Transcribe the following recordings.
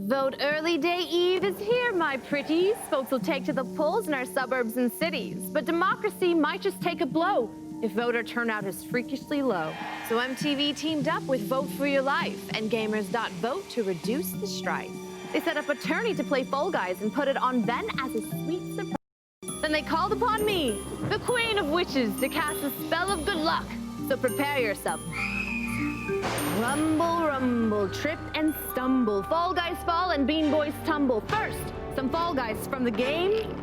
Vote Early Day Eve is here, my pretties. Votes will take to the polls in our suburbs and cities, but democracy might just take a blow if voter turnout is freakishly low. So MTV teamed up with Vote for Your Life and Gamers.Vote to reduce the strife. They set up a tourney to play Fall Guys and put it on VENN as a sweet surprise. Then they called upon me, the Queen of Witches, to cast a spell of good luck. So prepare yourself. Rumble, rumble, trip and stumble. Fall Guys fall and Bean Boys tumble. First, some Fall Guys from the game.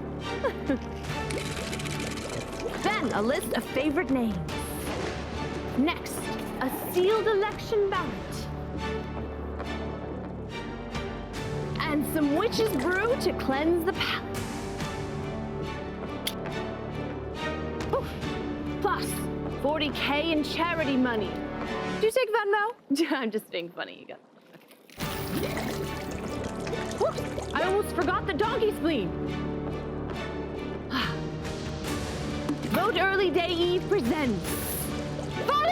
Then a list of favorite names. Next, a sealed election ballot. And some witch's brew to cleanse the palate. Oof. Plus, 40K in charity money. Do you take Venmo? I'm just being funny, you guys. I almost forgot the donkey spleen. Vote Early Day Eve presents Fall-O-Ween!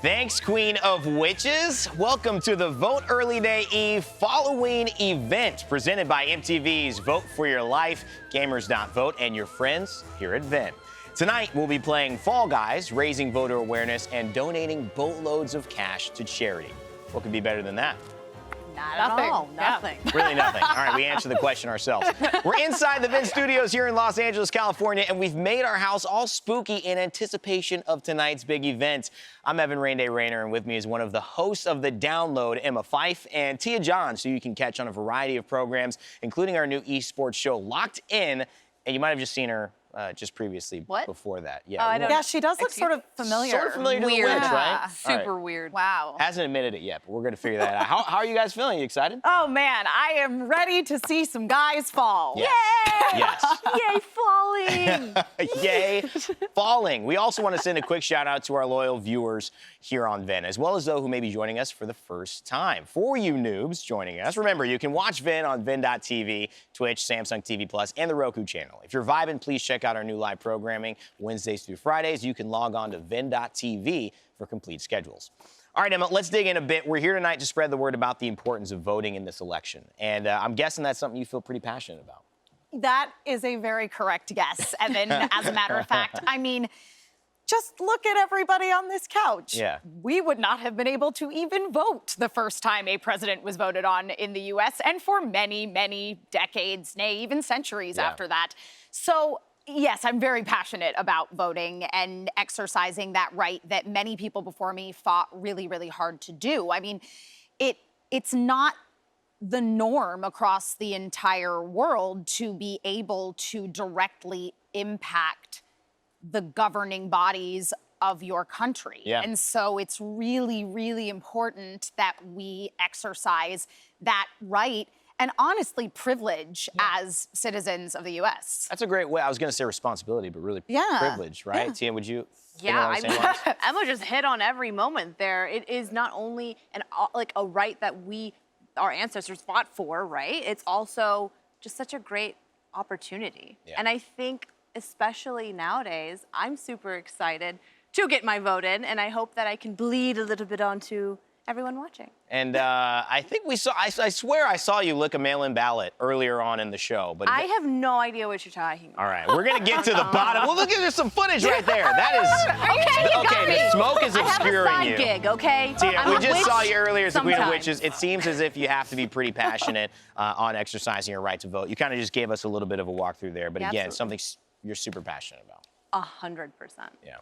Thanks, Queen of Witches. Welcome to the Vote Early Day Eve Fall-O-Ween event presented by MTV's Vote for Your Life, Gamers.Vote, and your friends here at VENN. Tonight, we'll be playing Fall Guys, raising voter awareness, and donating boatloads of cash to charity. What could be better than that? Nothing. Really nothing. All right, we answer the question ourselves. We're inside the VENN studios here in Los Angeles, California, and we've made our house all spooky in anticipation of tonight's big event. I'm Evan Rainday Rayner, and with me is one of the hosts of The Download, Emma Fife, and Tia Johns, who you can catch on a variety of programs, including our new esports show, Locked In, and you might have just seen her just previously before that. Yeah, Yeah, she does look sort of familiar. Sort of familiar to the witch, right? Super weird. Wow. Hasn't admitted it yet, but we're going to figure that out. How are you guys feeling? You excited? Oh, man, I am ready to see some guys fall. Yes. Yay! Yes. Yay, falling! Yay, falling. We also want to send a quick shout out to our loyal viewers here on VENN, as well as those who may be joining us for the first time. For you noobs joining us, remember, you can watch VENN on VENN.tv, Twitch, Samsung TV Plus, and the Roku channel. If you're vibing, please check out our new live programming Wednesdays through Fridays. You can log on to VENN.tv for complete schedules. All right, Emma, let's dig in a bit. We're here tonight to spread the word about the importance of voting in this election. And I'm guessing that's something you feel pretty passionate about. That is a very correct guess, Evan, as a matter of fact. I mean, just look at everybody on this couch. Yeah. We would not have been able to even vote the first time a president was voted on in the U.S. and for many, many decades, nay, even centuries after that. So, yes, I'm very passionate about voting and exercising that right that many people before me fought really, really hard to do. I mean, it's not the norm across the entire world to be able to directly impact the governing bodies of your country. Yeah. And so it's really, really important that we exercise that right and honestly privilege as citizens of the U.S. That's a great way. I was going to say responsibility, but really privilege, right? Tia, would you? Yeah, I mean, Emma just hit on every moment there. It is not only a right that our ancestors fought for, right? It's also just such a great opportunity. Yeah. And I think, especially nowadays, I'm super excited to get my vote in, and I hope that I can bleed a little bit onto everyone watching. And I think I swear I saw you lick a mail-in ballot earlier on in the show. But I have no idea what you're talking about. All right, we're going to get to the bottom. Well, look at there's some footage right there. That is... Okay, the smoke is obscuring I have a side gig, okay? Tia, we just saw you earlier as the Queen of Witches. It seems as if you have to be pretty passionate on exercising your right to vote. You kind of just gave us a little bit of a walkthrough there. But again, something you're super passionate about. 100%. Yeah.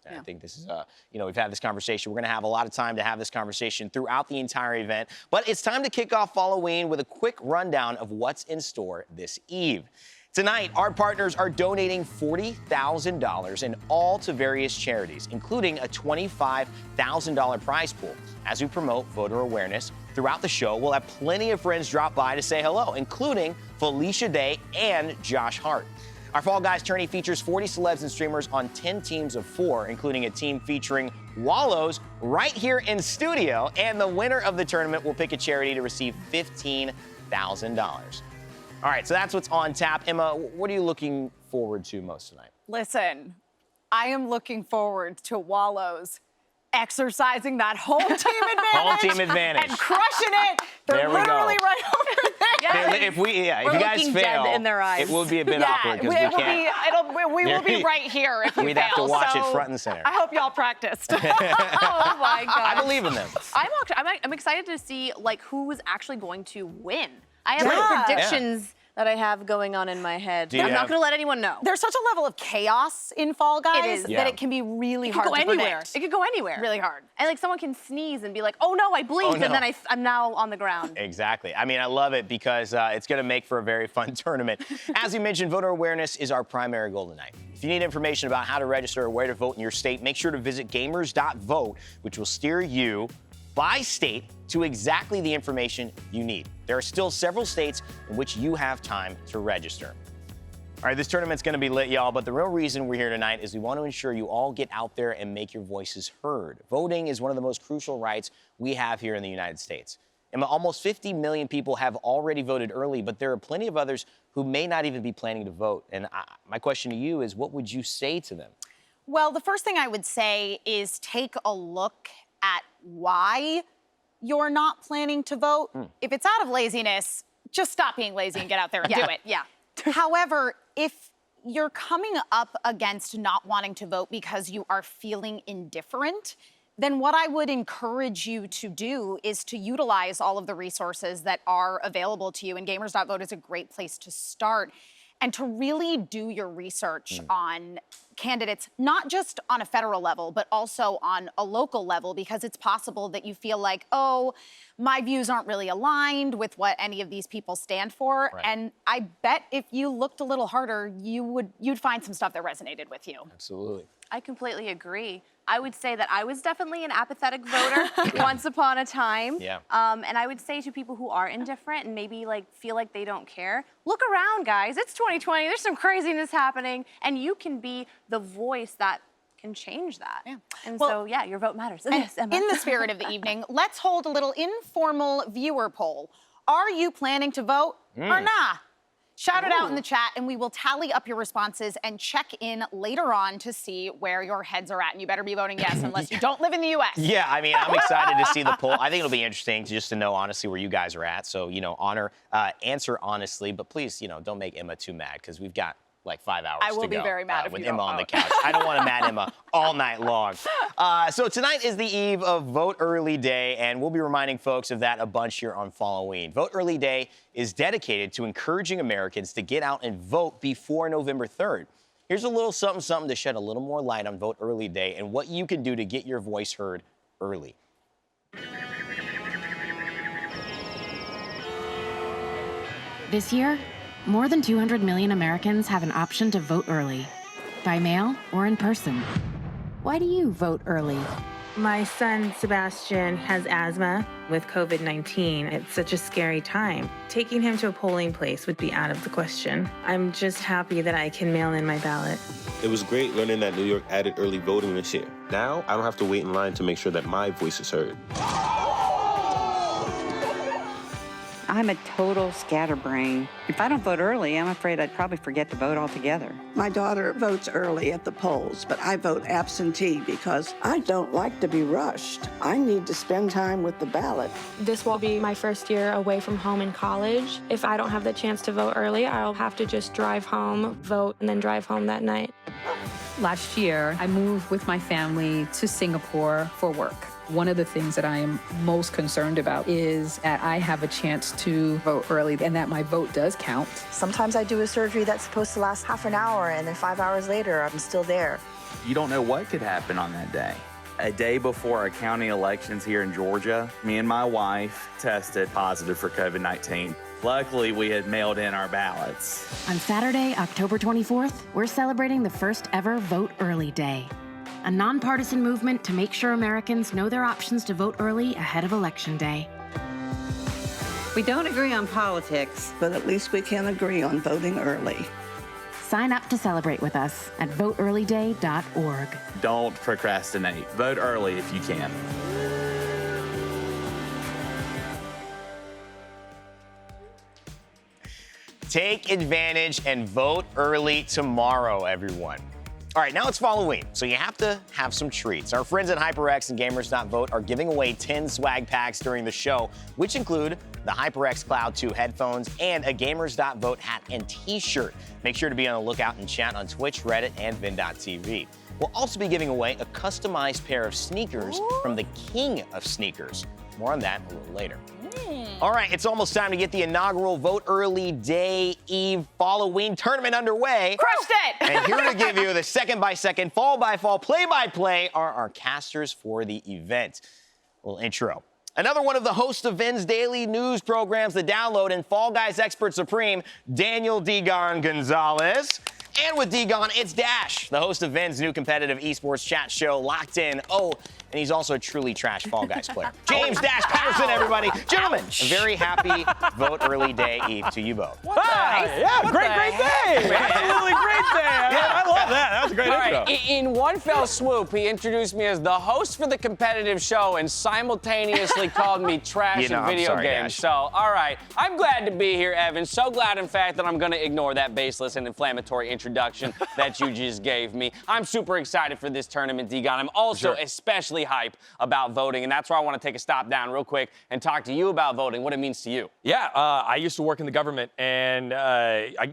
And I think this is, we've had this conversation. We're going to have a lot of time to have this conversation throughout the entire event. But it's time to kick off Fall-O-Ween with a quick rundown of what's in store this eve. Tonight, our partners are donating $40,000 in all to various charities, including a $25,000 prize pool. As we promote voter awareness throughout the show, we'll have plenty of friends drop by to say hello, including Felicia Day and Josh Hart. Our Fall Guys tourney features 40 celebs and streamers on 10 teams of 4, including a team featuring Wallows right here in studio. And the winner of the tournament will pick a charity to receive $15,000. All right, so that's what's on tap. Emma, what are you looking forward to most tonight? Listen, I am looking forward to Wallows exercising that home team advantage. Home team advantage. And crushing it. They're There we literally go. right over there. If you guys looking fail, dead in their eyes. it will be a bit awkward because we can't. We will be right here if you We'd fail. have to watch it so front and center. I hope y'all practiced. Oh my God. I believe in them. I'm excited to see like who is actually going to win. I have Yeah. like predictions that I have going on in my head. Do you I'm not have- going to let anyone know. There's such a level of chaos in Fall Guys is. Yeah. that it can be really It could hard go to anywhere. predict. It could go anywhere. Really hard. And like someone can sneeze and be like, oh no, I blinked, Oh, no. and then I'm now on the ground. Exactly. I mean, I love it because it's going to make for a very fun tournament. As you mentioned, voter awareness is our primary goal tonight. If you need information about how to register or where to vote in your state, make sure to visit gamers.vote, which will steer you by state to exactly the information you need. There are still several states in which you have time to register. All right, this tournament's going to be lit, y'all, but the real reason we're here tonight is we want to ensure you all get out there and make your voices heard. Voting is one of the most crucial rights we have here in the United States. And almost 50 million people have already voted early, but there are plenty of others who may not even be planning to vote. And my question to you is, what would you say to them? Well, the first thing I would say is take a look at why you're not planning to vote. If it's out of laziness, just stop being lazy and get out there and do it. Yeah. However, if you're coming up against not wanting to vote because you are feeling indifferent, then what I would encourage you to do is to utilize all of the resources that are available to you. And Gamers.vote is a great place to start. And to really do your research on candidates, not just on a federal level, but also on a local level, because it's possible that you feel like, oh, my views aren't really aligned with what any of these people stand for. Right. And I bet if you looked a little harder, you'd find some stuff that resonated with you. Absolutely. I completely agree. I would say that I was definitely an apathetic voter once upon a time. Yeah. And I would say to people who are indifferent and maybe like feel like they don't care, look around, guys. It's 2020. There's some craziness happening, and you can be the voice that can change that. Yeah. And Well, so, yeah, your vote matters. And Yes, Emma. in the spirit of the evening, let's hold a little informal viewer poll. Are you planning to vote or nah? Shout it out in the chat, and we will tally up your responses and check in later on to see where your heads are at. And you better be voting yes, unless you don't live in the U.S. Yeah, I mean, I'm excited to see the poll. I think it'll be interesting just to know, honestly, where you guys are at. So, answer honestly, but please, don't make Emma too mad because we've got like 5 hours I will to be go, very mad if with you Emma don't on the vote. couch. I don't want to mad Emma all night long. So tonight is the eve of Vote Early Day, and we'll be reminding folks of that a bunch here on Fall-O-Ween. Vote Early Day is dedicated to encouraging Americans to get out and vote before November 3rd. Here's a little something to shed a little more light on Vote Early Day and what you can do to get your voice heard early. This year, more than 200 million Americans have an option to vote early, by mail or in person. Why do you vote early? My son, Sebastian, has asthma with COVID-19. It's such a scary time. Taking him to a polling place would be out of the question. I'm just happy that I can mail in my ballot. It was great learning that New York added early voting this year. Now, I don't have to wait in line to make sure that my voice is heard. I'm a total scatterbrain. If I don't vote early, I'm afraid I'd probably forget to vote altogether. My daughter votes early at the polls, but I vote absentee because I don't like to be rushed. I need to spend time with the ballot. This will be my first year away from home in college. If I don't have the chance to vote early, I'll have to just drive home, vote, and then drive home that night. Last year, I moved with my family to Singapore for work. One of the things that I am most concerned about is that I have a chance to vote early and that my vote does count. Sometimes I do a surgery that's supposed to last half an hour, and then 5 hours later, I'm still there. You don't know what could happen on that day. A day before our county elections here in Georgia, me and my wife tested positive for COVID-19. Luckily, we had mailed in our ballots. On Saturday, October 24th, we're celebrating the first ever Vote Early Day, a nonpartisan movement to make sure Americans know their options to vote early ahead of Election Day. We don't agree on politics, but at least we can agree on voting early. Sign up to celebrate with us at voteearlyday.org. Don't procrastinate. Vote early if you can. Take advantage and vote early tomorrow, everyone. All right, now it's Fall-O-Ween, so you have to have some treats. Our friends at HyperX and Gamers.Vote are giving away 10 swag packs during the show, which include the HyperX Cloud 2 headphones and a Gamers.Vote hat and t-shirt. Make sure to be on the lookout and chat on Twitch, Reddit, and VENN.TV. We'll also be giving away a customized pair of sneakers from the king of sneakers. More on that a little later. All right, it's almost time to get the inaugural Vote Early Day Eve Fall-O-Ween tournament underway. Crushed it! And here to give you the second-by-second, fall-by-fall, play-by-play are our casters for the event. A little intro. Another one of the hosts of VENN's daily news programs, The Download, and Fall Guys expert supreme, Daniel dGon Gonzalez. And with dGon, it's Dash, the host of VENN's new competitive esports chat show, Locked In. Oh, and he's also a truly trash Fall Guys player. James Dash Patterson, everybody. Gentlemen, a very happy Vote Early Day Eve to you both. Yeah, great day. Absolutely great day. I love that. That was a great intro. All right, in one fell swoop, he introduced me as the host for the competitive show and simultaneously called me trash in video games. Dash. So, all right, I'm glad to be here, Evan. So glad, in fact, that I'm going to ignore that baseless and inflammatory introduction that you just gave me. I'm super excited for this tournament, dGon. I'm also especially hype about voting, and that's why I want to take a stop down real quick and talk to you about voting, what it means to you. Yeah, I used to work in the government, and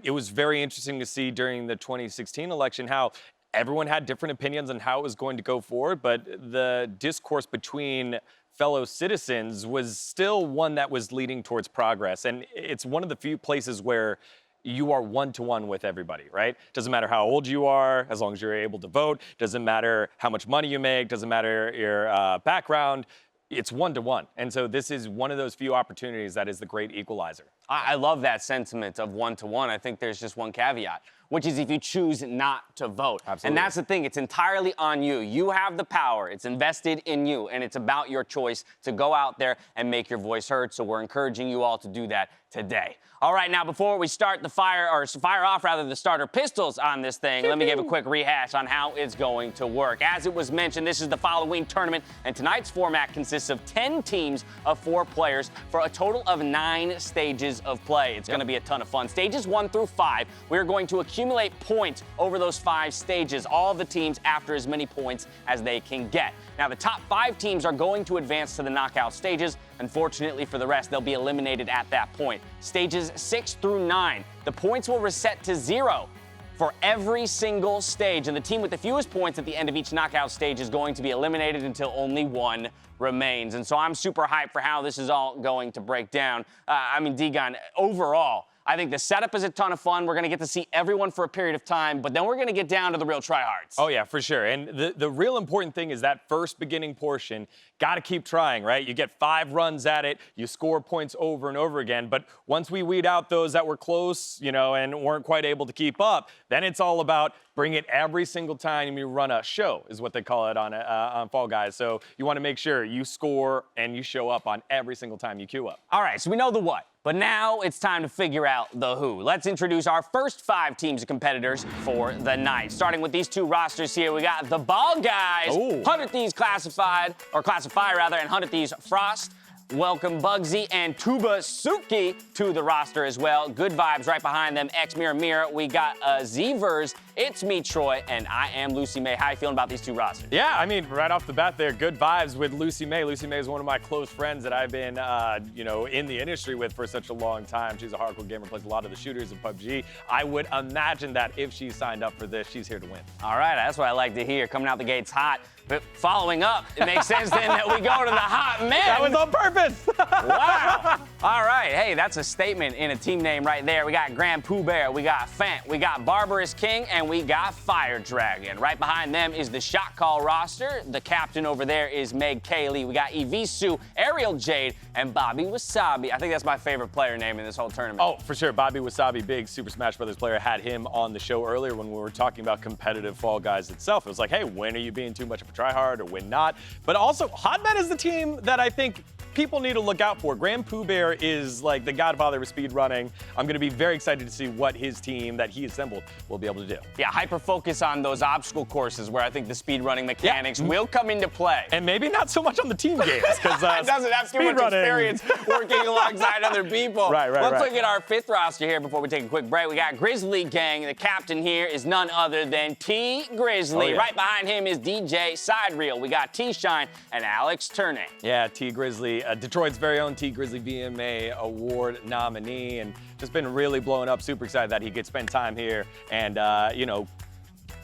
it was very interesting to see during the 2016 election how everyone had different opinions on how it was going to go forward, but the discourse between fellow citizens was still one that was leading towards progress. And it's one of the few places where you are one-to-one with everybody, right? Doesn't matter how old you are, as long as you're able to vote. Doesn't matter how much money you make. Doesn't matter your background. It's one-to-one. And so this is one of those few opportunities that is the great equalizer. I love that sentiment of one-to-one. I think there's just one caveat, which is if you choose not to vote. Absolutely. And that's the thing. It's entirely on you. You have the power. It's invested in you, and it's about your choice to go out there and make your voice heard. So we're encouraging you all to do that today. All right, now before we start the fire off the starter pistols on this thing, let me give a quick rehash on how it's going to work. As it was mentioned, this is the Fall-O-Ween tournament, and tonight's format consists of 10 teams of 4 players for a total of 9 stages of play. It's going to be a ton of fun. Stages 1 through 5, we're going to accumulate points over those 5 stages, all the teams after as many points as they can get. Now, the top 5 teams are going to advance to the knockout stages. Unfortunately for the rest, they'll be eliminated at that point. Stages 6 through 9, the points will reset to 0 for every single stage, and the team with the fewest points at the end of each knockout stage is going to be eliminated until only one remains. And so I'm super hyped for how this is all going to break down. I mean, dGon, overall, I think the setup is a ton of fun. We're going to get to see everyone for a period of time, but then we're going to get down to the real tryhards. Oh, yeah, for sure. And the real important thing is that first beginning portion, got to keep trying, right? You get 5 runs at it, you score points over and over again, but once we weed out those that were close, you know, and weren't quite able to keep up, then it's all about bring it every single time you run a show, is what they call it on Fall Guys. So you want to make sure you score and you show up on every single time you queue up. All right, so we know the what. But now it's time to figure out the who. Let's introduce our first 5 teams of competitors for the night. Starting with these 2 rosters here, we got the Ball Guys, 100 Thieves Classified, and 100 Thieves Frost. Welcome Bugsy and Tuba Suki to the roster as well. Good vibes right behind them. X Mirror Mirror. We got Zevers. It's me, Troy, and I am Lucy May. How you feeling about these 2 rosters? Yeah, I mean, right off the bat there, good vibes with Lucy May. Lucy May is one of my close friends that I've been, in the industry with for such a long time. She's a hardcore gamer, plays a lot of the shooters in PUBG. I would imagine that if she signed up for this, she's here to win. All right, that's what I like to hear. Coming out the gates hot. But following up, it makes sense then that we go to the hot men. That was on purpose. Wow. All right. Hey, that's a statement in a team name right there. We got GrandPOObear, we got Fent, we got Barbarous King, and we got Fire Dragon. Right behind them is the Shot Call roster. The captain over there is Meg Kaylee. We got Evisu, Ariel Jade, and Bobby Wasabi. I think that's my favorite player name in this whole tournament. Oh, for sure. Bobby Wasabi, big Super Smash Brothers player. Had him on the show earlier when we were talking about competitive Fall Guys itself. It was like, hey, when are you being too much of a tryhard or when not? But also, Hotman is the team that I think people need to look out for. GrandPOObear is like the godfather of speed running. I'm going to be very excited to see what his team that he assembled will be able to do. Yeah, hyper focus on those obstacle courses where I think the speed running mechanics will come into play. And maybe not so much on the team games because it doesn't have too much experience working alongside other people. Right. Let's look at our fifth roster here before we take a quick break. We got Grizzly Gang. The captain here is none other than T Grizzly. Right behind him is DJ Sidereel. We got T Shine and Alex Turnay. Yeah, T Grizzly, Detroit's very own T Grizzly VMA Award nominee, and just been really blowing up. Super excited that he could spend time here and,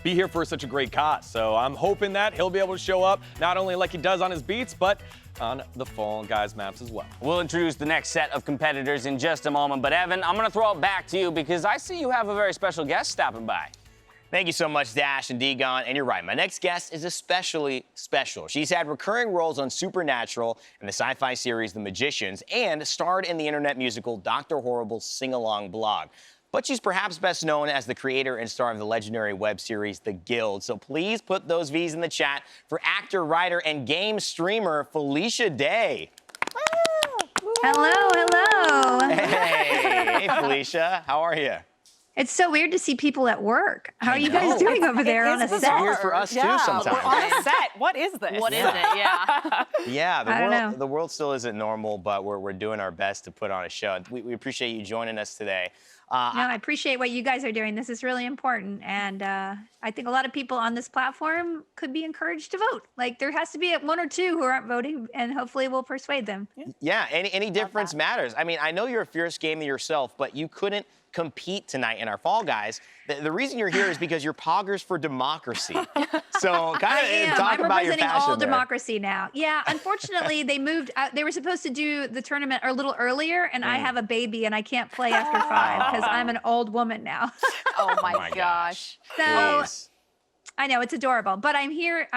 be here for such a great cause. So I'm hoping that he'll be able to show up, not only like he does on his beats, but on the Fall Guys maps as well. We'll introduce the next set of competitors in just a moment, but Evan, I'm gonna throw it back to you because I see you have a very special guest stopping by. Thank you so much, Dash and dGon. And you're right, my next guest is especially special. She's had recurring roles on Supernatural and the sci-fi series The Magicians, and starred in the internet musical Dr. Horrible's sing-along blog. But she's perhaps best known as the creator and star of the legendary web series The Guild. So please put those V's in the chat for actor, writer, and game streamer Felicia Day. Hello. Hey, Felicia, how are you? It's so weird to see people at work. How are you guys doing over there on a set? It's weird for us too sometimes. We're on a set. What is this? What is it? Yeah. Yeah, the world still isn't normal, but we're doing our best to put on a show. We appreciate you joining us today. No, I appreciate what you guys are doing. This is really important. And I think a lot of people on this platform could be encouraged to vote. Like, there has to be one or two who aren't voting, and hopefully we'll persuade them. Yeah, any difference matters. I mean, I know you're a fierce gamer yourself, but you couldn't compete tonight in our Fall Guys. The reason you're here is because you're poggers for democracy. So kind of talk about your passion. I'm representing all there. democracy now. Yeah, unfortunately, they moved. They were supposed to do the tournament a little earlier, and I have a baby, and I can't play after 5 because I'm an old woman now. Oh my gosh. So. Please. I know, it's adorable, but I'm here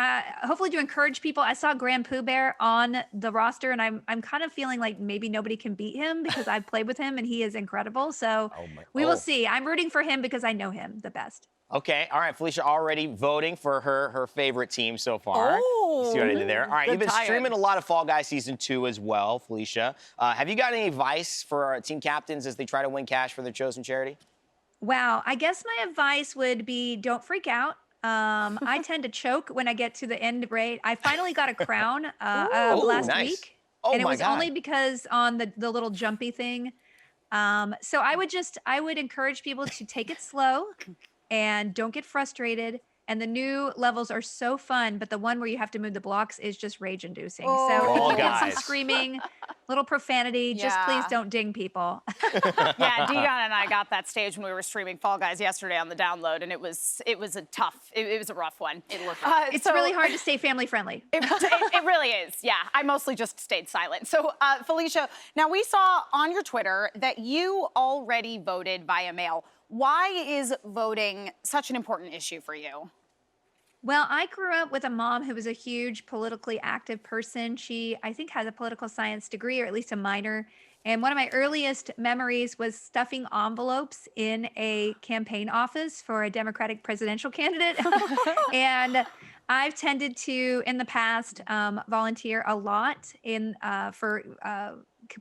hopefully to encourage people. I saw GrandPOObear on the roster, and I'm kind of feeling like maybe nobody can beat him because I've played with him and he is incredible. So we will see. I'm rooting for him because I know him the best. Okay, all right, Felicia already voting for her favorite team so far. You see what I did there? All right, you've been streaming a lot of Fall Guys Season 2 as well, Felicia. Have you got any advice for our team captains as they try to win cash for their chosen charity? Wow, I guess my advice would be don't freak out. I tend to choke when I get to the end rate. I finally got a crown last week. And it was only because on the little jumpy thing. So I would encourage people to take it slow and don't get frustrated. And the new levels are so fun, but the one where you have to move the blocks is just rage-inducing. So if you get some screaming, little profanity, just please don't ding people. Yeah, dGon and I got that stage when we were streaming Fall Guys yesterday on the download, and it was a tough, it was a rough one. It's really hard to stay family-friendly. It really is, yeah. I mostly just stayed silent. So, Felicia, now we saw on your Twitter that you already voted via mail. Why is voting such an important issue for you? Well, I grew up with a mom who was a huge politically active person. She, I think, has a political science degree, or at least a minor. And one of my earliest memories was stuffing envelopes in a campaign office for a Democratic presidential candidate. And I've tended to, in the past, volunteer a lot for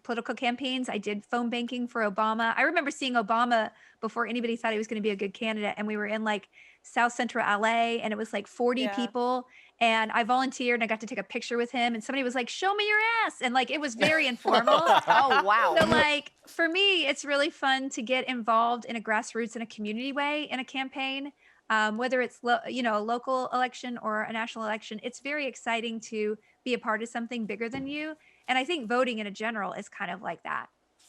political campaigns. I did phone banking for Obama. I remember seeing Obama before anybody thought he was going to be a good candidate. And we were in like South Central LA, and it was like 40 people. And I volunteered, and I got to take a picture with him. And somebody was like, "Show me your ass." And like, it was very informal. Oh, wow. So like, for me, it's really fun to get involved in a grassroots and a community way in a campaign. Whether it's a local election or a national election, it's very exciting to be a part of something bigger than you. And I think voting in a general is kind of like that.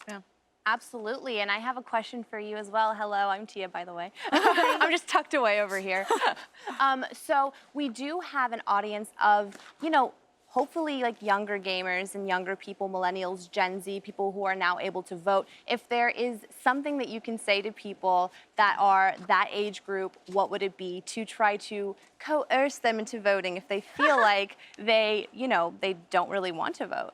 Yeah. Absolutely. And I have a question for you as well. Hello, I'm Tia, by the way. I'm just tucked away over here. So we do have an audience of, hopefully like younger gamers and younger people, millennials, Gen Z, people who are now able to vote. If there is something that you can say to people that are that age group, what would it be to try to coerce them into voting if they feel like they don't really want to vote?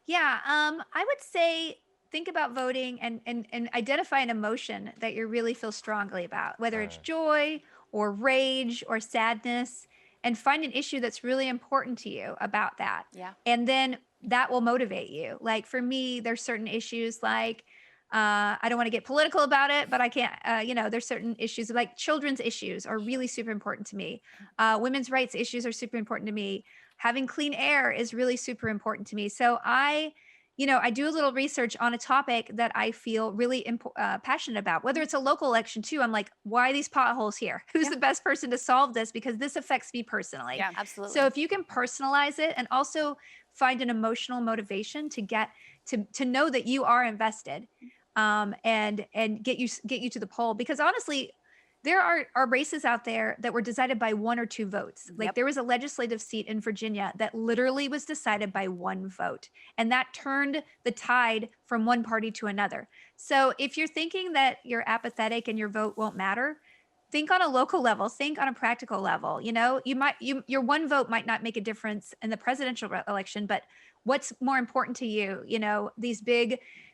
Yeah, I would say think about voting and identify an emotion that you really feel strongly about, whether it's joy or rage or sadness, and find an issue that's really important to you about that. Yeah. And then that will motivate you. Like for me, there's certain issues like, I don't want to get political about it, but I can't, there's certain issues like children's issues are really super important to me. Women's rights issues are super important to me. Having clean air is really super important to me. So I do a little research on a topic that I feel really passionate about, whether it's a local election too. I'm like, why are these potholes here? Who's the best person to solve this? Because this affects me personally. Yeah, absolutely. So if you can personalize it and also find an emotional motivation to get to know that you are invested, and get you to the poll, because honestly, there are races out there that were decided by 1 or 2 votes. Like there was a legislative seat in Virginia that literally was decided by 1 vote. And that turned the tide from one party to another. So if you're thinking that you're apathetic and your vote won't matter, think on a local level, think on a practical level. Your 1 vote might not make a difference in the presidential election, but what's more important to you?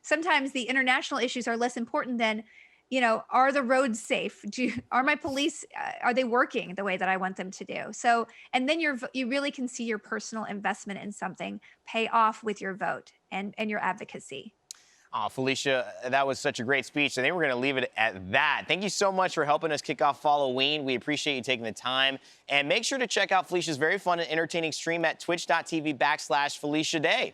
Sometimes the international issues are less important than, are the roads safe? Are my police, are they working the way that I want them to do? So, and then you really can see your personal investment in something pay off with your vote and your advocacy. Oh, Felicia, that was such a great speech. I think we're going to leave it at that. Thank you so much for helping us kick off Fall-O-Ween. We appreciate you taking the time. And make sure to check out Felicia's very fun and entertaining stream at twitch.tv/Felicia Day.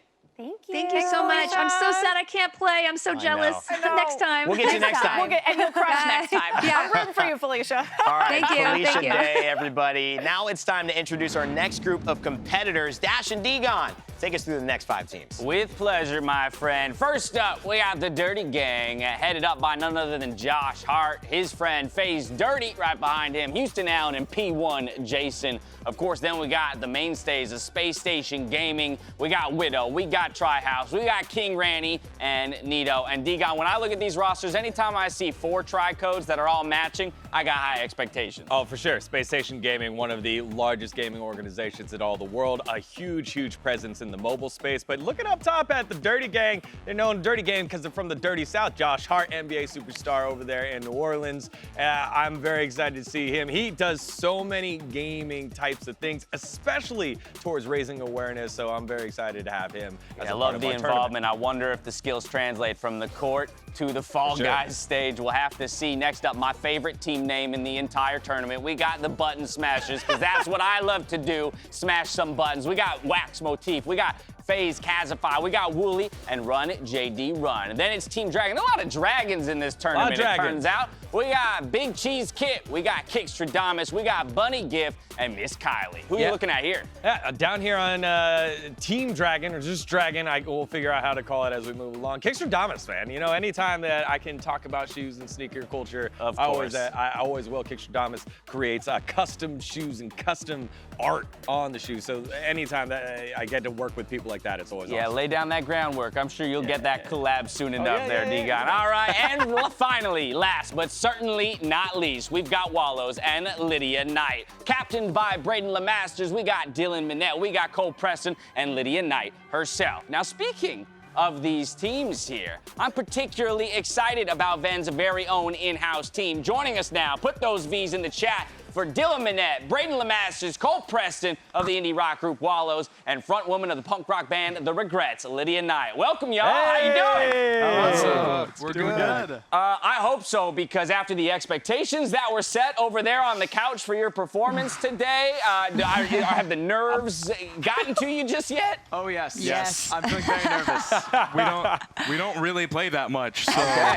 Thank you so much. I'm so sad I can't play. I'm so jealous. Next time. We'll get you next time. And you'll crush next time. Yeah. I'm rooting for you, Felicia. All right, Thank you. Felicia Thank you. Day, everybody. Now it's time to introduce our next group of competitors, Dash and dGon. Take us through the next 5 teams. With pleasure, my friend. First up, we got the Dirty Gang, headed up by none other than Josh Hart, his friend FaZe Dirty right behind him, Houston Allen, and P1 Jason. Of course, then we got the mainstays of Space Station Gaming. We got Widow, we got Tri-House, we got King Ranny, and Nito. And dGon, when I look at these rosters, anytime I see 4 tri-codes that are all matching, I got high expectations. Oh, for sure. Space Station Gaming, one of the largest gaming organizations in all the world. A huge, huge presence in the mobile space. But looking up top at the Dirty Gang, they're known Dirty Gang because they're from the Dirty South. Josh Hart, NBA superstar over there in New Orleans. I'm very excited to see him. He does so many gaming types of things, especially towards raising awareness. So I'm very excited to have him as a part of our involvement. I wonder if the skills translate from the court to the Fall Guys stage. We'll have to see. Next up, my favorite team name in the entire tournament. We got the Button Smashers, because that's what I love to do, smash some buttons. We got Wax Motif. We got FaZe Kazify. We got Wooly and Run JD Run. And then it's Team Dragon. A lot of dragons in this tournament, it turns out. We got Big Cheese Kit. We got Kickstradamus. We got Bunny Gift and Miss Kylie. Who are you looking at here? Yeah, down here on Team Dragon, or just Dragon, we'll figure out how to call it as we move along. Kickstradamus, man. Anytime that I can talk about shoes and sneaker culture, I always will. Kickstradamus creates custom shoes and custom art on the shoes. So anytime that I get to work with people like that, it's always awesome. Lay down that groundwork. I'm sure you'll get that collab soon enough dGon. All right, and finally, last but certainly not least, we've got Wallows and Lydia Knight. Captained by Braden Lemasters, we got Dylan Minette, we got Cole Preston, and Lydia Knight herself. Now, speaking of these teams here, I'm particularly excited about VENN's very own in-house team. Joining us now, put those V's in the chat, for Dylan Minette, Braden Lemasters, Cole Preston of the indie rock group Wallows, and frontwoman of the punk rock band The Regrets, Lydia Knight. Welcome, y'all. How you doing? Awesome. We're doing good. I hope so, because after the expectations that were set over there on the couch for your performance today, have the nerves gotten to you just yet? Oh, yes. Yes. I'm feeling very nervous. We don't really play that much, so. Okay.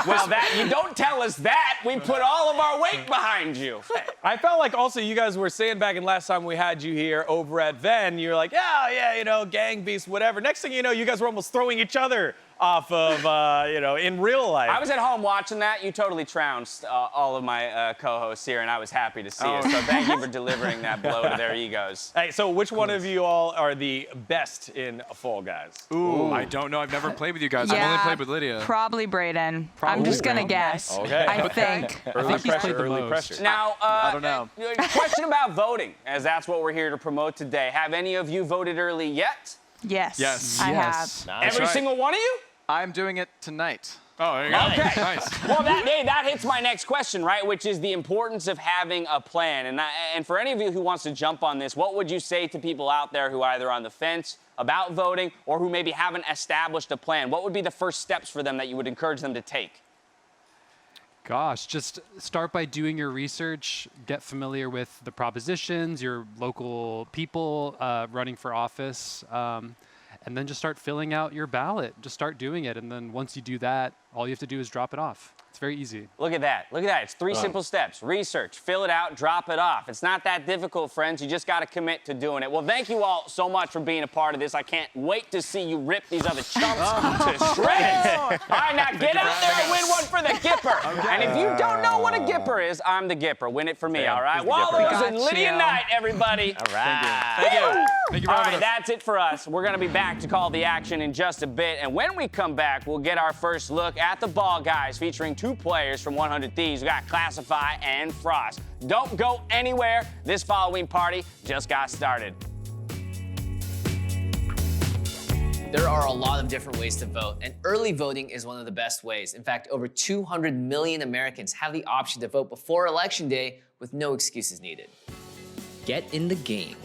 Well, you don't tell us that. We put all of our weight behind you. I felt like also you guys were sandbagging last time we had you here over at VENN. You were like, gang beast, whatever. Next thing you know, you guys were almost throwing each other off of, in real life. I was at home watching that. You totally trounced all of my co-hosts here, and I was happy to see it. So thank you for delivering that blow to their egos. Hey, so which one of you all are the best in Fall Guys? Ooh, I don't know. I've never played with you guys. I've only played with Lydia. Probably Braden. I'm just going to guess. Okay. I think. Early pressure. Now, I don't know. Question about voting, as that's what we're here to promote today. Have any of you voted early yet? Yes. Yes. I have. Every single one of you? I'm doing it tonight. Oh, there you go. Okay. Nice. Well, that hits my next question, right? Which is the importance of having a plan. And for any of you who wants to jump on this, what would you say to people out there who are either on the fence about voting or who maybe haven't established a plan? What would be the first steps for them that you would encourage them to take? Gosh, just start by doing your research, get familiar with the propositions, your local people running for office, and then just start filling out your ballot. Just start doing it. And then once you do that, all you have to do is drop it off. It's very easy. Look at that. Look at that. It's 3 simple steps. Research, fill it out, drop it off. It's not that difficult, friends. You just got to commit to doing it. Well, thank you all so much for being a part of this. I can't wait to see you rip these other chumps to shreds. All right, now get out there and win one for the Gipper. And if you don't know what a Gipper is, I'm the Gipper. Win it for me, all right? Wallows and Lydia Knight, everybody. All right. Thank you. Thank you for All having right, us. that's it for us. We're going to be back to call the action in just a bit. And when we come back, we'll get our first look at the Ball Guys featuring 2 players from 100 Thieves. We got Classify and Frost. Don't go anywhere. This Fall-O-Ween party just got started. There are a lot of different ways to vote, and early voting is one of the best ways. In fact, over 200 million Americans have the option to vote before Election Day with no excuses needed. Get in the game.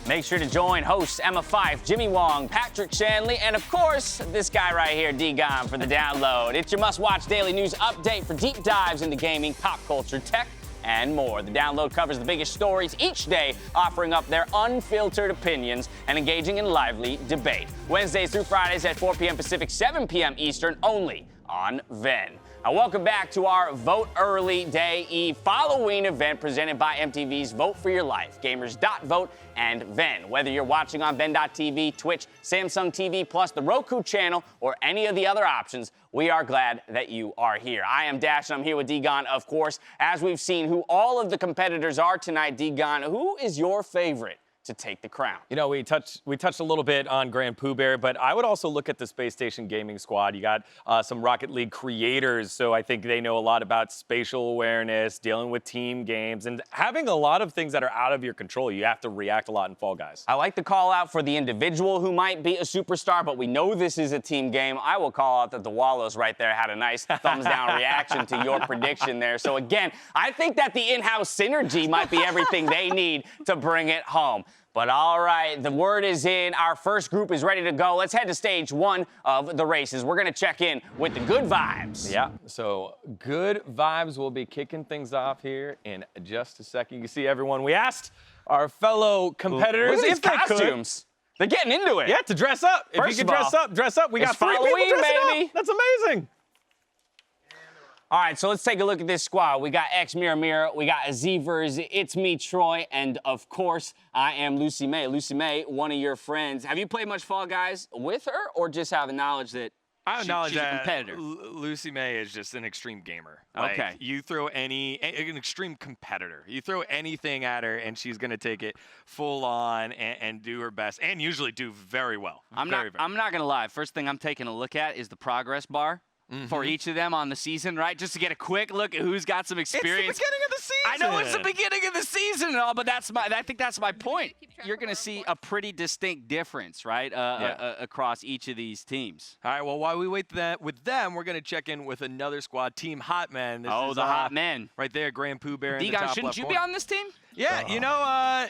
Make sure to join hosts Emma Fife, Jimmy Wong, Patrick Shanley, and of course, this guy right here, dGon, for the download. It's your must-watch daily news update for deep dives into gaming, pop culture, tech, and more. The download covers the biggest stories each day, offering up their unfiltered opinions and engaging in lively debate. Wednesdays through Fridays at 4 p.m. Pacific, 7 p.m. Eastern, only on VENN. Now, welcome back to our Vote Early Day Eve Fall-O-Ween event presented by MTV's Vote for Your Life, Gamers.Vote, and VENN. Whether you're watching on VENN.TV, Twitch, Samsung TV Plus, the Roku channel, or any of the other options, we are glad that you are here. I am Dash, and I'm here with dGon, of course. As we've seen who all of the competitors are tonight, dGon, who is your favorite to take the crown? You know, we touched a little bit on GrandPOObear, but I would also look at the Space Station Gaming Squad. You got some Rocket League creators, so I think they know a lot about spatial awareness, dealing with team games, and having a lot of things that are out of your control. You have to react a lot in Fall Guys. I like the call out for the individual who might be a superstar, but we know this is a team game. I will call out that the Wallows right there had a nice thumbs down reaction to your prediction there. So again, I think that the in-house synergy might be everything they need to bring it home. But all right, the word is in. Our first group is ready to go. Let's head to stage 1 of the races. We're going to check in with the good vibes. Yeah, so good vibes will be kicking things off here in just a second. You can see everyone. We asked our fellow competitors Look at if these they costumes. They're getting into it. Yeah, to dress up. If you can dress up, dress up. We got 3 people Fall-O-Ween, dressing baby. up. That's amazing. All right, so let's take a look at this squad. We got X Mirror Mirror, we got Azivers, it's me, Troy, and of course, I am Lucy May. Lucy May, one of your friends. Have you played much Fall Guys with her, or just have the knowledge that I have knowledge she's a that competitor? Lucy May is just an extreme gamer. Okay. You throw an extreme competitor. You throw anything at her, and she's going to take it full on and do her best, and usually do very well. I'm not going to lie. First thing I'm taking a look at is the progress bar. For each of them on the season, right? Just to get a quick look at who's got some experience. It's the beginning of the season. I know it's the beginning of the season and all, but I think that's my point. You're going to see a pretty distinct difference, right, across each of these teams. All right, well, while we wait with them, we're going to check in with another squad, Team Hot Men. This is, the Hot Men. Right there, GrandPOObear in the top dGon, left shouldn't you be corner. on this team? Yeah, I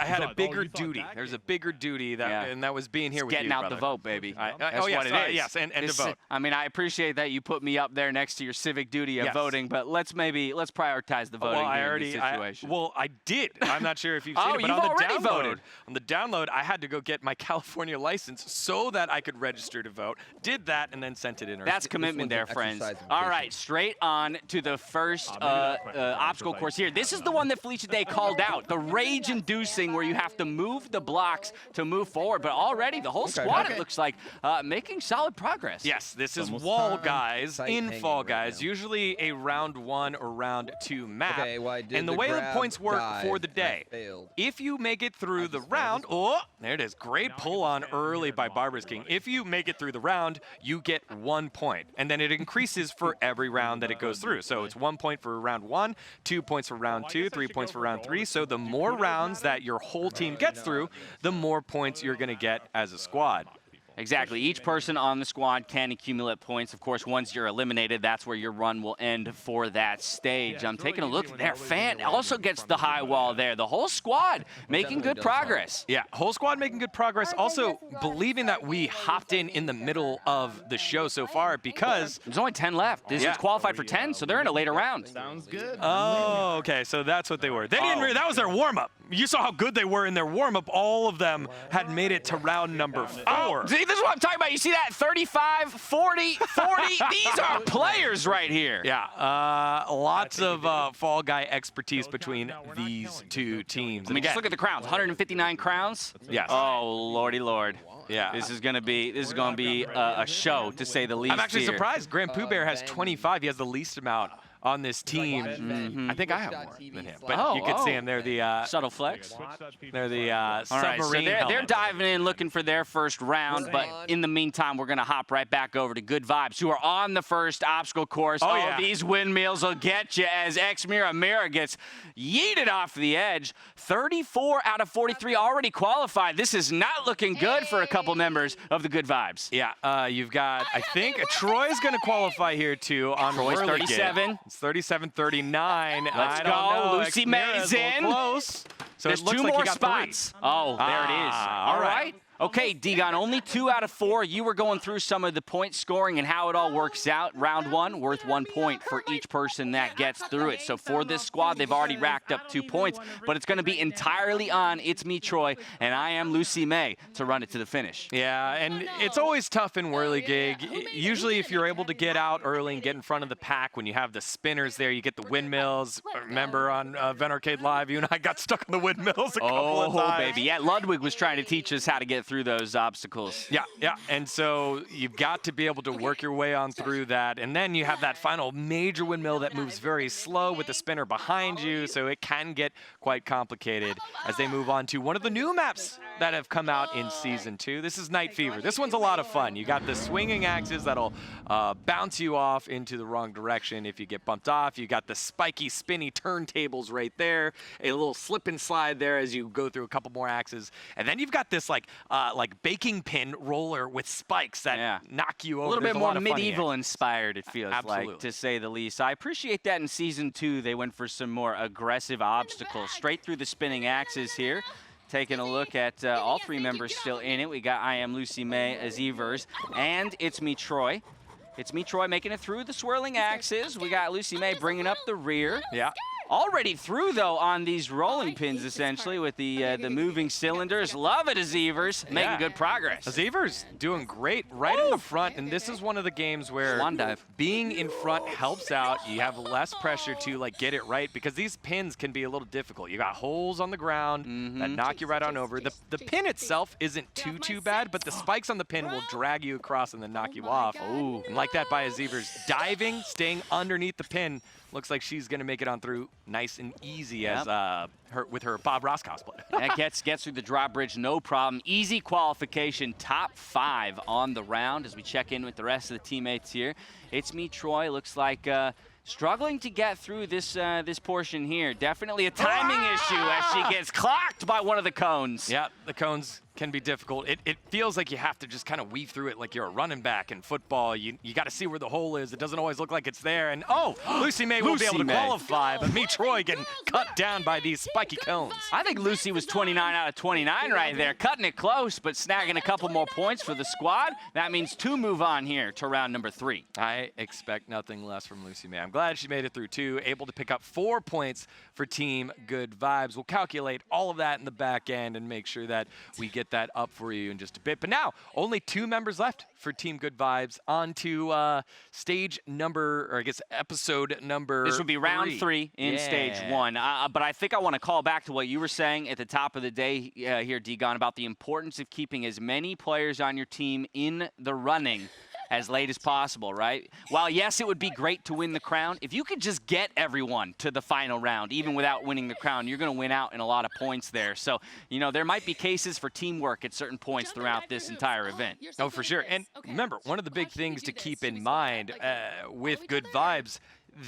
had a bigger duty. There's a bigger duty, and that was being here with you, getting out brother. the vote, baby. That's what it is. Yes, and to vote. I mean, I appreciate that you put me up there next to your civic duty of voting, but let's prioritize the voting in this situation. I did. I'm not sure if you've seen it, but you've already voted. On the download, I had to go get my California license so that I could register to vote. Did that and then sent it in. That's commitment there, friends. All right, straight on to the first obstacle course here. This is the one that Felicia Day called out, the rage-inducing where you have to move the blocks to move forward. But already the whole squad, it looks like, making solid progress. Yes, this is Wall Guys in Fall Guys, usually a round 1 or round 2 map. And the way the points work for the day, if you make it through the round, there it is, great pull on early by Barber's King. If you make it through the round, you get 1 point, and then it increases for every round that it goes through. So it's 1 point for round 1, 2 points for round 2, 3 points for round 3. So the more rounds that your whole team gets through, the more points you're going to get as a squad. Exactly. Each person on the squad can accumulate points. Of course, once you're eliminated, that's where your run will end for that stage. I'm taking a look there. Fan also gets the high wall there. The whole squad making good progress. Yeah, whole squad making good progress. Also, believing that we hopped in the middle of the show so far because there's only 10 left. This is qualified for 10, so they're in a later round. Sounds good. Oh, okay. So that's what they were. They didn't. That was their warm-up. You saw how good they were in their warm-up. All of them had made it to round number 4. Oh, see, this is what I'm talking about. You see that? 35, 40, 40. These are players right here. Yeah, lots of Fall Guy expertise between these two teams. I mean, just look at the crowns. 159 crowns. Yes. Oh, lordy lord. Yeah. This is gonna be a show, to say the least. I'm actually surprised. GrandPOObear has 25. He has the least amount on this team. I think I have more than him, but you can see him. They're the subtle flex. They're the All submarine. right, so they're diving in, looking for their first round. But in the meantime, we're gonna hop right back over to Good Vibes, who are on the first obstacle course. Oh, yeah. These windmills will get you as Mira gets yeeted off the edge. 34 out of 43 already qualified. This is not looking good for a couple members of the Good Vibes. Yeah, you've got, I think, Troy's going to qualify here, too, on Troy's 37. It's 37-39. Let's go. Lucy May's in. Close. So there's it looks 2 like more you got spots. 3. Oh, there it is. All right. Okay, dGon, only 2 out of 4. You were going through some of the point scoring and how it all works out. Round 1, worth 1 point for each person that gets through it. So for this squad, they've already racked up 2 points, but it's going to be entirely on It's Me, Troy, and I Am Lucy May to run it to the finish. Yeah, and it's always tough in whirligig. Usually if you're able to get out early and get in front of the pack, when you have the spinners there, you get the windmills. Remember on VENN Arcade Live, you and I got stuck on the windmills a couple of times. Oh, baby. Yeah, Ludwig was trying to teach us how to get through those obstacles. Yeah, and so you've got to be able to work your way on through that, and then you have that final major windmill that moves very slow with the spinner behind you, so it can get quite complicated as they move on to one of the new maps that have come out in Season 2. This is Night Fever. This one's a lot of fun. You got the swinging axes that'll bounce you off into the wrong direction if you get bumped off. You got the spiky, spinny turntables right there, a little slip and slide there as you go through a couple more axes, and then you've got this like baking pin roller with spikes that knock you over. A little bit There's more lot of funny medieval inspired, it feels Absolutely. like, to say the least. I appreciate that in Season 2, they went for some more aggressive obstacles. Straight through the spinning axes here. Taking a look at all 3 members still in it. We got I Am Lucy May, Azivers, and It's Me, Troy. It's Me, Troy, making it through the swirling axes. We got Lucy May bringing up the rear. Yeah. Already through, though, on these rolling pins, essentially, with the moving cylinders. Love it, Azivers. Making good progress. Azivers doing great right in the front, and this is one of the games where Swan dive. Being in front helps out. You have less pressure to get it right, because these pins can be a little difficult. You got holes on the ground that knock you right on over. The pin itself isn't too bad, but the spikes on the pin will drag you across and then knock you off. Ooh, and like that by Azivers. Diving, staying underneath the pin. Looks like she's going to make it on through nice and easy as with her Bob Ross cosplay. That gets through the drawbridge, no problem. Easy qualification, top 5 on the round as we check in with the rest of the teammates here. It's Me, Troy. Looks like struggling to get through this portion here. Definitely a timing issue as she gets clocked by one of the cones. Yeah, the cones can be difficult. It feels like you have to just kind of weave through it like you're a running back in football. You got to see where the hole is. It doesn't always look like it's there. And Lucy May will be able to qualify, but Me, Troy, getting cut down by these spiky cones. I think Lucy was 29 out of 29 right there, cutting it close, but snagging a couple more points for the squad. That means 2 move on here to round number 3. I expect nothing less from Lucy May. I'm glad she made it through 2, able to pick up 4 points for Team Good Vibes. We'll calculate all of that in the back end and make sure that we get that up for you in just a bit. But now, only 2 members left for Team Good Vibes. On to stage number, or I guess episode number This would be round 3 in stage 1. But I think I want to call back to what you were saying at the top of the day here, dGon, about the importance of keeping as many players on your team in the running as late as possible, right? While, yes, it would be great to win the crown, if you could just get everyone to the final round, even without winning the crown, you're going to win out in a lot of points there. So, there might be cases for teamwork at certain points throughout this entire event. Oh, for sure. And remember, one of the big things to keep in mind with Good Vibes,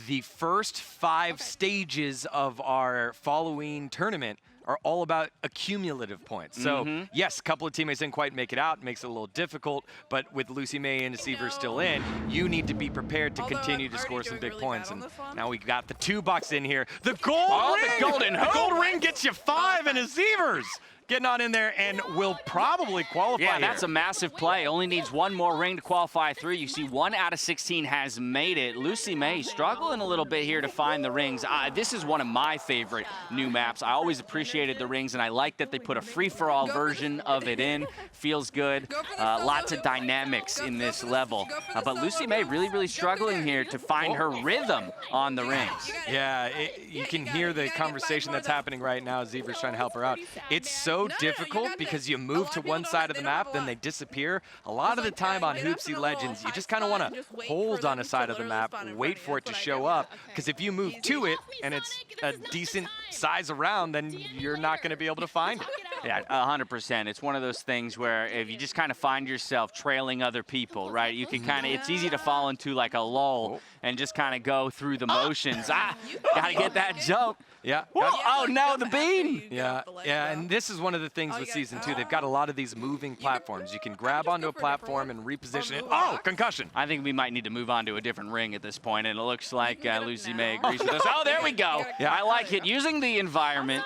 the first 5 stages of our Fall-O-Ween tournament are all about accumulative points. So, yes, a couple of teammates didn't quite make it out. It makes it a little difficult. But with Lucy May and Seaver still in, you need to be prepared to continue to score some big points. And now we got the 2 bucks in here. The gold ring! The gold ring gets you 5 and a Seavers getting on in there and will probably qualify. Yeah, that's a massive play. Only needs 1 more ring to qualify through. You see 1 out of 16 has made it. Lucy May struggling a little bit here to find the rings. This is one of my favorite new maps. I always appreciated the rings, and I like that they put a free-for-all version of it in. Feels good. Lots of dynamics in this level. But Lucy May really struggling here to find her rhythm on the rings. Yeah, you can hear the conversation that's happening right now as Zebra's trying to help her out. It's so difficult because you move to one side of the map, then they disappear. A lot of the time on Hoopsy Legends, you just kind of want to hold on a side of the map, wait for it to show up, because if you move to it and it's a decent size around, then you're not going to be able to find it. Yeah, 100%. It's one of those things where if you just kind of find yourself trailing other people, right? You can kind of, it's easy to fall into like a lull and just kind of go through the motions. Gotta get that jump. Yeah. Oh no, the bean. Yeah, and this is one of the things with Season 2. They've got a lot of these moving platforms. You can grab onto a platform and reposition it. Oh, concussion. I think we might need to move on to a different ring at this point, and it looks like Lucy May agrees with us. Oh, there we go. Yeah. I like it. Using the environment.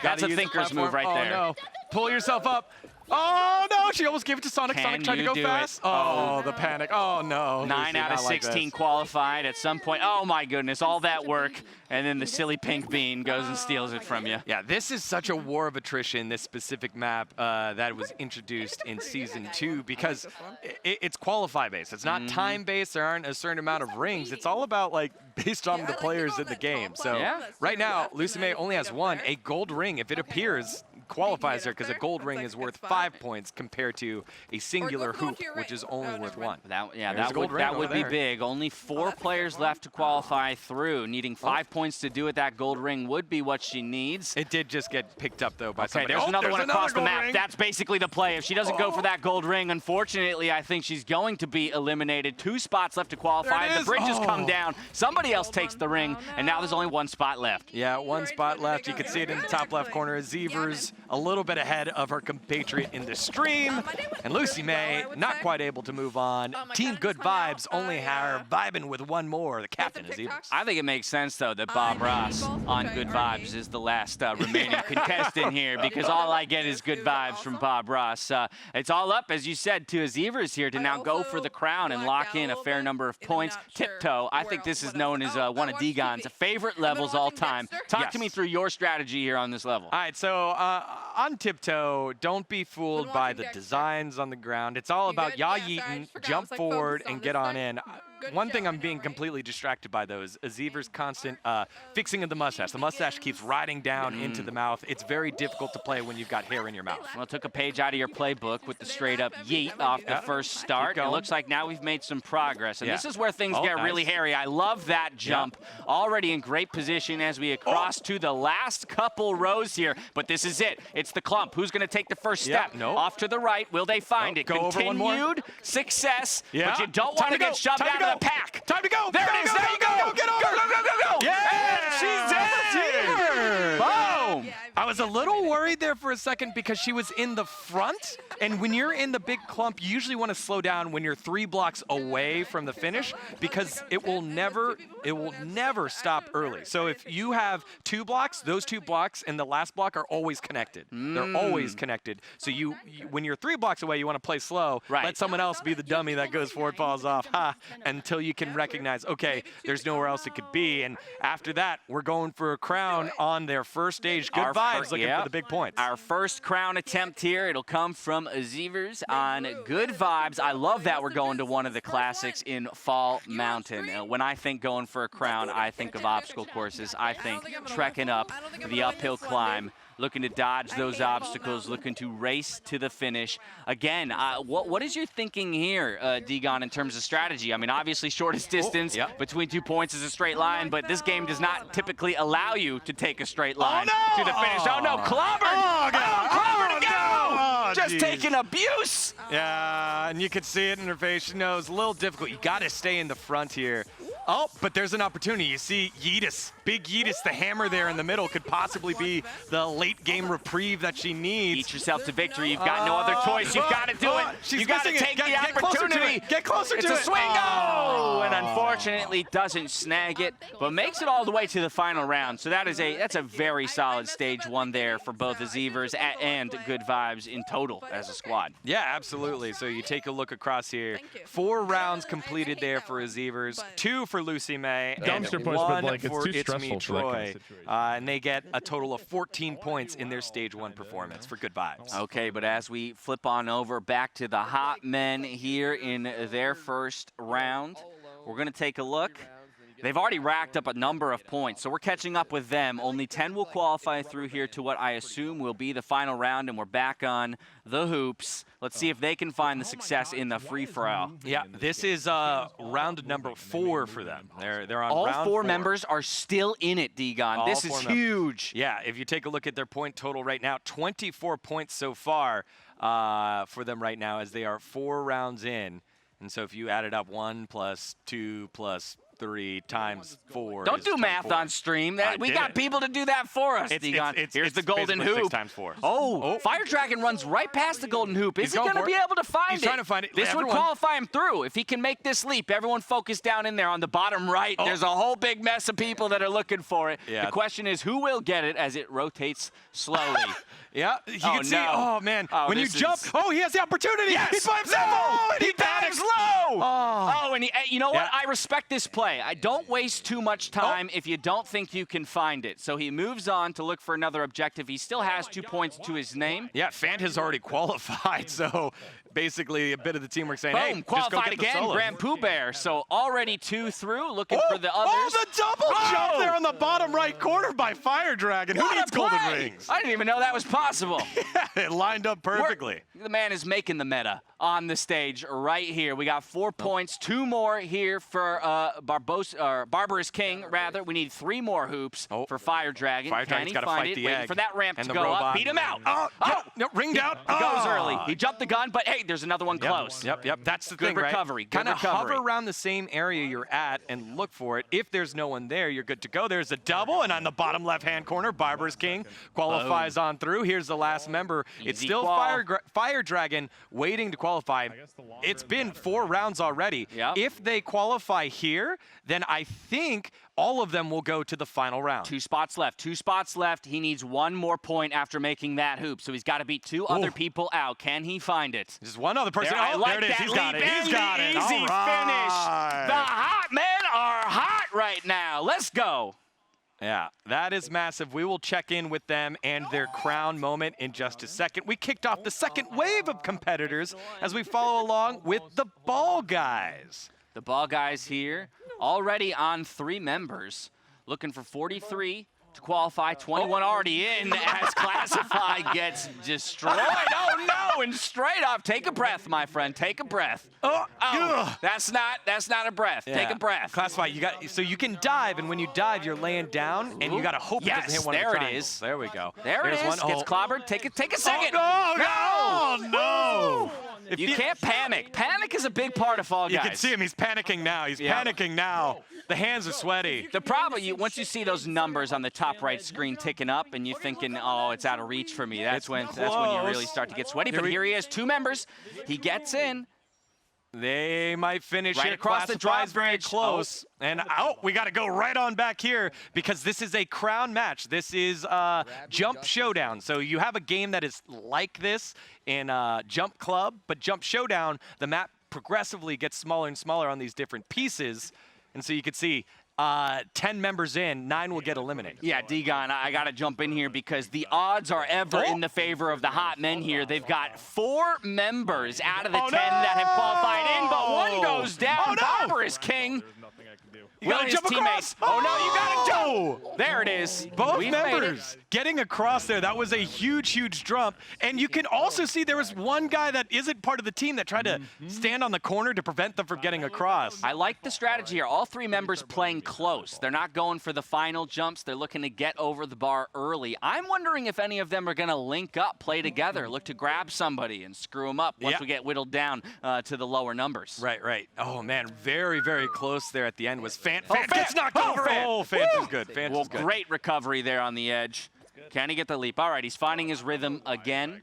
That's a thinker's move right there. Oh, no. Pull yourself up. Oh, no, she almost gave it to Sonic. Can Sonic tried to go fast. Oh, the panic. Oh, no. 9 out of 16 qualified at some point. Oh, my goodness, all that work, and then the silly pink bean goes and steals it from you. Yeah, this is such a war of attrition, this specific map that was introduced in Season 2, because it's qualify-based. It's not time-based. There aren't a certain amount of rings. It's all about, like, based on the players in the game. So right now, Lucy May only has 1, a gold ring. If it appears, qualifies her, because a gold ring is worth 5 points compared to a singular hoop, which is only worth 1. That would be big. Only 4 players left to qualify through. Needing 5 points to do it, that gold ring would be what she needs. It did just get picked up, though, by somebody. There's another one across the map. That's basically the play. If she doesn't go for that gold ring, unfortunately, I think she's going to be eliminated. 2 spots left to qualify. The bridges come down. Somebody else takes the ring, and now there's only 1 spot left. Yeah, 1 spot left. You can see it in the top left corner. Zeevers a little bit ahead of her compatriot in the stream. And Lucy May not quite able to move on. Team Good Vibes only are vibing with 1 more. The captain is Zeevers. I think it makes sense, though, that Bob Ross on Good Vibes is the last remaining contestant here, because all I get is good vibes from Bob Ross. It's all up, as you said, to Zeevers here to now go for the crown and lock in a fair number of points. Tiptoe, I think this is known as one of dGon's favorite levels all time. Talk to me through your strategy here on this level. All right, so on Tiptoe, don't be fooled by the designs on the ground. It's all about yaw yeetin', jump forward, and get on in. One thing I'm being completely distracted by, though, is Zeever's constant fixing of the mustache. The mustache keeps riding down into the mouth. It's very difficult to play when you've got hair in your mouth. Well, took a page out of your playbook with the straight-up yeet off the first start. It looks like now we've made some progress, and this is where things get really hairy. I love that jump. Already in great position as we cross to the last couple rows here, but this is it. It's the clump. Who's going to take the first step? Off to the right. Will they find it? Continued success, but you don't want to get shoved out of the pack. Time to go. There it is. There you go. Get on. Go. Yeah. And she's in. Boom. I was a little worried there for a second because she was in the front, and when you're in the big clump, you usually want to slow down when you're 3 blocks away from the finish, because it will never stop early. So if you have 2 blocks, those 2 blocks and the last block are always connected. They're always connected. So you when you're 3 blocks away, you want to play slow. Let someone else be the dummy that goes forward, falls off, until you can recognize, okay, there's nowhere else it could be. And after that, we're going for a crown on their first stage. Good vibes, looking for the big points. Our first crown attempt here. It'll come from Zeevers on Good Vibes. I love that we're going to one of the classics in Fall Mountain. When I think going for a crown, I think of obstacle courses. I think trekking up the uphill climb, looking to dodge those obstacles, looking to race to the finish. Again, what is your thinking here, dGon, in terms of strategy? I mean, obviously, shortest distance between 2 points is a straight line, but this game does not typically allow you to take a straight line to the finish. Oh, no, clobbered! Clobbered to go! Just taking abuse! Yeah, and you can see it in her face. She knows, a little difficult. You got to stay in the front here. Oh, but there's an opportunity. You see Yeetus, big Yeetus, the hammer there in the middle could possibly be the late game reprieve that she needs. Eat yourself to victory. You've got no other choice. You've got to do it. You've got to take the opportunity. Get closer to it. It's a swing. Oh, and unfortunately doesn't snag it, but makes it all the way to the final round. So that's a very solid stage 1 there for both the Zevers and Good Vibes in total as a squad. Yeah, absolutely. So you take a look across here. 4 rounds completed there for Zevers, 2 for Lucy May, and Dumpster push, 1 but, like, it's for too It's stressful Me for that kind of Troy. situation. And they get a total of 14 points in their stage 1 performance for Good Vibes. Okay, but as we flip on over back to the Hot Men here in their first round, we're going to take a look. They've already racked up a number of points, so we're catching up with them. Only 10 will qualify through here to what I assume will be the final round, and we're back on the hoops. Let's see if they can find the success in the free-for-all. Yeah, this is round number 4 for them. They're on all round 4 4. members are still in it, dGon. This is huge. Yeah, if you take a look at their point total right now, 24 points so far for them right now as they are 4 rounds in. And so if you add it up, 1 plus 2 plus 3 times 4. Don't do math on stream. We got people to do that for us, dGon. Here's the golden hoop. 6 times 4. Oh, Fire Dragon runs right past the golden hoop. Is he going to be able to find it? He's trying to find it. This would qualify him through. If he can make this leap, everyone focus down in there on the bottom right. There's a whole big mess of people that are looking for it. Yeah. The question is, who will get it as it rotates slowly? Yeah, you can see. Oh, man. When you jump. Oh, he has the opportunity. Yes. He's by himself. No, and he dives panics. low. And you know what? I respect this play. I don't waste too much time if you don't think you can find it. So he moves on to look for another objective. He still has 2 points to his name. Yeah, Fant has already qualified, so basically a bit of the teamwork saying, boom, hey, qualified just go get again, GrandPOObear. So already 2 through, looking for the others. Oh, the double jump there on the bottom right corner by Fire Dragon. Who needs golden rings? I didn't even know that was possible. It lined up perfectly. The man is making the meta on the stage right here. We got 4 points, 2 more here for Barbarous King, rather. We need 3 more hoops for Fire Dragon. Fire Dragon's got to fight the Waiting egg. for that ramp and to the go robot. up. Beat him out. No, ringed out. He goes early. He jumped the gun, but hey, there's another one close. Yep. That's the Good thing, recovery. right? Good Kind of recovery. hover around the same area you're at and look for it. If there's no one there, you're good to go. There's a double, and on the bottom left-hand corner, Barbarous King qualifies on through. Here's the last member. It's Easy still qual. Fire Dragon waiting to qualify. It's been 4 rounds already. If they qualify here, then I think all of them will go to the final round. 2 spots left. 2 spots left. He needs 1 more point after making that hoop. So he's got to beat 2 other people out. Can he find it? Just one other person. I like there it is. that He's got leap it. He's and got the it. easy All right. finish. The Hot Men are hot right now. Let's go. Yeah, that is massive. We will check in with them and their crown moment in just a second. We kicked off the second wave of competitors as we follow along with the Ball Guys. The Ball Guys here, already on 3 members, looking for 43 to qualify. 21 already in as Classified gets destroyed. Oh no! And straight up, take a breath, my friend. Take a breath. That's not a breath. Take a breath. Classified, so you can dive, and when you dive, you're laying down, and you got to hope it doesn't hit one of the there it triangles. is. There we go. There There's it is. one. Gets clobbered. Take a second. No! You can't panic. Panic is a big part of Fall Guys. You can see him. He's panicking now. He's panicking now. The hands are sweaty. The problem, once you see those numbers on the top right screen ticking up, and you're thinking, oh, it's out of reach for me. That's when you really start to get sweaty. But here he is, 2 members. He gets in. They might finish right it. across the Classified's drawbridge. very close. And we got to go right on back here because this is a crown match. This is Jump Showdown. So you have a game that is like this in Jump Club, but Jump Showdown, the map progressively gets smaller and smaller on these different pieces. And so you can see 10 members in, 9 will get eliminated. Yeah, dGon, I got to jump in here because the odds are ever in the favor of the Hot Men here. They've got 4 members out of the 10 that have qualified in, but 1 goes down. Barbarous King. You gotta jump across. Oh no, you gotta jump. There it is. Both members getting across there. That was a huge, huge jump. And you can also see there was one guy that isn't part of the team that tried to stand on the corner to prevent them from getting across. I like the strategy here. All 3 members playing close. They're not going for the final jumps. They're looking to get over the bar early. I'm wondering if any of them are going to link up, play together, look to grab somebody and screw them up once we get whittled down to the lower numbers. Right. Oh, man, very, very close there at the end was Fant Fan gets knocked over. Fant is good. Fant is good. Great recovery there on the edge. Can he get the leap? All right, he's finding his rhythm again.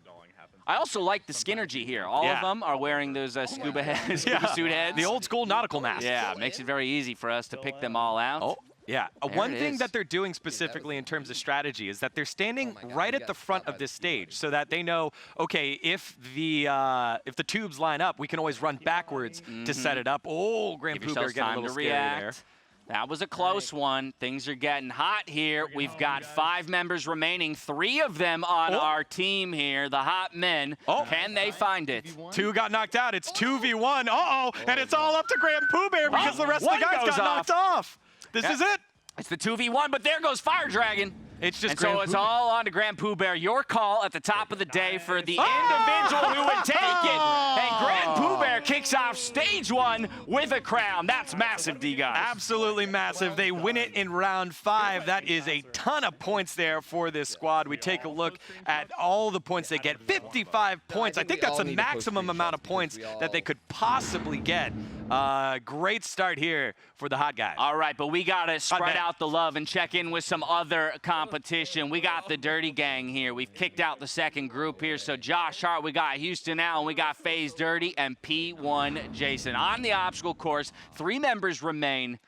I also like the Skinergy here. All of them are wearing those scuba suit heads. The old school nautical mask. Yeah, makes it very easy for us to pick them all out. Oh. Yeah, one thing that they're doing specifically in terms of strategy is that they're standing right at the front of this stage so that they know, okay, if the tubes line up, we can always run backwards to set it up. Oh, GrandPOObear getting a little scary there. That was a close one. Things are getting hot here. We've got 5 members remaining, 3 of them on our team here, the hot men. Can they find it? 2 got knocked out. It's 2v1. Uh-oh, and it's all up to GrandPOObear because the rest of the guys got knocked off. This is it. It's the 2v1, but there goes Fire Dragon. It's just so it's all on to GrandPOObear. Your call at the top of the day for the individual who would take it. And GrandPOObear kicks off stage 1 with a crown. That's massive, dGon. Absolutely massive. They win it in round 5. That is a ton of points there for this squad. We take a look at all the points they get. 55 points. I think that's the maximum amount of points that they could possibly get. Great start here for the hot guys. All right, but we got to spread out the love and check in with some other competition. We got the Dirty Gang here. We've kicked out the second group here. So Josh Hart, we got Houston Allen, we got FaZe Dirty, and P1 Jason. On the obstacle course, 3 members remain.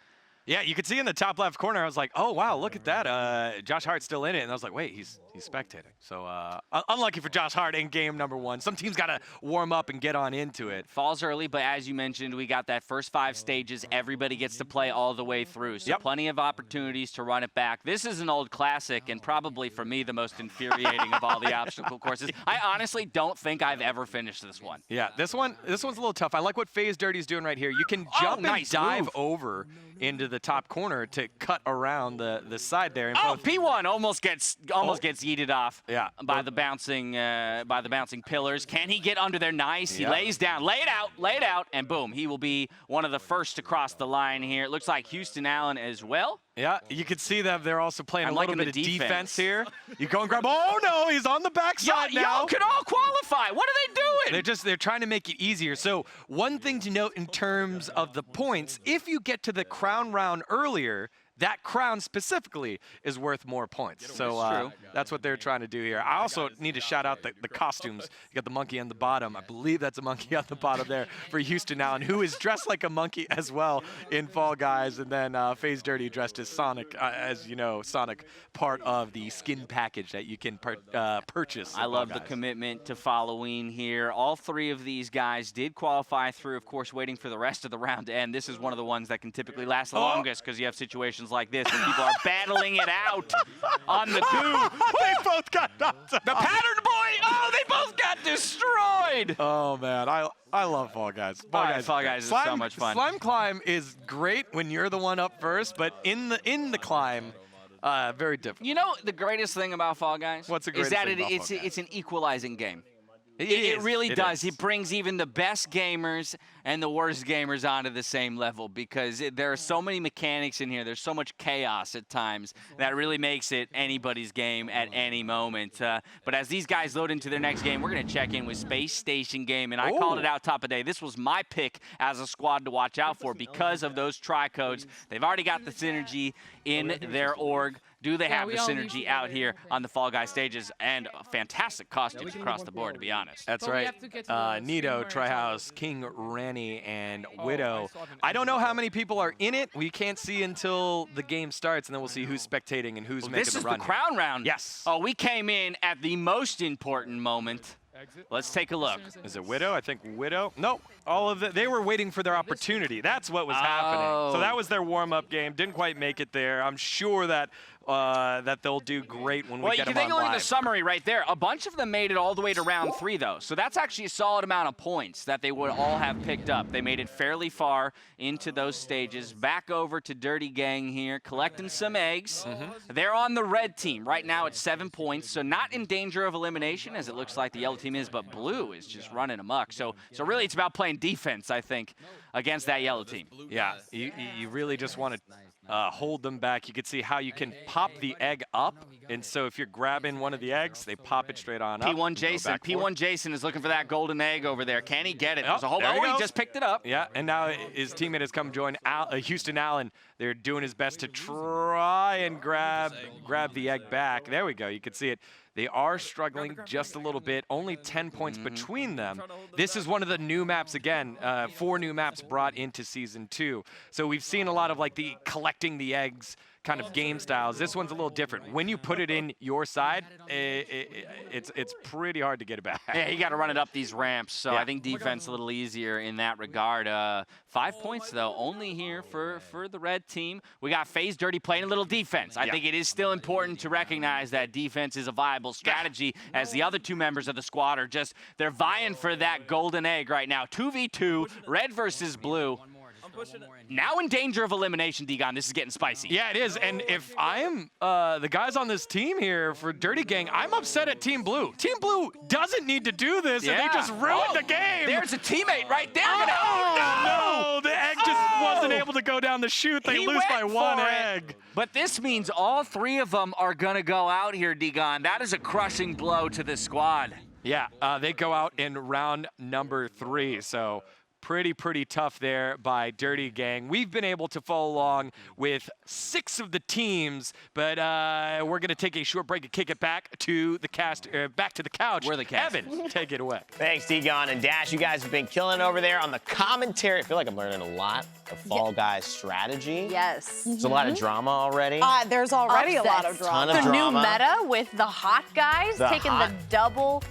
Yeah, you could see in the top left corner, I was like, oh, wow, look at that. Josh Hart's still in it. And I was like, wait, he's spectating. So unlucky for Josh Hart in game number 1. Some teams got to warm up and get on into it. Falls early, but as you mentioned, we got that first 5 stages. Everybody gets to play all the way through. So plenty of opportunities to run it back. This is an old classic and probably, for me, the most infuriating of all the obstacle courses. I honestly don't think I've ever finished this one. Yeah, this one's a little tough. I like what FaZe Dirty's doing right here. You can jump and dive over into the top corner to cut around the side there. P1 almost gets yeeted off by the bouncing pillars. Can he get under there? Nice. He lays down, laid out, and boom, he will be one of the first to cross the line here. It looks like Houston Allen as well. Yeah, you can see that they're also playing a little bit of defense here. You go and grab. Oh no, he's on the backside now. Y'all can all qualify. What are they doing? They're trying to make it easier. So one thing to note in terms of the points, if you get to the crown round earlier, that crown specifically is worth more points. So that's what they're trying to do here. I also need to shout out the costumes. You got the monkey on the bottom. I believe that's a monkey on the bottom there for Houston Allen, who is dressed like a monkey as well in Fall Guys. And then FaZe Dirty dressed as Sonic, as you know, Sonic, part of the skin package that you can purchase. I love the commitment to Fall-O-Ween here. All 3 of these guys did qualify through, of course, waiting for the rest of the round to end. This is one of the ones that can typically last the longest because you have situations like this when people are battling it out on the goo. They both got knocked out. The pattern boy, they both got destroyed. Oh, man, I love Fall Guys. Fall Guys is so much fun. Slime climb is great when you're the one up first, but in the climb, very difficult. You know the greatest thing about Fall Guys? What's the greatest thing about Fall Guys? It's an equalizing game. It really does. It brings even the best gamers and the worst gamers onto the same level because there are so many mechanics in here. There's so much chaos at times that really makes it anybody's game at any moment. But as these guys load into their next game, we're going to check in with Space Station Game. And I called it out top of day. This was my pick as a squad to watch out for because of those tri-codes. They've already got the synergy in their org. Do they have the synergy out here on the Fall Guys stages? And fantastic costumes across the board, to be honest. That's right. Nito, Trihouse, King, Ranny, and Widow. I don't know how many people are in it. We can't see until the game starts, and then we'll see who's spectating and who's making the run. This is the crown round. Yes. Oh, we came in at the most important moment. Let's take a look. Is it Widow? I think Widow. No, all of it. They were waiting for their opportunity. That's what was happening. So that was their warm-up game. Didn't quite make it there. I'm sure that they'll do great when we get them on live. Well, you can take a look at the summary right there. A bunch of them made it all the way to round 3, though. So that's actually a solid amount of points that they would all have picked up. They made it fairly far into those stages. Back over to Dirty Gang here, collecting some eggs. They're on the red team. Right now it's 7 points, so not in danger of elimination, as it looks like the yellow team is, but blue is just running amok. So really it's about playing playing defense, I think, against that yellow team. Yeah, you really just want to hold them back. You can see how you can pop the egg up. And so if you're grabbing one of the eggs, they pop it straight on up. P1 Jason. P1 Jason is looking for that golden egg over there. Can he get it? There's a whole there he he just picked it up. Yeah, and now his teammate has come join Houston Allen. They're doing his best to try and grab the egg back. There we go. You can see it. They are struggling just a little bit. Only 10 points between them. This is one of the new maps again. 4 new maps brought into Season 2. So we've seen a lot of like the collecting the eggs kind of game styles. This one's a little different. When you put it in your side, it's pretty hard to get it back. Yeah, you got to run it up these ramps. So I think defense a little easier in that regard. 5 points though, only here for the red team. We got FaZe Dirty playing a little defense. I think it is still important to recognize that defense is a viable strategy, as the other 2 members of the squad are they're vying for that golden egg right now. 2v2, red versus blue. Now in danger of elimination, dGon. This is getting spicy. Yeah, it is. And if I'm the guys on this team here for Dirty Gang, I'm upset at Team Blue. Team Blue doesn't need to do this, and they just ruined the game. There's a teammate right there. No, the egg just wasn't able to go down the chute. They lose by 1 egg. But this means all 3 of them are going to go out here, dGon. That is a crushing blow to the squad. Yeah, they go out in round number 3, so pretty tough there by Dirty Gang. We've been able to follow along with 6 of the teams, but we're going to take a short break and kick it back to the back to the couch. We're the cast. Evan, take it away. Thanks, dGon and Dash. You guys have been killing over there on the commentary. I feel like I'm learning a lot of Fall Guys strategy. Yes. There's a lot of drama already. There's already a lot of drama. The new drama. meta with the hot guys taking the double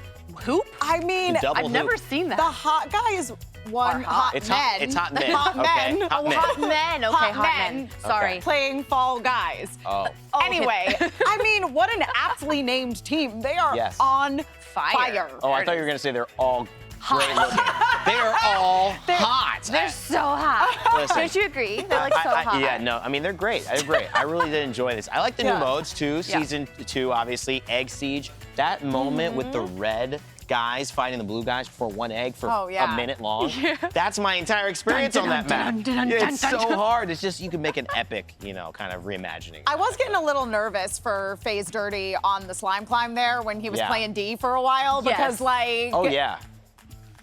hoop. I mean, I've never seen that. The hot guy is one hot It's men. It's hot men. Hot Okay. men. Hot men. Hot men. Okay, hot men. Sorry. Playing Fall Guys. Oh. Anyway, I mean, what an aptly named team. They are on fire. Oh, I thought you were going to say they're all great looking. They are all hot. They're so hot. Listen, Don't you agree? They're like so hot. Yeah, no, I mean, they're great. They're great. I really did enjoy this. I like the new modes, too. Season 2, obviously, Egg Siege. That moment with the red guys fighting the blue guys for 1 egg for a minute long. That's my entire experience on that map. It's so hard. It's just, you can make an epic, kind of reimagining. I was getting a little nervous for FaZe Dirty on the slime climb there when he was playing D for a while because, like... Oh, yeah.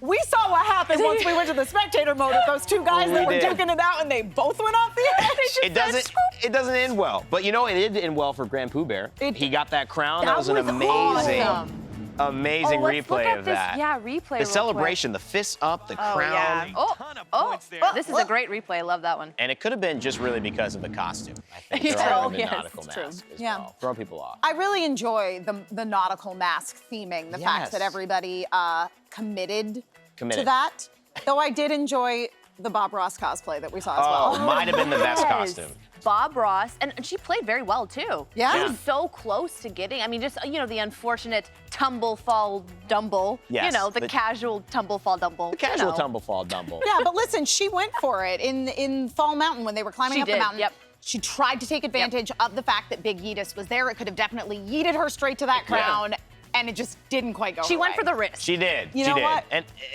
We saw what happened once we went to the spectator mode with those 2 guys that were duking it out and they both went off the edge. It doesn't end well. But it did end well for GrandPOObear. He got that crown. That was an amazing... Awesome. Amazing replay of that. Yeah, replay. The celebration, the fists up, the crown. This is a great replay. I love that one. And it could have been just really because of the costume. I think the nautical mask as well. Throw people off. I really enjoy the nautical mask theming, the fact that everybody committed to that. Though I did enjoy the Bob Ross cosplay that we saw as well. Oh, might have been the best costume. Bob Ross, and she played very well too. Yeah. She was so close to getting, I mean, just, the unfortunate tumble, fall, dumble. Yes, the casual tumble, fall, dumble. The casual tumble, fall, dumble. Yeah, but listen, she went for it in Fall Mountain when they were climbing up the mountain. Yep. She tried to take advantage of the fact that Big Yeetus was there. It could have definitely yeeted her straight to that crown. And it just didn't quite go. She went for the risk. She did. You know what?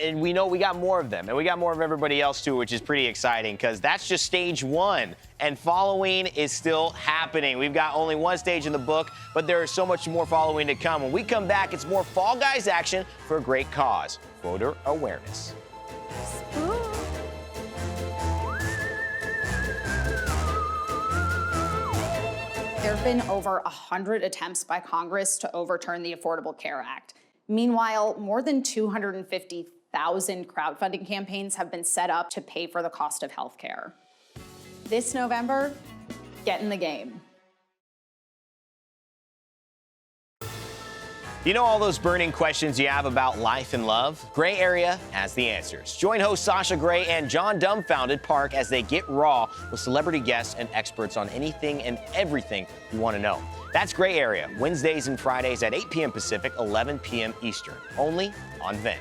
And we know we got more of them, and we got more of everybody else too, which is pretty exciting because that's just stage 1, and Fall-O-Ween is still happening. We've got only 1 stage in the book, but there is so much more Fall-O-Ween to come. When we come back, it's more Fall Guys action for a great cause: voter awareness. There have been over 100 attempts by Congress to overturn the Affordable Care Act. Meanwhile, more than 250,000 crowdfunding campaigns have been set up to pay for the cost of health care. This November, get in the game. You know all those burning questions you have about life and love? Gray Area has the answers. Join host Sasha Grey and John Dumbfounded Park as they get raw with celebrity guests and experts on anything and everything you want to know. That's Gray Area, Wednesdays and Fridays at 8 p.m. Pacific, 11 p.m. Eastern, only on VENN.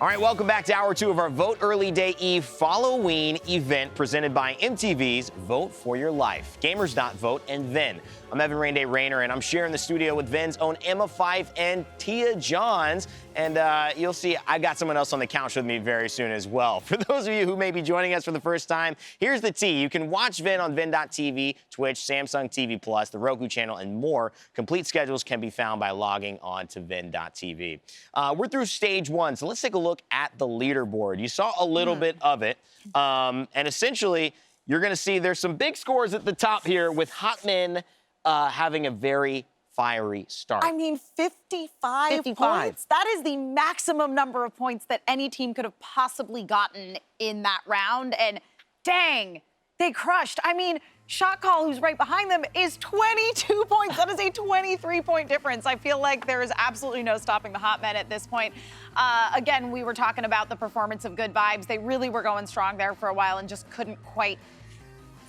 All right, welcome back to Hour 2 of our Vote Early Day Eve Fall-O-Ween event presented by MTV's Vote for Your Life, Gamers.Vote, and VENN. I'm Evan Rainday Rayner, and I'm sharing the studio with VENN's own Emma Fife and Tia Johns. And you'll see I've got someone else on the couch with me very soon as well. For those of you who may be joining us for the first time, here's the tea. You can watch VENN on VENN.tv, Twitch, Samsung TV Plus, the Roku channel, and more. Complete schedules can be found by logging on to VENN.tv. We're through stage 1, so let's take a look at the leaderboard. You saw a little bit of it, and essentially, you're going to see there's some big scores at the top here with Hot Men having a very fiery start. I mean, 55 points? That is the maximum number of points that any team could have possibly gotten in that round. And dang, they crushed. I mean, Shot Call, who's right behind them, is 22 points. That is a 23-point difference. I feel like there is absolutely no stopping the Hot Men at this point. Again, we were talking about the performance of Good Vibes. They really were going strong there for a while and just couldn't quite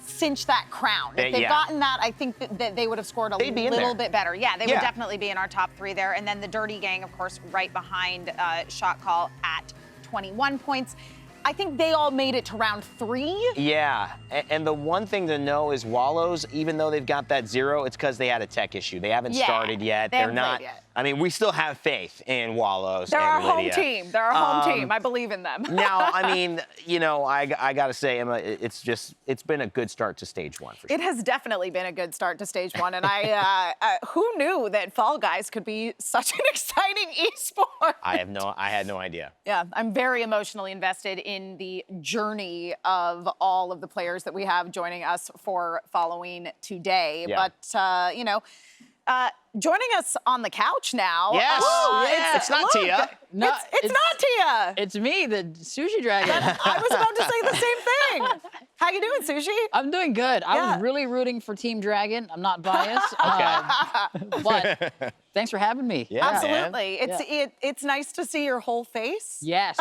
cinch that crown. If they'd gotten that, I think that they would have scored a little bit better. Yeah, they would definitely be in our top 3 there. And then the Dirty Gang, of course, right behind Shot Call at 21 points. I think they all made it to round 3. Yeah, and the one thing to know is Wallows, even though they've got that 0, it's because they had a tech issue. They haven't started yet. They're not. Yet. I mean, we still have faith in Wallows. They're our and home Lydia. team. They're our home team. I believe in them. Now, I mean, you know, I got to say, Emma, it's been a good start to stage 1 for sure. It has definitely been a good start to stage 1, and who knew that Fall Guys could be such an exciting esport? I had no idea. Yeah, I'm very emotionally invested in the journey of all of the players that we have joining us for Fall-O-Ween today. Yeah. But, you know, joining us on the couch now. Yes. It's not Tia. No, it's not Tia. It's me, the Sushi Dragon. I was about to say the same thing. How you doing, Sushi? I'm doing good. I was really rooting for Team Dragon. I'm not biased. But thanks for having me. Yeah, absolutely. It's nice to see your whole face. Yes.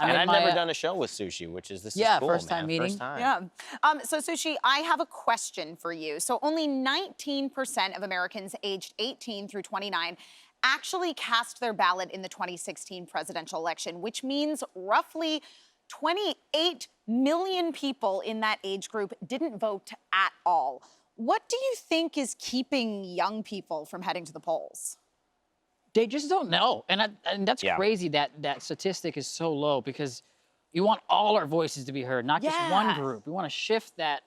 And I've never done a show with Sushi, which is this is cool, first time man. meeting. First time. Yeah. So Sushi, I have a question for you. So only 19% of Americans aged 18 through 29 actually cast their ballot in the 2016 presidential election, which means roughly 28 million people in that age group didn't vote at all. What do you think is keeping young people from heading to the polls? They just don't know. And that's crazy that that statistic is so low, because you want all our voices to be heard, not just one group. We want to shift that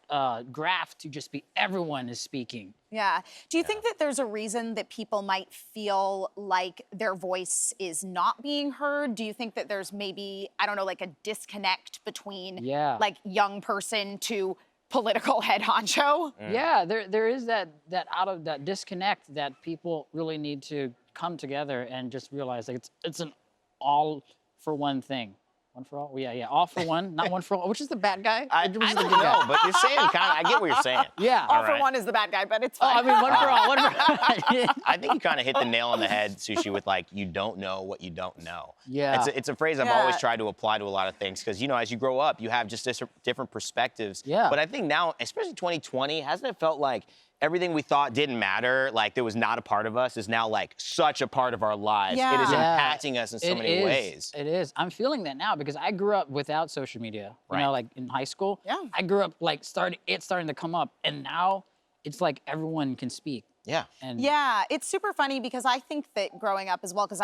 graph to just be everyone is speaking. Yeah. Do you think that there's a reason that people might feel like their voice is not being heard? Do you think that there's maybe, I don't know, like a disconnect between like young person to political head honcho? Yeah, there is that disconnect that people really need to come together and just realize like it's an all for one thing. One for all? Yeah, all for one, not one for all. Which is the bad guy? I don't know, but you're saying kind of, I get what you're saying. Yeah. All for one is the bad guy, but it's fine. I mean, one for all, one for all. I think you kind of hit the nail on the head, Sushi, with like, you don't know what you don't know. Yeah. It's a phrase I've always tried to apply to a lot of things, because, you know, as you grow up, you have just different perspectives. Yeah. But I think now, especially 2020, hasn't it felt like everything we thought didn't matter, like there was not a part of us, is now like such a part of our lives. Yeah. It is impacting us in so many ways. It is. I'm feeling that now because I grew up without social media. You know, like in high school. Yeah. I grew up like starting to come up, and now it's like everyone can speak. Yeah. And yeah, it's super funny because I think that growing up as well, because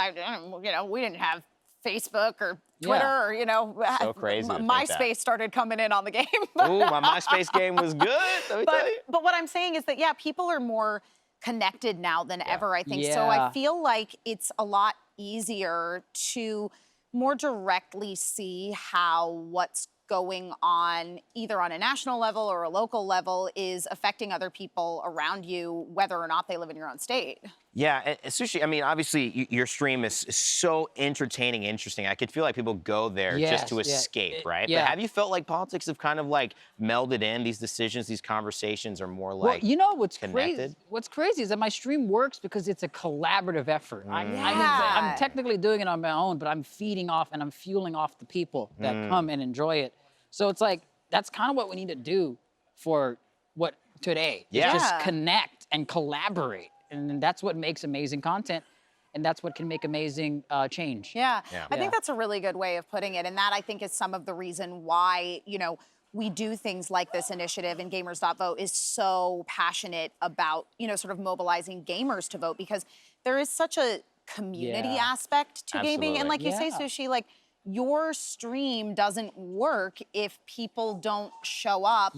we didn't have Facebook or Twitter or, you know, so crazy MySpace started coming in on the game. Ooh, my MySpace game was good, let me tell you. But what I'm saying is that, people are more connected now than ever, I think. So I feel like it's a lot easier to more directly see how what's going on either on a national level or a local level is affecting other people around you, whether or not they live in your own state. Yeah, and Sushi, I mean, obviously your stream is so entertaining, interesting. I could feel like people go there just to escape, right? Yeah. But have you felt like politics have kind of like melded in, these decisions, these conversations are more like you know what's connected? crazy? What's crazy is that my stream works because it's a collaborative effort. Yeah. I'm technically doing it on my own, but I'm feeding off and I'm fueling off the people that come and enjoy it. So it's like, that's kind of what we need to do for today. Yeah. Just connect and collaborate. And that's what makes amazing content. And that's what can make amazing change. Yeah. I think that's a really good way of putting it. And that, I think, is some of the reason why, you know, we do things like this initiative, and Gamers.Vote is so passionate about, you know, sort of mobilizing gamers to vote, because there is such a community aspect to gaming. And like you say, Sushi, like your stream doesn't work if people don't show up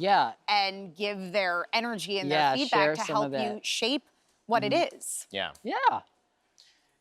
and give their energy and their feedback to help you shape what it is. Yeah. Yeah.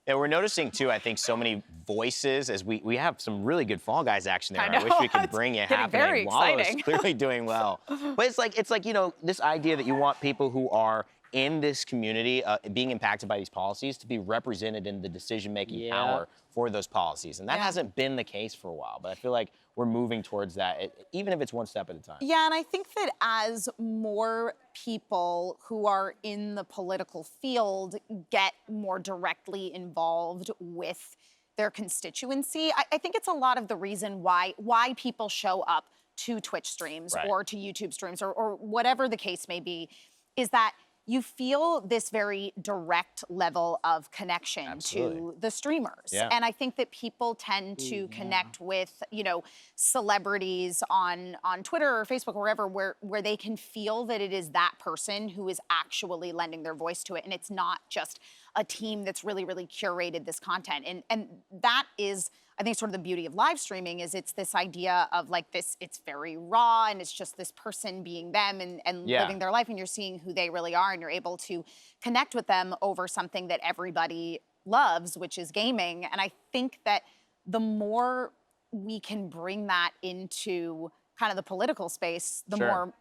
Yeah, we're noticing too, I think, so many voices as we have some really good Fall Guys action there. I wish we could bring it happening. Very Wallows exciting. clearly doing well. But it's like, you know, this idea that you want people who are in this community being impacted by these policies to be represented in the decision-making power for those policies. And that hasn't been the case for a while, but I feel like we're moving towards that, even if it's one step at a time. Yeah, and I think that as more people who are in the political field get more directly involved with their constituency, I think it's a lot of the reason why people show up to Twitch streams or to YouTube streams or whatever the case may be, is that you feel this very direct level of connection to the streamers. And I think that people tend to connect with, you know, celebrities on Twitter or Facebook or wherever, where they can feel that it is that person who is actually lending their voice to it. And it's not just a team that's really, really curated this content. And that is, I think, sort of the beauty of live streaming is it's this idea of like this, it's very raw and it's just this person being them and living their life, and you're seeing who they really are and you're able to connect with them over something that everybody loves, which is gaming. And I think that the more we can bring that into kind of the political space, the more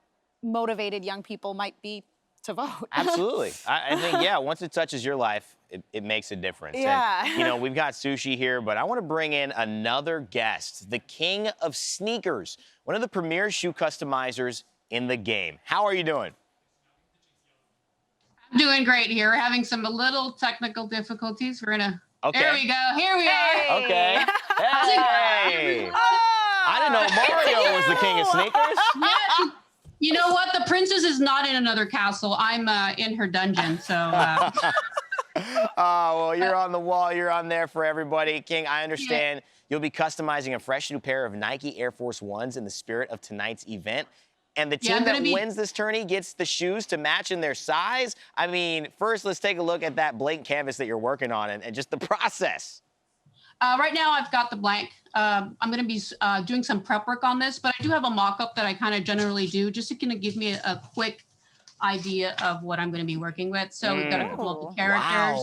motivated young people might be to vote. Absolutely. I think, once it touches your life, it makes a difference. Yeah. And, you know, we've got Sushi here, but I want to bring in another guest, the king of sneakers, one of the premier shoe customizers in the game. How are you doing? I'm doing great here. We're having some little technical difficulties. We're gonna. Okay. There we go. Here we are. Okay. Hey. I didn't know Mario was the king of sneakers. Yeah, you know what? The princess is not in another castle. I'm in her dungeon, so. Oh, well, you're on the wall. You're on there for everybody. King, I understand you'll be customizing a fresh new pair of Nike Air Force Ones in the spirit of tonight's event. And the team that wins this tourney gets the shoes to match in their size. I mean, first, let's take a look at that blank canvas that you're working on and just the process. Right now, I've got the blank. I'm going to be doing some prep work on this, but I do have a mock-up that I kind of generally do, just to kind of give me a quick idea of what I'm going to be working with. So we've got a couple of the characters,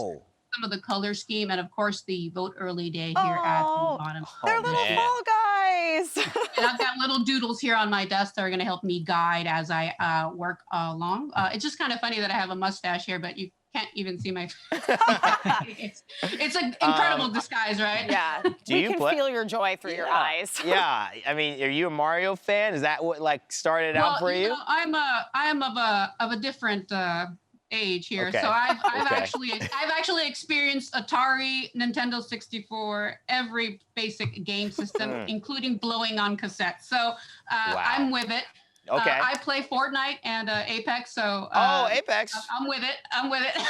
some of the color scheme, and of course the vote early day here at the bottom. They're little Fall Guys. And I've got little doodles here on my desk that are going to help me guide as I work along. It's just kind of funny that I have a mustache here, but you can't even see my face. It's an incredible disguise, right? Yeah. We can feel your joy through your eyes. Yeah. I mean, are you a Mario fan? Is that what like started out for you? Know, I am of a different age here. Okay. So I've actually experienced Atari, Nintendo 64, every basic game system, including blowing on cassettes. So I'm with it. Okay. I play Fortnite and Apex, so Apex. I'm with it.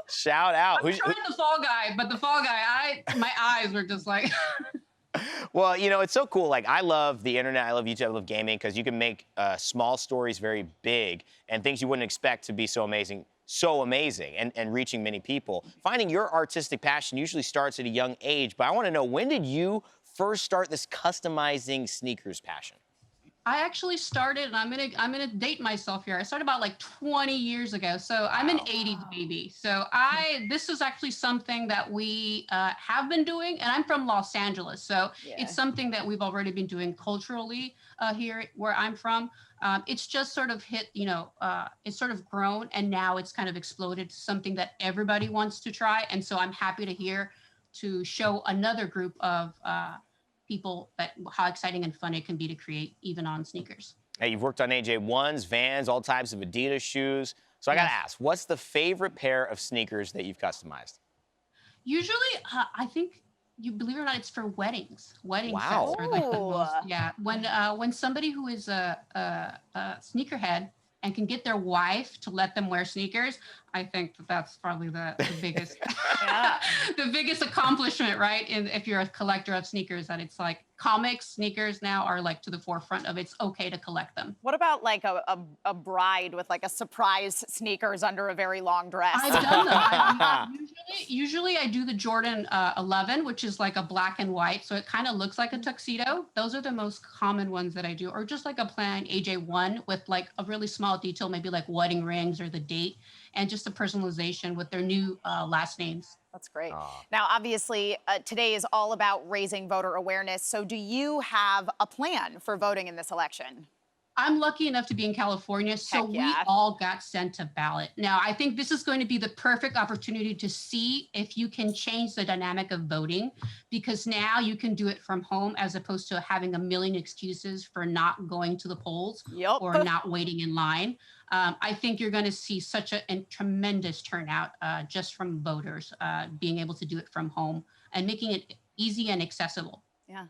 Shout out. I tried the Fall Guy, but the Fall Guy, my eyes were just like. Well, you know, it's so cool. Like, I love the internet. I love YouTube. I love gaming because you can make small stories very big and things you wouldn't expect to be so amazing and reaching many people. Finding your artistic passion usually starts at a young age, but I want to know, when did you first start this customizing sneakers passion? I actually started, and I'm gonna date myself here. I started about like 20 years ago. So I'm an 80s baby. So this is actually something that we have been doing, and I'm from Los Angeles. So it's something that we've already been doing culturally here where I'm from. It's just sort of hit, it's sort of grown, and now it's kind of exploded to something that everybody wants to try. And so I'm happy to show another group of people how exciting and fun it can be to create even on sneakers. Hey, you've worked on AJ1s, Vans, all types of Adidas shoes. So I gotta ask, what's the favorite pair of sneakers that you've customized? Usually, I think, you believe it or not, it's for weddings. Wedding sets are like the most. Yeah, when somebody who is a sneakerhead and can get their wife to let them wear sneakers, I think that's probably the biggest, the biggest accomplishment, right? And if you're a collector of sneakers, that it's like comics, sneakers now are like to the forefront of it's okay to collect them. What about like a bride with like a surprise sneakers under a very long dress? I've done them. Usually I do the Jordan 11, which is like a black and white, so it kind of looks like a tuxedo. Those are the most common ones that I do, or just like a plain AJ1 with like a really small detail, maybe like wedding rings or the date, and just a personalization with their new last names. That's great. Now, obviously, today is all about raising voter awareness. So do you have a plan for voting in this election? I'm lucky enough to be in California, so we all got sent a ballot. Now, I think this is going to be the perfect opportunity to see if you can change the dynamic of voting, because now you can do it from home as opposed to having a million excuses for not going to the polls or not waiting in line. I think you're going to see such a tremendous turnout just from voters being able to do it from home and making it easy and accessible. Yeah.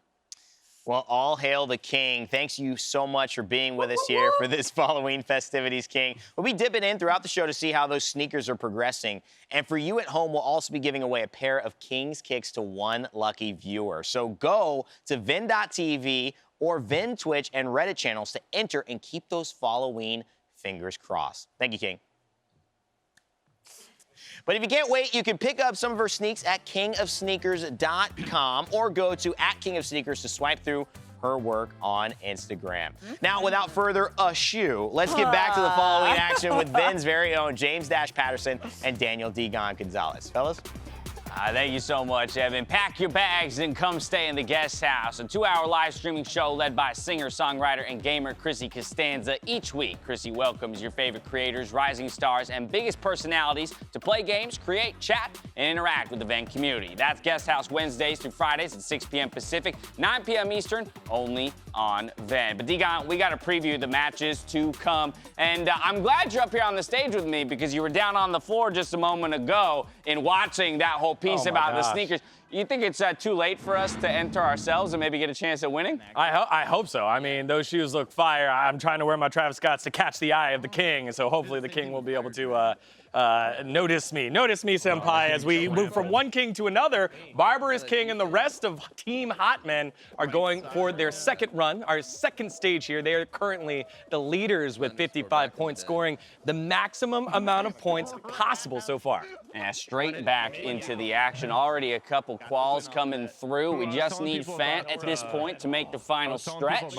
Well, all hail the king. Thanks you so much for being with us here for this Fall-O-Ween festivities, King. We'll be dipping in throughout the show to see how those sneakers are progressing. And for you at home, we'll also be giving away a pair of King's Kicks to one lucky viewer. So go to VENN.TV or VENN Twitch and Reddit channels to enter and keep those Fall-O-Ween fingers crossed. Thank you, King. But if you can't wait, you can pick up some of her sneaks at kingofsneakers.com or go to @kingofsneakers to swipe through her work on Instagram. Now, without further ado, let's get back to the Fall-O-Ween action with VENN's very own James Patterson and Daniel dGon Gonzalez. Fellas? Thank you so much, Evan. Pack your bags and come stay in the guest house. A 2-hour live streaming show led by singer, songwriter, and gamer Chrissy Costanza. Each week, Chrissy welcomes your favorite creators, rising stars, and biggest personalities to play games, create, chat, and interact with the VENN community. That's Guest House Wednesdays through Fridays at 6 p.m. Pacific, 9 p.m. Eastern, only on VENN. But dGon, we got to preview the matches to come. And I'm glad you're up here on the stage with me because you were down on the floor just a moment ago in watching that whole piece about the sneakers. You think it's too late for us to enter ourselves and maybe get a chance at winning? I hope so. I mean, those shoes look fire. I'm trying to wear my Travis Scotts to catch the eye of the king, so hopefully the king will be able to notice me, senpai, as we move from one king to another. Barber is king, and the rest of Team Hot Men are going for their second run, our second stage here. They are currently the leaders with 55 points, scoring the maximum amount of points possible so far. Yeah, straight back into the action. Already a couple quals coming through. We just need VENN at this point to make the final stretch.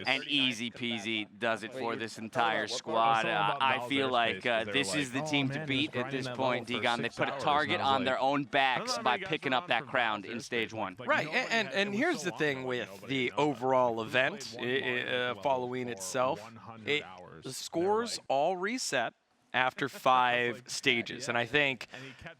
And easy peasy does it for this entire squad. I feel like this is the team to beat at this point, dGon. They put a target on their own backs by picking up that crown in stage one. Right, and here's the thing with the overall event, Fall-O-Ween itself. The scores all reset after 5 stages. And I think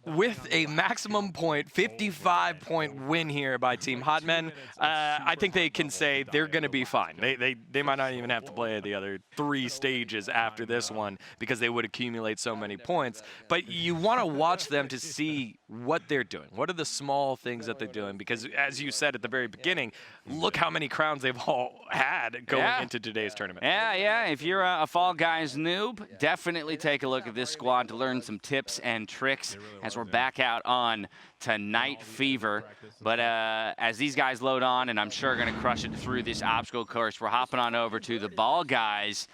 with a maximum point, 55-point win here by Team Hot Men, I think they can say they're going to be fine. They might not even have to play the other 3 stages after this one because they would accumulate so many points. But you want to watch them to see what they're doing. What are the small things that they're doing? Because as you said at the very beginning, look how many crowns they've all had going into today's tournament. Yeah. If you're a Fall Guys noob, definitely take a look at this squad to learn some tips and tricks as we're back out on to Night Fever. But as these guys load on, and I'm sure going to crush it through this obstacle course, we're hopping on over to the Ball Guys.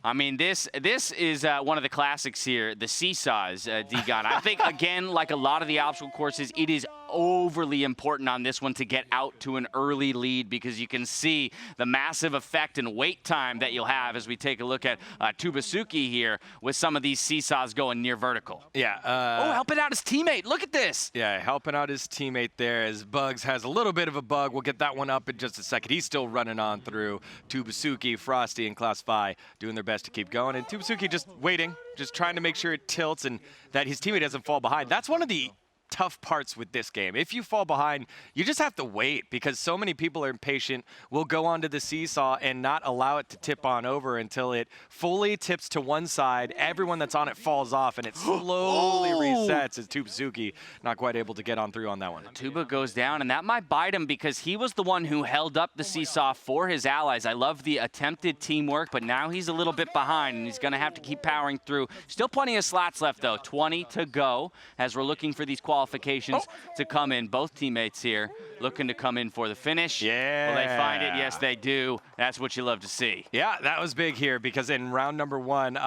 I mean, this is one of the classics here, the seesaws, dGon. I think, again, like a lot of the obstacle courses, it is overly important on this one to get out to an early lead because you can see the massive effect and wait time that you'll have as we take a look at Tubasuki here with some of these seesaws going near vertical. Yeah. Helping out his teammate. Look at this. Yeah, helping out his teammate there as Bugs has a little bit of a bug. We'll get that one up in just a second. He's still running on through. Tubasuki, Frosty, and Class 5 doing their best to keep going. And Tubasuki just waiting, just trying to make sure it tilts and that his teammate doesn't fall behind. That's one of the tough parts with this game. If you fall behind, you just have to wait because so many people are impatient, will go onto the seesaw and not allow it to tip on over until it fully tips to one side. Everyone that's on it falls off and it slowly resets as TubeSuki not quite able to get on through on that one. Tuba goes down, and that might bite him because he was the one who held up the seesaw for his allies. I love the attempted teamwork, but now he's a little bit behind, and he's going to have to keep powering through. Still plenty of slots left, though. 20 to go as we're looking for these qualifications to come in. Both teammates here looking to come in for the finish. Yeah. Will they find it? Yes, they do. That's what you love to see. Yeah, that was big here because in round number 1,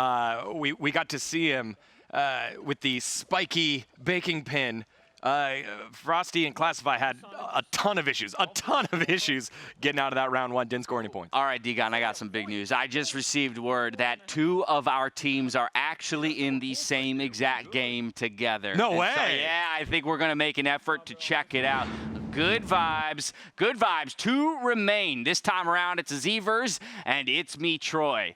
we got to see him with the spiky baking pin. Frosty and Classify had a ton of issues getting out of that round 1, didn't score any points. All right, dGon, I got some big news. I just received word that 2 of our teams are actually in the same exact game together. No way! So, yeah, I think we're going to make an effort to check it out. Good vibes. Good vibes. 2 remain. This time around, it's Zevers, and it's me, Troy.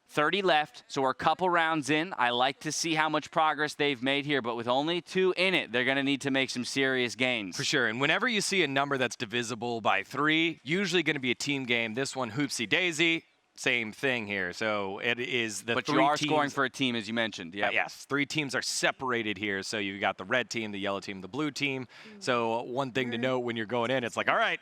30 left, so we're a couple rounds in. I like to see how much progress they've made here, but with only 2 in it, they're going to need to make some serious gains. For sure, and whenever you see a number that's divisible by 3, usually going to be a team game. This one, Hoopsie Daisy, same thing here. So it is the but 3 you are teams, scoring for a team, as you mentioned. Yeah. Yes, 3 teams are separated here. So you've got the red team, the yellow team, the blue team. So one thing to note when you're going in, it's like, all right,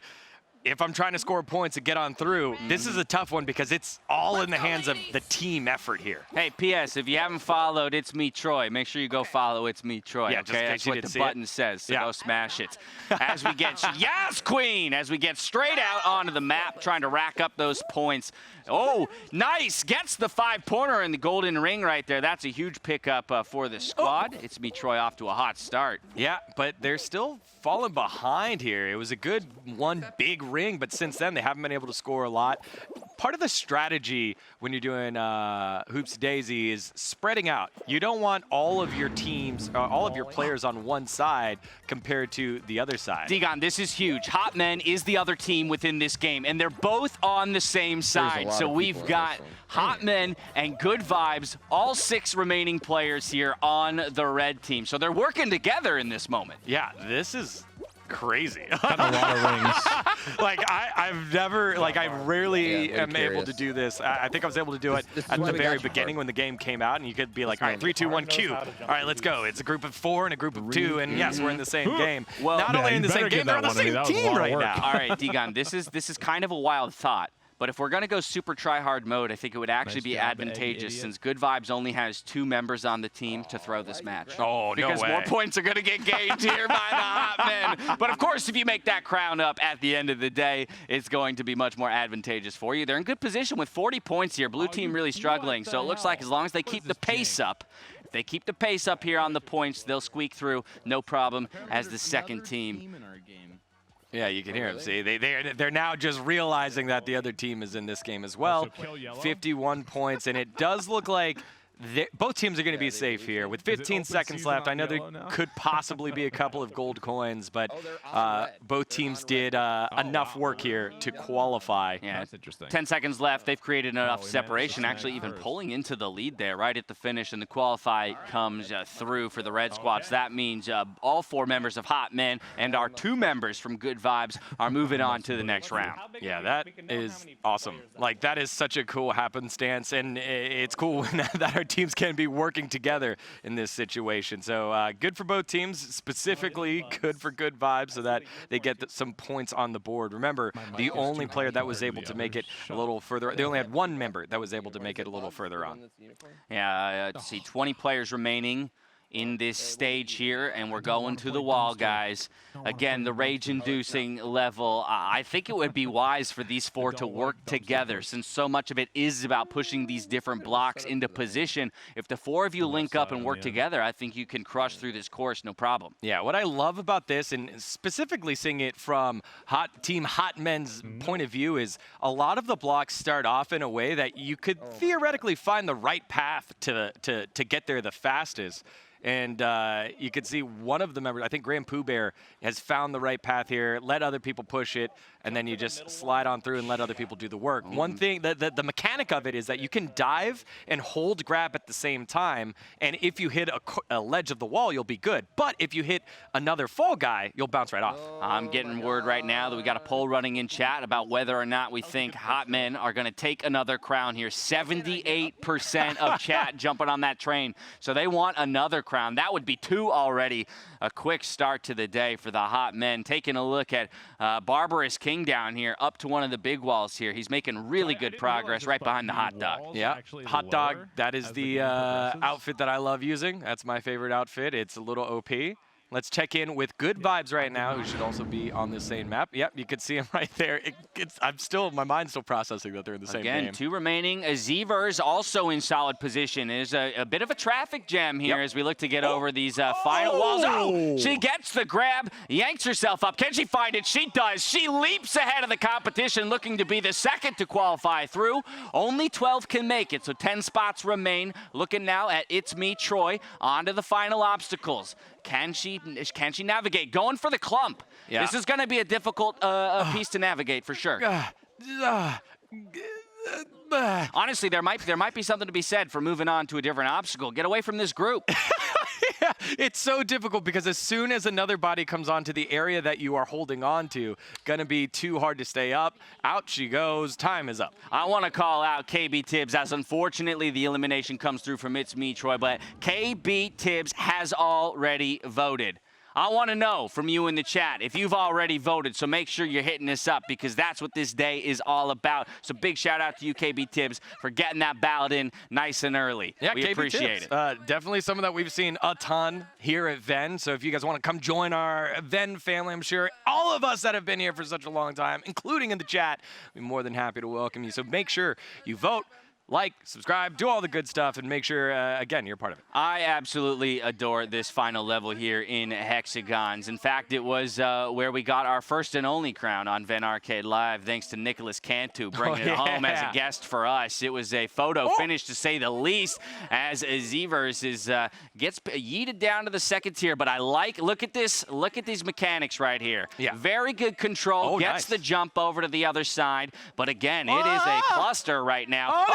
if I'm trying to score points and get on through, this is a tough one because it's all in the hands of the team effort here. Hey, P.S., if you haven't followed It's Me, Troy, make sure you go follow It's Me, Troy. Yeah, okay, just in that's case you what didn't the see button says, so Yeah. go smash it. As we get, yes, Queen, as we get straight out onto the map, trying to rack up those points. Oh, nice, gets the 5-pointer and the golden ring right there. That's a huge pickup for the squad. It's Me, Troy, off to a hot start. Yeah, but they're still falling behind here. It was a good one big ring, but since then they haven't been able to score a lot. Part of the strategy when you're doing Hoops Daisy is spreading out. You don't want all of your teams, all of your players on one side compared to the other side. dGon, this is huge. Hot Men is the other team within this game, and they're both on the same side. So we've got Hot Men and Good Vibes, all 6 remaining players here on the red team. So they're working together in this moment. Yeah, this is crazy. Got a lot of rings. Like I've never, like I rarely am able to do this. I think I was able to do it at the very beginning when the game came out, and you could be like, all right, 3, 2, 1, Q. All right, let's go. It's a group of 4 and a group of 2, and yes, we're in the same game. Well, not only in the same game, they're on the same team right now. All right, dGon, this is kind of a wild thought. But if we're going to go super try-hard mode, I think it would actually be advantageous since Good Vibes only has 2 members on the team to throw this match. Oh, because no way. more points are going to get gained here by the Hot Men. But of course, if you make that crown up at the end of the day, it's going to be much more advantageous for you. They're in good position with 40 points here. Blue team really struggling. So it looks like as long as they keep the pace up, if they keep the pace up here on the points, they'll squeak through no problem as the second team. Yeah, you can hear them. See, they're now just realizing that the other team is in this game as well. 51 points, and it does look like both teams are going to be safe here. With 15 seconds left, I know there could possibly be a couple of gold coins, but both teams did enough work here to qualify. Yeah, that's interesting. 10 seconds left. They've created enough separation, actually even pulling into the lead there right at the finish, and the qualify comes through for the red squad. So that means all 4 members of Hot Men and our 2 members from Good Vibes are moving on to the next round. Yeah, that is awesome. Like, that is such a cool happenstance, and it's cool when that our teams can be working together in this situation. So good for both teams, specifically good for Good Vibes so that they get some points on the board. Remember, the only player that was able to make it a little further, they only had 1 member that was able to make it a little further on. Yeah, let's see, 20 players remaining in this stage here, and we're going to the wall, guys. Again, the rage-inducing level. I think it would be wise for these 4 to work together, since so much of it is about pushing these different blocks into position. If the 4 of you link up and work together, I think you can crush through this course, no problem. Yeah, what I love about this, and specifically seeing it from Team Hot Men's point of view, is a lot of the blocks start off in a way that you could theoretically find the right path to get there the fastest. And you could see one of the members, I think GrandPOObear, has found the right path here, let other people push it, and then you just slide on through and let other people do the work. One thing, the mechanic of it is that you can dive and hold grab at the same time, and if you hit a ledge of the wall, you'll be good. But if you hit another fall guy, you'll bounce right off. I'm getting word right now that we got a poll running in chat about whether or not we think hot men are going to take another crown here. 78% of chat jumping on that train. So they want another crown. That would be 2 already. A quick start to the day for the hot men. Taking a look at Barbarous King down here, up to one of the big walls here. He's making really good progress right behind the hot dog. Yeah, hot dog, that is the outfit that I love using. That's my favorite outfit. It's a little OP. Let's check in with Good Vibes right now, who should also be on the same map. Yep, you can see him right there. My mind's still processing that they're in the same game. Again, 2 remaining. Zever's also in solid position. There's a bit of a traffic jam here as we look to get over these final walls. Oh, she gets the grab, yanks herself up. Can she find it? She does. She leaps ahead of the competition, looking to be the second to qualify through. Only 12 can make it, so 10 spots remain. Looking now at It's Me, Troy, onto the final obstacles. Can she navigate? Going for the clump. Yeah. This is going to be a difficult piece to navigate for sure. Honestly, there might be something to be said for moving on to a different obstacle. Get away from this group. Yeah, it's so difficult because as soon as another body comes onto the area that you are holding on to, gonna be too hard to stay up. Out she goes. Time is up. I want to call out KB Tibbs, as unfortunately the elimination comes through from It's Me, Troy, but KB Tibbs has already voted. I want to know from you in the chat if you've already voted, so make sure you're hitting this up because that's what this day is all about. So big shout out to you, KB Tibbs, for getting that ballot in nice and early. Yeah, we KB appreciate Tibbs. it. Definitely something that we've seen a ton here at VENN. So if you guys want to come join our VENN family, I'm sure all of us that have been here for such a long time, including in the chat, we're more than happy to welcome you. So make sure you vote, like, subscribe, do all the good stuff, and make sure, again, you're part of it. I absolutely adore this final level here in Hexagons. In fact, it was where we got our first and only crown on VENN Arcade Live, thanks to Nicholas Cantu bringing it home as a guest for us. It was a photo finish, to say the least, as Zevers gets yeeted down to the second tier. But I look at these mechanics right here. Yeah. Very good control, gets the jump over to the other side. But again, it is a cluster right now.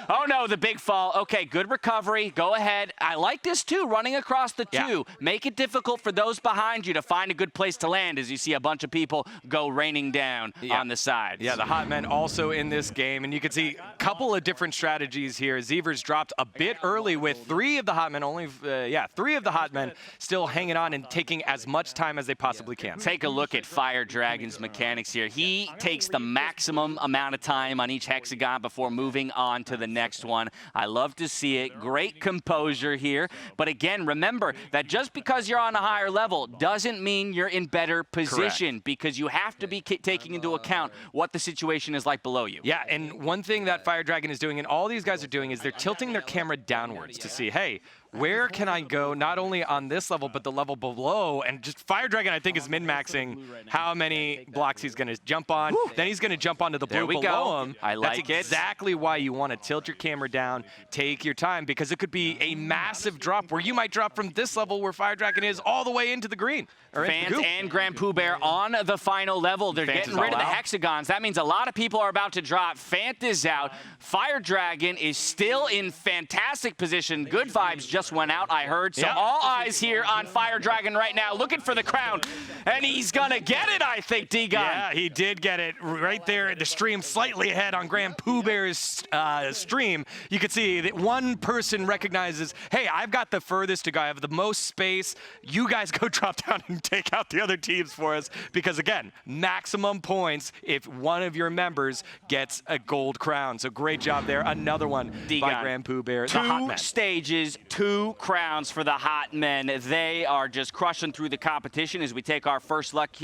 Oh no, the big fall. Okay, good recovery. Go ahead. I like this too, running across the 2. Make it difficult for those behind you to find a good place to land as you see a bunch of people go raining down on the sides. Yeah, the hot men also in this game, and you can see a couple of different strategies here. Zevers dropped a bit early with 3 of the hot men, 3 of the hot men still hanging on and taking as much time as they possibly can. Take a look at Fire Dragon's mechanics here. He takes the maximum amount of time on each hexagon before moving on to the next one. I love to see it. Great composure here. But again, remember that just because you're on a higher level doesn't mean you're in better position, because you have to be taking into account what the situation is like below you. Yeah, and one thing that Fire Dragon is doing, and all these guys are doing, is they're tilting their camera downwards to see, hey, where can I go not only on this level, but the level below? And just Fire Dragon, I think, is min-maxing how many blocks he's going to jump on. Then he's going to jump onto the blue below him. I like it. That's exactly why you want to tilt your camera down, take your time, because it could be a massive drop where you might drop from this level where Fire Dragon is all the way into the green. Fans and GrandPOObear on the final level. They're getting rid of the hexagons. That means a lot of people are about to drop. Fant is out. Fire Dragon is still in fantastic position. Good Vibes just went out, I heard. So all eyes here on Fire Dragon right now, looking for the crown. And he's going to get it, I think, dGon. Yeah, he did get it right there at the stream, slightly ahead on GrandPOObear's stream. You can see that one person recognizes, hey, I've got the furthest to go. I have the most space. You guys go drop down and take out the other teams for us, because again, maximum points if one of your members gets a gold crown. So great job there. Another one by GrandPOObear, the hot men. 2 stages, 2 crowns for the hot men. They are just crushing through the competition as we take our first look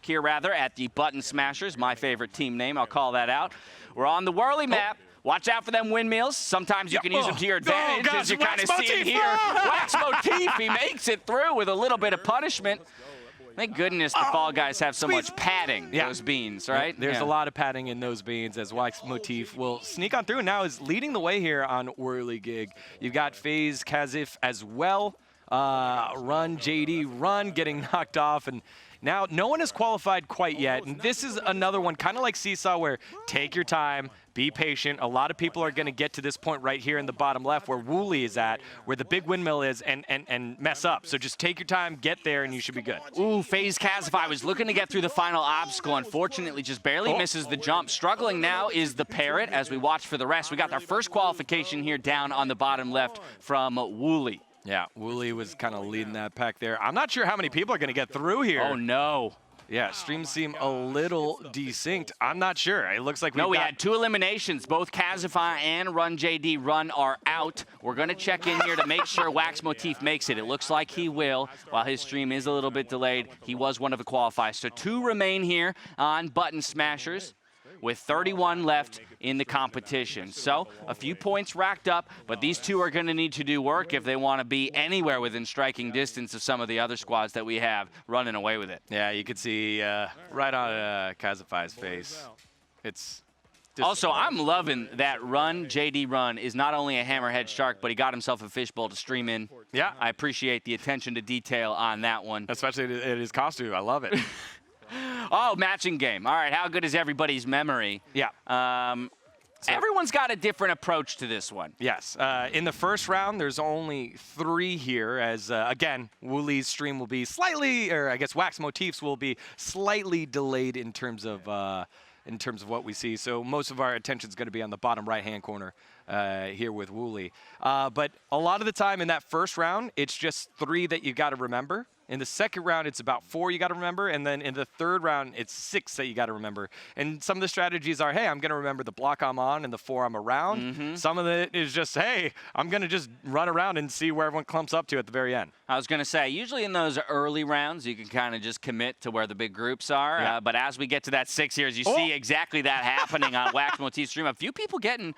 here at the Button Smashers, my favorite team name. I'll call that out. We're on the Whirly map. Watch out for them windmills. Sometimes you can use them to your advantage, as you kind of see here. Wax Motif, he makes it through with a little bit of punishment. Thank goodness the Fall Guys have so much padding, those beans, right? There's a lot of padding in those beans, as Wax Motif will sneak on through, and now is leading the way here on Whirligig. You've got FaZe Kazif as well. Run, JD, run, getting knocked off, and Now, no one has qualified quite yet, and this is another one, kind of like Seesaw, where take your time, be patient. A lot of people are going to get to this point right here in the bottom left where Wooly is at, where the big windmill is, and mess up. So just take your time, get there, and you should be good. Ooh, FaZe Kazify was looking to get through the final obstacle. Unfortunately, just barely misses the jump. Struggling now is the Parrot as we watch for the rest. We got our first qualification here down on the bottom left from Wooly. Yeah, Wooly was kind of leading that pack there. I'm not sure how many people are going to get through here. Oh, no. Yeah, streams seem a little desynced. I'm not sure. It looks like we had 2 eliminations. Both Kazify and Run JD Run are out. We're going to check in here to make sure Wax Motif makes it. It looks like he will. While his stream is a little bit delayed, he was one of the qualifiers. So 2 remain here on Button Smashers, with 31 left in the competition. So a few points racked up, but these 2 are going to need to do work if they want to be anywhere within striking distance of some of the other squads that we have running away with it. Yeah, you could see right on Kazify's face. It's also, I'm loving that Run JD Run is not only a hammerhead shark, but he got himself a fishbowl to stream in. Yeah. I appreciate the attention to detail on that one. Especially in his costume. I love it. Oh, matching game. All right, how good is everybody's memory? Yeah. Everyone's got a different approach to this one. Yes. In the first round, there's only 3 here, as, again, Wooly's stream will be slightly, or I guess Wax Motifs will be slightly delayed in terms of what we see. So most of our attention is going to be on the bottom right-hand corner here with Wooly. But a lot of the time in that first round, it's just 3 that you got to remember. In the second round, it's about 4 you got to remember, and then in the third round, it's 6 that you got to remember. And some of the strategies are, hey, I'm going to remember the block I'm on and the 4 I'm around. Some of it is just, hey, I'm going to just run around and see where everyone clumps up to at the very end. I was going to say, usually in those early rounds, you can kind of just commit to where the big groups are. But as we get to that 6 years, you see exactly that happening on Wax Motif stream. A few people getting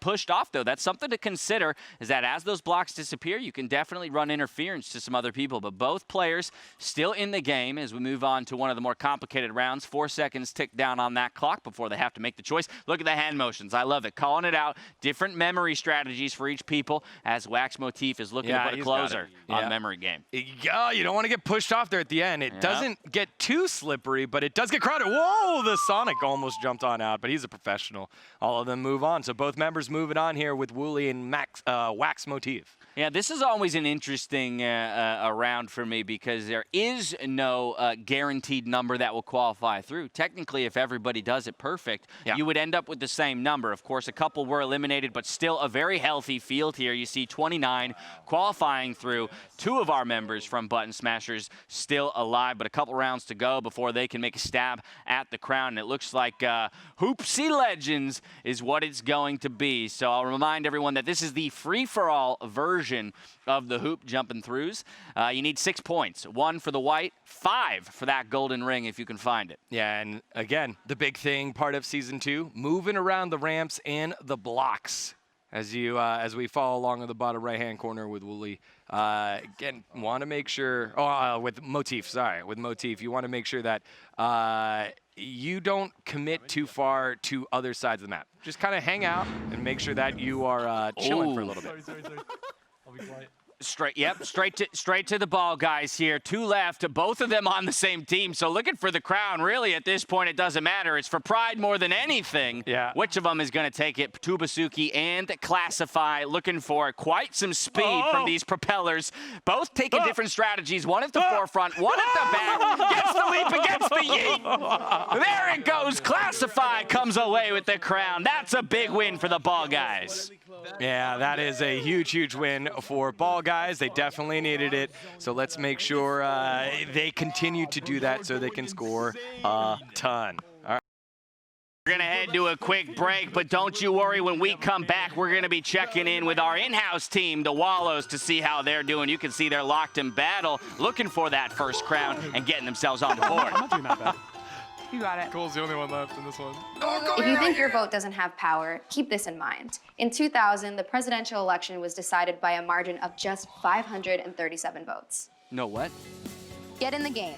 pushed off, though. That's something to consider, is that as those blocks disappear, you can definitely run interference to some other people. But both players still in the game as we move on to one of the more complicated rounds. 4 seconds tick down on that clock before they have to make the choice. Look at the hand motions. I love it. Calling it out. Different memory strategies for each people as Wax Motif is looking to put a closer on the memory game. Yeah, you don't want to get pushed off there at the end. It doesn't get too slippery, but it does get crowded. Whoa, the Sonic almost jumped on out, but he's a professional. All of them move on. So both members moving on here with Wooly and Wax Motif. Yeah, this is always an interesting round for me because there is no guaranteed number that will qualify through. Technically, if everybody does it perfect, you would end up with the same number. Of course, a couple were eliminated, but still a very healthy field here. You see 29 qualifying through. 2 of our members from Button Smashers still alive, but a couple rounds to go before they can make a stab at the crown. And it looks like Hoopsie Legends is what it's going to be. So I'll remind everyone that this is the free-for-all version of the hoop jumping throughs. You need 6 points. 1 for the white, 5 for that golden ring if you can find it. Yeah, and again, the big thing, part of Season 2, moving around the ramps and the blocks. As we follow along in the bottom right-hand corner with Wooly. Again, want to make sure, with Motif, with Motif, you want to make sure that you don't commit too far to other sides of the map. Just kind of hang out and make sure that you are chilling for a little bit. Sorry. I'll be quiet. Straight to the ball, guys here. 2 left, both of them on the same team. So looking for the crown, really, at this point, it doesn't matter. It's for pride more than anything. Yeah. Which of them is going to take it? Tubasuki and Classify looking for quite some speed from these propellers. Both taking different strategies. One at the forefront, one at the back. Gets the leap against the yeet. There it goes. Classify comes away with the crown. That's a big win for the ball guys. Yeah, that is a huge, huge win for ball guys. They definitely needed it. So let's make sure they continue to do that so they can score a ton. All right. We're going to head to a quick break, but don't you worry. When we come back, we're going to be checking in with our in-house team, the Wallows, to see how they're doing. You can see they're locked in battle, looking for that first crown and getting themselves on the board. I'm not doing that bad. You got it. Cole's the only one left in this one. If you think your vote doesn't have power, keep this in mind. In 2000, the presidential election was decided by a margin of just 537 votes. No what? Get in the game.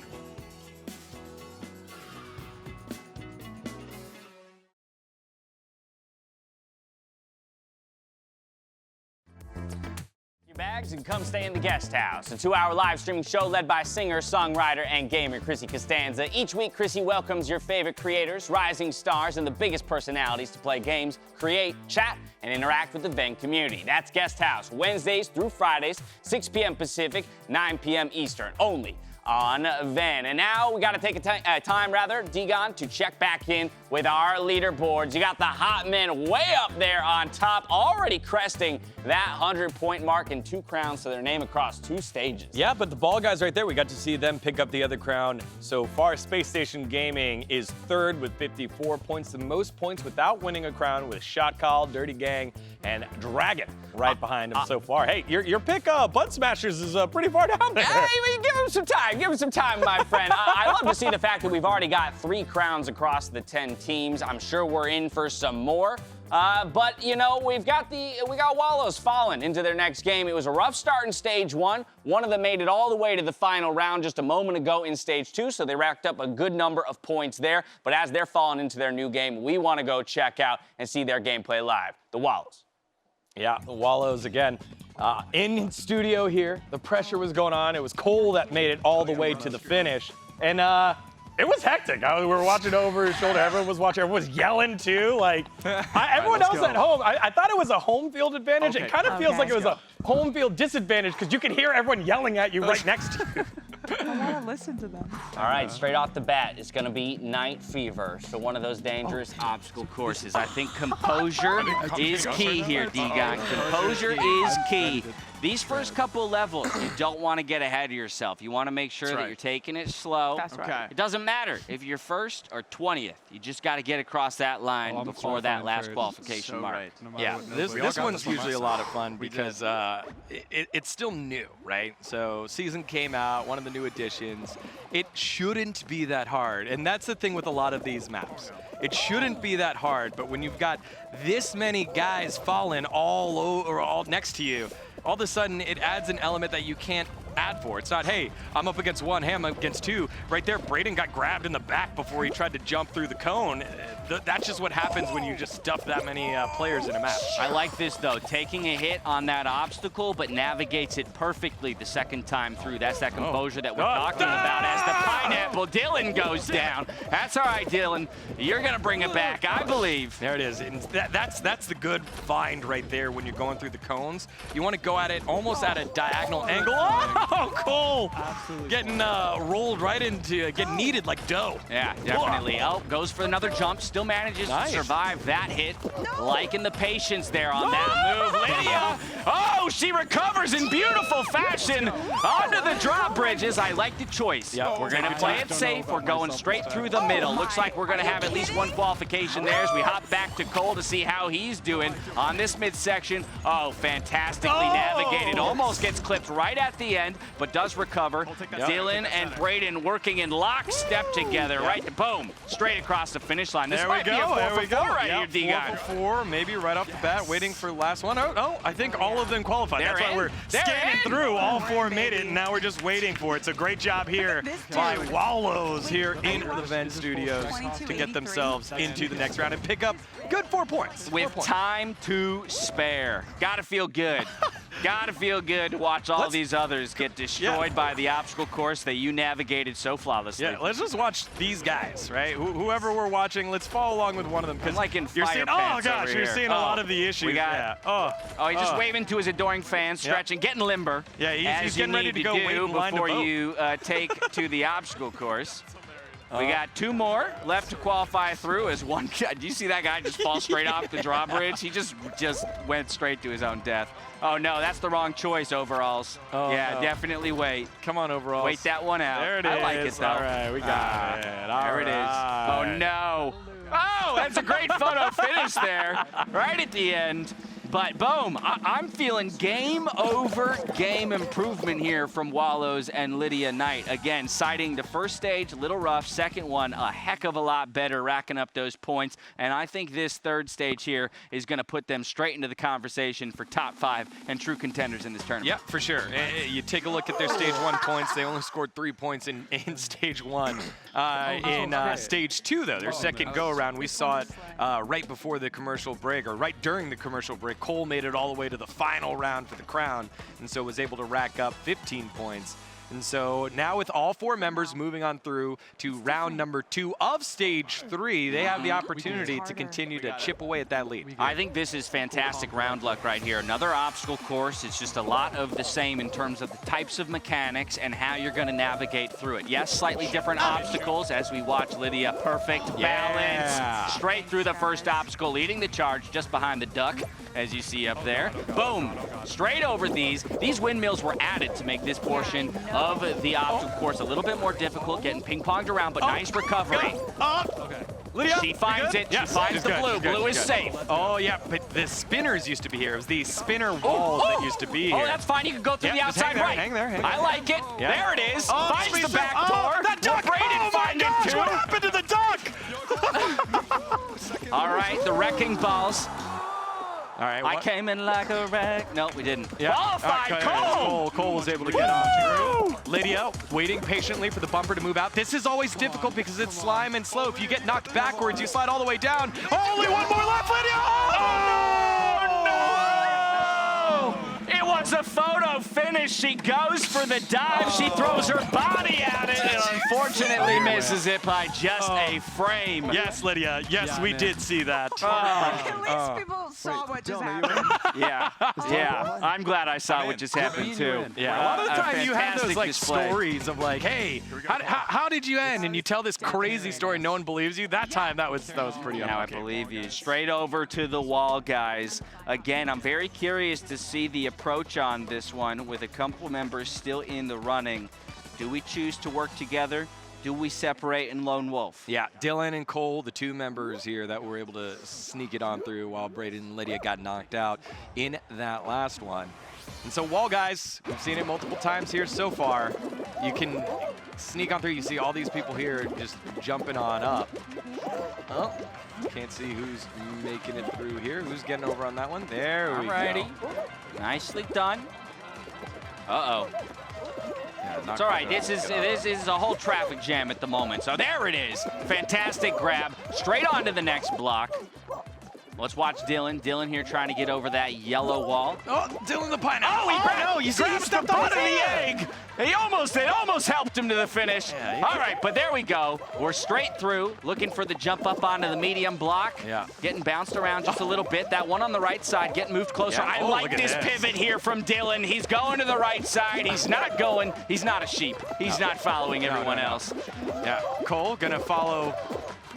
You're bags and come stay in the guest house. A 2-hour live streaming show led by singer, songwriter, and gamer Chrissy Costanza. Each week, Chrissy welcomes your favorite creators, rising stars, and the biggest personalities to play games, create, chat, and interact with the VENN community. That's Guest House, Wednesdays through Fridays, 6 p.m. Pacific, 9 p.m. Eastern, only on VENN. And now we got to take a time, dGon, to check back in with our leaderboards. You got the hot men way up there on top, already cresting that 100-point mark and 2 crowns to their name across 2 stages. Yeah, but the ball guys right there, we got to see them pick up the other crown. So far, Space Station Gaming is 3rd with 54 points, the most points without winning a crown, with Shot Call, Dirty Gang, and Dragon right behind them so far. Hey, your pick, Butt Smashers, is pretty far down there. Hey, give him some time. Give him some time, my friend. I love to see the fact that we've already got 3 crowns across the 10 teams. I'm sure we're in for some more. But, you know, we got Wallows falling into their next game. It was a rough start in stage 1. One of them made it all the way to the final round just a moment ago in stage 2, so they racked up a good number of points there. But as they're falling into their new game, we want to go check out and see their gameplay live. The Wallows. Yeah, the Wallows again. In studio here, the pressure was going on. It was Cole that made it all the way to the finish. And it was hectic. We were watching over his shoulder. Everyone was watching. Everyone was yelling too. Like everyone else at home. I thought it was a home field advantage. It kind of feels like it was a home field disadvantage because you could hear everyone yelling at you right next to you. I want to listen to them. All right, straight off the bat, it's going to be Night Fever. So one of those dangerous obstacle courses. I think composure is key here, dGon. Composure is key. These first couple levels, you don't want to get ahead of yourself. You want to make sure that you're taking it slow. That's right. It doesn't matter if you're 1st or 20th. You just got to get across that line before that last qualification mark. Yeah, this one's usually a lot of fun because it's still new, right? So season came out, one of the new additions. It shouldn't be that hard, and that's the thing with a lot of these maps. It shouldn't be that hard, but when you've got this many guys falling all next to you, all of a sudden it adds an element that you can't add for. It's not, hey, I'm up against 1, hey, I'm up against 2. Right there, Braden got grabbed in the back before he tried to jump through the cone. That's just what happens when you just stuff that many players in a map. I like this, though. Taking a hit on that obstacle, but navigates it perfectly the second time through. That's that composure that we're talking about as the pineapple. Dylan goes down. That's all right, Dylan. You're going to bring it back, I believe. There it is. And that's the good find right there when you're going through the cones. You want to go at it almost at a diagonal angle. Oh, Cole! Absolutely. Getting rolled right into, getting kneaded like dough. Yeah, definitely. Oh, goes for another jump. Still manages to survive that hit. Liking the patience there on that move. Lydia, oh, she recovers in beautiful fashion onto the drawbridges. I like the choice. Yep. We're going to play it safe. We're going straight through the middle. Looks like we're going to have at least 1 qualification there as we hop back to Cole to see how he's doing on this midsection. Oh, fantastically navigated. Almost gets clipped right at the end, but does recover. Dylan and Braden working in lockstep together. Right, boom, straight across the finish line. This might be a 4 for 4 right here, dGon. 4 for 4, maybe right off the bat, waiting for the last one. Oh, I think all of them qualified. That's why we're scanning through. All 4 made it, and now we're just waiting for it. So great job here by Wallows here in the VENN studios to get themselves into the next round and pick up good 4 points. With time to spare. Gotta feel good. Gotta feel good to watch all these others get destroyed by the obstacle course that you navigated so flawlessly. Yeah, let's just watch these guys, right? Whoever we're watching, let's follow along with one of them. I'm like in you're fire seeing, pants oh gosh, over you're here. seeing a lot of the issues. We got, he's just waving to his adoring fans, stretching, getting limber. Yeah, he's getting ready to go wait in line to before vote. you take to the obstacle course. We got 2 more left to qualify through as one guy. Do you see that guy just fall straight off the drawbridge? He just went straight to his own death. Oh, no, that's the wrong choice, Overalls. Oh, yeah, no. Definitely wait. Come on, Overalls. Wait that one out. There it is. I like it, though. All right, we got it. There it is. Oh, no. Oh, that's a great photo finish there, right at the end. But boom, I'm feeling game over game improvement here from Wallows and Lydia Knight. Again, citing the first stage, a little rough. Second one, a heck of a lot better, racking up those points. And I think this third stage here is going to put them straight into the conversation for top 5 and true contenders in this tournament. Yeah, for sure. You take a look at their stage 1 points. They only scored 3 points in stage 1. In stage 2, though, their second go-around, we saw it right before the commercial break, or right during the commercial break. Cole made it all the way to the final round for the crown, and so was able to rack up 15 points. And so now with all 4 members moving on through to round number 2 of stage 3, they have the opportunity to continue to chip away at that lead. I think this is fantastic round luck right here. Another obstacle course. It's just a lot of the same in terms of the types of mechanics and how you're going to navigate through it. Yes, slightly different obstacles as we watch Lydia. Perfect balance. Straight through the first obstacle, leading the charge just behind the duck, as you see up there. Boom. Straight over these. These windmills were added to make this portion of the obstacle course a little bit more difficult, getting ping-ponged around, but nice recovery. Okay. Lydia, she finds it. Yes, she finds the blue. Blue is good. safe. Oh, yeah, but the spinners used to be here. It was these spinner walls that used to be here. Oh, that's fine. You can go through the outside right. Hang there. I like it. Yeah. There it is. Oh, finds the back door. That duck! Oh, my gosh, What happened to the duck? All right, the wrecking balls. All right, I came in like a wreck. No, we didn't. Yeah. Qualified, Cole! Cole was able to get on through. Lydia waiting patiently for the bumper to move out. This is always difficult because it's slime and slow. If you get knocked backwards, you slide all the way down. Only one more left, Lydia! Oh, no! It was a photo finish. She goes for the dive. She throws her body at it and unfortunately misses it by just a frame. Yes, Lydia. Yes, we did see that. At least people saw what just happened. Yeah. I'm glad I saw what just happened too. Yeah, a lot of the time you have those like display. stories of like, hey, how did you end? And you tell this crazy story, no one believes you. That time that was pretty Now I believe you. Straight over to the wall, guys. Again, I'm very curious to see the approach on this one with a couple members still in the running. Do we choose to work together? Do we separate and lone wolf? Yeah, Dylan and Cole, the 2 members here that were able to sneak it on through while Braden and Lydia got knocked out in that last one. And so wall guys, we've seen it multiple times here so far. You can sneak on through. You see all these people here just jumping on up. Oh, can't see who's making it through here. Who's getting over on that one? There we go. Nicely done. Uh-oh. Yeah, it's all right. This is a whole traffic jam at the moment. So there it is. Fantastic grab. Straight onto the next block. Let's watch Dylan. Dylan here trying to get over that yellow wall. Oh, Dylan the pineapple. Oh, he stepped on the egg. It almost helped him to the finish. Yeah, all right, but there we go. We're straight through, looking for the jump up onto the medium block. Yeah. Getting bounced around just a little bit. That one on the right side getting moved closer. Yeah. I like this pivot here from Dylan. He's going to the right side. He's not going. He's not a sheep. He's not following everyone else. Yeah, Cole gonna follow.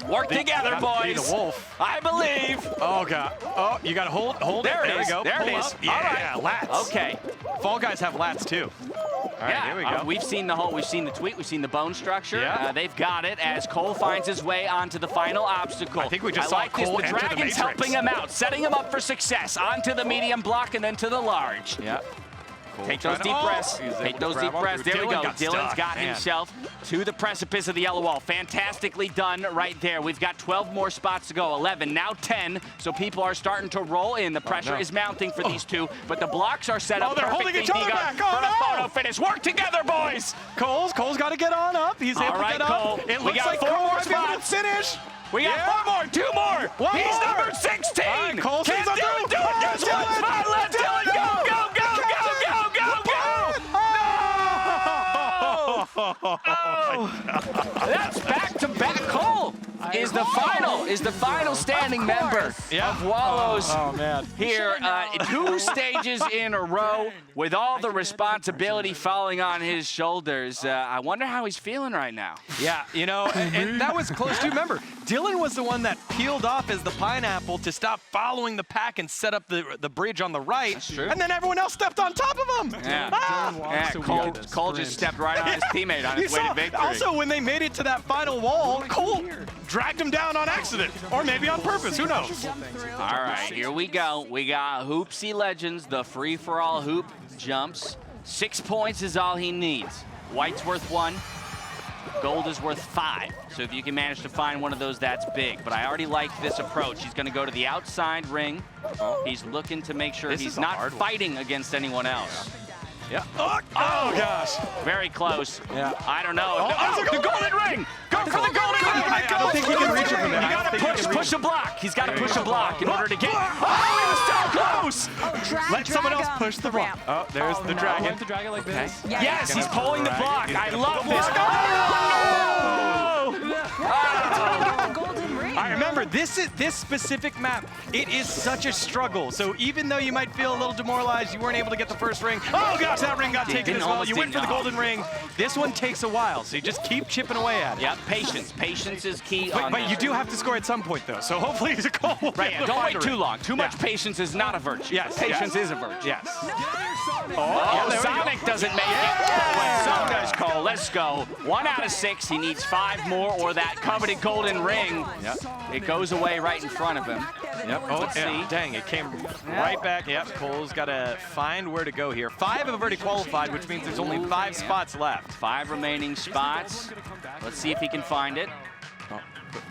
Work together, boys. The wolf. I believe. Oh, God. Oh, you got to hold there it. There we go. There Pull it is. Up. Yeah, lats. Okay. Fall guys have lats, too. All right, here we go. We've seen the tweet, we've seen the bone structure. Yeah. They've got it as Cole finds his way onto the final obstacle. I think we just saw Cole The enter the Dragon's Matrix. helping him out, setting him up for success. Onto the medium block and then to the large. Yeah. Take those deep breaths. Take those deep breaths. There we go. Dylan's got himself to the precipice of the yellow wall. Fantastically done right there. We've got 12 more spots to go. 11, now 10. So people are starting to roll in. The pressure is mounting for these two, but the blocks are set up. Oh, they're holding each other back. For the photo finish. Work together, boys. Cole's got to get on up. He's able to get Cole. up. It We looks got like 4 Cole more might be able to spots. finish. We got 4 more, 2 more. One He's more. number 16. All right, Cole Can stays on Dylan through. do it? There's one spot left. Dylan, go, go, go, go, go, go, go. That's back-to-back. Cole is the final standing member of Wallows here. 2 stages in a row with all the responsibility falling on his shoulders. I wonder how he's feeling right now. Yeah, you know, and that was close too. Remember, Dylan was the one that peeled off as the pineapple to stop following the pack and set up the bridge on the right. That's true. And then everyone else stepped on top of him. Yeah, Cole just stepped right on his teammate on his way to victory. Also, when they made it to that final wall, Cole dragged him down on accident. Or maybe on purpose, who knows? All right, here we go. We got Hoopsy Legends, the free-for-all hoop jumps. 6 points is all he needs. White's worth 1. Gold is worth 5. So if you can manage to find one of those, that's big. But I already like this approach. He's going to go to the outside ring. He's looking to make sure he's not fighting against anyone else. Yeah. Oh, gosh. Very close. Yeah. I don't know. Oh, the golden ring! Go for the golden ring! I don't think he can reach it from there. You got to push a block. He's got to push a block in order to get. Oh, he was so close! Let someone else push the block. Oh, there's the dragon. Point the dragon like this. Yes, he's pulling the block. I love this. All right, remember, this specific map, it is such a struggle. So even though you might feel a little demoralized, you weren't able to get the first ring. Oh gosh, that ring got taken as well. You went for the golden ring. This one takes a while, so you just keep chipping away at it. Yep, patience. Patience is key. But you do have to score at some point, though. So hopefully the goal will Right, yeah, don't wait too long. Too much patience is not a virtue. Yes, patience is a virtue. Yes. Oh, Sonic doesn't make it. So does Cole. Let's go. 1 out of 6. He needs 5 more or that coveted golden ring. Yep. It goes away right in front of him. Yep. Oh, Let's see. Dang, it came right back. Yep, Cole's got to find where to go here. 5 have already qualified, which means there's only 5 spots left. 5 remaining spots. Let's see if he can find it. Oh,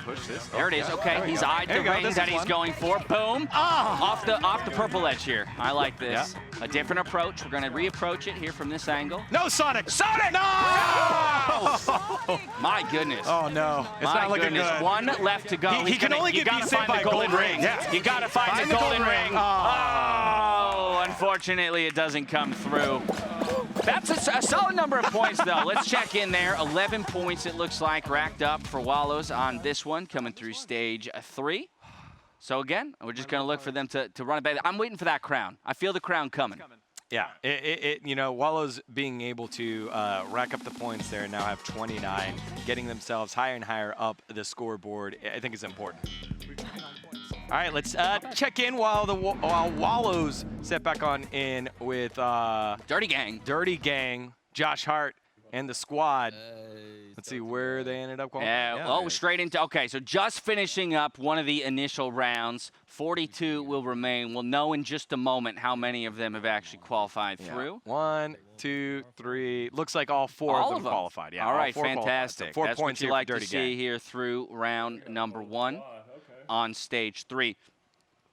push this. There it is. Okay, he's eyed the ring that he's going for. Boom. Off the purple edge here. I like this. A different approach. We're going to reapproach it here from this angle. No, Sonic! Sonic! No! My goodness. Oh, no. It's My not looking goodness. good. 1 left to go. He can only get beat saved by a golden ring. Yeah. You got to find the golden ring. Oh, unfortunately, it doesn't come through. That's a solid number of points, though. Let's check in there. 11 points, it looks like, racked up for Wallows on this one, coming through stage 3. So, again, we're just going to look for them to run it back. I'm waiting for that crown. I feel the crown coming. Yeah, you know, Wallows being able to rack up the points there and now have 29, getting themselves higher and higher up the scoreboard, I think is important. All right, let's check in while Wallows set back on in with Dirty Gang, Josh Hart, and the squad. Let's see where they ended up going. Straight into, okay, so just finishing up one of the initial rounds. 42 will remain. We'll know in just a moment how many of them have actually qualified through. 1, 2, 3. Looks like all 4 of them qualified. Yeah, all right, 4 fantastic. So 4 That's points what you here like for to Dirty see Gang. here through round number 1 on stage 3.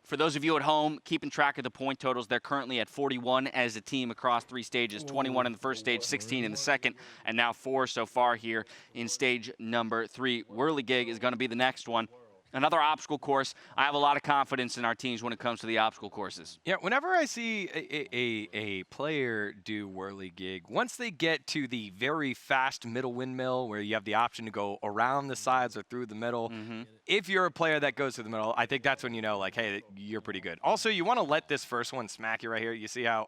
For those of you at home keeping track of the point totals, they're currently at 41 as a team across 3 stages, 21 in the first stage, 16 in the second, and now 4 so far here in stage number 3. Whirligig is going to be the next one. Another obstacle course. I have a lot of confidence in our teams when it comes to the obstacle courses. Yeah, whenever I see a player do Whirligig, once they get to the very fast middle windmill where you have the option to go around the sides or through the middle, if you're a player that goes through the middle, I think that's when you know, like, hey, you're pretty good. Also, you want to let this first one smack you right here. You see how,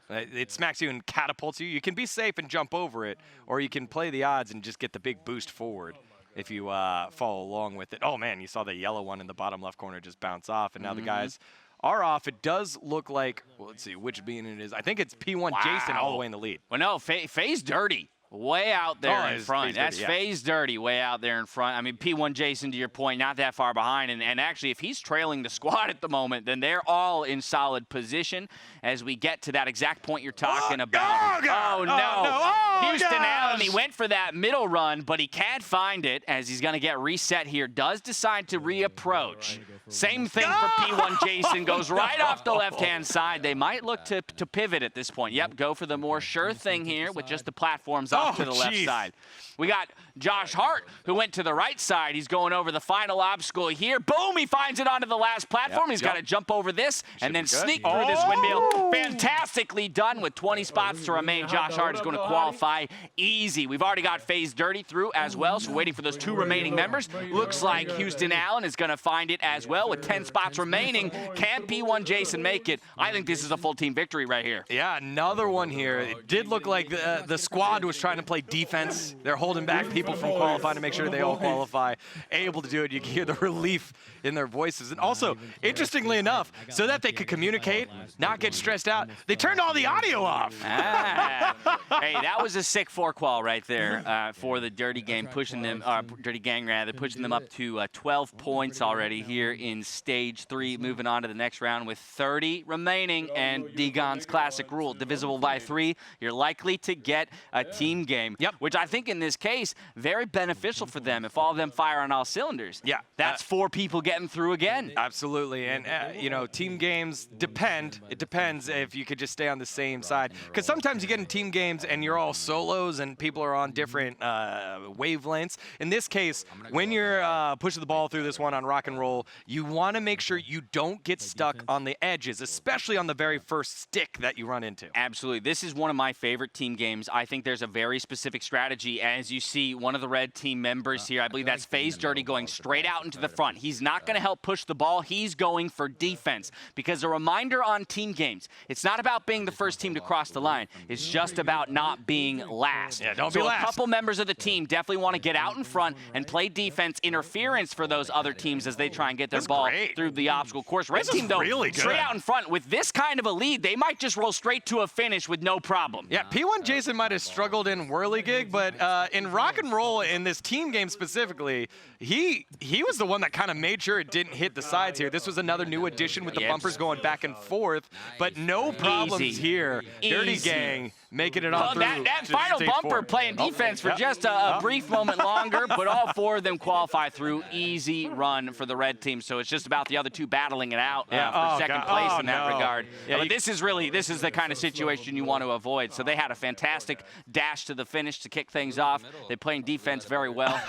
it smacks you and catapults you. You can be safe and jump over it, or you can play the odds and just get the big boost forward if you follow along with it. Oh, man, you saw the yellow one in the bottom left corner just bounce off, and now the guys are off. It does look like, well, let's see which bean it is. I think it's P1 Jason all the way in the lead. Well, no, Faye's dirty. Way out there in front. That's Faye's dirty, way out there in front. I mean, P1 Jason, to your point, not that far behind. And actually, if he's trailing the squad at the moment, then they're all in solid position as we get to that exact point you're talking about. Oh, no. Houston Allen, he went for that middle run, but he can't find it as he's going to get reset here. Does decide to reapproach. Same thing for P1 Jason. Goes right off the left-hand side. They might look to pivot at this point. Yep, go for the more sure thing here with just the platforms off to the left side. We got Josh Hart, who went to the right side. He's going over the final obstacle here. Boom, he finds it onto the last platform. He's got to jump over this and then sneak through this windmill. Fantastically done with 20 spots to remain. Josh Hart is going to qualify easy. We've already got FaZe Dirty through as well, so we're waiting for those 2 remaining members. Looks like Houston Allen is going to find it as well with 10 spots remaining. Can P1 Jason make it? I think this is a full team victory right here. Yeah, another one here. It did look like the squad was trying to play defense. They're holding back people from qualifying to make sure they all qualify. Able to do it. You can hear the relief in their voices. And also, interestingly enough, so that they could communicate, not get stressed out, they turned all the audio off. Hey, that was a sick 4-qual right there for the Dirty Gang, pushing them, Dirty Gang rather, pushing them up to 12 points already here in stage 3, moving on to the next round with 30 remaining. And dGon's classic rule, divisible by 3, you're likely to get a team game. Which I think in this case, very beneficial for them if all of them fire on all cylinders. Yeah. That's 4 people getting through again. Absolutely. And, you know, team games depend. It depends if you could just stay on the same side. Because sometimes you get in team games and you're all solos and people are on different wavelengths. In this case, when you're pushing the ball through this one on rock and roll, you want to make sure you don't get stuck on the edges, especially on the very first stick that you run into. Absolutely. This is one of my favorite team games. I think there's a very specific strategy. As you see, one of the red team members here, I believe that's FaZe Dirty, going straight out into the front. He's not going to help push the ball. He's going for defense. Because a reminder on team games, it's not about being the first team to cross the line. It's just about not being last. Yeah, don't be last. A couple members of the team definitely want to get out in front and play defense, interference for those other teams as they try and get their ball through the obstacle course. Red team, though, really good. Straight out in front with this kind of a lead, they might just roll straight to a finish with no problem. Yeah, P1 Jason might have struggled in Whirligig, but in rock and roll, in this team game specifically, he was the one that kind of made sure it didn't hit the sides here. This was another new addition with the bumpers going back and forth, but no problems here. Dirty Gang making it on through. That final bumper playing defense for just a brief moment longer, but all 4 of them qualify through. Easy run for the red team. So it's just about the other 2 battling it out for second place in that regard. Yeah, but this is the kind of situation you want to avoid. So they had a fantastic dash to the finish to kick things off. They're playing defense very well.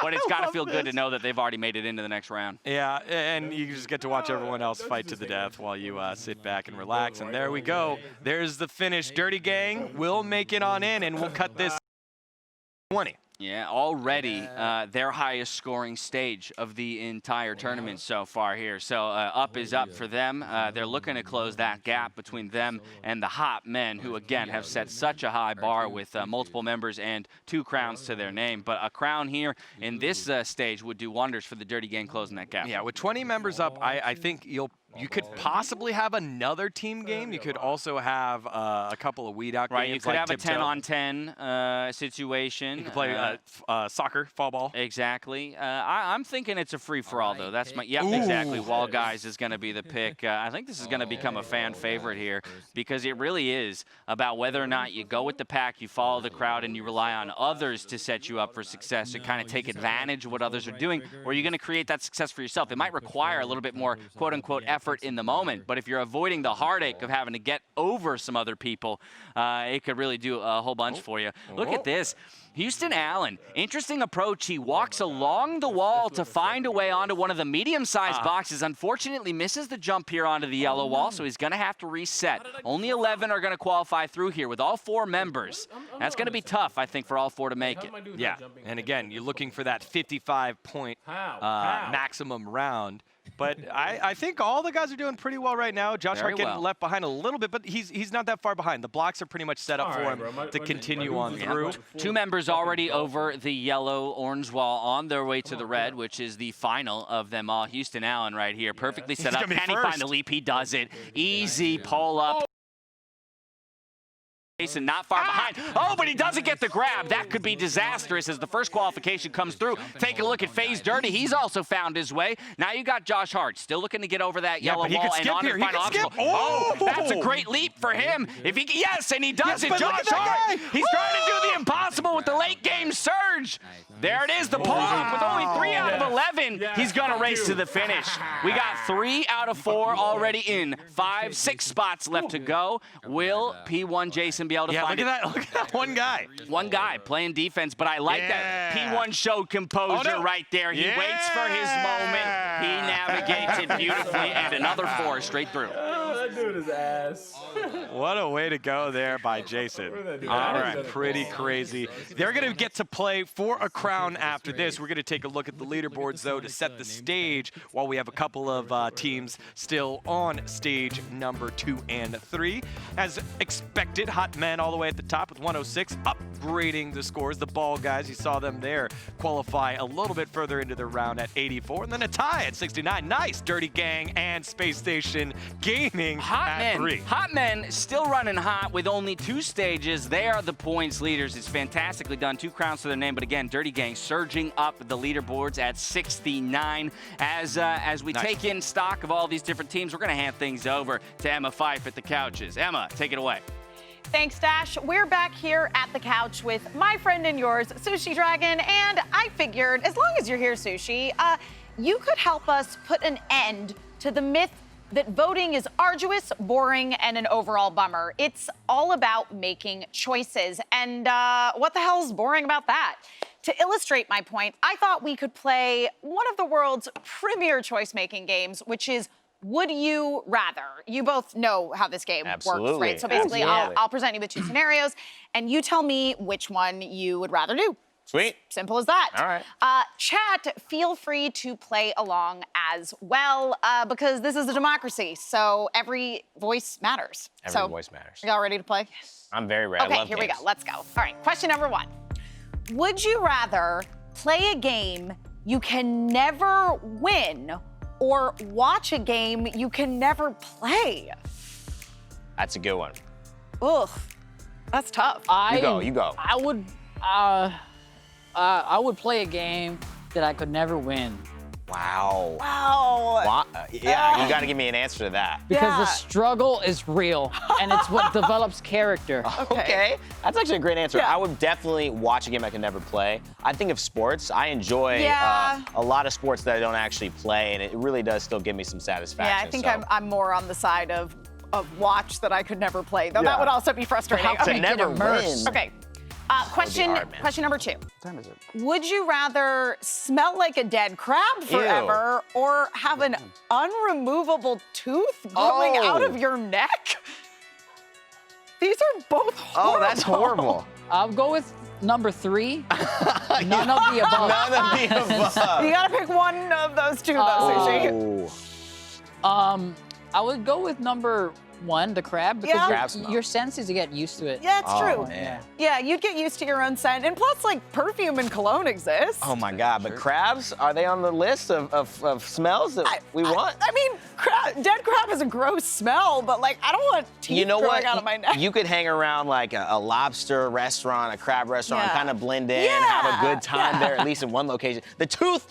But it's got to feel good to know that they've already made it into the next round. Yeah, and you just get to watch everyone else fight to the death while you sit back and relax. And there we go. There's the finish. Dirty Gang will make it on in, and we'll cut this 20. Yeah, already their highest scoring stage of the entire tournament so far here. So up is up for them. They're looking to close that gap between them and the Hot Men, who again have set such a high bar with multiple members and 2 crowns to their name. But a crown here in this stage would do wonders for the Dirty Gang closing that gap. Yeah, with 20 members up, I think you could possibly have another team game. You could also have a couple of weed out games. You could have a 10-on-10 situation. You could play soccer, fall ball. Exactly. I'm thinking it's a free-for-all, though. That's my exactly. Wall Guys is going to be the pick. I think this is going to become a fan favorite here because it really is about whether or not you go with the pack, you follow the crowd, and you rely on others to set you up for success, to kind of take advantage of what others are doing, or you're going to create that success for yourself. It might require a little bit more quote-unquote effort in the moment, but if you're avoiding the heartache of having to get over some other people, it could really do a whole bunch for you. Look at this. Houston Allen, interesting approach. He walks along the wall to find a way onto one of the medium-sized boxes. Unfortunately, misses the jump here onto the yellow wall, so he's going to have to reset. Only 11 are going to qualify through here with all 4 members. That's going to be tough, I think, for all 4 to make it. Yeah, and again, you're looking for that 55-point maximum round. But I think all the guys are doing pretty well right now. Josh Hart getting left behind a little bit, but he's not that far behind. The blocks are pretty much set up for him to continue on through. 2 members already over the yellow-orange wall on their way to the red, which is the final of them all. Houston Allen right here, perfectly set up. Can he find the leap? He does it. Easy pull up. Jason not far behind. Oh, but he doesn't get the grab. That could be disastrous as the first qualification comes through. Take a look at FaZe Dirty. He's also found his way. Now you got Josh Hart still looking to get over that yellow wall and on his final obstacle. Oh, that's a great leap for him. If he yes, and he does it. Josh Hart. He's trying to do the impossible with the late game surge. There it is, the pull-up with only 3 out of 11. He's going to race to the finish. We got 3 out of 4 already in. 5, 6 spots left to go. Will P1 Jason be able to find it? Look at that one guy. One guy playing defense, but I like that P1 showed composure right there. He waits for his moment. He navigates it beautifully, and another 4 straight through. That dude is ass. What a way to go there by Jason. All right, pretty crazy. They're going to get to play for a crown after this. We're going to take a look at the leaderboards, though, to set the stage while we have a couple of teams still on stage number 2 and 3. As expected, Hot Men all the way at the top with 106, upgrading the scores. The Ball Guys, you saw them there, qualify a little bit further into the round at 84, and then a tie at 69. Nice. Dirty Gang and Space Station gaining at 3. Hot Men still running hot with only 2 stages. They are the points leaders. It's fantastically done. 2 crowns to their name, but again, Dirty Gang surging up the leaderboards at 69. As we take in stock of all these different teams, we're going to hand things over to Emma Fife at the couches. Emma, take it away. Thanks, Dash. We're back here at the couch with my friend and yours, TheSushiDragon, and I figured, as long as you're here, Sushi, you could help us put an end to the myth that voting is arduous, boring, and an overall bummer. It's all about making choices, and what the hell is boring about that? To illustrate my point, I thought we could play one of the world's premier choice-making games, which is Would You Rather. You both know how this game works, right? So basically, I'll present you with two scenarios, and you tell me which one you would rather do. Sweet. Simple as that. All right. Chat, feel free to play along as well, because this is a democracy, so every voice matters. Every voice matters. Are y'all ready to play? Yes. I'm very ready. Okay, here we go. Let's go. All right, question number 1. Would you rather play a game you can never win or watch a game you can never play? That's a good one. Ugh, that's tough. You go. I would play a game that I could never win. Wow. Wow. Yeah, you got to give me an answer to that. Because the struggle is real, and it's what develops character. Okay. That's actually a great answer. Yeah. I would definitely watch a game I can never play. I think of sports. I enjoy a lot of sports that I don't actually play, and it really does still give me some satisfaction. Yeah, I think I'm more on the side of watch that I could never play, though that would also be frustrating. How to never win. Okay. Question number 2. What time is it? Would you rather smell like a dead crab forever or have an unremovable tooth growing out of your neck? These are both horrible. Oh, that's horrible. I'll go with number 3. None of the above. None of the above. You gotta pick one of those two, though, Sushi. I would go with number 1, the crab, because your senses, you get used to it. Yeah, it's true. Man. Yeah, you'd get used to your own scent. And plus, like, perfume and cologne exist. Oh my God, but crabs, are they on the list of smells that we want? I mean, dead crab is a gross smell, but like, I don't want teeth growing out of my neck. You could hang around like a lobster restaurant, a crab restaurant, kind of blend in, have a good time there, at least in one location. The tooth,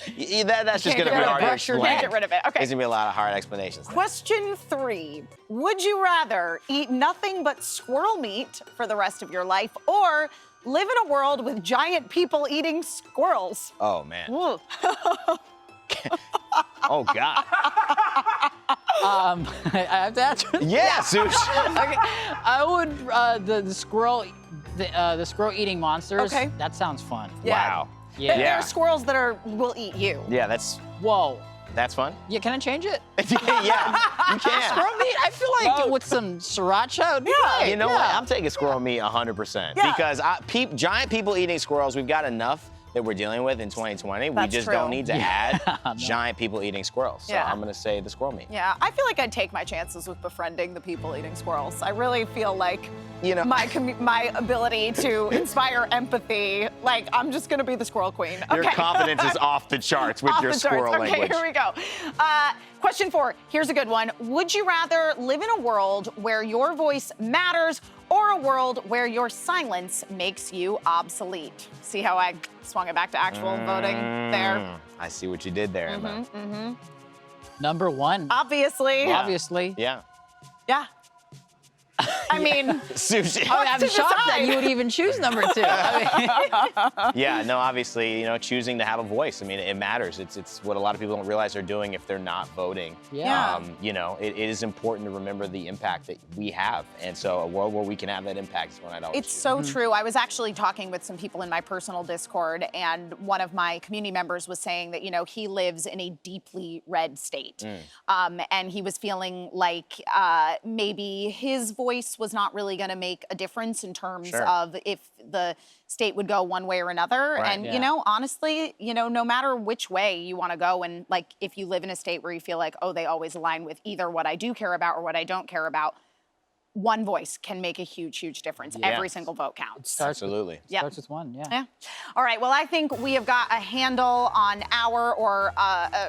that's just gonna be hard to explain. Can't get rid of it. Okay. There's gonna be a lot of hard explanations. Question 3. Would you rather eat nothing but squirrel meat for the rest of your life or live in a world with giant people eating squirrels? Oh, man. Ooh. Oh, God. I have to answer? Yeah, Sush. Okay. I would, the squirrel eating monsters. Okay. That sounds fun. Yeah. Wow. Yeah. There are squirrels that will eat you. Yeah, that's... Whoa. That's fun? Yeah, can I change it? Yeah, you can. Squirrel meat? I feel like with some sriracha would be great. You know what? I'm taking squirrel meat 100%. Yeah. Because giant people eating squirrels, we've got enough that we're dealing with in 2020. That's we just true. don't need to add giant people eating squirrels. So Yeah. I'm going to say the squirrel meat. Yeah, I feel like I'd take my chances with befriending the people eating squirrels. I really feel like my ability to inspire empathy, like I'm just gonna be the squirrel queen. Okay. Your confidence is off the charts with Off your the charts. squirrel Okay, language. here we go. Question 4, here's a good one. Would you rather live in a world where your voice matters or a world where your silence makes you obsolete? See how I swung it back to actual voting there? I see what you did there, Emma. Number 1. Obviously. Obviously. Yeah. Yeah. I mean, Sushi. I'm shocked that you would even choose number 2. Yeah, no, obviously, choosing to have a voice. I mean, it matters. It's what a lot of people don't realize they're doing if they're not voting. Yeah. It is important to remember the impact that we have. And so a world where we can have that impact is one I'd always It's so true. I was actually talking with some people in my personal Discord, and one of my community members was saying that, he lives in a deeply red state. And he was feeling like maybe his voice was not really going to make a difference in terms of if the state would go one way or another. Right. And, honestly, no matter which way you want to go, and like if you live in a state where you feel like, oh, they always align with either what I do care about or what I don't care about, one voice can make a huge, huge difference. Yeah. Every single vote counts. Absolutely. Yeah. Starts with 1, Yeah. All right. Well, I think we have got a handle on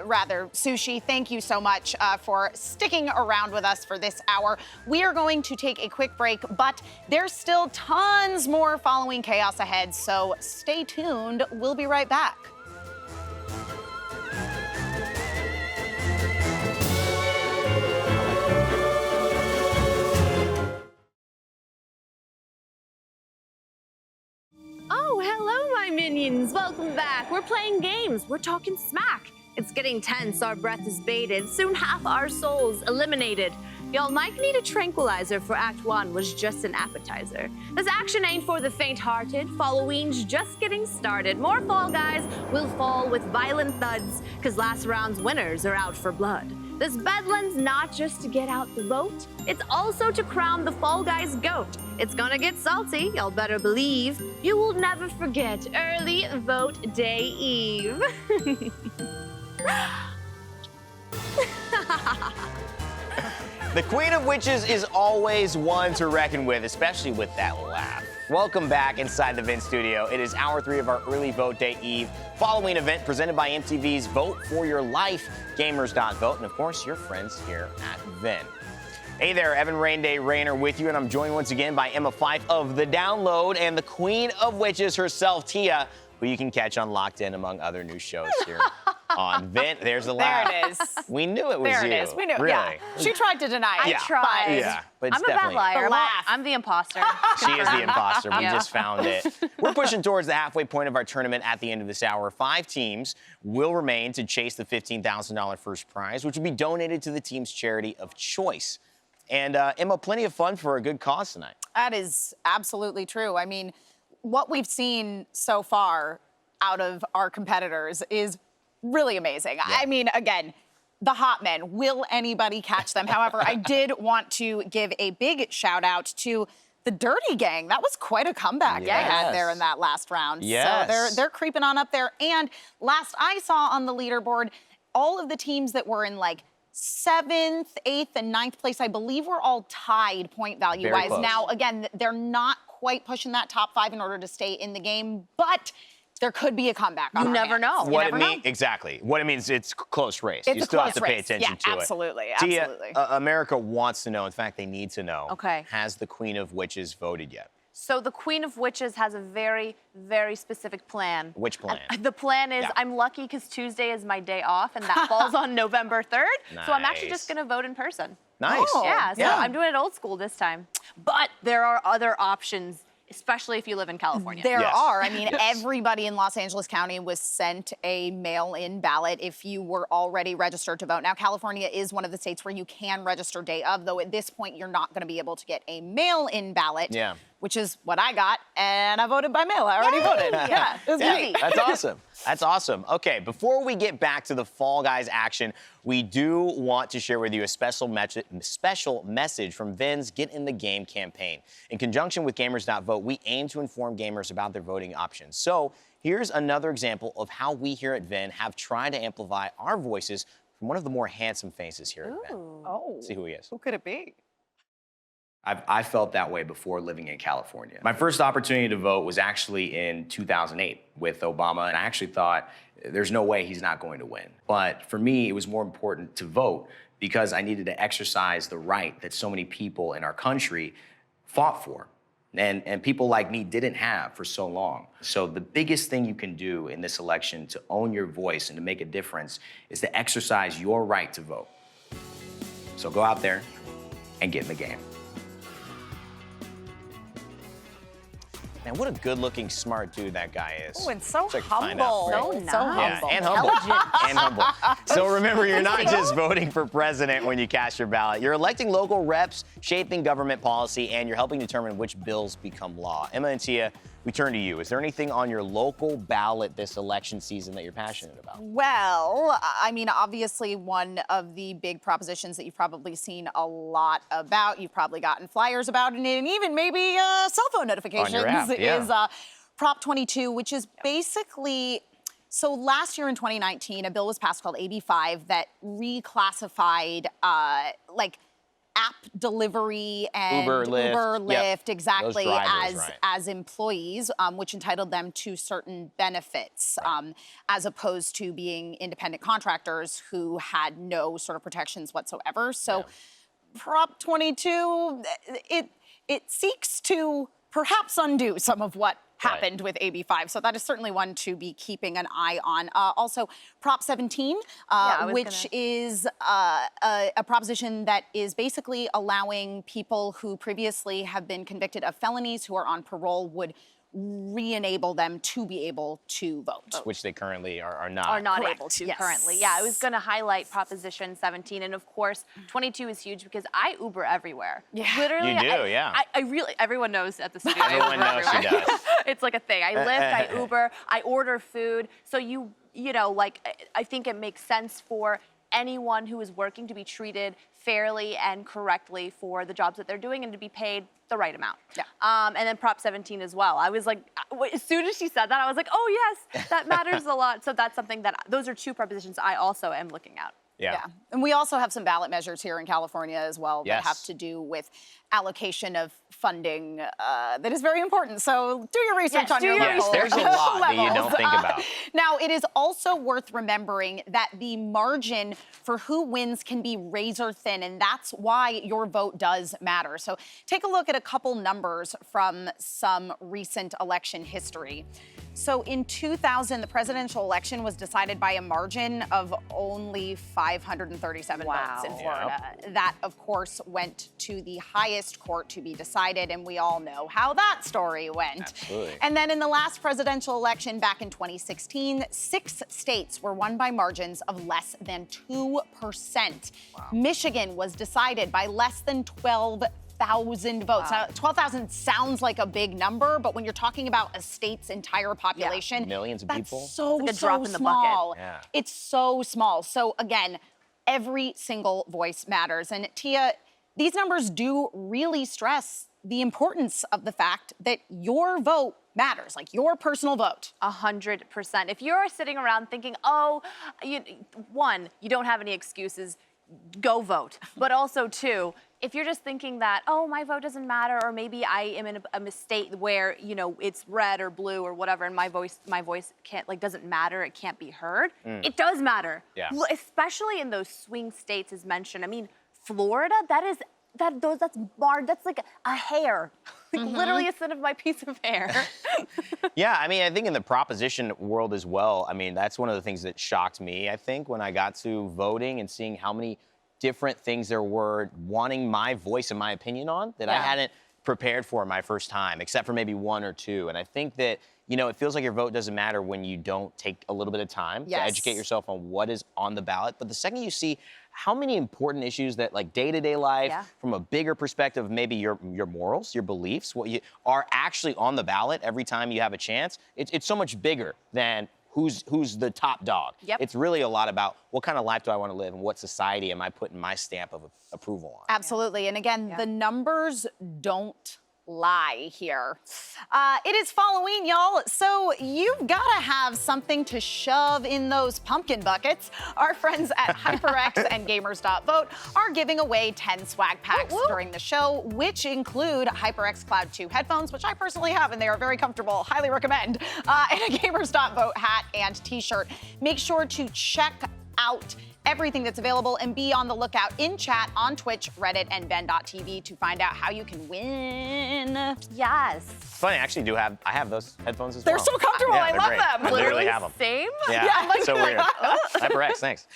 rather, Sushi. Thank you so much for sticking around with us for this hour. We are going to take a quick break, but there's still tons more following chaos ahead. So stay tuned. We'll be right back. my minions, welcome back. We're playing games, we're talking smack. It's getting tense, our breath is bated, soon half our souls eliminated. Y'all might need a tranquilizer, for Act 1 was just an appetizer. This action ain't for the faint-hearted, Fall-O-Ween's just getting started. More Fall Guys will fall with violent thuds, cause last round's winners are out for blood. This bedland's not just to get out the vote, it's also to crown the Fall Guys GOAT. It's gonna get salty, y'all better believe. You will never forget early vote day eve. The Queen of Witches is always one to reckon with, especially with that laugh. Welcome back inside the VENN studio. It is hour 3 of our early vote day eve Fall-O-Ween event presented by MTV's Vote for Your Life, Gamers.Vote, and of course, your friends here at VENN. Hey there, Evan Rainday Rayner with you, and I'm joined once again by Emma Fife of The Download and the Queen of Witches herself, Tia, who you can catch on Locked In, among other new shows here on VENN. There's the laugh. There it is. We knew it was there you. There it is. We knew. Really? Yeah. She tried to deny it. Yeah. I tried. Yeah, but it's I'm a bad definitely liar. The laugh. I'm the imposter. She is the imposter. We Yeah. just found it. We're pushing towards the halfway point of our tournament at the end of this hour. 5 teams will remain to chase the $15,000 first prize, which will be donated to the team's charity of choice. And Emma, plenty of fun for a good cause tonight. That is absolutely true. I mean, what we've seen so far out of our competitors is really amazing. Yeah. I mean, again, the hot men, will anybody catch them? However, I did want to give a big shout out to the Dirty Gang. That was quite a comeback they had there in that last round. Yes. So they're creeping on up there. And last I saw on the leaderboard, all of the teams that were in like 7th, 8th, and 9th place, I believe were all tied point value-wise. Now, again, they're not quite pushing that top 5 in order to stay in the game, but there could be a comeback. You never know. What it means, exactly. What it means, it's close race. It's you a still have close to pay race. attention to absolutely, it. Tia, absolutely. America wants to know, in fact, they need to know, Okay. has the Queen of Witches voted yet? So the Queen of Witches has a very, very specific plan. Which plan? And the plan is, I'm lucky because Tuesday is my day off, and that falls on November 3rd. So I'm actually just gonna vote in person. Nice. Oh, yeah, so I'm doing it old school this time. But there are other options, especially if you live in California. There are. I mean, everybody in Los Angeles County was sent a mail-in ballot if you were already registered to vote. Now, California is one of the states where you can register day of, though at this point, you're not going to be able to get a mail-in ballot, which is what I got, and I voted by mail. I already voted. Yeah, it was easy. That's awesome. That's awesome. Okay, before we get back to the Fall Guys action, we do want to share with you a special message from VENN's Get in the Game campaign. In conjunction with Gamers.Vote, we aim to inform gamers about their voting options. So here's another example of how we here at VENN have tried to amplify our voices from one of the more handsome faces here at VENN. Oh. See who he is. Who could it be? I felt that way before living in California. My first opportunity to vote was actually in 2008 with Obama, and I actually thought there's no way he's not going to win. But for me, it was more important to vote because I needed to exercise the right that so many people in our country fought for. And people like me didn't have for so long. So the biggest thing you can do in this election to own your voice and to make a difference is to exercise your right to vote. So go out there and get in the game. Man, what a good-looking, smart dude that guy is. Oh, and so Check to find out. humble. So So nice. humble. Yeah, and humble. Intelligent. And humble. So remember, you're not just voting for president when you cast your ballot. You're electing local reps, shaping government policy, and you're helping determine which bills become law. Emma and Tia, we turn to you. Is there anything on your local ballot this election season that you're passionate about? Well, I mean, obviously one of the big propositions that you've probably seen a lot about, you've probably gotten flyers about, and even maybe cell phone notifications is Prop 22, which is basically, so last year in 2019, a bill was passed called AB 5 that reclassified like app delivery and Uber, Lyft, exactly, those drivers, as employees, which entitled them to certain benefits, as opposed to being independent contractors who had no sort of protections whatsoever. So Prop 22, it seeks to perhaps undo some of what happened with AB 5. So that is certainly one to be keeping an eye on. Also, Prop 17, which is a proposition that is basically allowing people who previously have been convicted of felonies who are on parole would re-enable them to be able to vote. Which they currently are not. Are not Correct. able to Yes. currently. Yeah, I was going to highlight Proposition 17, and of course, 22 is huge because I Uber everywhere. Yeah. Literally, You do, yeah. I really, everyone knows at the studio. Everyone I Uber knows she everywhere. does. It's like a thing. I Lyft, I Uber, I order food. So you know, like, I think it makes sense for anyone who is working to be treated fairly and correctly for the jobs that they're doing and to be paid the right amount. Yeah. And then Prop 17 as well. I was like, as soon as she said that, I was like, oh yes, that matters a lot. So that's something that, those are two propositions I also am looking at. Yeah. And we also have some ballot measures here in California as well that Yes. have to do with allocation of funding that is very important. So do your research on your local There's a lot that you levels. don't think about. Now, it is also worth remembering that the margin for who wins can be razor thin, and that's why your vote does matter. So take a look at a couple numbers from some recent election history. So in 2000, the presidential election was decided by a margin of only 537 votes in Florida. That, of course, went to the highest court to be decided, and we all know how that story went. Absolutely. And then in the last presidential election back in 2016, 6 states were won by margins of less than 2%. Michigan was decided by less than 12,000 votes. Now, 12,000 sounds like a big number, but when you're talking about a state's entire population, Millions of that's people. so, Like a so drop in the bucket. small. Yeah. It's so small. So again, every single voice matters. And Tia, these numbers do really stress the importance of the fact that your vote matters, like your personal vote. 100%. If you're sitting around thinking, oh, one, you don't have any excuses, go vote. But also, two, if you're just thinking that, oh, my vote doesn't matter, or maybe I am in a state where, you know, it's red or blue or whatever, and my voice can't, like, doesn't matter, it can't be heard. It does matter. Yeah. Especially in those swing states as mentioned. I mean, Florida, that's like a hair. Like literally a son of my piece of hair. Yeah, I mean, I think in the proposition world as well, I mean, that's one of the things that shocked me, I think, when I got to voting and seeing how many different things there were wanting my voice and my opinion on that I hadn't prepared for my first time, except for maybe one or two. And I think that, you know, it feels like your vote doesn't matter when you don't take a little bit of time to educate yourself on what is on the ballot. But the second you see how many important issues that, like, day-to-day life, from a bigger perspective, maybe your morals, your beliefs, what you are actually on the ballot every time you have a chance, it's so much bigger than who's the top dog. It's really a lot about what kind of life do I want to live and what society am I putting my stamp of approval on. Absolutely. And again, the numbers don't lie here. It is Fall-O-Ween, y'all, so you've got to have something to shove in those pumpkin buckets. Our friends at HyperX and Gamers.Vote are giving away 10 swag packs during the show, which include HyperX Cloud 2 headphones, which I personally have, and they are very comfortable. Highly recommend. And a Gamers.Vote hat and t-shirt. Make sure to check out everything that's available and be on the lookout in chat on Twitch, Reddit, and VENN.TV to find out how you can win. Yes. Funny, I actually I have those headphones as They're well. so comfortable. Yeah, I they're love great. them. I literally have them. Same? Yeah, so weird. HyperX, thanks.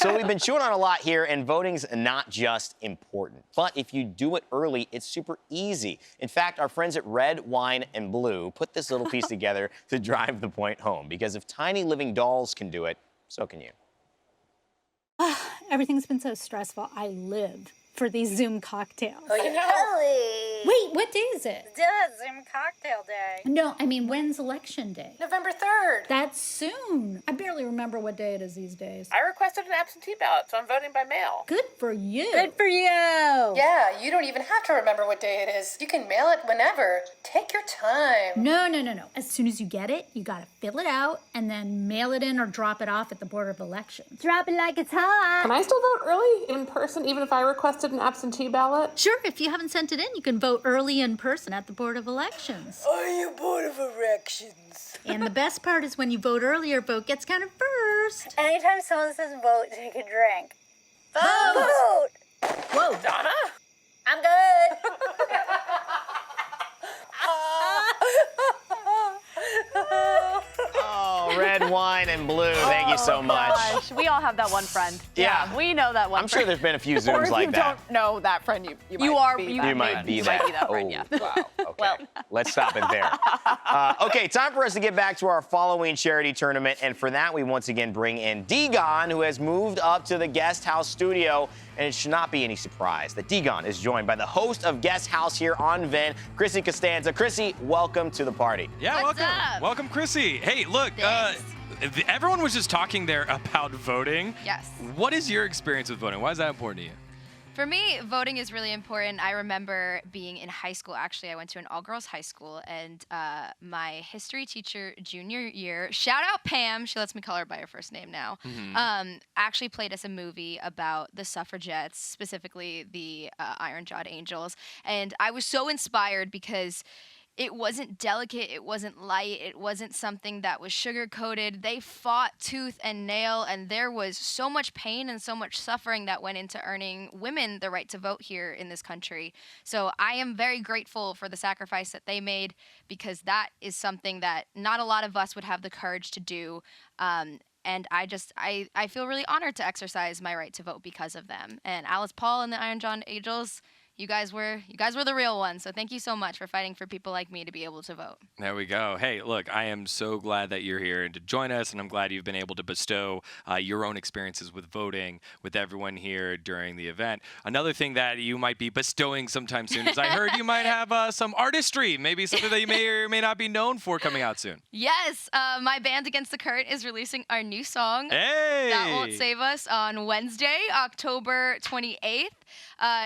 So we've been chewing on a lot here, and voting's not just important, but if you do it early, it's super easy. In fact, our friends at Red, Wine, and Blue put this little piece together to drive the point home, because if tiny living dolls can do it, so can you. Everything's been so stressful. I live for these Zoom cocktails. Oh, you know. Wait, what day is it? Zoom cocktail day. No, I mean, when's election day? November 3rd. That's soon. I barely remember what day it is these days. I requested an absentee ballot, so I'm voting by mail. Good for you. Good for you. Yeah, you don't even have to remember what day it is. You can mail it whenever. Take your time. No. As soon as you get it, you gotta fill it out and then mail it in or drop it off at the Board of Elections. Drop it like it's hot. Can I still vote early in person, even if I requested an absentee ballot? Sure, if you haven't sent it in, you can vote early in person at the Board of Elections. Are you Board of Elections? And the best part is when you vote early, your vote gets counted first. Anytime someone says vote, take a drink. Vote! Whoa. Donna? I'm good. Oh, Red, Wine, and Blue, thank you me so much. Gosh, we all have that one friend. Yeah. We know that one I'm friend. sure there's been a few Or Zooms if like you that. don't know that friend, you You might are- be you that might friend. be You that. might be that friend, Oh, yeah. wow. Okay. Let's stop it there. Okay, time for us to get back to our Fall-O-Ween charity tournament. And for that, we once again bring in dGon, who has moved up to the Guest House studio. And it should not be any surprise that dGon is joined by the host of Guest House here on VENN, Chrissy Costanza. Chrissy, welcome to the party. Yeah, What's welcome. up? Welcome, Chrissy. Hey, look, everyone was just talking there about voting. Yes. What is your experience with voting? Why is that important to you? For me, voting is really important. I remember being in high school. Actually, I went to an all-girls high school, and my history teacher junior year, shout out Pam, she lets me call her by her first name now, actually played us a movie about the suffragettes, specifically the Iron-Jawed Angels. And I was so inspired because it wasn't delicate, it wasn't light, it wasn't something that was sugar-coated. They fought tooth and nail, and there was so much pain and so much suffering that went into earning women the right to vote here in this country. So I am very grateful for the sacrifice that they made, because that is something that not a lot of us would have the courage to do. And I feel really honored to exercise my right to vote because of them. And Alice Paul and the Iron-Jawed Angels, you guys were the real ones. So thank you so much for fighting for people like me to be able to vote. There we go. Hey, look, I am so glad that you're here and to join us, and I'm glad you've been able to bestow your own experiences with voting with everyone here during the event. Another thing that you might be bestowing sometime soon is I heard you might have some artistry, maybe something that you may or may not be known for coming out soon. Yes, my band Against the Current is releasing our new song, Hey! That Won't Save Us, on Wednesday, October 28th.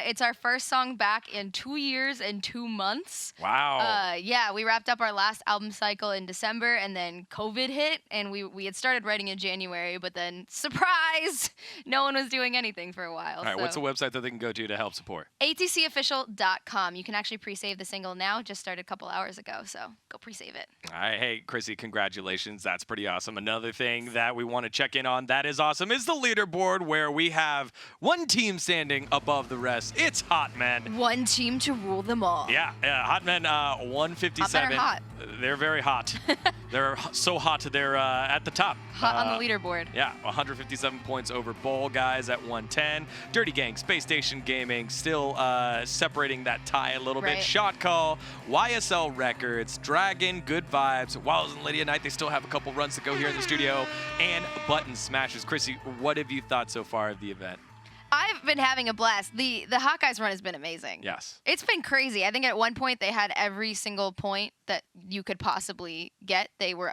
It's our first song back in 2 years and 2 months. Wow. Yeah, we wrapped up our last album cycle in December, and then COVID hit, and we had started writing in January, but then, surprise, no one was doing anything for a while. All right, what's the website that they can go to help support? atcofficial.com. You can actually pre-save the single now. Just started a couple hours ago, so go pre-save it. All right, hey, Chrissy, congratulations. That's pretty awesome. Another thing that we want to check in on that is awesome is the leaderboard, where we have one team standing above the rest. It's Hot Men. One team to rule them all. Yeah, Hot Men 157. Hot Men are hot. They're very hot. They're so hot, they're at the top. Hot on the leaderboard. Yeah, 157 points over Bowl Guys at 110. Dirty Gang, Space Station Gaming, still separating that tie a little bit. Right. Shot Call, YSL Records, Dragon, Good Vibes, Wallows and Lydia Night. They still have a couple runs to go here in the studio. And Button Smashers. Chrissy, what have you thought so far of the event? I've been having a blast. The Hawkeyes run has been amazing. Yes. It's been crazy. I think at one point they had every single point that you could possibly get. They were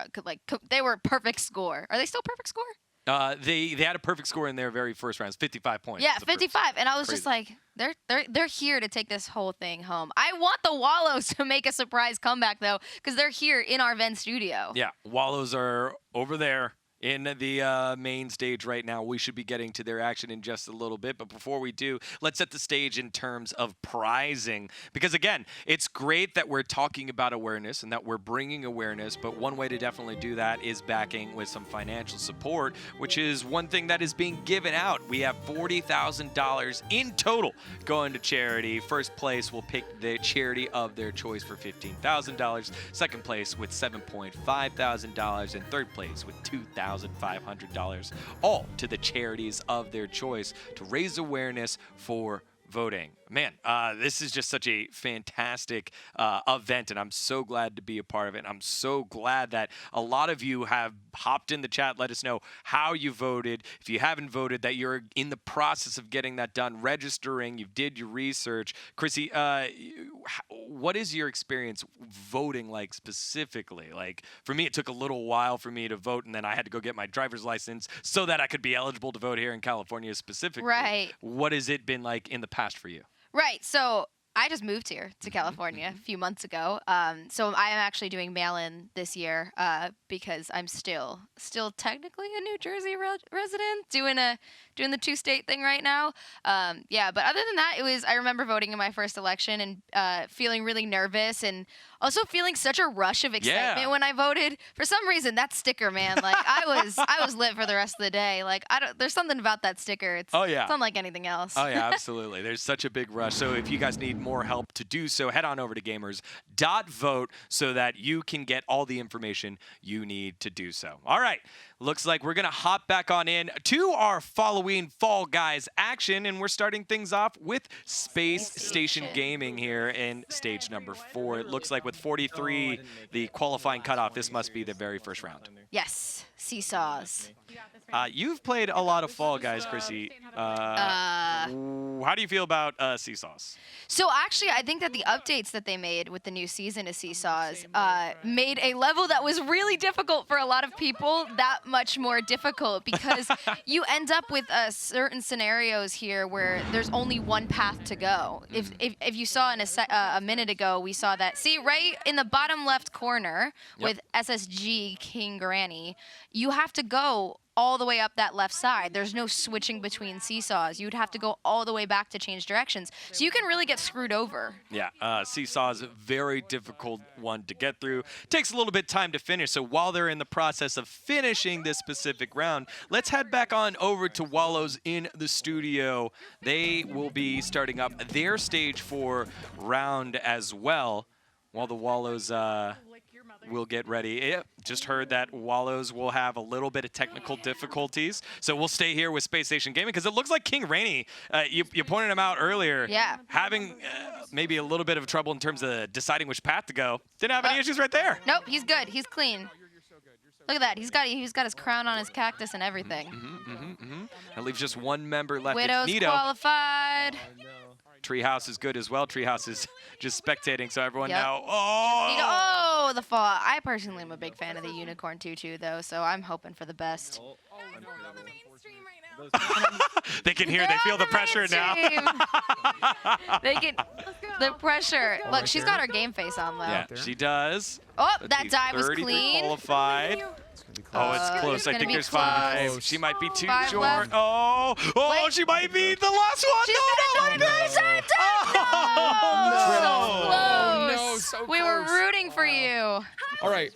perfect score. Are they still perfect score? They had a perfect score in their very first rounds, 55 points. Yeah, 55. And I was just Crazy. like, they're here to take this whole thing home. I want the Wallows to make a surprise comeback though, because they're here in our VENN studio. Yeah, Wallows are over there in the main stage right now. We should be getting to their action in just a little bit. But before we do, let's set the stage in terms of prizing. Because again, it's great that we're talking about awareness and that we're bringing awareness. But one way to definitely do that is backing with some financial support, which is one thing that is being given out. We have $40,000 in total going to charity. First place will pick the charity of their choice for $15,000. Second place with $7,500. And third place with $2,500, all to the charities of their choice to raise awareness for voting. Man, this is just such a fantastic event, and I'm so glad to be a part of it. I'm so glad that a lot of you have hopped in the chat, let us know how you voted. If you haven't voted, that you're in the process of getting that done, registering, you did your research. Chrissy, what is your experience voting like specifically? Like, for me, it took a little while for me to vote, and then I had to go get my driver's license so that I could be eligible to vote here in California specifically. Right. What has it been like in the past for you? Right. So I just moved here to California a few months ago. So I am actually doing mail-in this year because I'm still technically a New Jersey resident, doing the two-state thing right now. Yeah, but other than that, I remember voting in my first election and feeling really nervous and also feeling such a rush of excitement when I voted. For some reason, that sticker, man, like I was lit for the rest of the day. Like there's something about that sticker. It's unlike anything else. Oh yeah, absolutely. There's such a big rush. So if you guys need more help to do so, head on over to gamers.vote so that you can get all the information you need to do so. All right, looks like we're going to hop back on in to our Fall-O-Ween Fall Guys action, and we're starting things off with Space Station Gaming here in stage number 4. It looks like with 43, the qualifying cutoff, this must be the very first round. Yes, seesaws. You've played a lot of Fall Guys, Chrissy. How do you feel about seesaws? So actually, I think that the updates that they made with the new season of seesaws made a level that was really difficult for a lot of people that much more difficult, because you end up with certain scenarios here where there's only one path to go. If you saw in a minute ago, we saw that. See, right in the bottom left corner with SSG King Granny, you have to go all the way up that left side. There's no switching between seesaws. You'd have to go all the way back to change directions. So you can really get screwed over. Yeah, seesaw is a very difficult one to get through. Takes a little bit of time to finish. So while they're in the process of finishing this specific round, let's head back on over to Wallows in the studio. They will be starting up their stage 4 round as well, while the Wallows we'll get ready. Yep, just heard that Wallows will have a little bit of technical difficulties. So we'll stay here with Space Station Gaming, because it looks like King Rainey, you pointed him out earlier, having maybe a little bit of trouble in terms of deciding which path to go. Didn't have any issues right there. Nope, he's good. He's clean. Look at that. He's got his crown on his cactus and everything. That leaves just one member left. Widow's Nito. qualified. Treehouse is good as well. Treehouse is just spectating, so everyone now. Oh, the fall. I personally am a big fan of the Unicorn Tutu, though, so I'm hoping for the best. They can hear, they feel the pressure now. They can, the pressure. Look, she's got her game face on, though. Yeah, she does. Oh, that dive was clean. Qualified. Oh, it's close. I think there's 5. She might be too 5 short. left. Oh, Wait. she might be the last one. She's gonna No. So close. We were rooting for you. All right.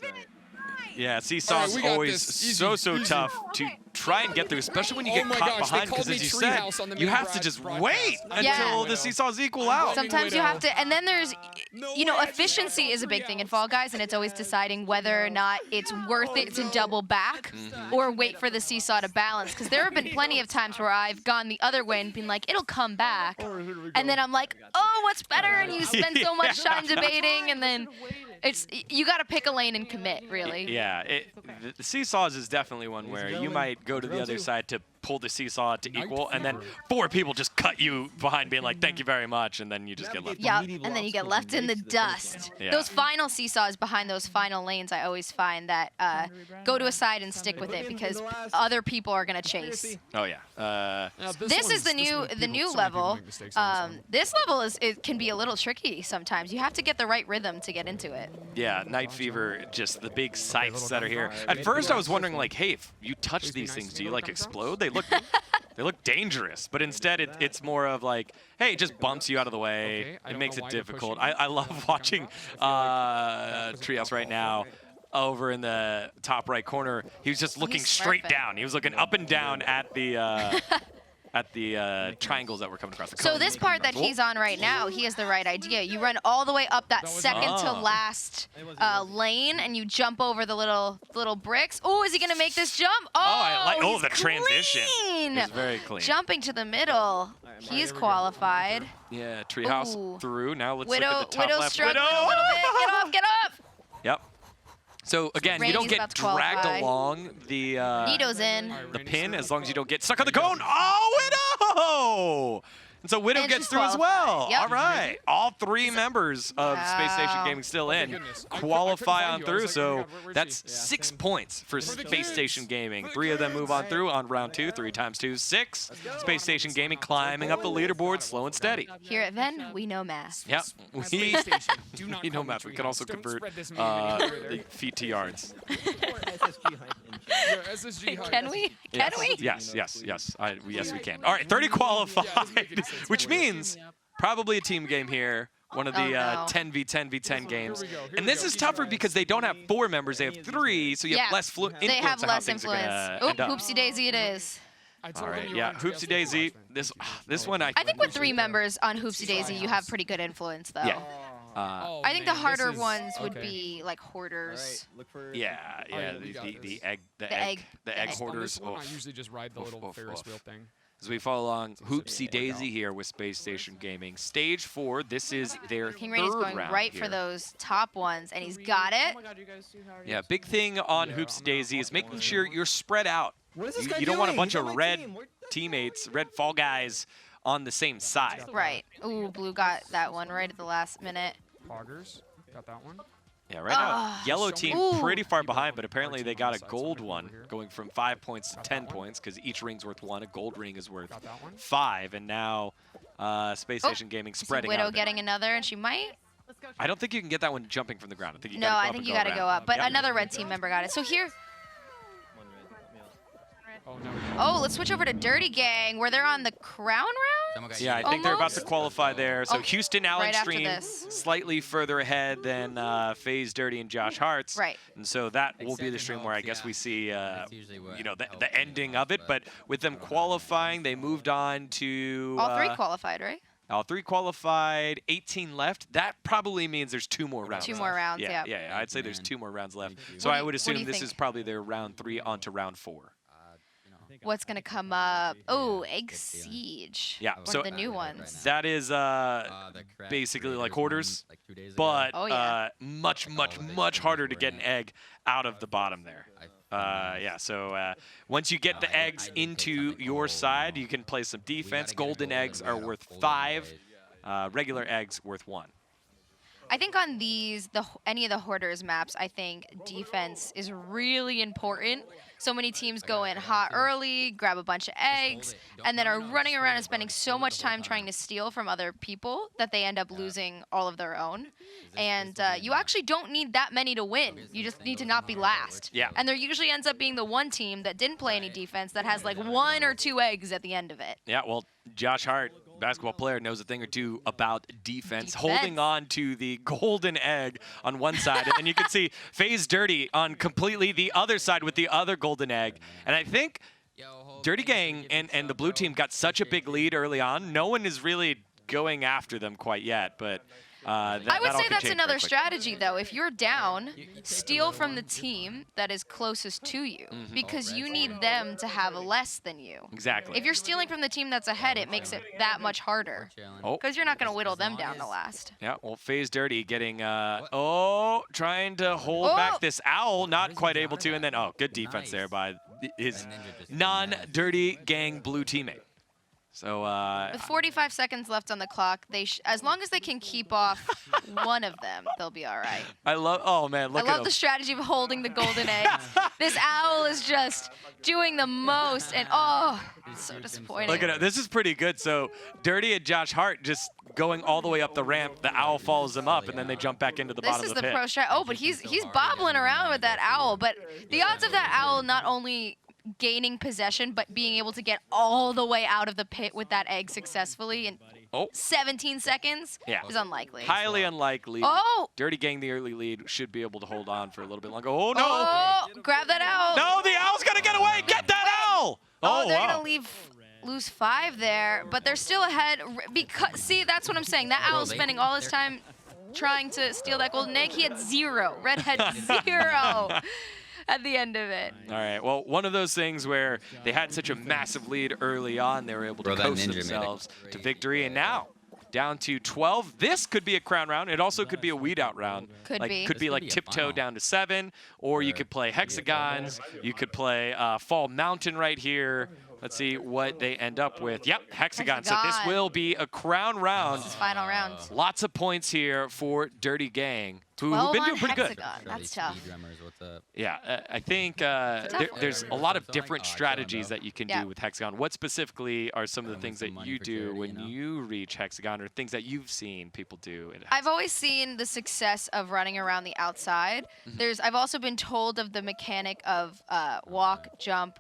Yeah, seesaw's always so tough to try and get through, especially when you get caught behind, because as you said, you have to just wait until the seesaws equal out. Sometimes you have to, and then there's, you know, efficiency is a big thing in Fall Guys, and it's always deciding whether or not it's worth it to double back or wait for the seesaw to balance, because there have been plenty of times where I've gone the other way and been like, it'll come back, and then I'm like, oh, what's better, and you spend so much time debating, and then you got to pick a lane and commit, really. Yeah, the seesaws is definitely one where you might go to the other side to pull the seesaw to equal, and then 4 people just cut you behind being like, thank you very much, and then you just get left. Yeah, and then you get left in the dust. Yeah. Those final seesaws behind those final lanes, I always find that go to a side and stick with it, because other people are going to chase. Oh, yeah. This is the new level. This level it can be a little tricky sometimes. You have to get the right rhythm to get into it. Yeah, Night Fever, just the big sights that are here. At first, I was wondering, like, hey, if you touch these things, do you, like, explode? They look dangerous, but instead it's more of like, hey, it just bumps you out of the way. It makes it difficult. I love watching Treehouse right now. Over in the top right corner, he was just looking straight down. He was looking up and down at the triangles that were coming across the So this part that he's on right now, he has the right idea. You run all the way up that second to last lane, and you jump over the little bricks. Oh, is he gonna make this jump? Oh, the transition. Clean. It's very clean. Jumping to the middle. He's qualified. Yeah, Treehouse through. Now let's look at the top Widow left. struggling a little bit. Get off. Yep. So again, you don't get dragged along the Nito's in. The pin as long as you don't get stuck on the cone. Oh, Widow! And so Widow gets through as well. Yep. All right. All 3 members of Space Station Gaming still in. Qualify on through. So that's 6 points for Space Station Gaming. 3 of them move on through on round 2. 3 times 2, 6. Space Station Gaming climbing up the leaderboard, slow and steady. Here at VENN, we know math. Yep. We know math. We can also convert the feet to yards. Can we? Can we? Yes, we can. All right, 30 qualified, which means probably a team game here. One of the 10v10v10 games. And this is tougher because they don't have 4 members, they have 3, so you have less influence. They have on how less things are influence. gonna Oop, end up. whoopsie daisy it is. All right, yeah, Hoopsie Daisy. This one, I think with 3 members on Hoopsie Daisy, you have pretty good influence, though. Yeah. I think the harder ones would be like hoarders. Yeah, the egg hoarders. I usually just ride the little Ferris wheel thing. As we follow along, Hoopsie Daisy here with Space Station Gaming. Stage 4, this is their King Rainey's third going round right here. for those top ones, and he's got it. Yeah, big thing on Hoopsie Daisy is making sure you're spread out. What is this guy You don't want a doing? bunch He's of on my red team. teammates, red fall guys on the same side. Right. Ooh, blue got that one right at the last minute. Poggers, got that one. Yeah, right now, yellow team Ooh. pretty far behind, but apparently they got a gold one, going from 5 points to 10 points, because each ring's worth 1. A gold ring is worth 5, and now Space Station Gaming spreading Widow out a bit. getting another, and she might. I don't think you can get that one jumping from the ground. I think you No, gotta go I up think and you go got to around. go up. But Yep. another red team member got it. So here. Oh, no. Oh, let's switch over to Dirty Gang, where they're on the crown round? Yeah, I think they're about to qualify there. So Houston, Allen right after Stream, this. slightly further ahead than FaZe Dirty and Josh Hart's. Right. And so that will be the stream where I guess we see, you know, the ending of it. But with them qualifying, they moved on to All 3 qualified, right? all 3 qualified, 18 left. That probably means there's 2 more rounds. 2 more rounds, yeah. Yeah, I'd say there's 2 more rounds left. So What do I you- would what do you assume this think? is probably their round 3 onto round 4. What's going to come up? Oh, Egg Siege. Yeah, One so of the new ones. that is basically like hoarders, but Oh, yeah. much harder to get an egg out of the bottom there. Yeah, so once you get the eggs into your side, you can play some defense. Golden eggs are worth 5, regular eggs worth 1. I think on these, any of the Hoarders maps, I think defense is really important. So many teams go in hot early, grab a bunch of eggs, and then are running around and spending so much time trying to steal from other people that they end up losing all of their own. And you actually don't need that many to win. You just need to not be last. Yeah. And there usually ends up being the one team that didn't play any defense that has like 1 or 2 eggs at the end of it. Yeah, well, Josh Hart, basketball player, knows a thing or two about defense. Holding on to the golden egg on one side, and then you can see FaZe Dirty on completely the other side with the other golden egg. And I think Dirty Gang and the blue team got such a big lead early on. No one is really going after them quite yet, but I would say that's another strategy, though. If you're down, steal from the team that is closest to you, because you need them to have less than you. Exactly. If you're stealing from the team that's ahead, it makes it that much harder, Oh. because you're not going to whittle them down to last. Yeah, well, FaZe Dirty getting, trying to hold back this owl, not quite able to, and then, good defense there by his non-Dirty Gang blue teammate. So, With 45 seconds left on the clock, as long as they can keep off one of them, they'll be all right. I love, man, look I at love him. the strategy of holding the golden eggs. This owl is just doing the most, and it's so disappointing. Look at it. This is pretty good. So Dirty and Josh Hart just going all the way up the ramp. The owl follows them up, and then they jump back into the bottom This of is the the pit. pro strat. Oh, but he's bobbling around with that owl. But the odds of that owl not only gaining possession, but being able to get all the way out of the pit with that egg successfully in 17 seconds is unlikely. Highly unlikely. Oh! Dirty Gang, the early lead, should be able to hold on for a little bit longer. Oh, no. Oh, grab that owl. No, the owl's going to get away. Get that owl. Oh, they're wow. going to lose 5 there, but they're still ahead. Because see, that's what I'm saying. That owl's spending all his time trying to steal that golden egg. He had 0. Red had 0 at the end of it. All right. Well, one of those things where they had such a massive lead early on, they were able to coast themselves to victory, and now down to 12. This could be a crown round. It also could be a weed out round. Could be. Could be like tiptoe down to 7, or you could play hexagons. You could play Fall Mountain right here. Let's see what they end up with. Yep, hexagon. So this will be a crown round. This is final round. Lots of points here for Dirty Gang, who've 12 been on doing pretty good. hexagon. That's tough. Yeah, I think there's a lot of different strategies that you can Yeah. do with Hexagon. What specifically are some of the things that you do when you reach Hexagon, or things that you've seen people do? I've always seen the success of running around the outside. I've also been told of the mechanic of walk, jump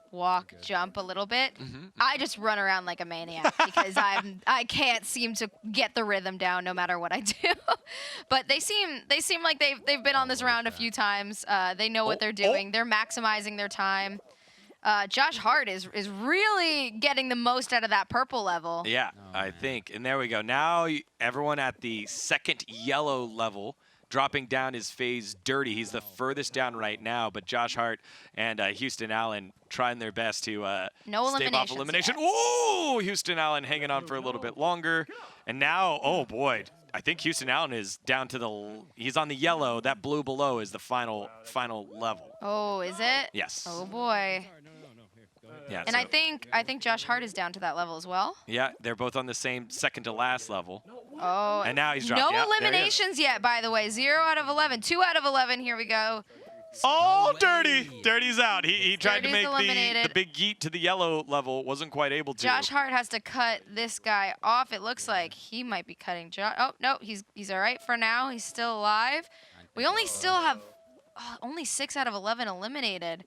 a little bit. I just run around like a maniac because I can't seem to get the rhythm down no matter what I do. But they seem like they've been on this round a few times. They know what they're doing. They're maximizing their time. Josh Hart is really getting the most out of that purple level. Yeah, I think. And there we go. Now everyone at the second yellow level. Dropping down is FaZe Dirty. He's the furthest down right now, but Josh Hart and Houston Allen trying their best to stave off elimination. Ooh, Houston Allen hanging on for a little bit longer. And now, oh boy, I think Houston Allen is down to he's on the yellow. That blue below is the final level. Oh, is it? Yes. Oh boy. Yeah, and I think Josh Hart is down to that level as well. Yeah, they're both on the same second to last level. Oh. And now he's dropped. No yeah, eliminations yet, by the way. 0 out of 11. 2 out of 11. Here we go. Oh, Dirty. Dirty's out. He tried to make eliminated. the big yeet to the yellow level. Wasn't quite able to. Josh Hart has to cut this guy off. It looks like he might be cutting Josh. Oh, no. He's all right for now. He's still alive. We only still have only 6 out of 11 eliminated.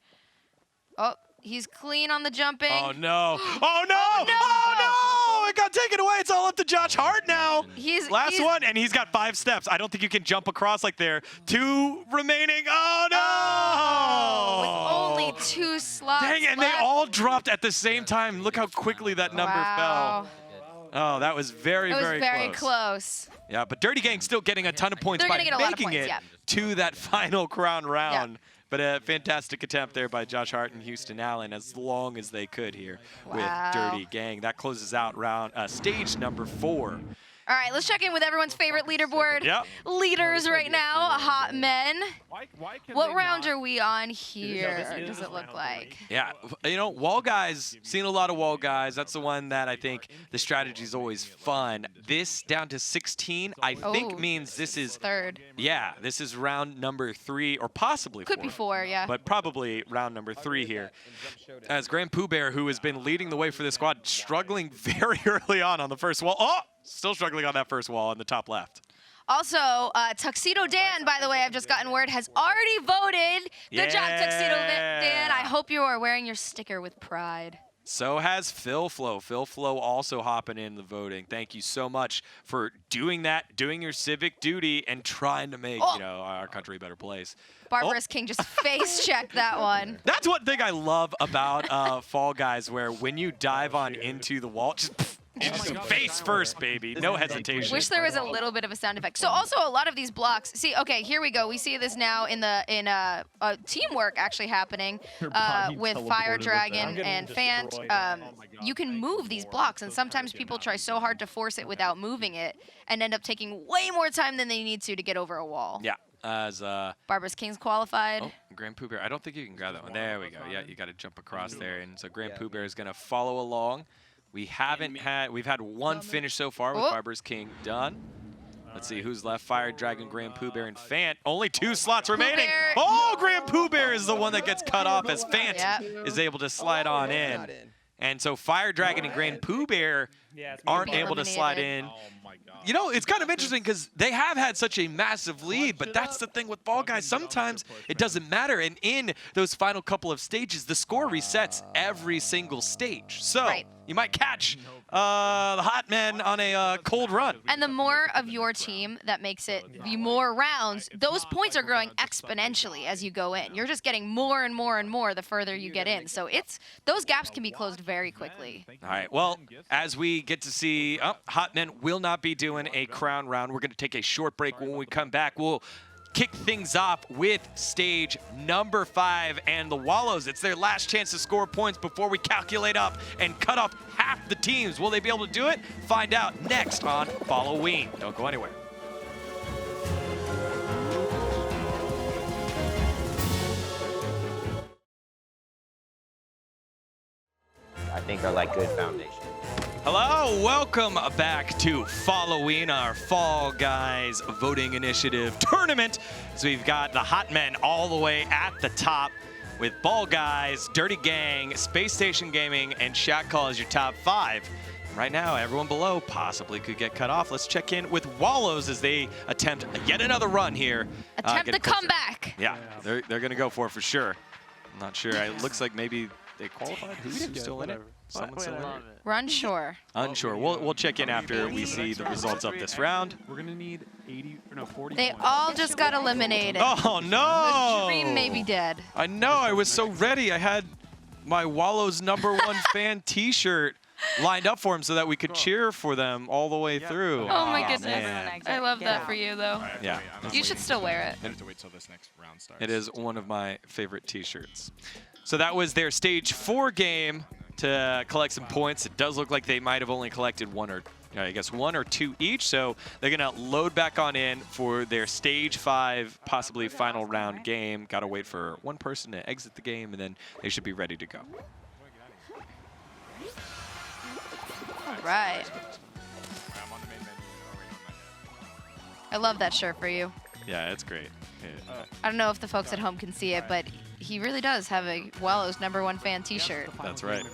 Oh. He's clean on the jumping. Oh, no. Oh, no. Oh, no. It got taken away. It's all up to Josh Hart now. Last one, and he's got 5 steps. I don't think you can jump across like there. 2 remaining. Oh, no. With only 2 slots Dang it, and they all dropped at the same time. Look how quickly that number fell. Oh, that was very, very close. It was very close. Yeah, but Dirty Gang still getting a ton of points by making it to that final crown round. Yeah. But a fantastic attempt there by Josh Hart and Houston Allen, as long as they could here with Dirty Gang. That closes out stage number 4. All right, let's check in with everyone's favorite leaderboard leaders right now, Hot Men. What round are we on here, does it look like? Yeah, you know, wall guys, seen a lot of wall guys. That's the one that I think the strategy is always fun. This down to 16, I think means this is 3rd. Yeah, this is round number 3, or possibly 4. Could be 4, yeah. But probably round number 3 here. As GrandPOObear, who has been leading the way for this squad, struggling very early on the first wall. Oh! Still struggling on that first wall in the top left. Also, Tuxedo Dan, by the way, I've just gotten word, has already voted. Good job, Tuxedo Dan. I hope you are wearing your sticker with pride. So has Phil Flo. Phil Flo also hopping in the voting. Thank you so much for doing that, doing your civic duty, and trying to make our country a better place. Barbarous King just face-checked that one. That's one thing I love about Fall Guys, where when you dive on into the wall, just face first, baby. No hesitation. Wish there was a little bit of a sound effect. So also a lot of these blocks. See, okay, here we go. We see this now in teamwork actually happening with Fire Dragon and Fant. You can move these blocks, and sometimes people try so hard to force it without moving it and end up taking way more time than they need to get over a wall. Yeah. As Barbarous King's qualified. Oh, GrandPOObear. I don't think you can grab that one. There we go. Yeah, you got to jump across there, and so GrandPOObear is going to follow along. We've had one finish so far with Barbarous King done. Let's see who's left. Fire Dragon, GrandPOObear, and Fant. Only 2 slots remaining. Oh, GrandPOObear is the one that gets cut off as Fant is able to slide on in. And so Fire Dragon and GrandPOObear aren't able to slide in. You know, it's kind of interesting because they have had such a massive lead, but that's the thing with Fall Guys. Sometimes it doesn't matter. And in those final couple of stages, the score resets every single stage. So you might catch the Hot Men on a cold run. And the more of your team that makes it the more rounds, those points are growing exponentially as you go in. You're just getting more and more and more the further you get in. So those gaps can be closed very quickly. All right, well, as we get to see, Hot Men will not be doing a crown round. We're going to take a short break. When we come back, we'll kick things off with stage number 5 and the Wallows. It's their last chance to score points before we calculate up and cut off half the teams. Will they be able to do it? Find out next on Fall-O-Ween. Don't go anywhere. I think are like good foundation. Hello, welcome back to Fall-O-Ween, our Fall Guys voting initiative tournament. So we've got the Hot Men all the way at the top with Ball Guys, Dirty Gang, Space Station Gaming, and Shot Call as your top 5. Right now, everyone below possibly could get cut off. Let's check in with Wallows as they attempt yet another run here. Attempt the comeback. Yeah, they're going to go for it for sure. I'm not sure. It looks like maybe they qualified. Who's still in it? Someone's still in it? We're unsure. Unsure. We'll check in after we see the results of this round. We're going to need 40 They all just got eliminated. Oh, no. The dream may be dead. I know. I was so ready. I had my Wallows #1 fan T-shirt lined up for him so that we could cheer for them all the way through. Oh my goodness. Man. I love that for you, though. Yeah. You should still wear it. I have to wait till this next round starts. It is one of my favorite T-shirts. So that was their stage 4 game to collect some points. It does look like they might have only collected one or two each. So they're gonna load back on in for their stage 5, possibly final round game. Gotta wait for one person to exit the game, and then they should be ready to go. All right. I love that shirt for you. Yeah, it's great. I don't know if the folks at home can see it, but he really does have a Wallows #1 fan T-shirt. That's right.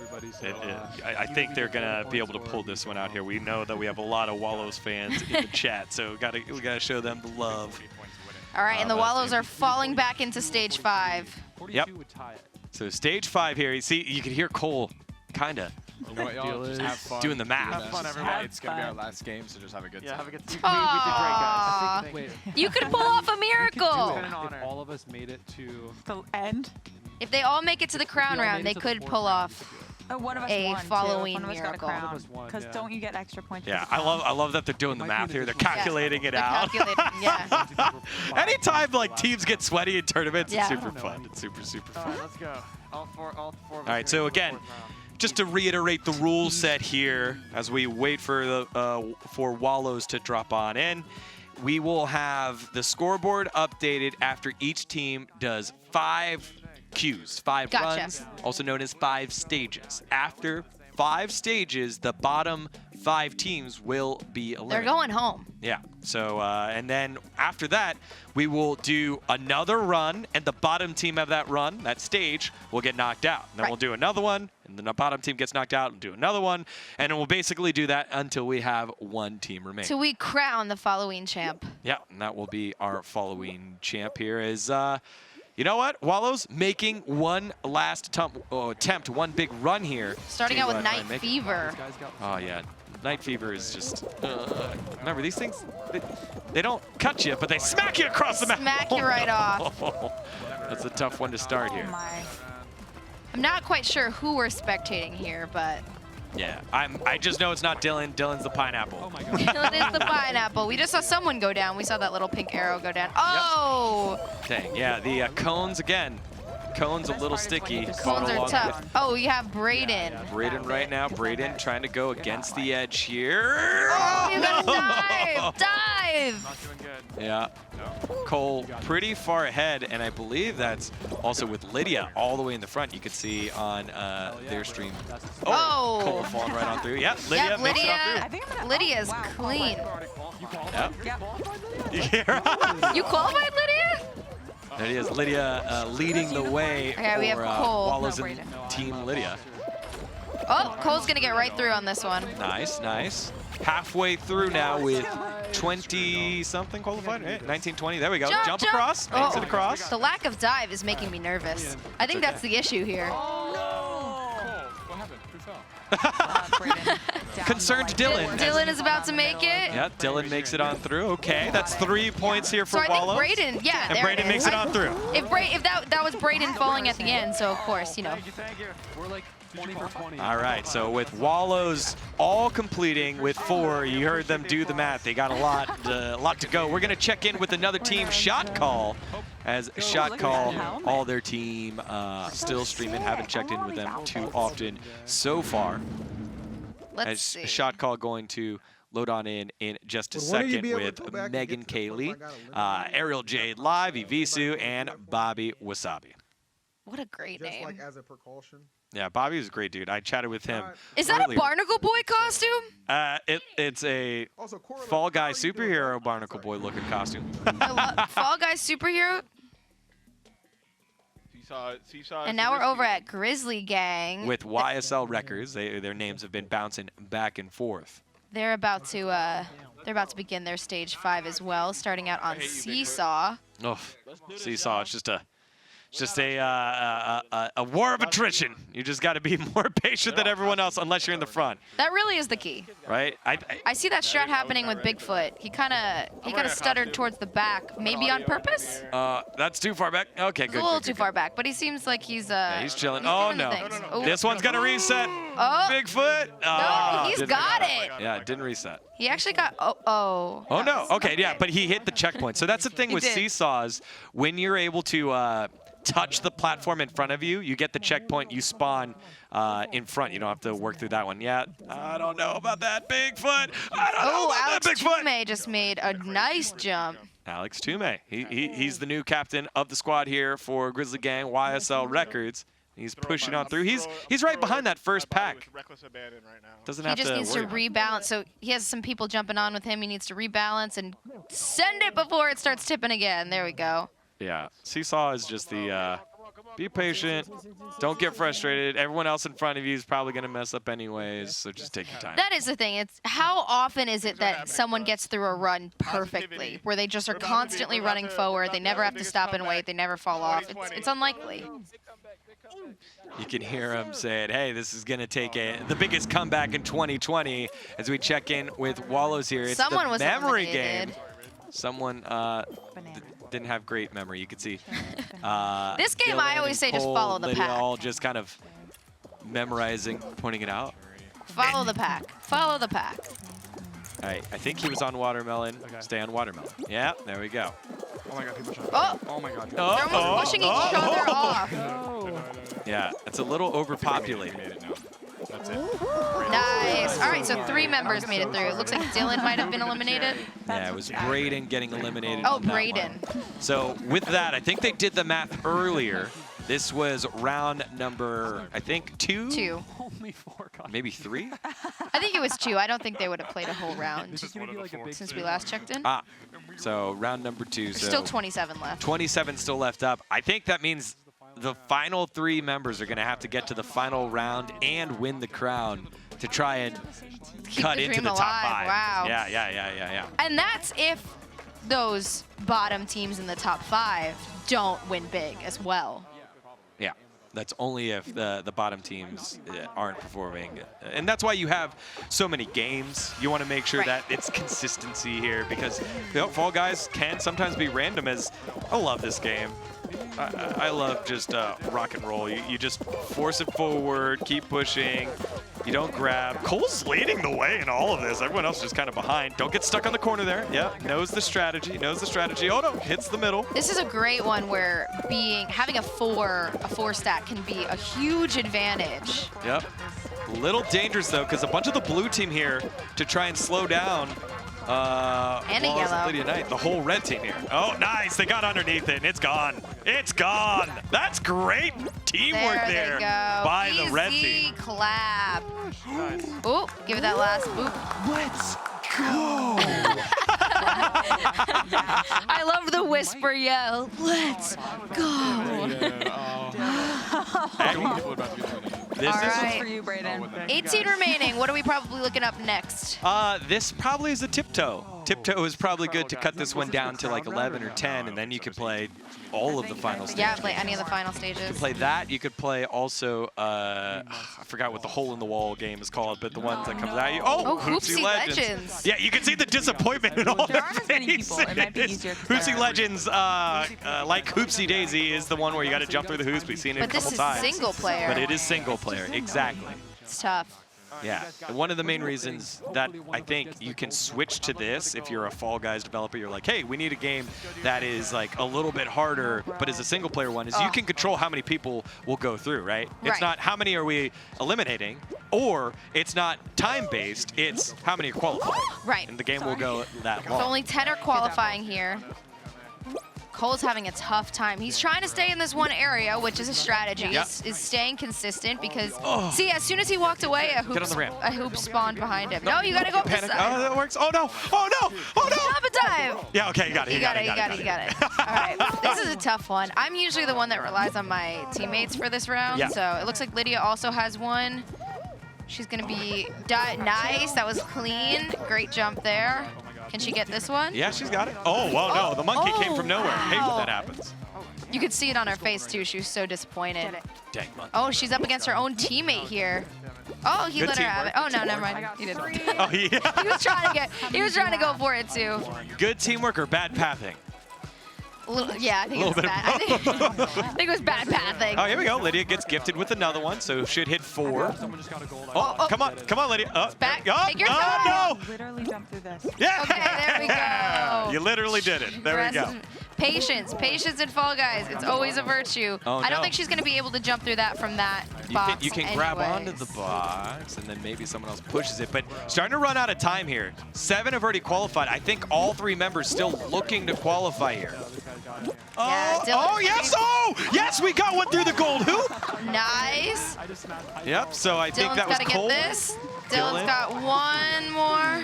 I think they're gonna be able to pull this one out here. We know that we have a lot of Wallows fans in the chat, so we gotta show them the love. All right, and the Wallows are falling back into stage 5. Yep. So stage 5 here. You see, you can hear Cole, kinda. You know what, y'all? Just have fun. Doing the math. Have fun, everybody. It's going to be our last game, so just have a good time. Yeah, have a good time. Aww. We did great, guys. You could pull off a miracle. If all of us made it to The end? If they all make it to the crown round, they could pull off One of us a won, too. Fall-O-Ween One of us got a miracle. crown. Because don't you get extra points? Yeah, I love that they're doing the math here. They're calculating it out. Yeah. Anytime like teams get sweaty in tournaments, Yeah. it's super fun. It's super fun. All right, let's go. All four of us. All right, so again, just to reiterate the rule set here, as we wait for for Wallows to drop on in, we will have the scoreboard updated after each team does 5 Qs, 5 Gotcha. runs, also known as 5 stages. After 5 stages, the bottom 5 teams will be eliminated. They're going home. Yeah. So, and then after that, we will do another run, and the bottom team of that run, that stage, will get knocked out. Then we'll do another one, and then the bottom team gets knocked out and do another one, and we'll basically do that until we have 1 team remaining. So we crown the Fall-O-Ween champ. Yeah, and that will be our Fall-O-Ween champ here. Is you know what? Wallows making one last attempt, one big run here. Starting to, out with try and Night make it. Fever. Oh, yeah. Night Fever is just, remember these things, they don't cut you, but they smack you across the map. Smack you right off. That's a tough one to start here. I'm not quite sure who we're spectating here, but Yeah, I just know it's not Dylan. Dylan's the pineapple. Oh my God. Dylan is the pineapple. We just saw someone go down. We saw that little pink arrow go down. Oh! Dang, yeah, the cones again. Cones a little sticky. Cones are tough. Oh, you have Braden. Braden right now. Braden trying to go against the edge here. Oh, you gotta dive! Dive! Not doing good. Yeah. Cole pretty far ahead, and I believe that's also with Lydia all the way in the front. You could see on their stream. Oh! Cole falling right on through. Yeah, Lydia makes it on through. Lydia's clean. Yeah. You qualified, Lydia? There it is, Lydia leading the way Okay, we have for Cole. Wallows and Team Lydia. Oh, Cole's gonna get right through on this one. Nice, nice. Halfway through now with 20-something qualified, right? 1920, there we go. Jump across, makes it across. The lack of dive is making me nervous. I think that's the issue here. What happened? Who fell? Concerned Dylan. Dylan is about to make it. Yeah, Dylan makes it on through. Okay, that's 3 points here for So I Wallows. think Braden, yeah, And there Braden it makes is. it on through. If that was Braden falling at the end, so of course, you know. Thank you. We're like 20 for 20. All right, so with Wallows all completing with 4, you heard them do the math. They got a lot to go. We're gonna check in with another team, Shot Call, as Shot Call, all their team still streaming. Haven't checked in with them too often so far. Let's see. Shot Call going to load on in just a second with Megan Kaylee, Ariel Jade Live, Evisu, and Bobby Wasabi. What a great name. Like as a precaution. Yeah, Bobby was a great dude. I chatted with him. Is that earlier. a Barnacle Boy costume? It's a Fall Guy superhero Barnacle Boy looking costume. Fall Guy superhero? And now we're over at Grizzly Gang. With YSL Records, their names have been bouncing back and forth. They're about to begin their stage 5 as well, starting out on Seesaw. Oh, Seesaw, it's just a war of attrition. You just got to be more patient than everyone else, unless you're in the front, That really is the key. right? I see that strat happening with Bigfoot. He kind of stuttered towards the back, maybe on purpose. That's too far back. Okay, It's good. a little good, too good, far back, but he seems like he's He's chilling. he's Oh doing the no. things. Oh. This one's gonna reset. Oh. Bigfoot. No, he's Didn't got reset. it. Yeah, it didn't reset. He actually got oh. Oh no. Okay, yeah, but he hit the checkpoint. So that's the thing He with did. seesaws. When you're able to touch the platform in front of you, you get the checkpoint. You spawn in front. You don't have to work through that one. Yeah, I don't know about that Bigfoot. I don't know about Alex that Bigfoot. Tume just made a nice jump. Alex Tume. He's the new captain of the squad here for Grizzly Gang YSL Records. He's pushing on through. He's right behind that first pack. Doesn't have He just to needs worry to about it. rebalance. So he has some people jumping on with him. He needs to rebalance and send it before it starts tipping again. There we go. Yeah, seesaw is just the be patient, don't get frustrated. Everyone else in front of you is probably going to mess up anyways, so just take your time. That is the thing. It's how often is it that someone gets through a run perfectly, where they just are constantly running forward, they never have to stop and wait, they never fall off. It's unlikely. You can hear him saying, hey, this is going to take the biggest comeback in 2020 as we check in with Wallows here. It's Someone the was memory eliminated. game. Someone didn't have great memory. You could see. This game, Dylan I always say, and just Cole, follow the Lydia pack. all just kind of memorizing, pointing it out. Follow the pack. Follow the pack. All right, I think he was on watermelon. Stay on watermelon. Yeah, there we go. Oh my god, people shot. Oh! Oh my god. Oh, They're almost pushing each other off. Yeah, it's a little overpopulated. That's it. Nice. All right, so 3 members made it through. It looks like Dylan might have been eliminated. Yeah, it was Braden getting eliminated. Oh, on that Braden. one. So with that, I think they did the math earlier. This was round number, I think, 2? 2. Only 4. Maybe 3? I think it was 2. I don't think they would have played a whole round since we last checked in. Ah, so round number 2. There's So still 27 left. 27 still left up. I think that means the final 3 members are going to have to get to the final round and win the crown to try and cut the into dream the top alive. 5. Wow. Yeah. And that's if those bottom teams in the top 5 don't win big as well. Yeah, that's only if the bottom teams aren't performing. And that's why you have so many games. You want to make sure that it's consistency here because Fall Guys can sometimes be random as, I love this game. I love just rock and roll. You just force it forward, keep pushing. You don't grab. Cole's leading the way in all of this. Everyone else is just kind of behind. Don't get stuck on the corner there. Yeah, knows the strategy. Oh no, hits the middle. This is a great one where having a 4 stack can be a huge advantage. Yep. A little dangerous though, because a bunch of the blue team here to try and slow down. And a Wallows yellow. Lydia Knight, the whole red team here. Oh, nice. They got underneath it, and it's gone. It's gone. That's great teamwork there They go. by the red Easy team. clap. Ooh, give it that last boop. Let's go. I love the whisper yell. Let's go. This All is right. For you, Braden. 18 remaining. What are we probably looking up next? This probably is a tiptoe. Tiptoe is probably good to cut this one down to like 11 or 10, and then you can play all of the final stages. Yeah, play any of the final You stages. could play that. You could play also, I forgot what the hole in the wall game is called, but the ones that comes at you. Oh, Hoopsie Legends. Yeah, you can see the disappointment in all There the aren't as many people. It might be easier to Hoopsie Legends, like Hoopsie Daisy, is the one where you got to jump through the hoops. We've seen it But a this couple is times. single player. But it is single player, exactly. It's tough. Yeah, and one of the main reasons that I think you can switch to this if you're a Fall Guys developer, you're like, hey, we need a game that is like a little bit harder, but is a single player one, is you can control how many people will go through, right? It's not how many are we eliminating, or it's not time-based, it's how many are qualified. Right. And the game will go that So long. only 10 are qualifying here. Cole's having a tough time. He's trying to stay in this one area, which is a strategy, is staying consistent because, see, as soon as he walked away, a hoop spawned behind him. No, you gotta go up this Panic. side. Oh, that works. Oh, no. Oh, no. Oh, no. Stop a dive. Yeah, okay, you got it. You got it. All right, this is a tough one. I'm usually the one that relies on my teammates for this round, Yeah. so it looks like Lydia also has one. She's gonna be nice. That was clean. Great jump there. Can she get this one? Yeah, she's got it. Oh, well, no. The monkey came from nowhere. I hate when that happens. You could see it on her face, too. She was so disappointed. Dang, man. Oh, she's up against her own teammate here. Oh, he Good let her have it. teamwork. Oh, no, never mind. He didn't. Oh, yeah. He was trying to go for it, too. Good teamwork or bad pathing? Yeah, I think it was bad. I think it was bad pathing. Oh, here we go. Lydia gets gifted with another one, so should hit 4. Oh, come on, Lydia. Back. Oh, Take your oh, time. no. Literally jump through this. Yeah. Okay, there we go. You literally did it. There we go. Patience in Fall Guys. It's always a virtue. Oh, I don't no. think she's going to be able to jump through that from that box. You can grab onto the box, and then maybe someone else pushes it. But starting to run out of time here. 7 have already qualified. I think all 3 members still looking to qualify here. Oh, yes! Oh, yes! We got one through the gold hoop. Nice. Yep. So I think that was Dylan's Cole. got to get this. Dylan's got one more.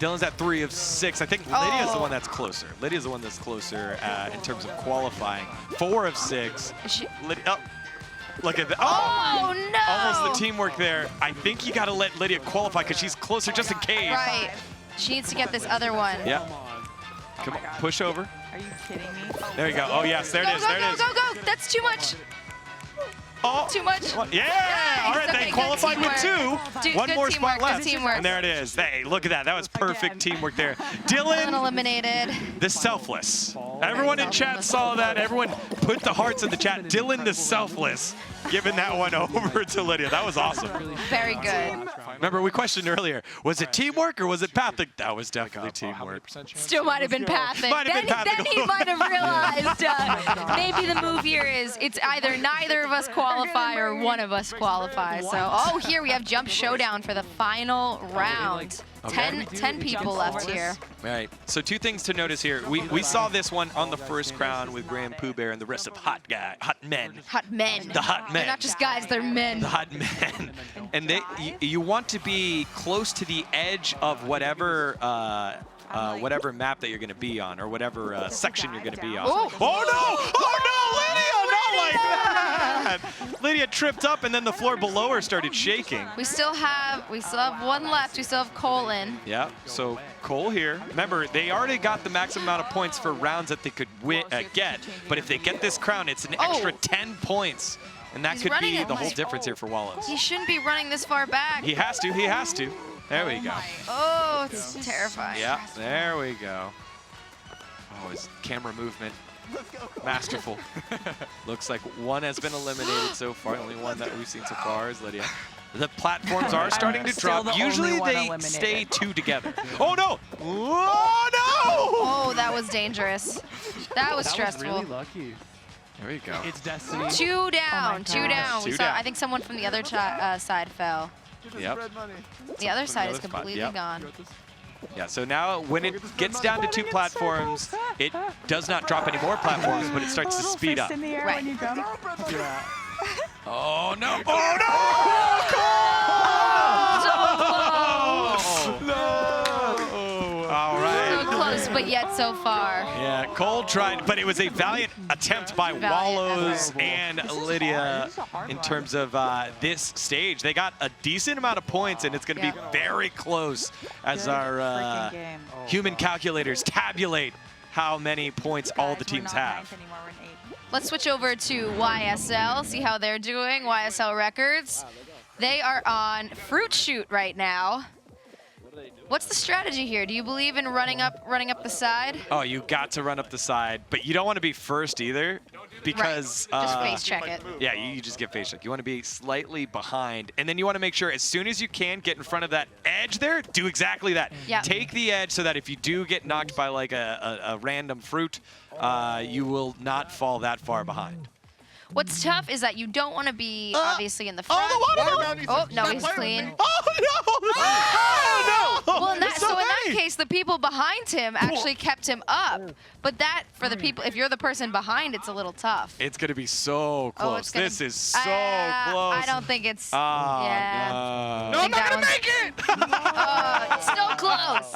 Dylan's at 3 of 6. I think Oh. Lydia's the one that's closer. Lydia's the one that's closer in terms of qualifying. 4 of 6. Lydia, oh, look at that. Oh, no! Almost the teamwork there. I think you got to let Lydia qualify because she's closer just in case. Right. She needs to get this other one. Yeah. Come on, push over. Are you kidding me? There you go. Oh, yes, there it is. There it is. Go. That's too much. Oh, too much. Yeah! All right, Okay, they qualified with 2. One good more teamwork, spot left. good teamwork. And there it is. Hey, look at that. That was perfect teamwork there. Dylan, eliminated. the selfless. Everyone in chat saw that. Everyone put the hearts in the chat. Dylan, the selfless, giving that one over to Lydia. That was awesome. Very good. Remember, we questioned earlier, was it teamwork or was it pathing? That was definitely teamwork. Still might have been pathing. Might have been pathing Then he might have realized maybe the move here is it's either neither of us qualify or one of us qualify. So, oh, here we have Jump Showdown for the final round. Okay. 10 people left here. All right, so 2 things to notice here. We saw this one on the first crown with GrandPOObear and the rest of hot men. Hot men. The hot men. They're not just guys, they're men. The hot men. And you want to be close to the edge of whatever whatever map that you're going to be on or whatever section you're going to be on. Oh, Oh no, Lydia, not like that! Lydia tripped up and then the floor below her started shaking. We still have one left. We still have Cole in. Yeah, so Cole here. Remember, they already got the maximum amount of points for rounds that they could get, but if they get this crown, it's an extra 10 points. And that He's could running be it the whole like- difference here for Wallows. He shouldn't be running this far back. He has to. There we go. Oh, it's terrifying. Yeah, there we go. Oh, his camera movement, masterful. Looks like one has been eliminated so far. The only one that we've seen so far is Lydia. The platforms are starting to Still drop. the Usually only one they eliminated. stay 2 together. Oh no! Oh no! Oh, that was dangerous. That was stressful. Really lucky. There we go. It's destiny. 2 down. 2 down. We 2 saw. down. I think someone from the other side fell. Yep. The other side is other spot, completely yep. gone. Yeah, so now when it gets down to 2 platforms, it does not drop any more platforms, but it starts to speed up. Right. Oh no! Oh no! No! All right. So close, but yet so far. Yeah, Cole tried, but it was a valiant attempt by Wallows and Lydia in terms of this stage. They got a decent amount of points, and it's going to be very close as our human calculators tabulate how many points all the teams have. Let's switch over to YSL, see how they're doing. YSL Records. They are on Fruit Shoot right now. What's the strategy here? Do you believe in running up the side? Oh, you got to run up the side, but you don't want to be first either because... Right. Just face check it. Yeah, you just get face check. You want to be slightly behind, and then you want to make sure as soon as you can get in front of that edge there, do exactly that. Yep. Take the edge so that if you do get knocked by like a random fruit, you will not fall that far behind. What's tough is that you don't want to be obviously in the front. Oh, no, he's clean. Oh, no! Well, in that case, the people behind him actually kept him up. But that, for the people, if you're the person behind, it's a little tough. It's going to be so close. it's gonna- This is so close. I don't think it's. Yeah. No, I'm not going to make it! It's still close.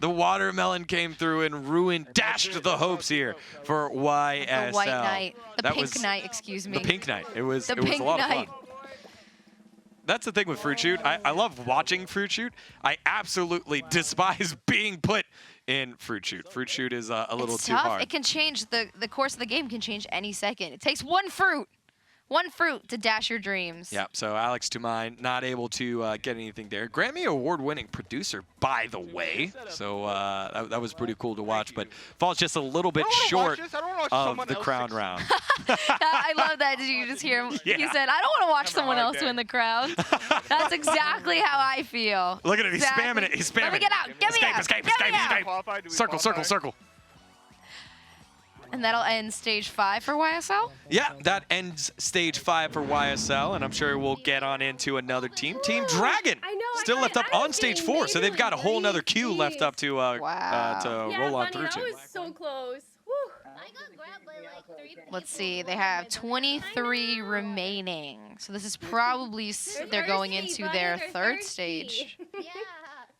The watermelon came through and ruined, dashed the hopes here for YSL. The white knight. The That pink was knight, excuse me. The pink knight. It was The a pink lot knight. of fun. that's the thing with Fruit Shoot. I love watching Fruit Shoot. I absolutely despise being put in Fruit Shoot. Fruit Shoot is a little It's too tough. hard. It can change, the course of the game can change any second. It takes one fruit to dash your dreams. Yeah, so Alex Tumine not able to get anything there. Grammy Award-winning producer, by the way. So that was pretty cool to watch, but falls just a little bit short of the crown round. I love that. Did you just hear him? Yeah. He said, I don't want to watch someone else win the crown. That's exactly how I feel. Look at him, he's Exactly. spamming it. He's spamming Let me get out. Get me out. Escape, Get me escape, out. escape. Circle, circle, circle. And that'll end stage 5 for YSL? Yeah, that ends stage 5 for YSL, and I'm sure we'll get on into another team. Team Dragon still left up on stage 4, so they've got a whole nother queue left up to roll on through to. That was so close. Let's see. They have 23 remaining. So this is probably, they're going into their third stage.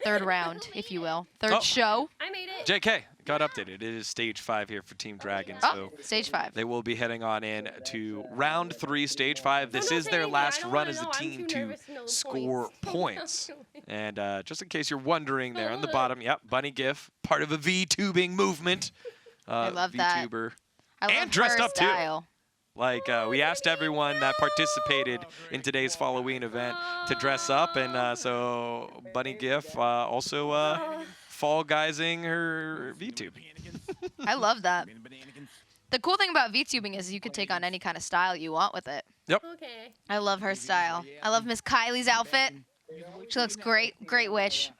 Third round, if you will. Third show. I made it. JK got updated. It is stage 5 here for Team Dragon. Oh, So stage 5. they will be heading on in to round 3, stage 5. This is their last run as a team to score points. And just in case you're wondering there on the bottom, yep, Bunny GIF, part of a VTubing movement. I love that. VTuber. I love And dressed her up too. style. Like, we asked everyone that participated in today's Fall-O-Ween event to dress up, and so Bunny GIF also fall guysing her VTube. I love that. The cool thing about VTubing is you could take on any kind of style you want with it. Yep. Okay. I love her style. I love Miss Kylie's outfit. She looks great. Great witch.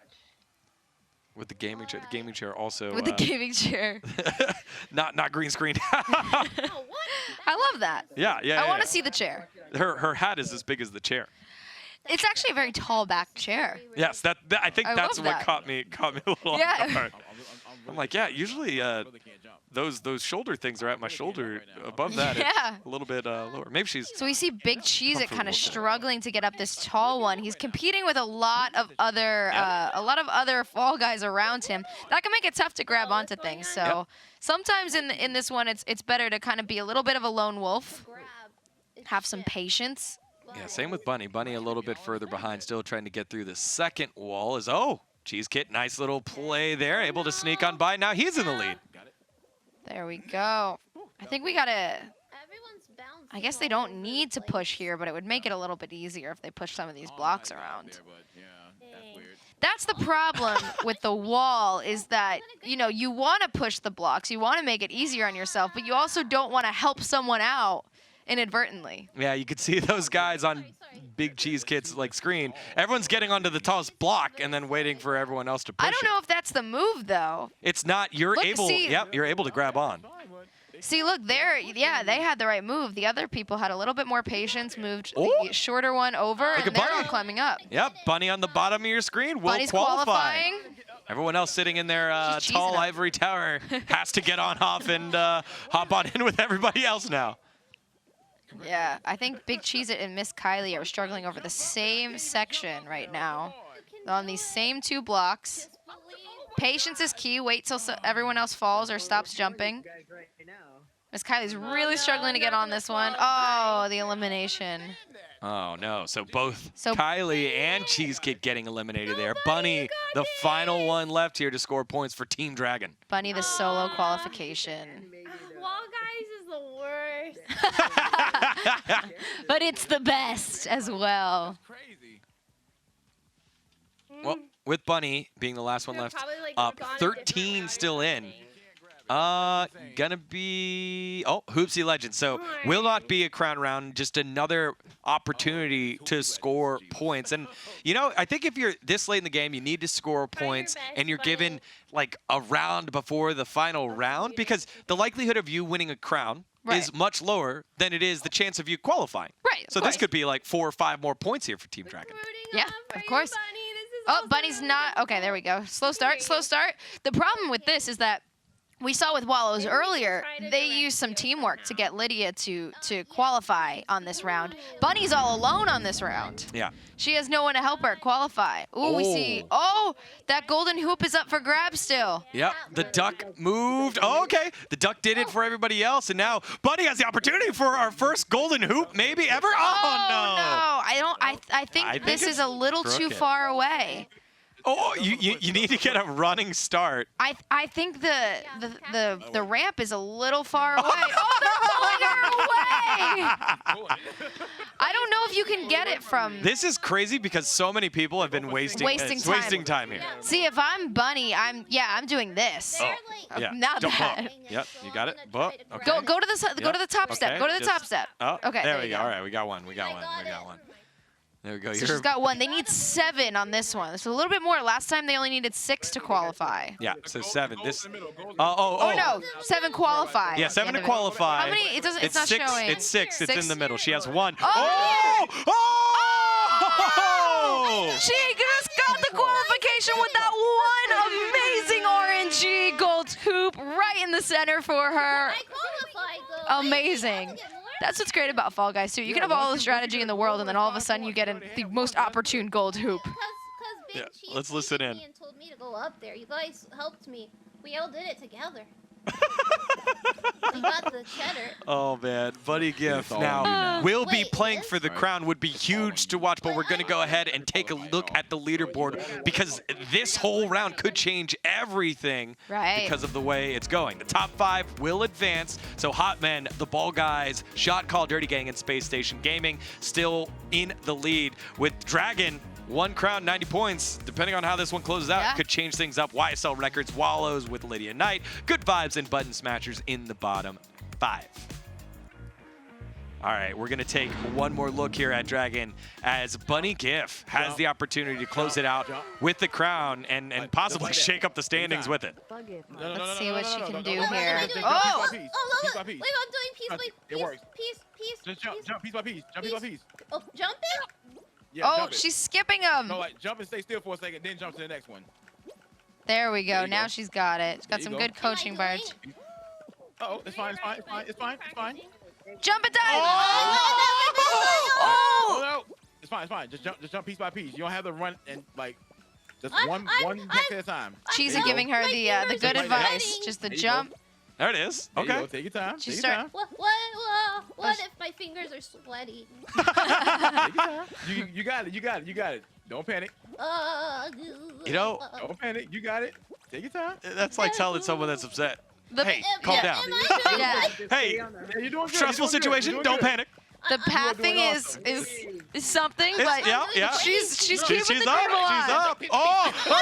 With the gaming chair. The gaming chair also. With the gaming chair. not green screen. I love that. Yeah. I want to see the chair. Her hat is as big as the chair. It's actually a very tall back chair. Yes, I think I that's love what that. caught me a little Yeah. off guard. I'm like, yeah, usually those shoulder things are at my shoulder. Above that, Yeah. it's a little bit lower. Maybe she's. So we see Big Cheese it kind of struggling to get up this tall one. He's competing with a lot of other fall guys around him. That can make it tough to grab onto things. So sometimes in this one, it's better to kind of be a little bit of a lone wolf, have some patience. Yeah, same with Bunny. Bunny a little bit further behind, still trying to get through the second wall. Cheese Kit, nice little play there, able to sneak on by. Now he's in the lead. There we go. I think we gotta. I guess they don't need to push here, but it would make it a little bit easier if they push some of these blocks around. That's the problem with the wall, is that, you want to push the blocks, you want to make it easier on yourself, but you also don't want to help someone out inadvertently. Yeah, you could see those guys on Big Cheese Kit's screen. Everyone's getting onto the tallest block and then waiting for everyone else to push I don't know if that's the move, though. It's not. You're Look, able. see- Yep, you're able to grab on. See, look, yeah, they had the right move. The other people had a little bit more patience, moved the shorter one over, Look and at they're Bunny. all climbing up. Yep, Bunny on the bottom of your screen will Bunny's qualify. qualifying. Everyone else sitting in their She's tall cheesing up. ivory tower has to get on off and hop on in with everybody else now. Yeah, I think Big Cheese It and Miss Kylie are struggling over the same section right now. They're on these same 2 blocks. Patience is key. Wait till everyone else falls or stops jumping. Miss Kylie's really struggling to get on this one. Oh, the elimination. Oh, no. So both Kylie and Cheese Kit getting eliminated there. Bunny, the final one left here to score points for Team Dragon. Bunny, the solo qualification. Wall guys is the worst. But it's the best as well. Well, with Bunny being the last one left probably, up, gone 13 still in. Gonna be, Hoopsie Legend. So will not be a crown round, just another opportunity to score points. And, I think if you're this late in the game, you need to score points and you're given a round before the final round, because the likelihood of you winning a crown is much lower than it is the chance of you qualifying. Right. So this could be 4 or 5 more points here for Team Dragon. Yeah, of course. Oh, Bunny's not. Okay, there we go. Slow start, slow start. The problem with this is that we saw with Wallows earlier, they used some teamwork to get Lydia to qualify on this round. Bunny's all alone on this round. Yeah. She has no one to help her qualify. Ooh, we see. Oh, that golden hoop is up for grabs still. Yep, the duck moved. Oh, okay, the duck did it for everybody else, and now Bunny has the opportunity for our first golden hoop, maybe ever. Oh, no! I think this is a little too far away. Oh, you need to get a running start. I think the ramp is a little far away. Oh, they're pulling her away! I don't know if you can get it from. This is crazy because so many people have been wasting time here. See, if I'm Bunny, I'm doing this. Oh, yeah. Not Jump that. up. Yep, you got it. Okay. Go to the top step. Go to the top step. Oh, okay. There we go. All right, we got one. There we go. So she's got 1. They need 7 on this one. So a little bit more. Last time they only needed 6 to qualify. Yeah, so 7. This. Oh no, 7 qualify. Yeah, 7 to qualify. How many? It's not 6, showing. It's 6. It's in the middle. She has 1. Oh! Oh! She just got the qualification with that 1 amazing RNG gold hoop right in the center for her. Amazing. That's what's great about Fall Guys, too. You can have all the strategy in the world, and then all of a sudden you get the most opportune gold hoop. Yeah, let's listen in. And told me to go up there. You guys helped me. We all did it together. We got the cheddar. Oh, man. Buddy Gift now will be playing for the crown. Would be huge to watch, but we're going to go ahead and take a look at the leaderboard because this whole round could change everything because of the way it's going. The top 5 will advance. So Hot Men, the Ball Guys, Shot Call, Dirty Gang, and Space Station Gaming still in the lead with Dragon. 1 crown, 90 points. Depending on how this one closes out, could change things up. YSL Records, Wallows with Lydia Knight, Good Vibes, and Button Smashers in the bottom 5. All right, we're going to take one more look here at Dragon as Bunny Giff has the opportunity to close it out with the crown and possibly shake up the standings with it. Let's see what she can do here. Oh, wait, I'm doing piece by piece. Just jump piece by piece. Jump piece by piece. Oh, jumping? Yeah, oh, she's skipping them. No, like jump and stay still for a second, then jump to the next one. There we go. Now she's got it. She's got some good coaching, Bart. Oh, it's fine. It's fine. Jump it down. Oh! No. It's fine. Just jump piece by piece. You don't have to run and like just one next at a time. Cheesy giving her the good advice. Just the jump. There it is. Okay. You take your time. What if my fingers are sweaty? You got it. Don't panic. You know, don't panic. You got it. Take your time. That's like telling someone that's upset. Hey, calm down. Hey, you're doing good. Stressful situation. Don't panic. The pathing is something, but she's keeping the up. table on. She's up.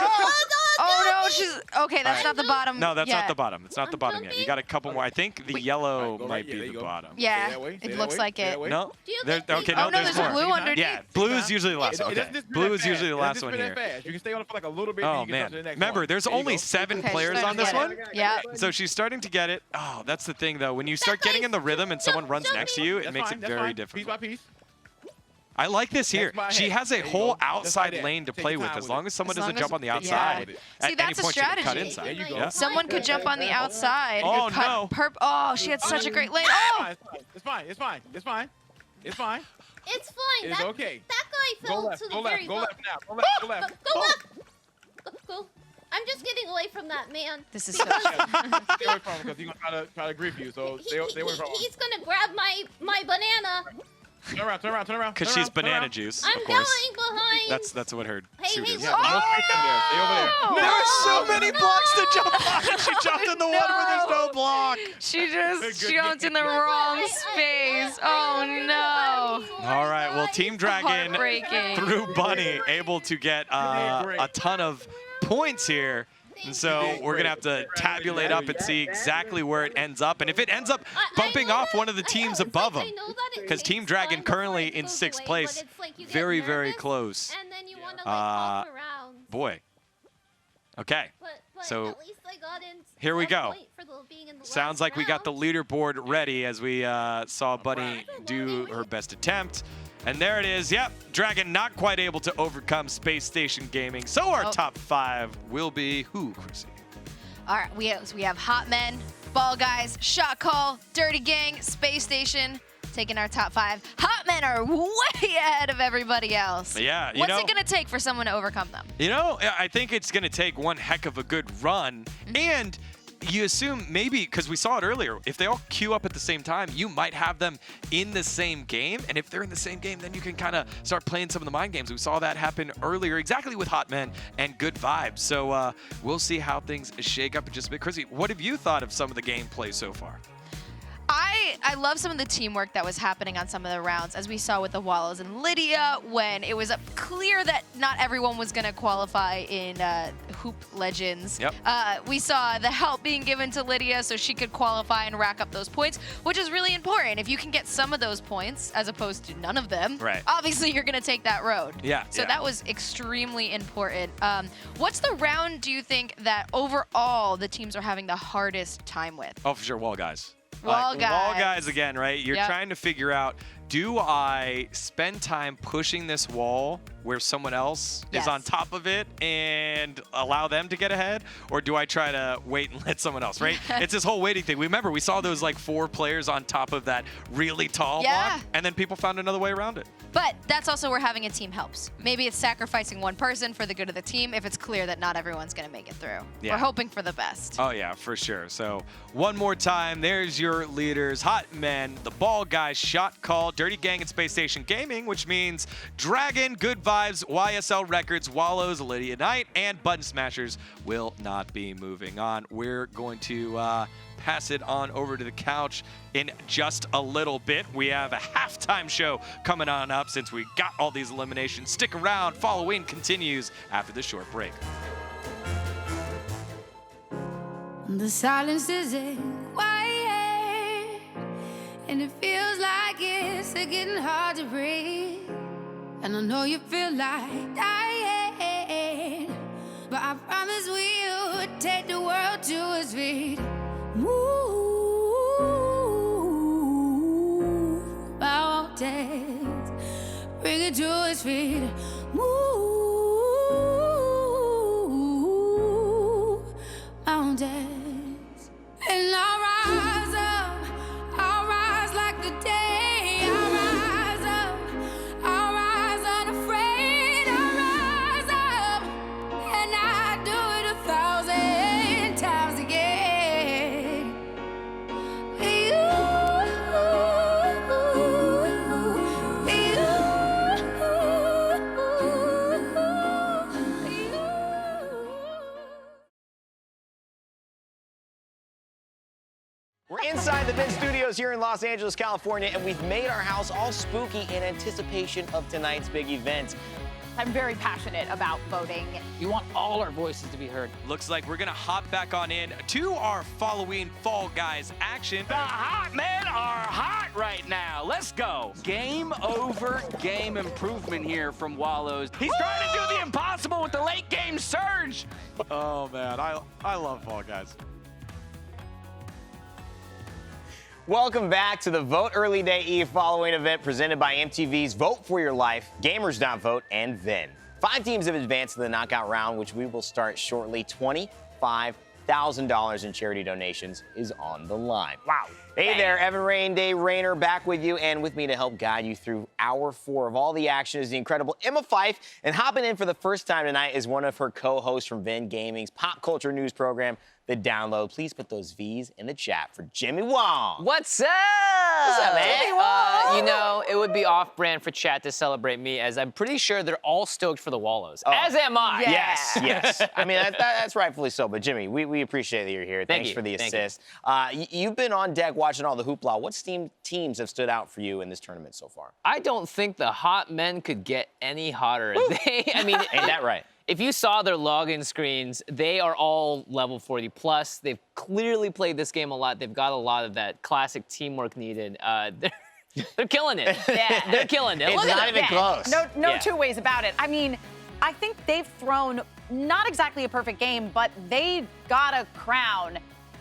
Oh no, she's okay. That's not the bottom. No, that's yet. not the bottom. It's not the bottom yet. You got a couple more. I think the yellow might be the bottom. Yeah, it looks like it. No. Okay, no, there's a blue underneath. Yeah, blue is usually the last one. Okay, blue is usually the last one here. You can stay on it for like a little bit. Oh man, remember there's only 7 players on this one. Yeah. So she's starting to get it. Oh, that's the thing though. When you start getting in the rhythm and someone runs next to you, it makes it very difficult. Piece by piece. I like this here. She has a whole outside lane to play with as long as someone doesn't jump on the outside. See, that's a strategy. Someone could jump on the outside. Oh, no. Oh, she had such a great lane. Oh! It's fine. It's fine. It's okay. That guy fell to the very Go left now. Go left. Go left. Go. I'm just getting away from that man. This is so. Stay away from him because he's gonna try to grip you. So stay away from him. He's gonna grab my banana. Turn around. Because she's banana juice. I'm of course. going behind. That's what her Hey, suit is. stay over there. There are so many blocks to jump on. She jumped in the one where there's no block. She just jumped in the wrong space. Oh no. All right. Well, Team Dragon through Bunny able to get a ton of points here. And so we're going to have to tabulate up and see exactly where it ends up. And if it ends up bumping off one of the teams above them, because Team Dragon currently in 6th place, very, very close. Boy. Okay. So here we go. Sounds like we got the leaderboard ready as we saw Bunny do her best attempt. And there it is. Yep, Dragon not quite able to overcome Space Station Gaming. So our top 5 will be who, Chrissy? All right, we have Hot Men, Ball Guys, Shot Call, Dirty Gang, Space Station, taking our top 5. Hot Men are way ahead of everybody else. Yeah, What's it gonna take for someone to overcome them? You know, I think it's going to take one heck of a good run. And you assume maybe, because we saw it earlier, if they all queue up at the same time, you might have them in the same game. And if they're in the same game, then you can kind of start playing some of the mind games. We saw that happen earlier exactly with Hot Men and Good Vibes. So we'll see how things shake up in just a bit. Chrissy, what have you thought of some of the gameplay so far? I love some of the teamwork that was happening on some of the rounds, as we saw with the Wallows and Lydia, when it was clear that not everyone was going to qualify in Hoop Legends. Yep. We saw the help being given to Lydia so she could qualify and rack up those points, which is really important. If you can get some of those points, as opposed to none of them, right, obviously you're going to take that road. Yeah. So that was extremely important. What's the round, do you think, that overall the teams are having the hardest time with? Oh, for sure, Wall Guys. Wall Guys. Wall Guys again, right? You're Yep. trying to figure out, do I spend time pushing this wall where someone else is on top of it and allow them to get ahead? Or do I try to wait and let someone else, right? It's this whole waiting thing. Remember, we saw those like 4 players on top of that really tall block, and then people found another way around it. But that's also where having a team helps. Maybe it's sacrificing one person for the good of the team if it's clear that not everyone's going to make it through. Yeah. We're hoping for the best. Oh, yeah, for sure. So one more time, there's your leaders, Hot Men, the Ball Guys, Shot Call, Dirty Gang, and Space Station Gaming, which means Dragon, Good Vibes, YSL Records, Wallows, Lydia Knight, and Button Smashers will not be moving on. We're going to pass it on over to the couch in just a little bit. We have a halftime show coming on up since we got all these eliminations. Stick around. Fall-O-Ween continues after this short break. The silence is quiet, and it feels like it's getting hard to breathe. And I know you feel like dying, but I promise we'll take the world to its feet. Move mountains, bring it to its feet. Move mountains, and I'll rise up. I'll rise like the day. I'll rise up. I'll rise unafraid. I'll rise up, and I do it 1,000 times again. We're inside the VENN studios here in Los Angeles, California, and we've made our house all spooky in anticipation of tonight's big event. I'm very passionate about voting. You want all our voices to be heard. Looks like we're going to hop back on in to our Fall-O-Ween Fall Guys action. The Hot Men are hot right now. Let's go. Game over game improvement here from Wallows. He's trying to do the impossible with the late game surge. Oh, man. I love Fall Guys. Welcome back to the Vote Early Day Eve Fall-O-Ween event presented by MTV's Vote for Your Life, Gamers.Vote, and VENN. 5 teams have advanced to the knockout round, which we will start shortly. $25,000 in charity donations is on the line. Wow. Hey there, Evan Rain Day Rayner back with you, and with me to help guide you through hour 4 of all the action is the incredible Emma Fife, and hopping in for the first time tonight is one of her co-hosts from VENN Gaming's pop culture news program, The Download. Please put those V's in the chat for Jimmy Wong. What's up? What's up, man? Jimmy Wong! You know, it would be off-brand for chat to celebrate me, as I'm pretty sure they're all stoked for the Wallows, as am I. Yes, yes. I mean, that's rightfully so. But Jimmy, we appreciate that you're here. Thanks for the assist. You've been on deck watching all the hoopla. What teams have stood out for you in this tournament so far? I don't think the Hot Men could get any hotter. I mean, ain't that right? If you saw their login screens, they are all level 40 plus. They've clearly played this game a lot. They've got a lot of that classic teamwork needed. They're killing it. Yeah. They're killing it. It's Look at not them. even close. No two ways about it. I mean, I think they've thrown not exactly a perfect game, but they got a crown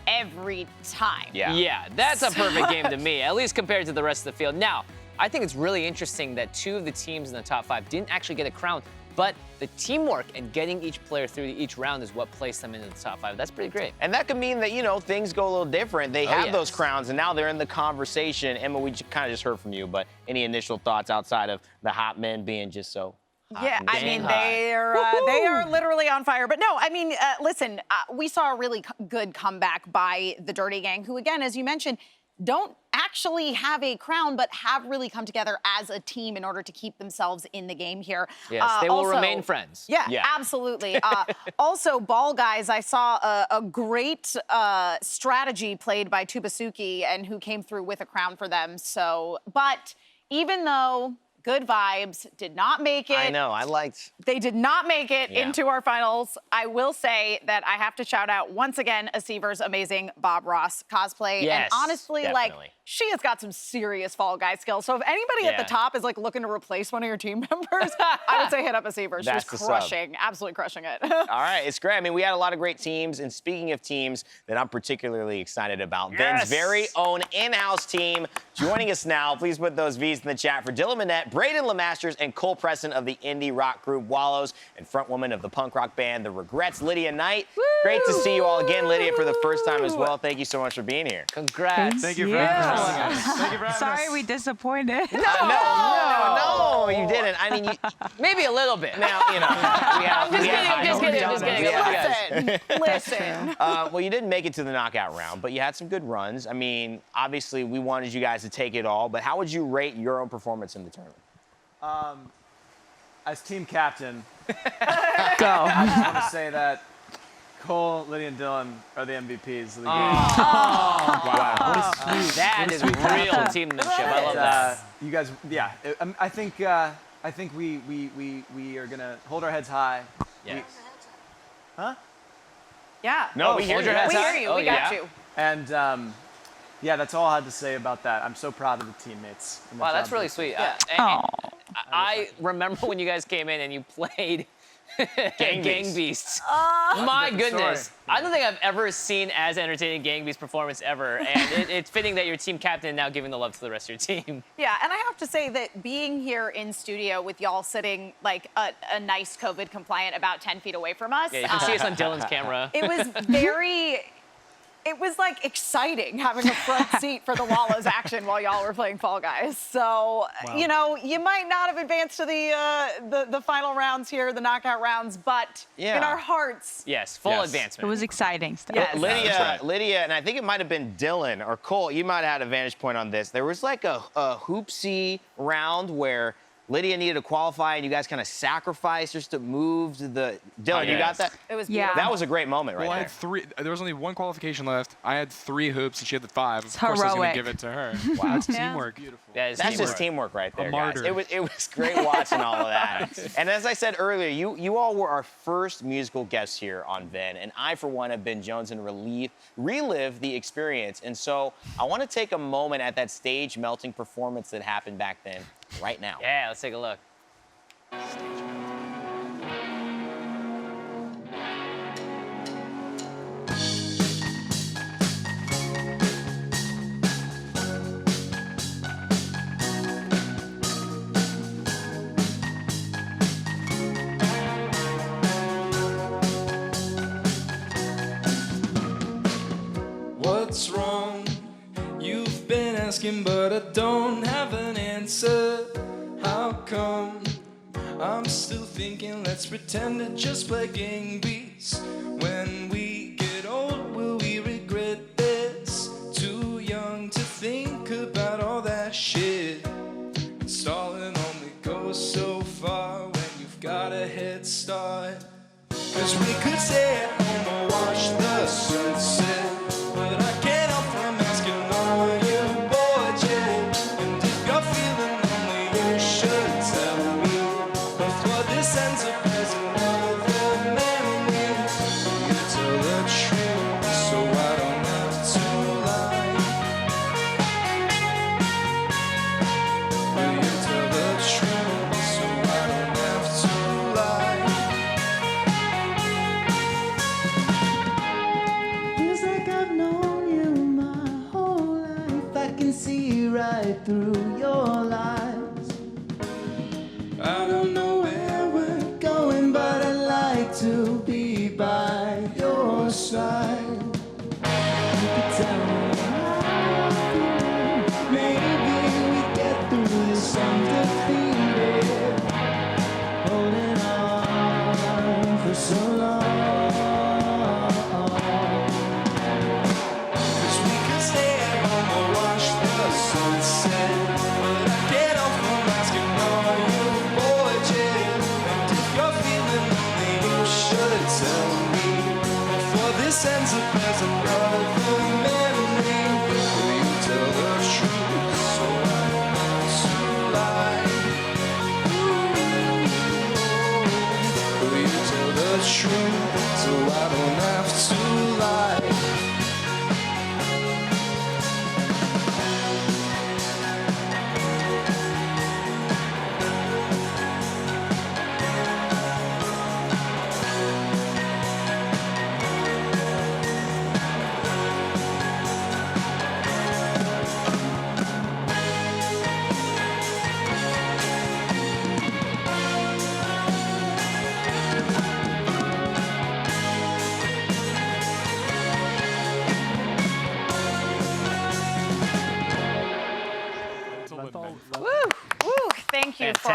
every time. Yeah, that's a perfect game to me, at least compared to the rest of the field. Now, I think it's really interesting that 2 of the teams in the top 5 didn't actually get a crown but the teamwork and getting each player through each round is what placed them into the top 5. That's pretty great. And that could mean that, you know, things go a little different. They have those crowns, and now they're in the conversation. Emma, we kind of just heard from you, but any initial thoughts outside of the hot men being just so hot? Yeah, I mean, they are literally on fire. But no, I mean, listen, we saw a really good comeback by the Dirty Gang, who, again, as you mentioned, don't actually have a crown, but have really come together as a team in order to keep themselves in the game here. Yes, they will remain friends. Yeah, absolutely. Also, Ball Guys, I saw a great strategy played by Tubasuki, and who came through with a crown for them. So, but even though Good Vibes did not make it. I know, They did not make it into our finals. I will say that I have to shout out once again Seaver's amazing Bob Ross cosplay. Yes, and honestly, like, she has got some serious Fall Guy skills. So if anybody at the top is like looking to replace one of your team members, I would say hit up Seaver. She's crushing, absolutely crushing it. All right, it's great. I mean, we had a lot of great teams. And speaking of teams that I'm particularly excited about, VENN's very own in-house team joining us now. Please put those V's in the chat for Dylan Manette, Braden LeMasters, and Cole Preston of the indie rock group Wallows, and frontwoman of the punk rock band The Regrets, Lydia Knight. Woo! Great to see you all again, Lydia, for the first time as well. Thank you so much for being here. Congrats. Thank you for having us. Thank you for having Sorry us. we disappointed. No, you didn't. I mean, maybe a little bit. Now, you know, just kidding. Listen. Well, you didn't make it to the knockout round, but you had some good runs. I mean, obviously, we wanted you guys to take it all, but how would you rate your own performance in the tournament? As team captain, Go. I just want to say that Cole, Lydia, and Dylan are the MVPs of the game. Wow. That is real teammanship. I love that. You guys, I think we are gonna hold our heads high. Yes. Huh? Yeah. No, we hear you. We hear you. We got you. And yeah, that's all I had to say about that. I'm so proud of the teammates. and the Wow, that's job really they sweet. did. I remember when you guys came in and you played Gang Beasts. Oh. My Different goodness. story. I don't think I've ever seen as entertaining Gang Beast performance ever. And it's fitting that you're team captain and now giving the love to the rest of your team. Yeah, and I have to say that being here in studio with y'all sitting like a nice COVID compliant about 10 feet away from us. Yeah, you can see us on Dylan's camera. It was very... It was like exciting having a front seat for the Wallows action while y'all were playing Fall Guys. So, you know, you might not have advanced to the final rounds here, the knockout rounds, but in our hearts. Yes, full advancement. It was exciting stuff. Yes. Lydia, and I think it might have been Dylan or Cole, you might have had a vantage point on this. There was like a hoopsie round where Lydia needed to qualify, and you guys kind of sacrificed just to move to the... Dylan, you got that? It was beautiful. That was a great moment right Well, I there. had 3. There was only 1 qualification left. I had 3 hoops, and she had the 5. It's of course, I was going heroic. to give it to her. Wow, It's teamwork. Beautiful. That is That's teamwork. just teamwork right there, A guys. martyr. It was great watching all of that. And as I said earlier, you all were our first musical guests here on VENN, and I, for one, have been Jones and relive the experience. And so I want to take a moment at that stage melting performance that happened back then, right now. Yeah, let's take a look. What's wrong? You've been asking, but I don't have an answer. How come? I'm still thinking, let's pretend to just play Gang Beasts. When we get old, will we regret this? Too young to think about all that shit. Stalling only goes so far when you've got a head start. 'Cause we could stay at home or watch the sunset. But I can't help from asking, are you bored yet? And if you're feeling lonely, you should tell me. Before this ends up as another memory. You tell the truth, so I don't have to lie. You tell the truth, so I don't have to lie. Feels like I've known you my whole life. I can see right through your lies. I don't know where we're side. You could tell me how I feel. Maybe we get through this undefeated. Holding on for so long. Cause we could stay at home and watch the sunset. But I get off from asking all you boys. And if you're feeling lonely, you should tell me. Before this ends up as another memory. Will you tell the truth so I don't have to lie? Will you tell the truth so I don't have to lie? Thank you for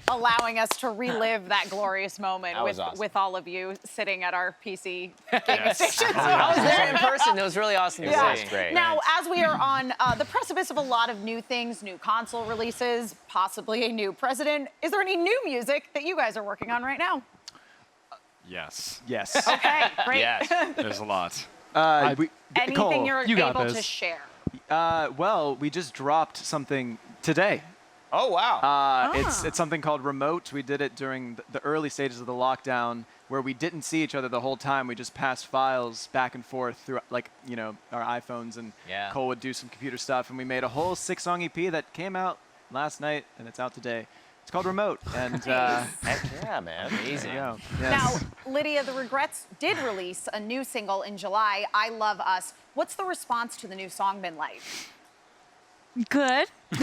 allowing us to relive that glorious moment That was awesome. with all of you sitting at our PC gaming stations. I was there in person. It was really awesome to see. It was great. Now, as we are on the precipice of a lot of new things, new console releases, possibly a new president, is there any new music that you guys are working on right now? Yes. Yes. Okay, great. Yes. There's a lot. Anything Cole, you're you got able this. to share? Well, we just dropped something today. Oh, wow. It's something called Remote. We did it during the early stages of the lockdown where we didn't see each other the whole time. We just passed files back and forth through, like, you know, our iPhones, and Cole would do some computer stuff, and we made a whole 6-song EP that came out last night, and it's out today. It's called Remote, and Heck yeah, man. amazing. Now, Yes. Lydia, The Regrets did release a new single in July, I Love Us. What's the response to the new song been like? Good. It's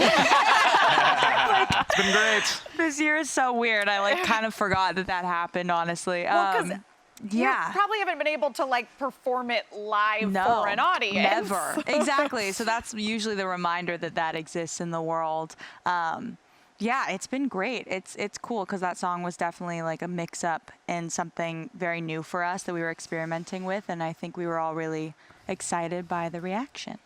been great. This year is so weird. I kind of forgot that happened, honestly. Well, 'cause yeah. You probably haven't been able to perform it live No, for an audience. never. Exactly. So that's usually the reminder that exists in the world. Yeah, it's been great. It's cool because that song was definitely like a mix-up and something very new for us that we were experimenting with, and I think we were all really excited by the reaction.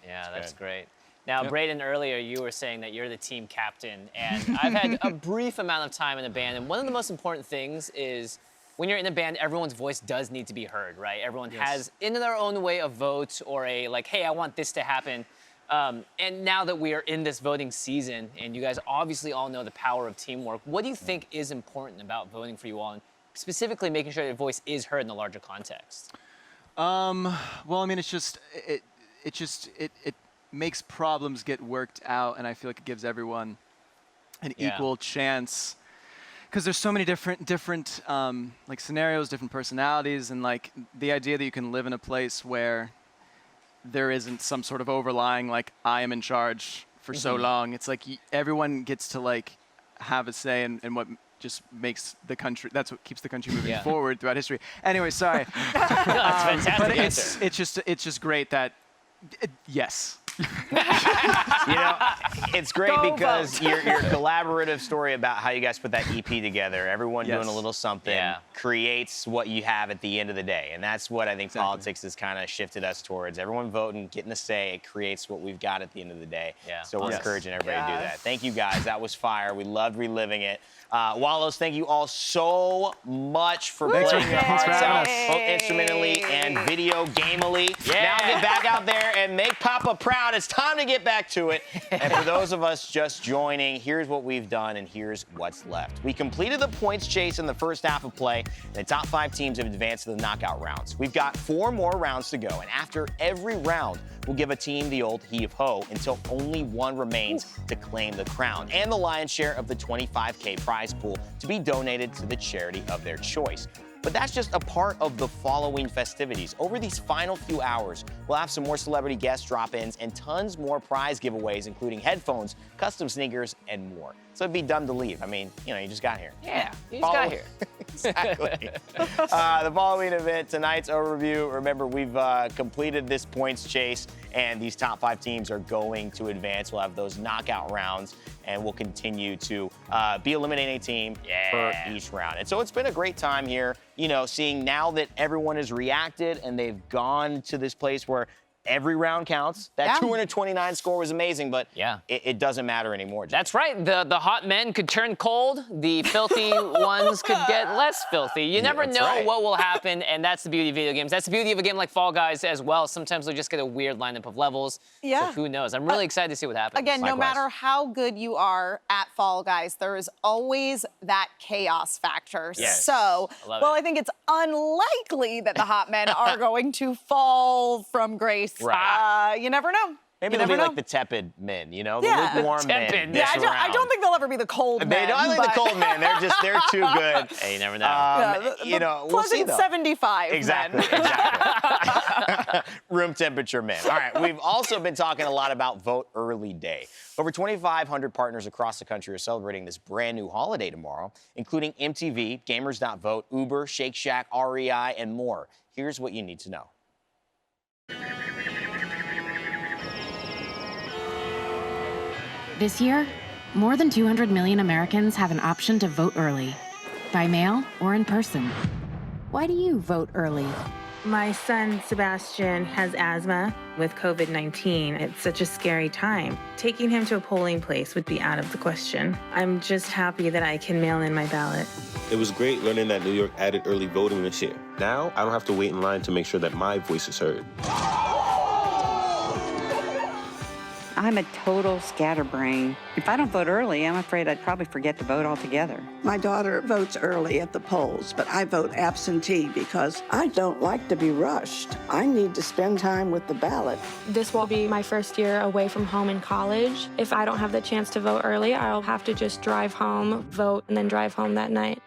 Yeah, that's great. Now, Braden, earlier you were saying that you're the team captain, and I've had a brief amount of time in a band, and one of the most important things is when you're in a band, everyone's voice does need to be heard, right? Everyone has, in their own way, a vote or a, like, hey, I want this to happen. And now that we are in this voting season, and you guys obviously all know the power of teamwork, what do you think is important about voting for you all, and specifically making sure your voice is heard in the larger context? Well, I mean, it's just, it makes problems get worked out, and I feel like it gives everyone an equal chance, because there's so many different like scenarios, different personalities, and like the idea that you can live in a place where there isn't some sort of overlying like I am in charge for so long. It's like everyone gets to like have a say in what just makes the country, that's what keeps the country moving forward throughout history. Anyway, sorry. That's fantastic but answer. it's just great that yes. You know, it's great Go because vote. your collaborative story about how you guys put that EP together, everyone doing a little something, creates what you have at the end of the day. And that's what I think politics has kind of shifted us towards. Everyone voting, getting a say, it creates what we've got at the end of the day. So we're encouraging everybody to do that. Thank you guys. That was fire. We loved reliving it. Wallows, thank you all so much for playing your hearts out, both instrumentally and video gamely. Now get back out there and make Papa proud. It's time to get back to it. And for those of us just joining, here's what we've done and here's what's left. We completed the points chase in the first half of play, and the top 5 teams have advanced to the knockout rounds. We've got 4 more rounds to go, and after every round, we'll give a team the old heave-ho until only one remains to claim the crown and the lion's share of the $25K prize pool to be donated to the charity of their choice. But that's just a part of the Fall-O-Ween festivities. Over these final few hours, we'll have some more celebrity guest drop-ins and tons more prize giveaways, including headphones, custom sneakers, and more. So it'd be dumb to leave. I mean, you know, you just got here. Yeah, you just got here. Exactly. The Fall-O-Ween event, tonight's overview. Remember, we've completed this points chase, and these top 5 teams are going to advance. We'll have those knockout rounds, and we'll continue to be eliminating a team for each round. And so it's been a great time here, you know, seeing now that everyone has reacted and they've gone to this place where every round counts. That 229 score was amazing, but it doesn't matter anymore. That's right. The hot men could turn cold. The filthy ones could get less filthy. You never know what will happen, and that's the beauty of video games. That's the beauty of a game like Fall Guys as well. Sometimes we just get a weird lineup of levels. Yeah. So who knows? I'm really excited to see what happens. Again, no matter how good you are at Fall Guys, there is always that chaos factor. Yes. So, I I think it's unlikely that the hot men are going to fall from grace. Right. You never know. Maybe they'll be like the tepid men, you know, the lukewarm men. Yeah, I don't think they'll ever be the cold men. They don't like the cold men. They're too good. Hey, you never know. You know, we'll see though. 75 Exactly. Room temperature men. All right, we've also been talking a lot about Vote Early Day. Over 2,500 partners across the country are celebrating this brand new holiday tomorrow, including MTV, Gamers.Vote, Uber, Shake Shack, REI, and more. Here's what you need to know. This year, more than 200 million Americans have an option to vote early, by mail or in person. Why do you vote early? My son, Sebastian, has asthma. With COVID-19, it's such a scary time. Taking him to a polling place would be out of the question. I'm just happy that I can mail in my ballot. It was great learning that New York added early voting this year. Now, I don't have to wait in line to make sure that my voice is heard. I'm a total scatterbrain. If I don't vote early, I'm afraid I'd probably forget to vote altogether. My daughter votes early at the polls, but I vote absentee because I don't like to be rushed. I need to spend time with the ballot. This will be my first year away from home in college. If I don't have the chance to vote early, I'll have to just drive home, vote, and then drive home that night.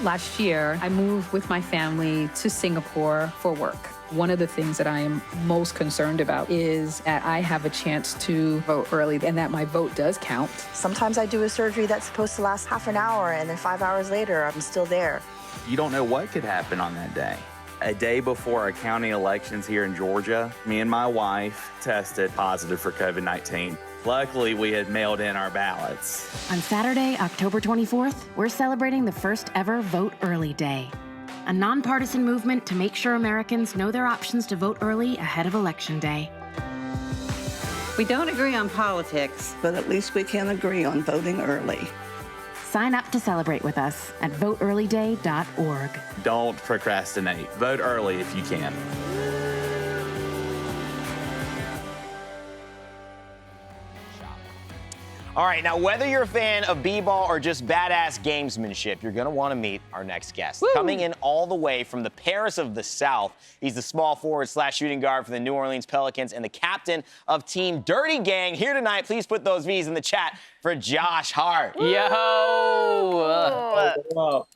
Last year, I moved with my family to Singapore for work. One of the things that I am most concerned about is that I have a chance to vote early and that my vote does count. Sometimes I do a surgery that's supposed to last half an hour, and then 5 hours later, I'm still there. You don't know what could happen on that day. A day before our county elections here in Georgia, me and my wife tested positive for COVID-19. Luckily, we had mailed in our ballots. On Saturday, October 24th, we're celebrating the first ever Vote Early Day, a nonpartisan movement to make sure Americans know their options to vote early ahead of Election Day. We don't agree on politics, but at least we can agree on voting early. Sign up to celebrate with us at voteearlyday.org. Don't procrastinate. Vote early if you can. All right, now whether you're a fan of b-ball or just badass gamesmanship, you're gonna wanna meet our next guest. Woo. Coming in all the way from the Paris of the South, he's the small forward / shooting guard for the New Orleans Pelicans and the captain of Team Dirty Gang. Here tonight, please put those V's in the chat for Josh Hart. Yo!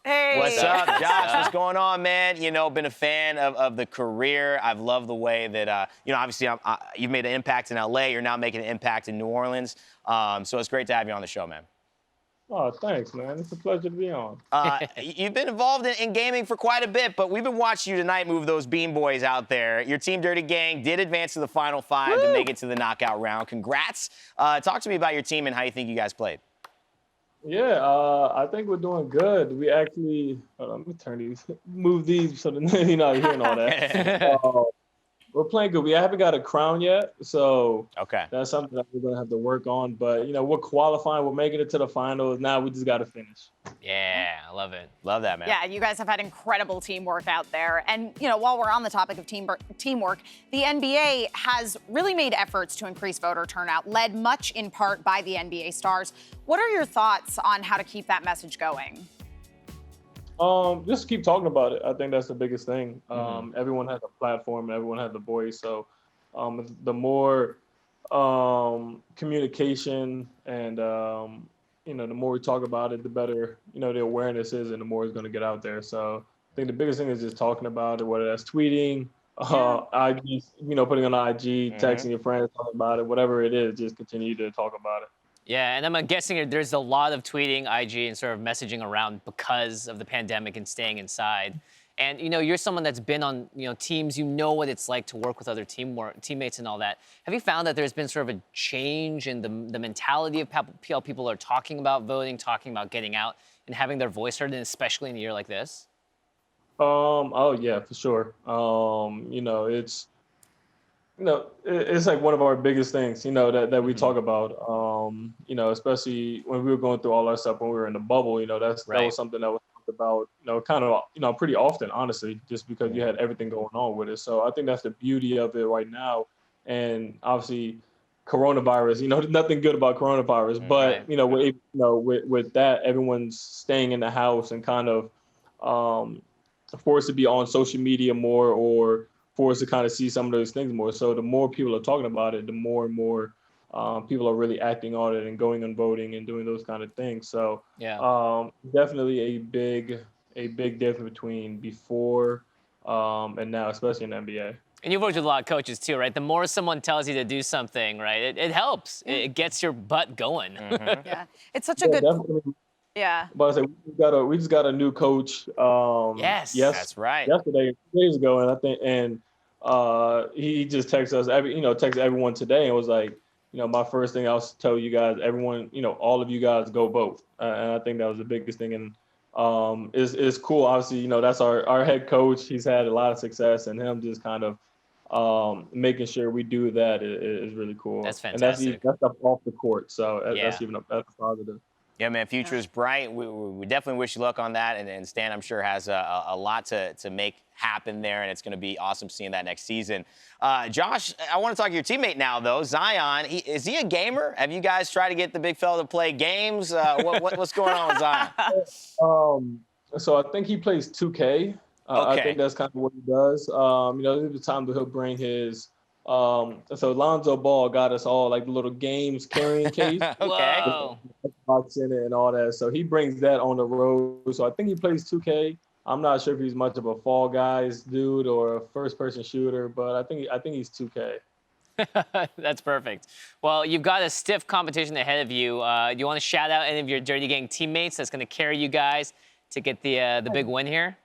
Hey! What's up, Josh? What's going on, man? You know, been a fan of the career. I've loved the way that, you know, obviously you've made an impact in LA. You're now making an impact in New Orleans. So it's great to have you on the show, man. Oh, thanks, man. It's a pleasure to be on. You've been involved in gaming for quite a bit, but we've been watching you tonight move those Bean Boys out there. Your Team Dirty Gang did advance to the Final Five to make it to the knockout round. Congrats. Talk to me about your team and how you think you guys played. Yeah, I think we're doing good. We actually, hold on, let me turn these, move these so that you're not hearing all that. We're playing good. We haven't got a crown yet, so that's something that we're gonna have to work on. But you know, we're qualifying. We're making it to the finals. Now we just got to finish. Yeah, I love it. Love that, man. Yeah, you guys have had incredible teamwork out there. And, you know, while we're on the topic of teamwork, the NBA has really made efforts to increase voter turnout, led much in part by the NBA stars. What are your thoughts on how to keep that message going? Just keep talking about it. I think that's the biggest thing. Everyone has a platform. Everyone has a voice. So the more communication and, you know, the more we talk about it, the better, you know, the awareness is and the more it's going to get out there. So I think the biggest thing is just talking about it, whether that's tweeting, IG, you know, putting on IG, texting your friends, talking about it, whatever it is, just continue to talk about it. Yeah, and I'm guessing there's a lot of tweeting, IG, and sort of messaging around because of the pandemic and staying inside. And you're someone that's been on teams. You know what it's like to work with other teammates and all that. Have you found that there's been sort of a change in the mentality of how people are talking about voting, talking about getting out, and having their voice heard, and especially in a year like this? Oh yeah, for sure. It's like one of our biggest things, that we talk about. Especially when we were going through all our stuff when we were in the bubble. That was something that was talked about, kind of, pretty often, honestly, just because you had everything going on with it. So I think that's the beauty of it right now. And obviously, coronavirus. There's nothing good about coronavirus, but with that, everyone's staying in the house and kind of forced to be on social media more, or forced to kind of see some of those things more. So the more people are talking about it, the more and more people are really acting on it and going and voting and doing those kind of things. So definitely a big difference between before and now, especially in the NBA. And you've worked with a lot of coaches too, right? The more someone tells you to do something, right, it helps. It gets your butt going. Yeah, it's such a good. Definitely. Yeah. But I say we just got a new coach. Yes, that's right. Yesterday, 2 days ago, and I think, he just texted us, texted everyone today, and was like, my first thing I'll tell you guys, everyone, all of you guys go vote. And I think that was the biggest thing. And it's cool. Obviously, that's our head coach. He's had a lot of success, and him just kind of making sure we do that is really cool. That's fantastic. And that's stuff off the court. So that's a positive. Yeah, man, future is bright. We definitely wish you luck on that. And Stan, I'm sure, has a lot to make happen there, and it's going to be awesome seeing that next season. Josh, I want to talk to your teammate now, though. Zion, is he a gamer? Have you guys tried to get the big fella to play games? What's going on with Zion? So I think he plays 2K. I think that's kind of what he does. There's a time that he'll bring his so Lonzo Ball got us all like the little games carrying case. Whoa. Xbox in it and all that. So he brings that on the road. So I think he plays 2K. I'm not sure if he's much of a Fall Guys dude or a first-person shooter, but I think he's 2K. That's perfect. Well, you've got a stiff competition ahead of you. Do you want to shout out any of your Dirty Gang teammates that's going to carry you guys to get the big win here?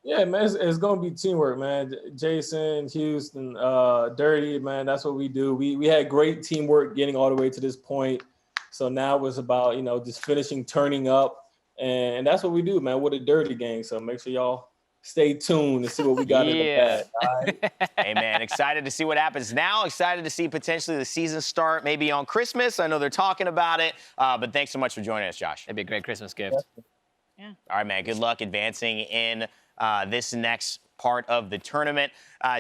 Yeah, man, it's going to be teamwork, man. Jason, Houston, Dirty, man, that's what we do. We had great teamwork getting all the way to this point. So now it's about, just finishing, turning up. And that's what we do, man. We're the Dirty Gang. So make sure y'all stay tuned to see what we got in the bag. All right? Hey, man, excited to see what happens now. Excited to see potentially the season start maybe on Christmas. I know they're talking about it. But thanks so much for joining us, Josh. That'd be a great Christmas gift. Yeah. All right, man. Good luck advancing in this next part of the tournament.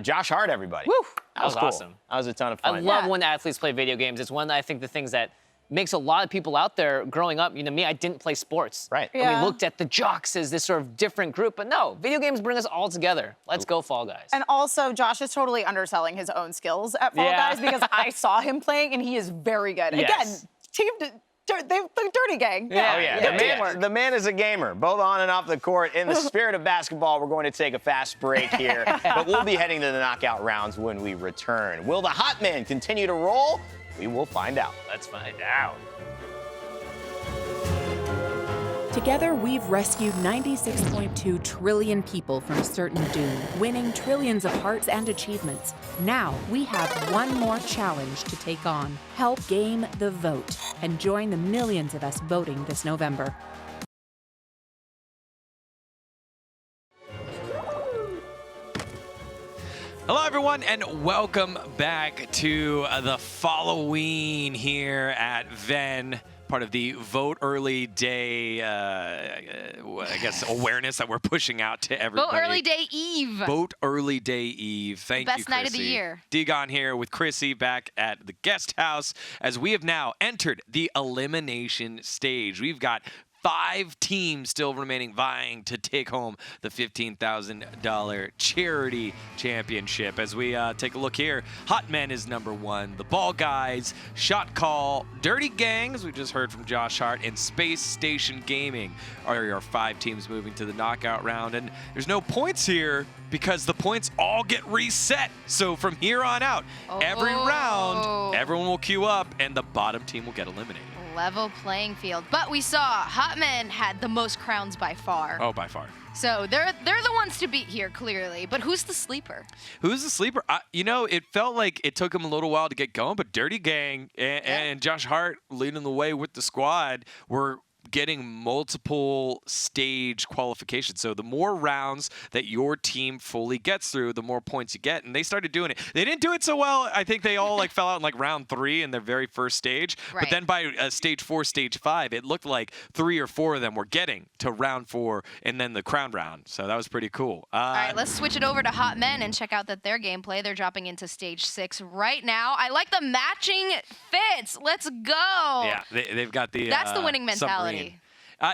Josh Hart, everybody. Woo! That was cool. Awesome. That was a ton of fun. I love when athletes play video games. It's one of, I think, the things that makes a lot of people out there growing up. Me, I didn't play sports. Right. And we looked at the jocks as this sort of different group. But no, video games bring us all together. Let's go, Fall Guys. And also, Josh is totally underselling his own skills at Fall Guys because I saw him playing, and he is very good. Yes. Again, the Dirty Gang. Yeah. Oh, yeah. The man is a gamer, both on and off the court. In the spirit of basketball, we're going to take a fast break here, but we'll be heading to the knockout rounds when we return. Will the hot men continue to roll? We will find out. Let's find out. Together, we've rescued 96.2 trillion people from certain doom, winning trillions of hearts and achievements. Now, we have one more challenge to take on. Help game the vote and join the millions of us voting this November. Hello, everyone, and welcome back to the Fall-O-Ween here at VENN. Part of the Vote Early Day, I guess, awareness that we're pushing out to everybody. Vote Early Day Eve. Vote Early Day Eve. Thank you, Best night of the Chrissy. year. dGon here with Chrissy back at the guest house as we have now entered the elimination stage. We've got 5 teams still remaining vying to take home the $15,000 charity championship. As we take a look here, Hot Men is #1, the Ball Guys, Shot Call, Dirty Gangs, we just heard from Josh Hart, and Space Station Gaming are your 5 teams moving to the knockout round. And there's no points here because the points all get reset. So from here on out, every round, everyone will queue up and the bottom team will get eliminated. level playing field. But we saw Hot Men had the most crowns by far. Oh, by far. So they're the ones to beat here, clearly. But who's the sleeper? Who's the sleeper? You know, it felt like it took him a little while to get going, but Dirty Gang and Josh Hart leading the way with the squad were getting multiple stage qualifications. So the more rounds that your team fully gets through, the more points you get. And they started doing it. They didn't do it so well. I think they all fell out in round 3 in their very first stage. Right. But then by stage 4, stage 5, it looked like 3 or 4 of them were getting to round 4 and then the crown round. So that was pretty cool. All right, let's switch it over to Hot Men and check out their gameplay. They're dropping into stage 6 right now. I like the matching fits. Let's go. Yeah, they've got the That's the winning mentality. submarine.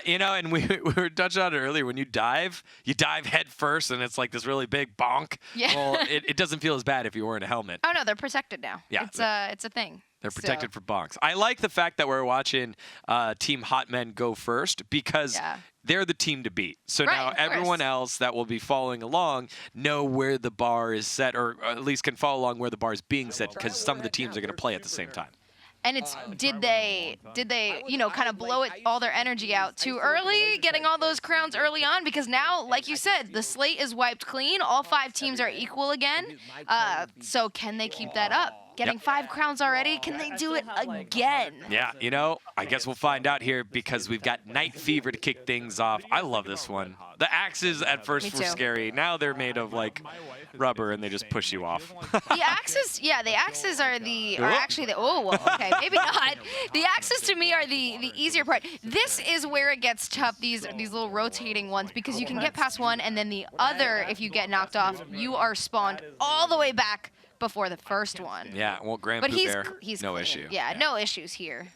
You know, and we were touching on it earlier. When you dive head first, and it's like this really big bonk. Yeah. Well, it doesn't feel as bad if you're wearing a helmet. Oh no, they're protected now. Yeah. It's a thing. They're protected for bonks. I like the fact that we're watching Team Hot Men go first because they're the team to beat. So now everyone else that will be following along know where the bar is set, or at least can follow along where the bar is being set, because some of the teams are going to play at the same time. And it's did they kind of blow all their energy out too early, getting all those crowns early on? Because now, like you said, the slate is wiped clean. All 5 teams are equal again. So can they keep that up? Getting 5 crowns already, can they do it again? Yeah, you know, I guess we'll find out here because we've got Night Fever to kick things off. I love this one. The axes at first were scary. Now they're made of rubber and they just push you off. The axes are actually okay, maybe not. The axes to me are the easier part. This is where it gets tough, these little rotating ones, because you can get past one and then the other, if you get knocked off, you are spawned all the way back before the first one. Yeah, well, But GrandPOObear, no clean. issue. Yeah, no issues here.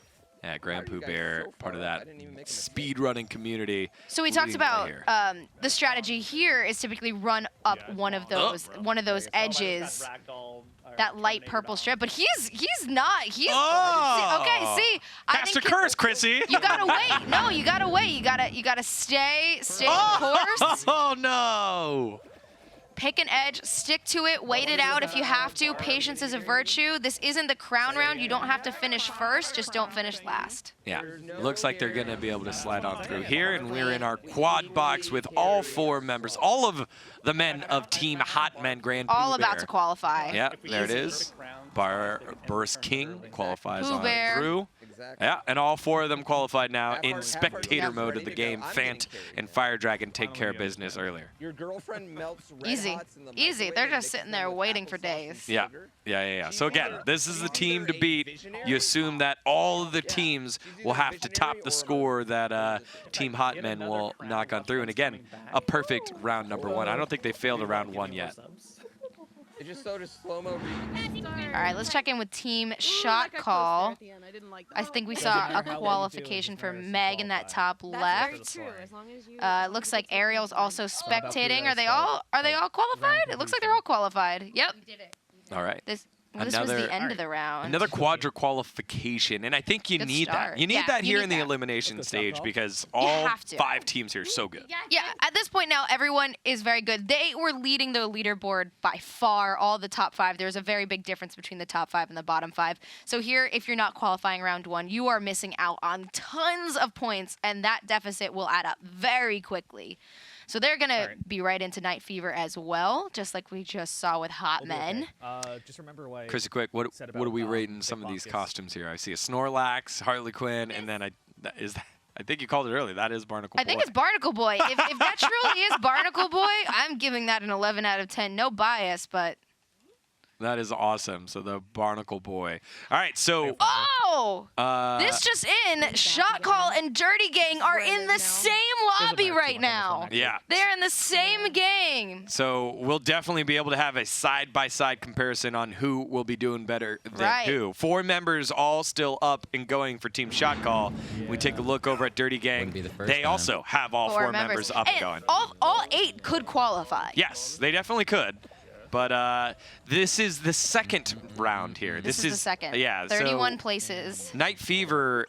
Yeah, GrandPOObear, part of that speed running community. So we talked about the strategy here is typically run up one of those edges, that light purple strip. But he's not. Okay. See, cast a curse, Chrissy. You gotta wait. No, you gotta wait. You gotta stay course. Oh no. Pick an edge, stick to it, wait it out if you have to. Patience is a virtue. This isn't the crown round. You don't have to finish first, just don't finish last. Yeah, looks like they're going to be able to slide on through here, and we're in our quad box with all 4 members, all of the men of Team Hot Men GrandPOObear. All about to qualify. Yeah, there it is. Burst King qualifies on through. Yeah, and all 4 of them qualified now in spectator mode of the game. Fant and Fire Dragon take care of business earlier. Your girlfriend melts Easy. They're just sitting there waiting for days. Yeah. So again, this is the team to beat. You assume that all of the teams will have to top the score that Team Hot Men will knock on through. And again, a perfect round number 1. I don't think they failed a round 1 yet. It just so does slow-mo. All right, let's check in with Team Shot Call. I think we saw a qualification for Meg in that top left. Looks like Ariel's also spectating. Are they all qualified? It looks like they're all qualified. Yep. All right. This was the end of the round. Another quadra qualification, and I think you need that. You need that here in the elimination stage because all 5 teams here are so good. Yeah, at this point now, everyone is very good. They were leading the leaderboard by far, all the top 5. There's a very big difference between the top 5 and the bottom 5. So here, if you're not qualifying round 1, you are missing out on tons of points, and that deficit will add up very quickly. So they're going to be right into Night Fever as well, just like we just saw with Hot Men. Just remember what Chrissy, quick, what are we rating some of these costumes here? I see a Snorlax, Harley Quinn, and then I think you called it earlier. That is Barnacle Boy. I think it's Barnacle Boy. If that truly is Barnacle Boy, I'm giving that an 11 out of 10. No bias, but... That is awesome. So the Barnacle Boy. All right, so... Oh! This just in, Shot Call and Dirty Gang are in the same lobby right now. Yeah. They're in the same gang. So we'll definitely be able to have a side-by-side comparison on who will be doing better than who. 4 members all still up and going for Team Shot Call. We take a look over at Dirty Gang. They also have all 4 members up and going. All 8 could qualify. Yes, they definitely could. But this is the second round here. This is the second. Yeah. 31 places. Night Fever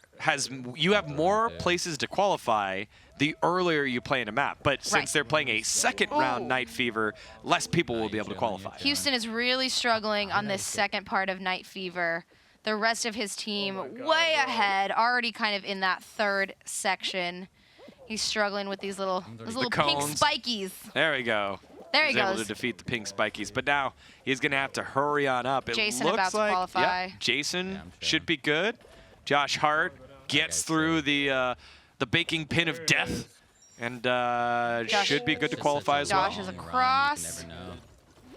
you have more places to qualify the earlier you play in a map. But since they're playing a second round Night Fever, less people will be able to qualify. Houston is really struggling on this second part of Night Fever. The rest of his team way ahead, already kind of in that third section. He's struggling with these little pink cones. spikies. There we go. There he He's able goes. to defeat the pink spikies, but now he's going to have to hurry on up. It Jason looks about to like, qualify. Yeah, Jason should be good. Josh Hart gets through the baking pin of death and should be good to qualify as well. Josh is across.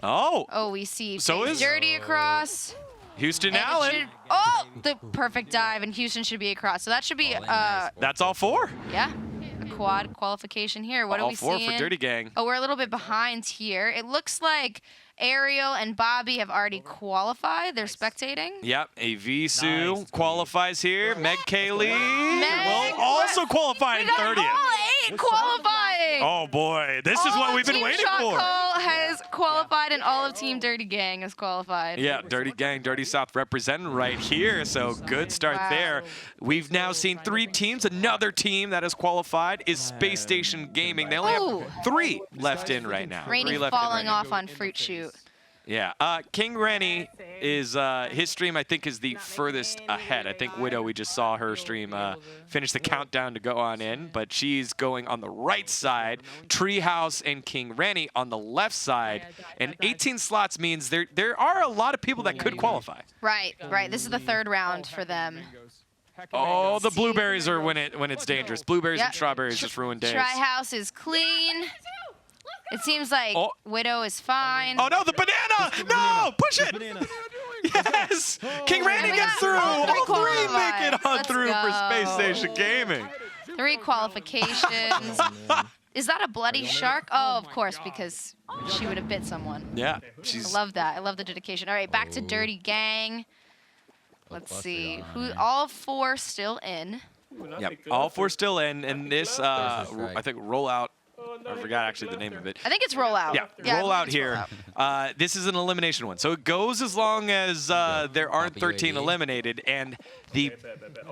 Oh. Oh, we see So Face is Dirty across. Houston And it Allen. should- oh, the perfect dive, and Houston should be across. So that should be, That's all four. yeah, a quad qualification here. What are All we four seeing? for Dirty Gang. Oh, we're a little bit behind here. It looks like Ariel and Bobby have already qualified. They're spectating. Yep, Avisu qualifies here. Meg Kaylee will also qualify in 30th. All 8 qualifying. Oh boy, this is All what of we've been Team waiting Shot for. Call has qualified, and all of Team Dirty Gang has qualified. Yeah, Dirty Gang, Dirty South representing right here, so good start there. We've now seen 3 teams. Another team that has qualified is Space Station Gaming. They only have 3 left in right now. Rainy 3 left in falling right now. off on Fruit Shoot. Yeah, King Rennie is, his stream I think is the furthest ahead. I think Widow, we just saw her stream finish the countdown to go on in, but she's going on the right side. Treehouse and King Rennie on the left side, and 18 slots means there are a lot of people that could qualify. Right, right. This is the 3rd round for them. Oh, the blueberries are when it's dangerous. Blueberries Yep. and strawberries just ruin days. Tri-House is clean. It seems like Widow is fine. Oh no, the banana! No, push it! Yes! King Randy gets through! All 3 make it on through for Space Station Gaming. 3 qualifications. Is that a bloody shark? Oh, of course, because she would have bit someone. Yeah, I love that. I love the dedication. All right, back to Dirty Gang. Let's see. All 4 still in. Yep, all 4 still in, and this, I think, rollout. I forgot actually the name of it. I think it's rollout. Yeah, I believe rollout it's here. rollout. This is an elimination one. So it goes as long as there aren't 13 eliminated, and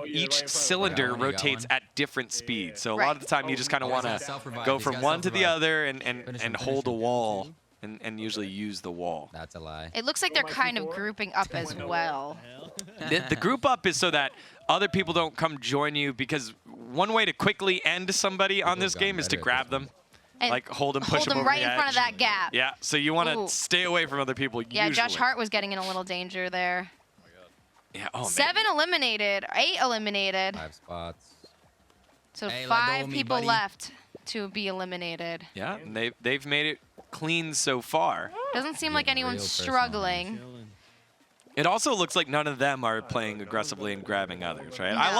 each cylinder rotates at different speeds. So a lot of the time you just kind of want to go from one to the other and hold a wall. And usually use the wall. That's a lie. It looks like they're kind of grouping up as well. The group up is so that other people don't come join you, because one way to quickly end somebody on this game is to grab them. And Like hold them, push them over right the in front of edge. that gap. Yeah, so you want Ooh. to stay away from other people Yeah, usually. Josh Hart was getting in a little danger there. Yeah, oh, man. 7 eliminated, 8 eliminated. 5 spots. So Hey, let go 5 of me, people buddy. left to be eliminated. Yeah, and they've made it clean so far. Doesn't seem like anyone's struggling. It also looks like none of them are playing aggressively and grabbing others, right? I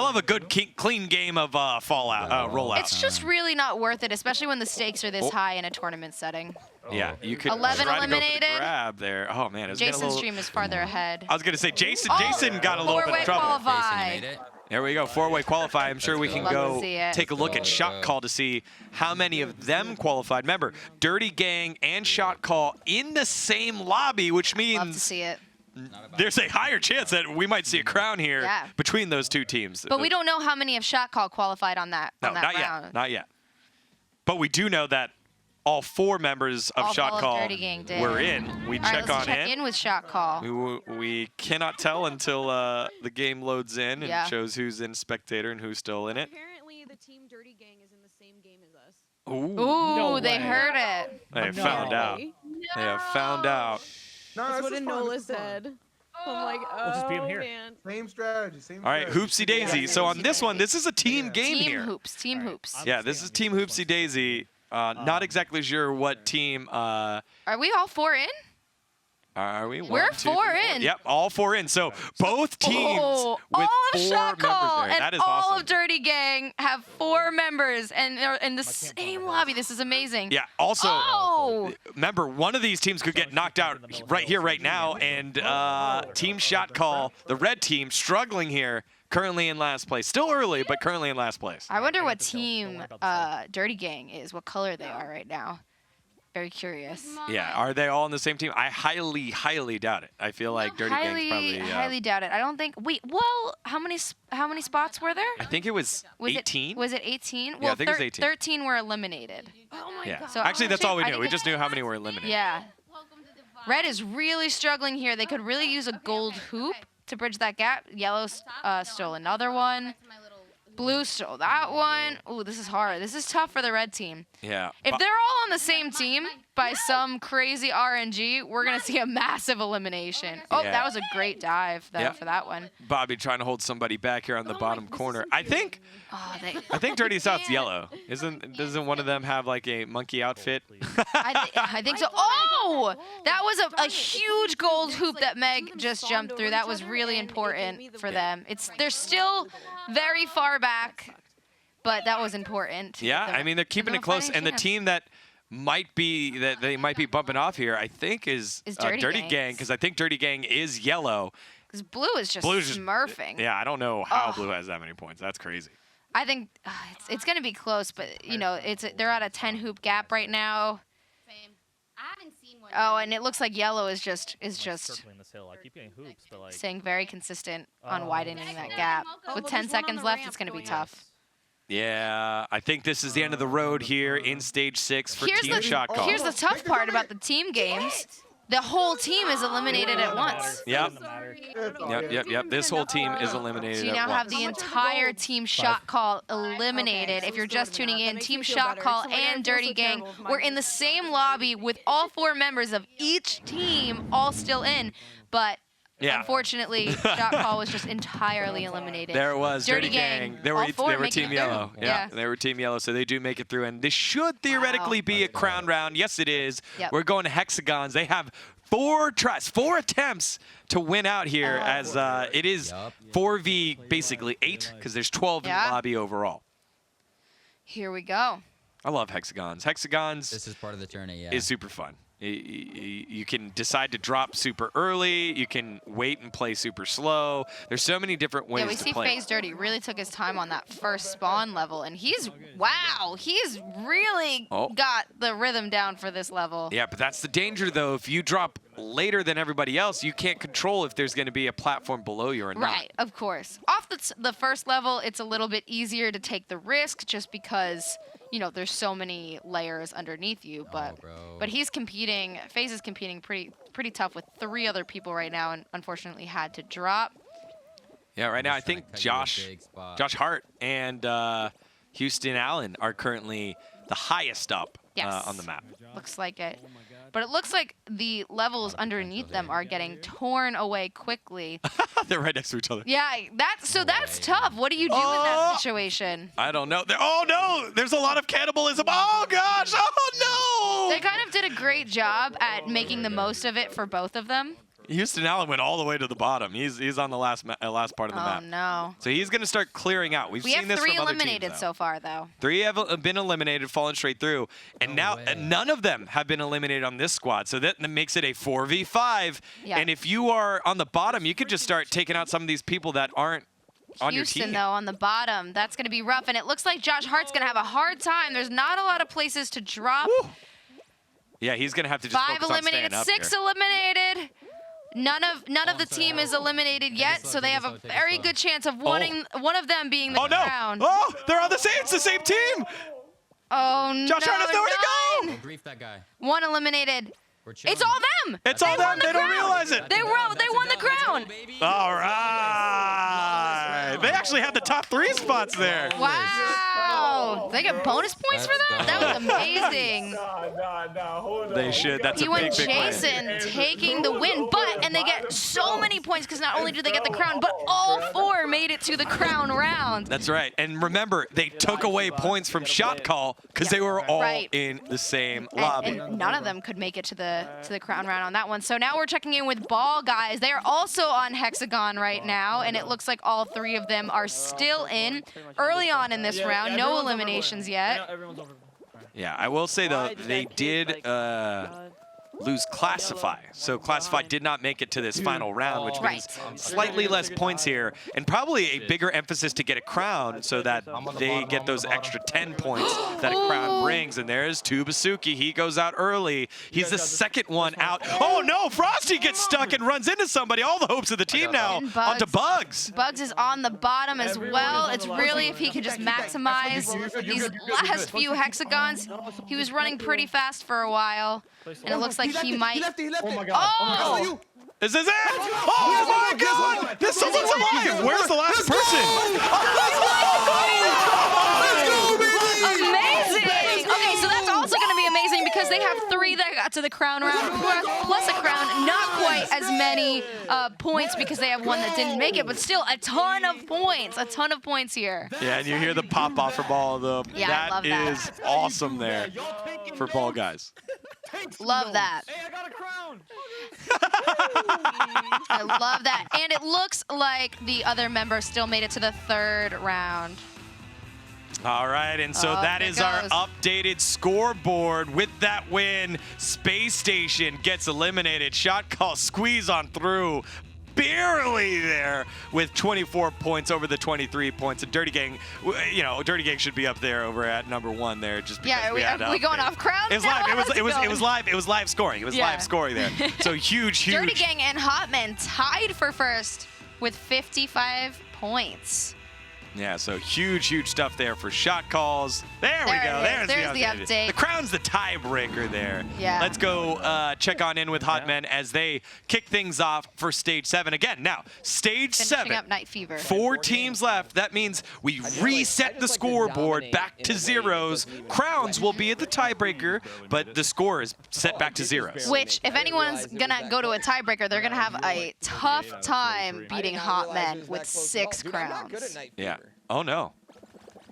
love a good clean game of Fallout rollout. It's just really not worth it, especially when the stakes are this high in a tournament setting. Yeah, you could 11 try to go for the eliminated. grab there. Oh man, it's getting a Jason's little. stream is farther ahead. I was gonna say Jason got a little bit of 4-way trouble. qualified. There we go, 4-way qualify. I'm sure we can Love to go see it. take a look at Shot Call to see how many of them qualified. Remember, Dirty Gang and Shot Call in the same lobby, which means Love to see it. there's a higher chance that we might see a crown here Yeah. between those 2 teams. But we don't know how many of Shot Call qualified on that, No, on that not round. yet, not yet. But we do know that all 4 members of All Shot 4 of Call Dirty Gang did. were in. We All right, check let's on check in. in with Shot Call. We cannot tell until the game loads in and Yeah. shows who's in spectator and who's still in it. Apparently, the Team Dirty Gang is in the same game as us. Ooh, Ooh, they heard it. They found out. They have found out. That's what Enola said. I'm like, oh, We'll just beat him here. man. Same strategy. Same All right, Hoopsie Daisy. So on this one, this is a team game Team here. Hoops, Team Hoops. Yeah, this is Team Hoopsie Daisy. Not exactly sure what team. Are we all 4 in? Are we? We're 4 in. Yep, all 4 in. So both teams Oh, with all 4 of Shot Call members there. and That is all awesome. of Dirty Gang have 4 members, and they're in the same lobby. This is amazing. Yeah. Also, Oh! remember, one of these teams could get knocked out right here, right now, and Team Shot Call, the red team, struggling here, currently in last place. Still early, but currently in last place. I wonder what team Dirty Gang is, what color they are right now. Very curious. Yeah. Are they all on the same team? I highly, highly doubt it. I feel like Dirty Gang's probably. Highly doubt it. I don't think. Wait. Well, how many spots were there? I think it was 18. Was it 18? Yeah, Well, I think it was 18. 13 were eliminated. Oh my Yeah. god. So Actually, that's all we I knew. think We it's- just knew how many were eliminated. Yeah. Red is really struggling here. They could really use a gold hoop to bridge that gap. Yellow stole another one. Blue stole that one. Ooh, this is hard. This is tough for the red team. Yeah. If they're all on the same team by some crazy RNG, we're going to see a massive elimination. Oh, Yeah. that was a great dive, though, Yeah. for that one. Bobby trying to hold somebody back here on the bottom corner. I think Dirty South's yellow. Doesn't one of them have like a monkey outfit? I think so. Oh, that was a huge gold hoop that Meg just jumped through. That was really important for them. They're still very far back, but that was important. Yeah, I mean, they're keeping it close. And the team that they might be bumping off here, I think, is Dirty Gang, because I think Dirty Gang is yellow. Because Blue is just smurfing. Yeah, I don't know how Blue has that many points. That's crazy. I think it's going to be close, but they're at a 10 hoop gap right now. Oh, and it looks like yellow is just circling this hill. I keep getting hoops, but like staying very consistent on widening that gap. With 10 seconds left, it's going to be tough. Yeah, I think this is the end of the road here in stage 6 for team shot call. Here's the tough part about the team games. The whole team is eliminated at once. Yep. This whole team is eliminated. So you now have the entire team shot call eliminated. If you're just tuning in, team shot call and Dirty Gang were in the same lobby with all 4 members of each team all still in, but unfortunately, shot call was just entirely eliminated. There it was, Dirty Gang. They were team yellow. Yeah, they were team yellow, so they do make it through. And this should theoretically be a crown round. Yes, it is. Yep. We're going to hexagons. They have 4 attempts to win out here, as it is 4v basically 8, because there's 12 in the lobby overall. Here we go. I love hexagons. Hexagons. This is part of the tourney, Is super fun. You can decide to drop super early. You can wait and play super slow. There's so many different ways Yeah, we to see play. FaZe Dirty really took his time on that first spawn level, and he's really got the rhythm down for this level. Yeah, but that's the danger, though. If you drop later than everybody else, you can't control if there's going to be a platform below you or not. Right, of course. Off the first level, it's a little bit easier to take the risk just because, there's so many layers underneath you. But he's competing, FaZe is competing pretty tough with 3 other people right now, and unfortunately had to drop. Yeah, right now I think Josh Hart and Houston Allen are currently the highest up on the map. Looks like it. But it looks like the levels underneath them are getting torn away quickly. They're right next to each other. Yeah, that's tough. What do you do in that situation? I don't know. Oh, no! There's a lot of cannibalism. Oh, gosh! Oh, no! They kind of did a great job at making the most of it for both of them. Houston Allen went all the way to the bottom. He's on the last part of the map. Oh, no. So he's going to start clearing out. We have seen this 3 from other eliminated teams, so far, though. 3 have been eliminated, fallen straight through. And now none of them have been eliminated on this squad. So that makes it a 4v5. Yeah. And if you are on the bottom, you could just start taking out some of these people that aren't on your team. Houston, though, on the bottom. That's going to be rough. And it looks like Josh Hart's going to have a hard time. There's not a lot of places to drop. Woo. Yeah, he's going to have to just 5 focus eliminated, on staying up 6 here. eliminated. None of the team is eliminated yet, so they have a very good chance of one of them being the crown. Oh, they're on the same. It's the same team. Oh no! Josh Hart has nowhere to go. Don't grief that guy. 1 eliminated. It's all them. It's all them. They don't realize it. They won the crown. All right. They actually had the top 3 spots there. Wow. They get bonus points for that? That was amazing. Hold on. They should. That's a big, big win. Jason taking the win, and they get so many points because not only do they get the crown, but all 4 made it to the crown round. That's right. And remember, they took away points from shot call because they were all in the same lobby. And none of them could make it to the crown round on that one. So now we're checking in with Ball Guys. They are also on Hexagon right now, and it looks like all 3 of them are still in early on in this round. No eliminations yet. Yeah, I will say, though, they did lose Classify. So Classify did not make it to this final round, which means slightly less points here, and probably a bigger emphasis to get a crown so that they get those extra 10 points that a crown brings. And there's Tubasuki. He goes out early. He's the second one out. Oh, no! Frosty gets stuck and runs into somebody. All the hopes of the team now onto Bugs. Bugs is on the bottom as well. It's really if he can just maximize these last few hexagons. He was running pretty fast for a while, and it looks like he might. Oh my God! Oh! This is it! Oh my God! This someone's alive! Where's the last person? Amazing! Okay, so that's also going to be amazing because they have 3 that got to the crown round, plus a crown. Not quite as many points because they have 1 that didn't make it, but still a ton of points. A ton of points here. Yeah, and you hear the pop off from all of them. Yeah, I love that. Is awesome there for Ball Guys. Love that. Hey, I got a crown. I love that. And it looks like the other member still made it to the 3rd round. All right, and so that is our updated scoreboard. With that win, Space Station gets eliminated. Shot call squeeze on through. Barely there with 24 points over the 23 points. And Dirty Gang, you know, Dirty Gang should be up there over at number 1 there. Just because are we going off crowd? It was live. It was live. It was live scoring. It was live scoring there. So huge. Dirty Gang and Hotman tied for first with 55 points. Yeah, so huge stuff there for shot calls. There we go. There's the update. The crown's the tiebreaker there. Yeah. Let's go check on in with Hot Men as they kick things off for Stage 7. Again, now, Stage 7. Up Night Fever. 4 teams left. That means we reset the scoreboard back to zeros. Crowns will be at the tiebreaker, but the score is set back to zeros. Which, if anyone's going to go to a tiebreaker, they're going to have a tough time beating Hot Men with 6 crowns. Yeah. Oh, no.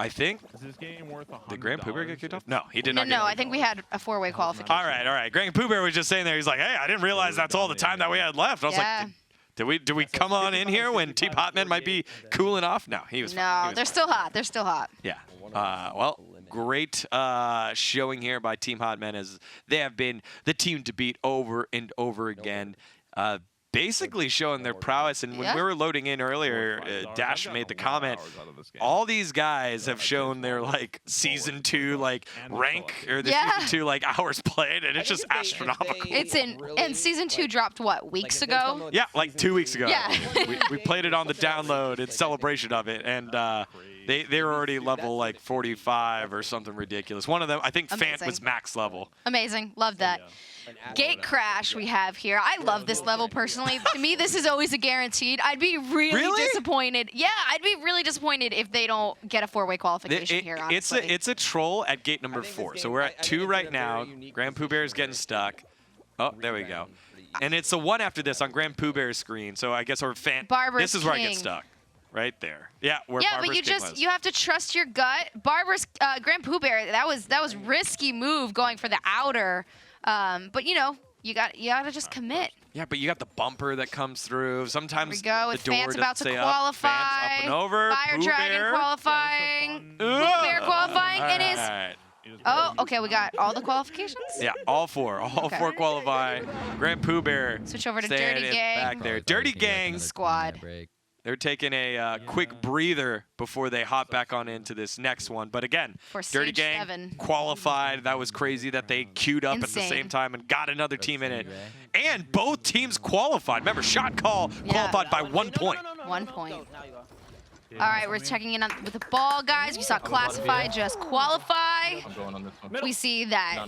I think did GrandPOObear get kicked off? No, he did not. No, I think we had a 4-way qualification. All right. GrandPOObear was just saying there. He's like, hey, I didn't realize that's all the time that we had left. I was like, did we come on in here when Team Hotman might be cooling off? No, he was. No, they're still hot. They're still hot. Yeah. Well, great showing here by Team Hotman as they have been the team to beat over and over again. Basically showing their prowess. And when we were loading in earlier, Dash made the comment, all these guys have shown their like season 2 like rank or the season 2 like hours played, and it's just astronomical. It's and season 2 dropped what, weeks ago? Yeah, like 2 weeks ago. Yeah. we played it on the download in celebration of it, and they were already level like 45 or something ridiculous. One of them, I think Fant was max level. Amazing, love that. Gate Crash we have here. I love this level personally. To me, this is always a guaranteed. I'd be really disappointed. Yeah, I'd be really disappointed if they don't get a 4-way qualification here, honestly. It's a troll at gate number 4. So we're at 2 right now. GrandPOObear is getting stuck. Oh, there we go. And it's a 1 after this on GrandPOObear's screen. So I guess our fan. This is where I get stuck. Right there. Yeah, where Barber's but King was. you have to trust your gut. GrandPOObear, that was risky move going for the outer. But you know, you got to just commit. Yeah, but you got the bumper that comes through. Sometimes the door Fant's about to qualify. Fant's up and over. Fire Dragon qualifying. POObear qualifying. It is. Oh, okay. We got all the qualifications. Yeah, all 4. All 4 qualify. GrandPOObear. Switch over to Dirty Gang. Back there. Dirty Gang squad. They're taking a quick breather before they hop back on into this next one. But again, Dirty Gang qualified. That was crazy that they queued up at the same time and got another team in it. And both teams qualified. Remember, Shot Call qualified by 1 point. 1 point. All right, we're checking in with the ball, guys. We saw Classify just qualify. We see that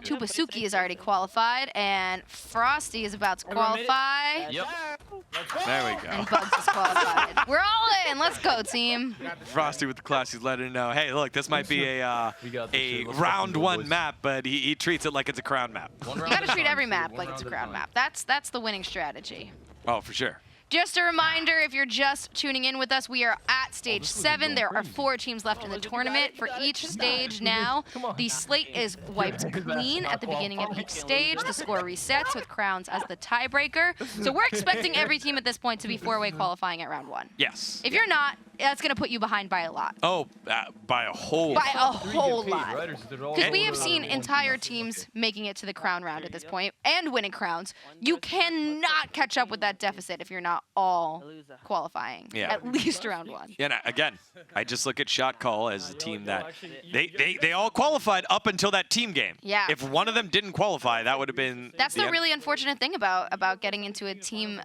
Tubasuki is already qualified, and Frosty is about to qualify. Yep. There we go. And Bugs is qualified. We're all in. Let's go, team. Frosty with the class. He's letting it know, hey, look, this might be a round 1 map, but he treats it like it's a crown map. You got to treat every map like it's a crown map. That's the winning strategy. Oh, for sure. Just a reminder, if you're just tuning in with us, we are at Stage 7. There are 4 teams left in the tournament. For each stage now, the slate is wiped clean at the beginning of each stage. The score resets with crowns as the tiebreaker. So we're expecting every team at this point to be 4-way qualifying at round 1. Yes. If you're not, that's going to put you behind by a lot. Oh, by a whole lot. By a whole lot. Because we have seen entire teams making it to the crown round at this point and winning crowns. You cannot catch up with that deficit if you're not all qualifying at least round 1. Yeah, again, I just look at Shot Call as a team that they all qualified up until that team game. Yeah. If one of them didn't qualify, that would have been That's the really unfortunate thing about getting into a team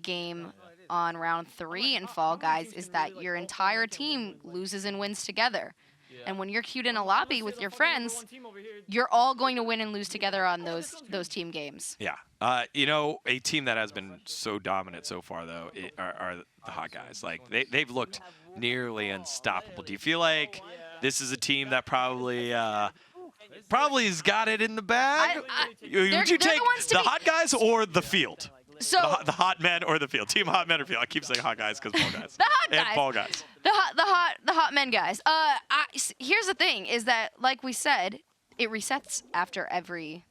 game on round 3 in Fall Guys is that your entire team loses and wins together. And when you're queued in a lobby with your friends, you're all going to win and lose together on those team games. Yeah. You know, a team that has been so dominant so far, though, are the Hot Guys. Like, they've looked nearly unstoppable. Do you feel like this is a team that probably has got it in the bag? Would you take the Hot Guys or the field? So the Hot Men or the field? Team Hot Men or field? I keep saying Hot Guys because Fall Guys. The Hot Guys. And Fall Guys. The hot men guys. Here's the thing: is that, like we said, it resets after every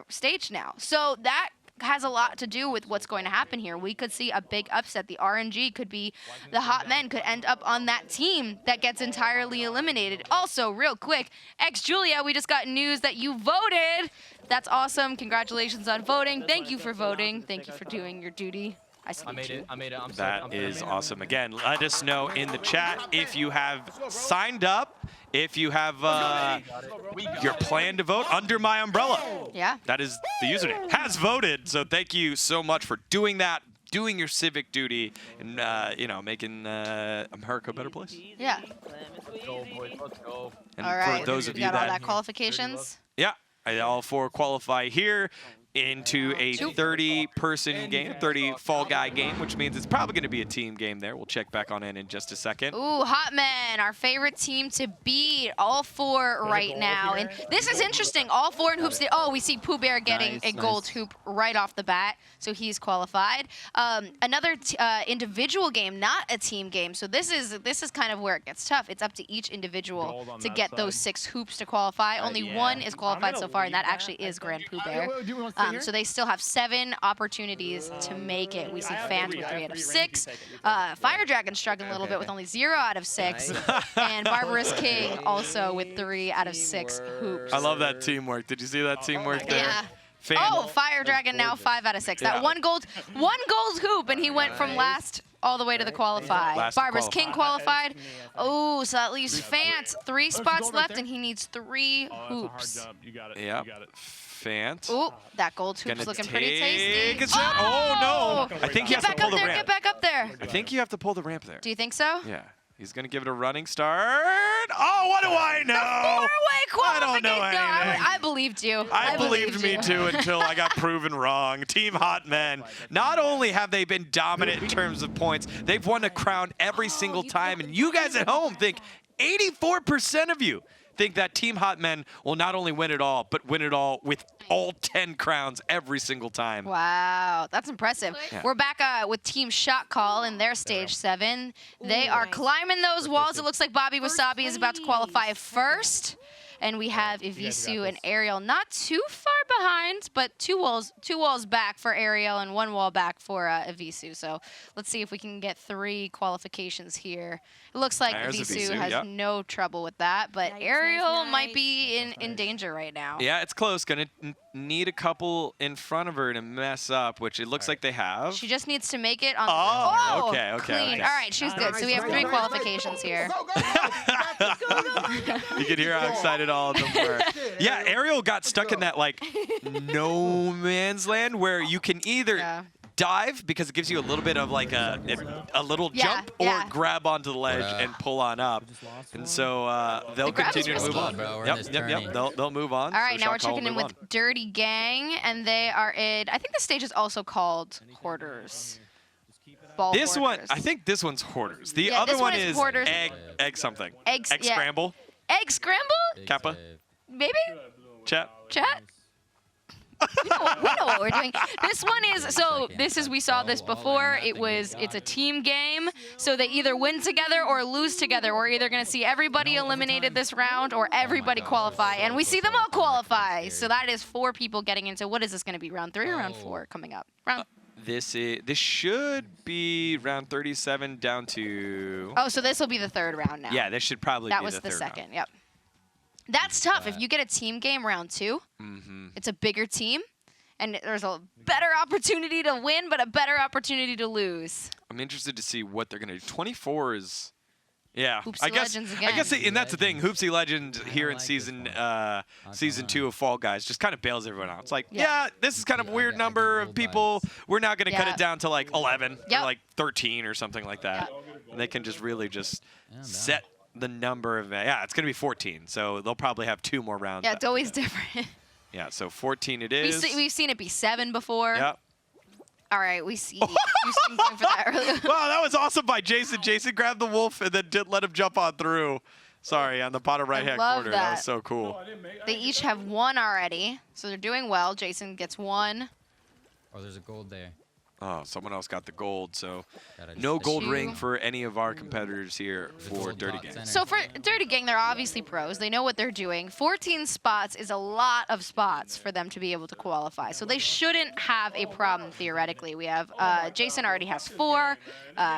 stage now. So that has a lot to do with what's going to happen here. We could see a big upset. The RNG could be the Hot Men could end up on that team that gets entirely eliminated. Also, real quick, Julia, we just got news that you voted. That's awesome. Congratulations on voting. Thank you for voting. Thank you for doing your duty. I made it. That is awesome. Again, let us know in the chat if you have signed up, if you have your plan to vote under my umbrella. Yeah. That is the username. Has voted. So thank you so much for doing that, doing your civic duty, and you know, making America a better place. Yeah. Let's go, boys. Let's go. And all right. for those of you got all that that qualifications. Yeah, all four qualify here into a 30-person game, 30 Fall Guy game, which means it's probably going to be a team game there. We'll check back on in just a second. Ooh, Hot Men, our favorite team to beat, all four right now. And this is interesting, all four in hoops. Oh, we see POObear getting a gold hoop right off the bat, so he's qualified. Another individual game, not a team game. So this is kind of where it gets tough. It's up to each individual to get those 6 hoops to qualify. Only one is qualified so far, and that actually is GrandPOObear. So they still have 7 opportunities to make it. We see Fans with 3 out of 6. Fire Dragon struggling a little bit with only 0 out of 6. And Barbarous King also with 3 out of 6 hoops. I love that teamwork. Did you see that teamwork there? Yeah. Oh, Fire Dragon now 5 out of 6. That one gold hoop, and he went from last all the way to the qualify. Barbarous King qualified. Oh, so that leaves Fant 3 spots left, and he needs 3 hoops. You got it. Yeah. You got it. Fant. Ooh, that gold hoop's looking pretty tasty. Oh, no. I think he has to pull the ramp. Get back up there. I think you have to pull the ramp there. Do you think so? Yeah. He's going to give it a running start. Oh, what do I know? The 4-way qualification. I don't know anything. I believed you. I believed me too until I got proven wrong. Team Hot Men, not only have they been dominant in terms of points, they've won a crown every single time. And you guys at home think 84% of you think that Team Hot Men will not only win it all, but win it all with all 10 crowns every single time. Wow, that's impressive. Yeah. We're back with Team Shot Call in their stage 7. They are climbing those walls. It looks like Bobby Wasabi is about to qualify first. And we have Evisu and Ariel not too far behind, but two walls back for Ariel and 1 wall back for Evisu. So let's see if we can get 3 qualifications here. It looks like Evisu has no trouble with that, but Ariel might be in danger right now. Yeah, it's close. Gonna need a couple in front of her to mess up, which it looks like they have. She just needs to make it on okay. clean. All right, she's good. So we have 3 qualifications here. You can hear how excited all of them were. Yeah, Ariel got stuck in that like no man's land where you can either dive because it gives you a little bit of like a little jump or grab onto the ledge and pull on up. And so they'll continue to move on. Yep. They'll move on. All right, now we're checking in with Dirty Gang, and they are in, I think the stage is also called Hoarders. This one, I think this one's Hoarders. The other one is egg something. Egg scramble. Egg scramble? Kappa. Maybe? Chat. We know what we're doing. This one is, we saw this before. It's a team game. So they either win together or lose together. We're either going to see everybody eliminated this round or everybody qualify. And we see them all qualify. So that is 4 people getting into, what is this going to be, round 3 or round 4 coming up? This should be round 37 down to... Oh, so this will be the 3rd round now. Yeah, this should probably be the 3rd round. That was the 2nd, yep. That's tough. If you get a team game round 2, it's a bigger team, and there's a better opportunity to win, but a better opportunity to lose. I'm interested to see what they're going to do. 24 is... Yeah, Hoopsy Legends again. I guess, and that's the thing. Hoopsy Legends here in season 2 of Fall Guys just kind of bails everyone out. It's like, this is kind of a weird number of people. We're now going to cut it down to like 11 or like 13 or something like that. And they can just really just set the number of, it's going to be 14. So they'll probably have 2 more rounds. Yeah, it's always different. Yeah, so 14 it is. We've seen it be 7 before. Yep. All right, we see Houston going for that earlier. Wow, that was awesome by Jason. Jason grabbed the wolf and then didn't let him jump on through. Sorry, on the bottom right-hand corner. That was so cool. They each have 1 already, so they're doing well. Jason gets 1. Oh, there's a gold there. Oh, someone else got the gold, so no gold ring for any of our competitors here for Dirty Gang. So for Dirty Gang, they're obviously pros. They know what they're doing. 14 spots is a lot of spots for them to be able to qualify. So they shouldn't have a problem, theoretically. We have Jason already has 4.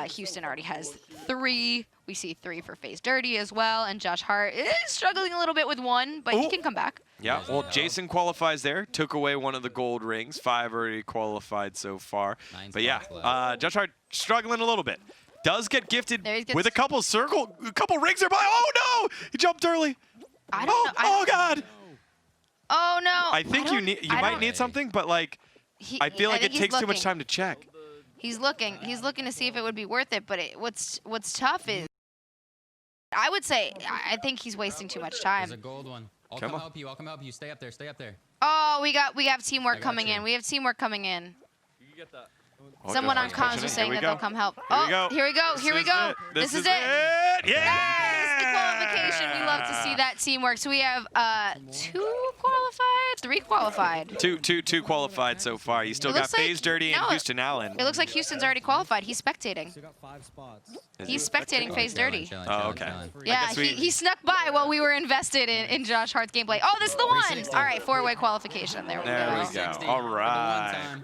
Houston already has 3. We see 3 for Face Dirty as well. And Josh Hart is struggling a little bit with 1, but he can come back. Yeah, well, Jason qualifies there, took away one of the gold rings. 5 already qualified so far. But yeah, Josh Hart struggling a little bit. Does get gifted with a couple rings there. Oh no! He jumped early. I don't know. Oh God! Oh no! I think you might need something, but like, I feel like it takes too much time to check. He's looking to see if it would be worth it. But what's tough is, I would say, I think he's wasting too much time. There's a gold one. I'll come help you. I'll come help you. Stay up there. Stay up there. Oh, we have teamwork coming in. We have teamwork coming in. Someone on comms was saying that they'll come help. Oh, here we go. Here we go. This is it. Yeah! The qualification. We love to see that teamwork. So we have 2 qualified, 3 qualified. Two qualified so far. You still got FaZe Dirty and Houston Allen. It looks like Houston's already qualified. He's spectating. He's spectating FaZe Dirty. Oh, okay. Yeah, he snuck by while we were invested in Josh Hart's gameplay. Oh, this is the one. All right, 4-way qualification. There we go. All right.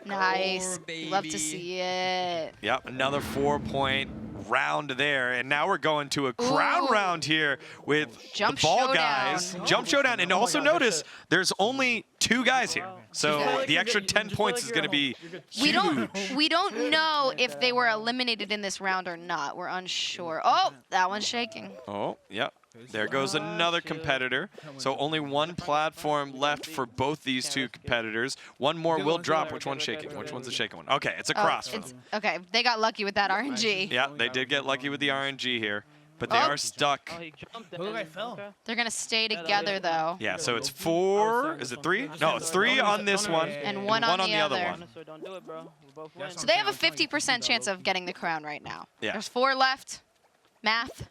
Nice. Love to see it. Yep, another 4-point round there. And now we're going to a crown round here with the ball guys. Jump showdown. And also notice there's only 2 guys here. So the extra 10 points is going to be huge. We don't know if they were eliminated in this round or not. We're unsure. Oh, that one's shaking. Oh, yep. There goes another competitor. So only 1 platform left for both these 2 competitors. 1 more will drop. Which one's shaking? Which one's the shaking one? Okay, it's a cross. Okay, they got lucky with that RNG. Yeah, they did get lucky with the RNG here. But they are stuck. They're going to stay together, though. Yeah, so it's 4. Is it 3? No, it's 3 on this one. And 1 on the other one. So they have a 50% chance of getting the crown right now. Yeah. There's 4 left. Math.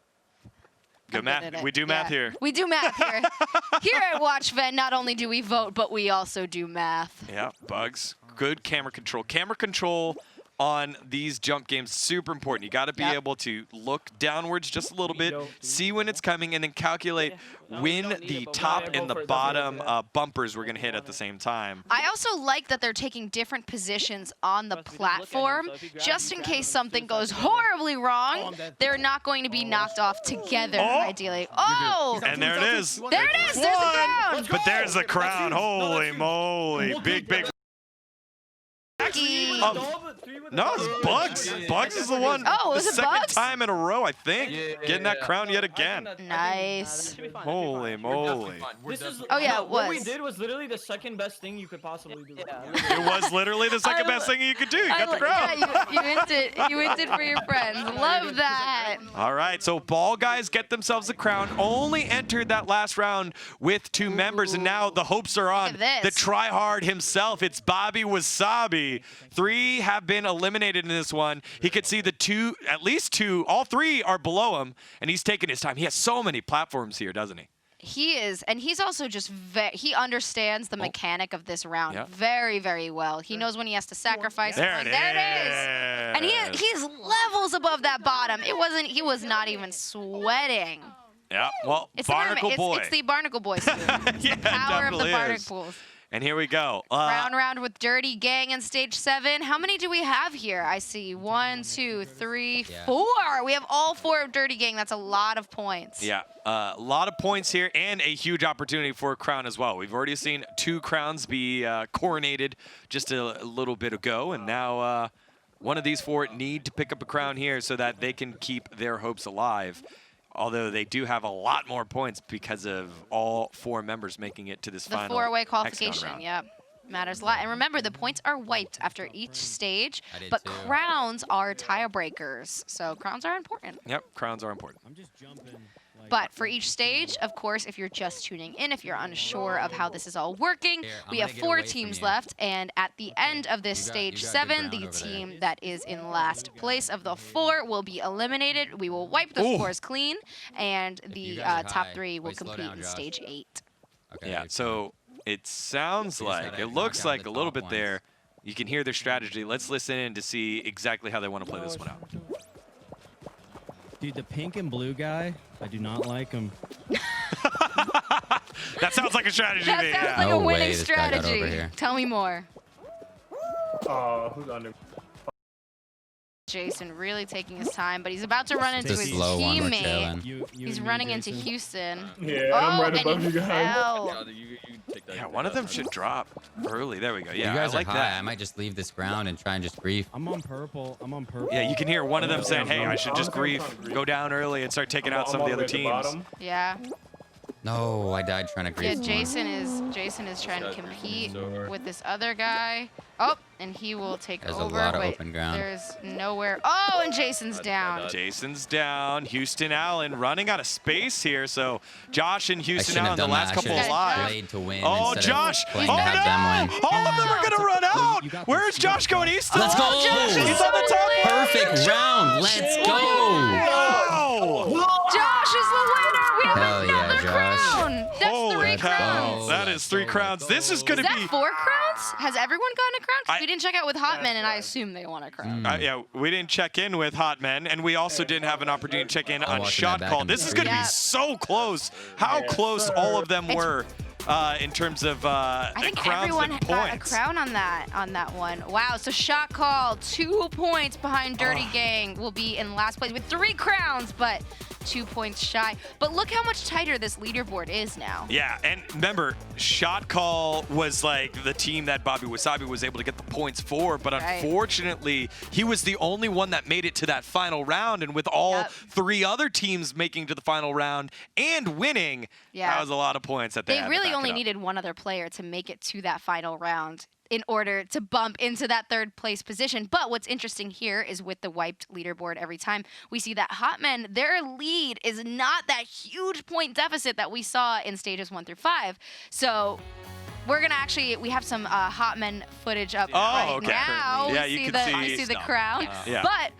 Good math. We do math here. We do math here. Here at Watch VENN, not only do we vote, but we also do math. Yeah, Bugs. Good camera control. Camera control on these jump games, super important. You got to be able to look downwards just a little bit, see when it's coming, and then calculate when the top and the bottom bumpers we're going to hit at the same time. I also like that they're taking different positions on the platform, just in case something goes horribly wrong. They're not going to be knocked off together, ideally. Oh! And there it is. There it is. There's the crown. But there's the crown. Holy moly. Big. No, it's Bugs. Bugs is the one. Oh, was it second Bugs? time in a row, I think. Getting that crown yet again. Nice. Holy moly. Oh, yeah, it was. What we did was literally the second best thing you could possibly do. It was literally the second best thing you could do. You got the crown. Yeah, you went it for your friends. Love that. All right, so ball guys get themselves a crown. Only entered that last round with 2 members, and now the hopes are on the tryhard himself. It's Bobby Wasabi. 3 have been eliminated in this one. He could see the 2, at least 2, all 3 are below him, and he's taking his time. He has so many platforms here, doesn't he? He is, and he's also just he understands the mechanic of this round very, very well. He knows when he has to sacrifice. There it is. And he's levels above that bottom. He was not even sweating. Yeah, well, It's Barnacle Boy. It's the Barnacle Boy suit. Yeah, the power of the definitely is. Barnacles. And here we go. Round with Dirty Gang in stage 7. How many do we have here? I see 1, 2, 3, 4. We have all 4 of Dirty Gang. That's a lot of points. Yeah, a lot of points here and a huge opportunity for a crown as well. We've already seen 2 crowns be coronated just a little bit ago, and now one of these 4 need to pick up a crown here so that they can keep their hopes alive. Although they do have a lot more points because of all 4 members making it to this final 4-way qualification, round. yep. Matters a lot. And remember, the points are wiped after each stage, but crowns are tiebreakers. So crowns are important. Yep, crowns are important. I'm just jumping. But for each stage, of course, if you're just tuning in, if you're unsure of how this is all working, we have 4 teams left. And at the end of this stage 7, the team that is in last place of the 4 will be eliminated. We will wipe the scores clean, and the top 3 will complete in stage 8. Okay, yeah, so it sounds like, it looks like a little bit there. You can hear their strategy. Let's listen in to see exactly how they want to play this one out. Dude, the pink and blue guy, I do not like him. That sounds like a strategy. That sounds like a winning strategy. Tell me more. Who's under? Jason really taking his time, but he's about to run into his teammate. He's running into Houston. Yeah, I'm right above you guys. Yeah, one of them should drop early. There we go. Yeah, you guys I like are high. that. I might just leave this ground and try and just grief. I'm on purple. I'm on purple. Yeah, you can hear one of them saying, hey, I should just grief, go down early and start taking out some of the other teams. Yeah. No, I died trying to grief. Yeah, Jason is trying to compete with this other guy. Oh, and he will take There's over. a lot of Wait, open ground. there's nowhere. Oh, and Jason's down. Jason's down. Houston Allen running out of space here. So Josh and Houston Allen the last couple of lives. To win oh, Josh! Oh, no! Them win. All of them are going to run out. Where is Josh going? He's still Let's go! Josh is on the top. Perfect round. Let's go! Wow. Josh is the winner. We have Hell another yeah, Josh. crown. That's Holy 3 crowns. That is 3 crowns. This is going to be... Is that 4 crowns? Has everyone gotten a crown? 'Cause we didn't check out with Hotman, and I assume they want a crown. Yeah, we didn't check in with Hotman, and we also didn't have an opportunity to check in on shot call. This is going to be so close. How close all of them were in terms of I think crowns everyone and got a points. crown on that one. Wow, so shot call, 2 points behind Dirty Gang, will be in last place with 3 crowns, but 2 points shy. But look how much tighter this leaderboard is now. Yeah, and remember, shot call was like the team that Bobby Wasabi was able to get the points for, but unfortunately, he was the only one that made it to that final round, and with all 3 other teams making to the final round and winning, that was a lot of points that they had to really back only it up. needed one other player to make it to that final round in order to bump into that 3rd place position. But what's interesting here is with the wiped leaderboard every time, we see that Hotmen, their lead is not that huge point deficit that we saw in stages 1 through 5. So we're gonna we have some Hotmen footage up right now. Yeah, we you see can we see the crown. Yeah. But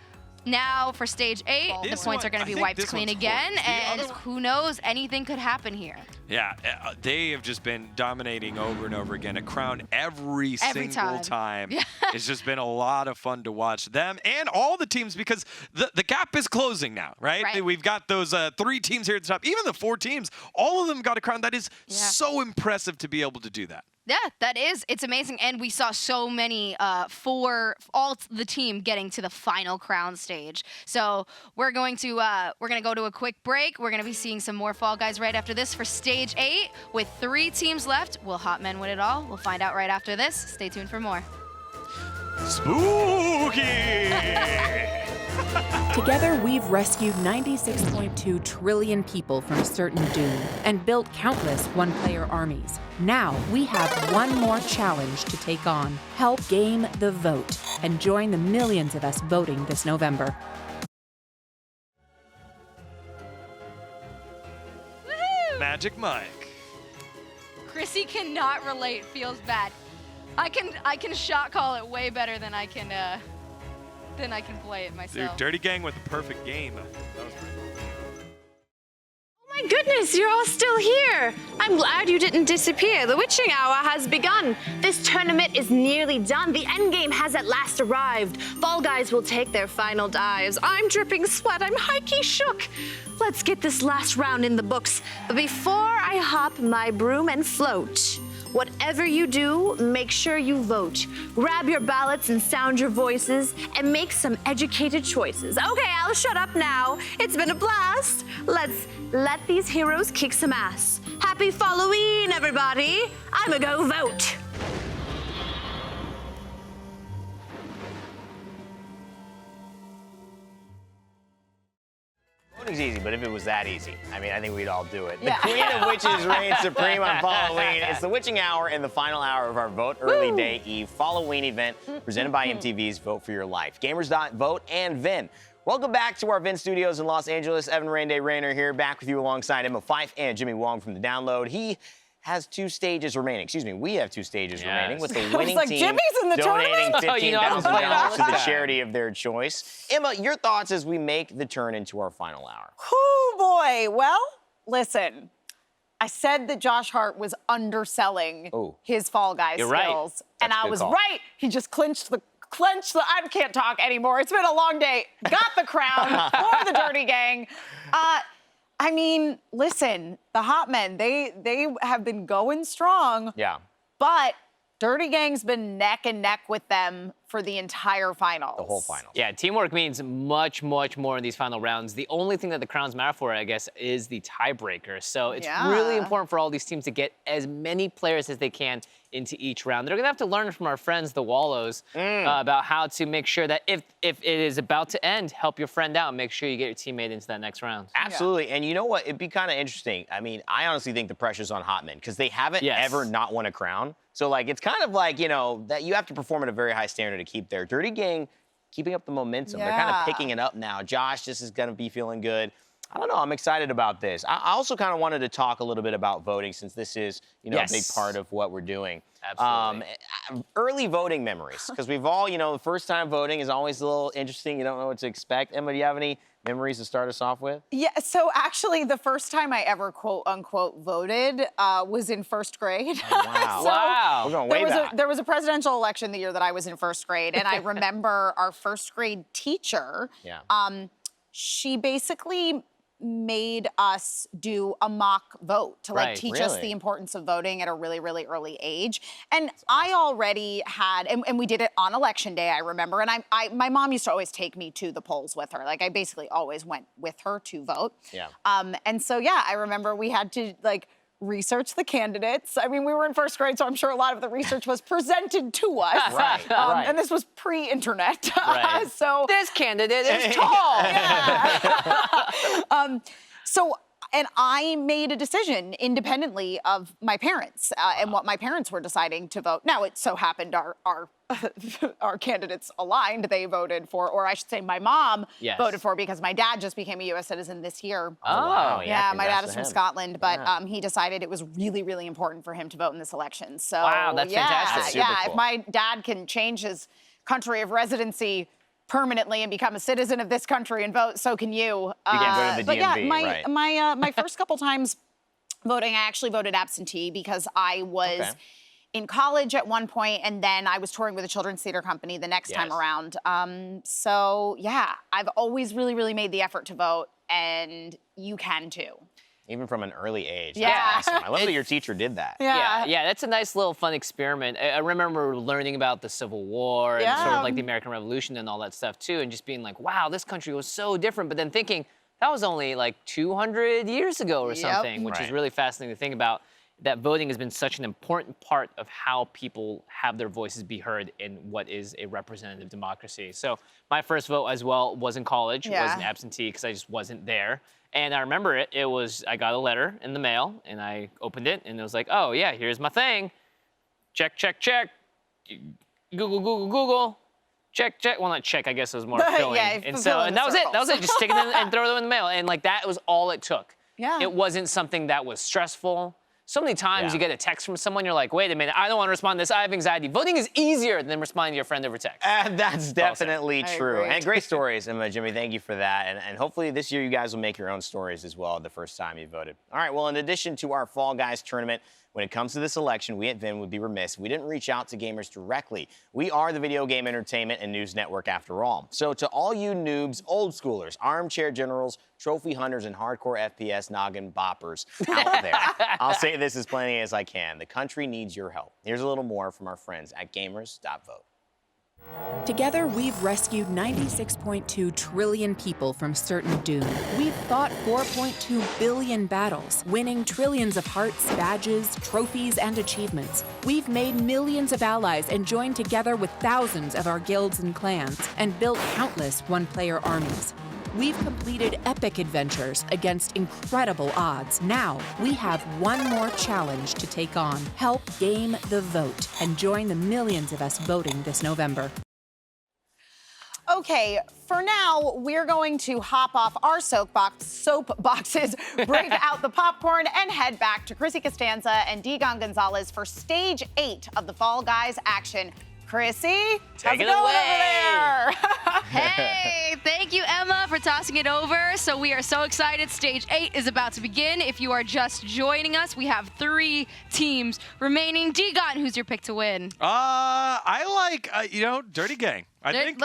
now for stage 8, the points are going to be wiped clean again, and who knows, anything could happen here. Yeah, they have just been dominating over and over again. A crown every single time. Yeah. It's just been a lot of fun to watch them and all the teams because the gap is closing now, right? We've got those 3 teams here at the top. Even the 4 teams, all of them got a crown. That is so impressive to be able to do that. Yeah, that is. It's amazing. And we saw so many for all the team getting to the final crown stage. So we're going to go to a quick break. We're going to be seeing some more Fall Guys right after this for stage 8 with 3 teams left. Will Hotmen win it all? We'll find out right after this. Stay tuned for more. Spooky! Together, we've rescued 96.2 trillion people from certain doom and built countless one-player armies. Now, we have one more challenge to take on. Help game the vote and join the millions of us voting this November. Woohoo! Magic Mike. Chrissy cannot relate. Feels bad. I can shot call it way better than I can play it myself. Dude, Dirty Gang with a perfect game. That was pretty cool. Oh my goodness, you're all still here. I'm glad you didn't disappear. The witching hour has begun. This tournament is nearly done. The endgame has at last arrived. Fall Guys will take their final dives. I'm dripping sweat. I'm hikey shook. Let's get this last round in the books. But before I hop my broom and float, whatever you do, make sure you vote. Grab your ballots and sound your voices and make some educated choices. Okay, I'll shut up now. It's been a blast. Let's let these heroes kick some ass. Happy Fall-O-Ween, everybody. I'ma go vote. Voting's easy, but if it was that easy, I mean, I think we'd all do it. The Queen of Witches reigns supreme on Fall-O-Ween. It's the witching hour and the final hour of our Vote Early Day Eve Fall-O-Ween event presented by MTV's Vote for Your Life. Gamers.vote and VENN. Welcome back to our VENN studios in Los Angeles. Evan Rainday Rayner here, back with you alongside Emma Fife and Jimmy Wong from The Download. He has 2 stages remaining. Excuse me, we have 2 stages remaining with the winning team Jimmy's in the donating tournament? $15,000 to the charity of their choice. Emma, your thoughts as we make the turn into our final hour. Oh boy. Well, listen. I said that Josh Hart was underselling his Fall Guys You're skills, right. and That's a I good was call. right. He just clinched the. I can't talk anymore. It's been a long day. Got the crown for the Dirty Gang. I mean, listen, the Hot Men, they have been going strong. Yeah. But Dirty Gang's been neck and neck with them for the entire finals. The whole final. Yeah, teamwork means much, much more in these final rounds. The only thing that the crowns matter for, I guess, is the tiebreaker. So it's really important for all these teams to get as many players as they can into each round. They're gonna have to learn from our friends, the Wallows, about how to make sure that if it is about to end, help your friend out and make sure you get your teammate into that next round. Absolutely, and you know what? It'd be kind of interesting. I mean, I honestly think the pressure's on Hot Men because they haven't ever not won a crown. So, like, it's kind of like, you know, that you have to perform at a very high standard to keep their Dirty Gang keeping up the momentum. They're kind of picking it up now. Josh, this is going to be feeling good. I don't know. I'm excited about this. I also kind of wanted to talk a little bit about voting since this is, you know, a big part of what we're doing. Absolutely. Early voting memories, because we've all, you know, the first time voting is always a little interesting. You don't know what to expect. Emma, do you have any memories to start us off with? Yeah, so actually the first time I ever quote unquote voted was in first grade. Oh, wow. So wow. We're going way back. There was a presidential election the year that I was in first grade, and I remember our first grade teacher, she basically made us do a mock vote to like teach us the importance of voting at a really, really early age. And I already had, and we did it on election day, I remember. And my mom used to always take me to the polls with her. Like I basically always went with her to vote. Yeah. And so, yeah, I remember we had to like research the candidates. I mean, we were in first grade, so I'm sure a lot of the research was presented to us. Right. And this was pre-internet. Right. So this candidate is tall. And I made a decision independently of my parents and what my parents were deciding to vote. Now, it so happened our candidates aligned. They voted for, or I should say my mom voted for, because my dad just became a U.S. citizen this year. Oh, wow. Yeah, my dad is from Scotland, but he decided it was really, really important for him to vote in this election. So, wow, that's fantastic. Yeah, cool. if my dad can change his country of residency permanently and become a citizen of this country and vote, so can you. You can't go to the DMV, but yeah, my first couple times voting, I actually voted absentee because I was in college at one point, and then I was touring with a children's theater company the next time around. So yeah, I've always really, really made the effort to vote, and you can too. Even from an early age. Yeah. That's awesome. I love that your teacher did that. Yeah, that's a nice little fun experiment. I remember learning about the Civil War and sort of like the American Revolution and all that stuff too, and just being like, wow, this country was so different. But then thinking, that was only like 200 years ago or something, which is really fascinating to think about. That voting has been such an important part of how people have their voices be heard in what is a representative democracy. So my first vote as well was in college, was an absentee because I just wasn't there. And I remember I got a letter in the mail, and I opened it, and it was like, oh, yeah, here's my thing. Check, check, check. Google, Google, Google. Check, check. Well, not check, I guess it was more filling. And that was it. That was it. Just stick it in and throw it in the mail. And, like, that was all it took. Yeah. It wasn't something that was stressful. So many times you get a text from someone, you're like, wait a minute, I don't want to respond to this, I have anxiety. Voting is easier than responding to your friend over text. That's definitely true. agree. And great stories, Emma, Jimmy, thank you for that. And hopefully this year you guys will make your own stories as well the first time you voted. All right, well, in addition to our Fall Guys tournament, when it comes to this election, we at VENN would be remiss if we didn't reach out to gamers directly. We are the video game entertainment and news network after all. So to all you noobs, old schoolers, armchair generals, trophy hunters, and hardcore FPS noggin boppers out there, I'll say this as plainly as I can. The country needs your help. Here's a little more from our friends at gamers.vote. Together, we've rescued 96.2 trillion people from certain doom. We've fought 4.2 billion battles, winning trillions of hearts, badges, trophies, and achievements. We've made millions of allies and joined together with thousands of our guilds and clans, and built countless one-player armies. We've completed epic adventures against incredible odds. Now, we have one more challenge to take on. Help game the vote and join the millions of us voting this November. Okay, for now, we're going to hop off our soapboxes, break out the popcorn, and head back to Chrissy Costanza and dGon Gonzalez for Stage 8 of the Fall Guys action. Chrissy, how's it going over there? Hey, thank you, Emma, for tossing it over. So we are so excited. Stage 8 is about to begin. If you are just joining us, we have 3 teams remaining. dGon, who's your pick to win? I like, Dirty Gang. I think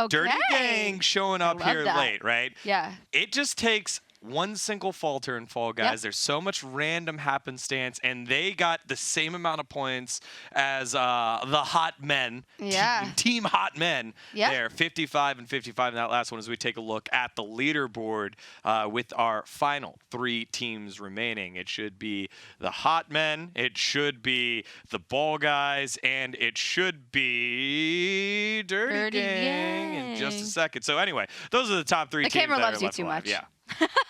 Dirty Gang showing up here late, right? Yeah. It just takes one single falter in Fall Guys. There's so much random happenstance, and they got the same amount of points as the Hot Men. Yeah. Team Hot Men. There, 55 and 55 in that last one as we take a look at the leaderboard with our final 3 teams remaining. It should be the Hot Men, it should be the Ball Guys, and it should be Dirty Gang in just a second. So anyway, those are the top 3 teams. The camera that loves are you left too alive. much. Yeah.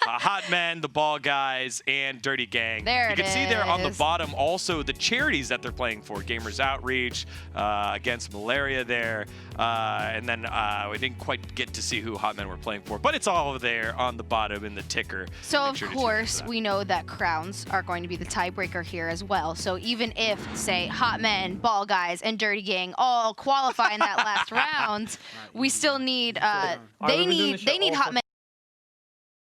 Hot Men, the Ball Guys, and Dirty Gang. There you can see there on the bottom also the charities that they're playing for. Gamers Outreach, against malaria there. And then we didn't quite get to see who Hot Men were playing for, but it's all there on the bottom in the ticker. So of course, we know that crowns are going to be the tiebreaker here as well. So even if, say, Hot Men, Ball Guys, and Dirty Gang all qualify in that last round, we still need, they need Hot Men.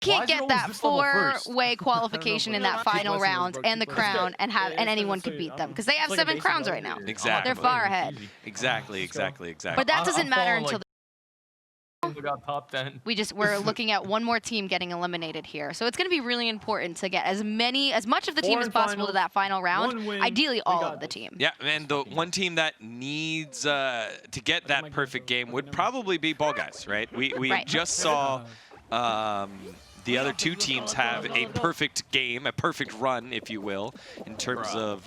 Can't get that 4-way qualification in that final round and the crown and anyone could beat them because they have 7 crowns right now. Exactly. They're far ahead. Exactly. But that doesn't matter until got top 10. we're looking at one more team getting eliminated here. So it's going to be really important to get as much of the team as possible to that final round. Ideally all of the team. Yeah, and the one team that needs to get that perfect game would probably be Ball Guys, right? We just saw the other 2 teams have a perfect game, a perfect run, if you will, in terms of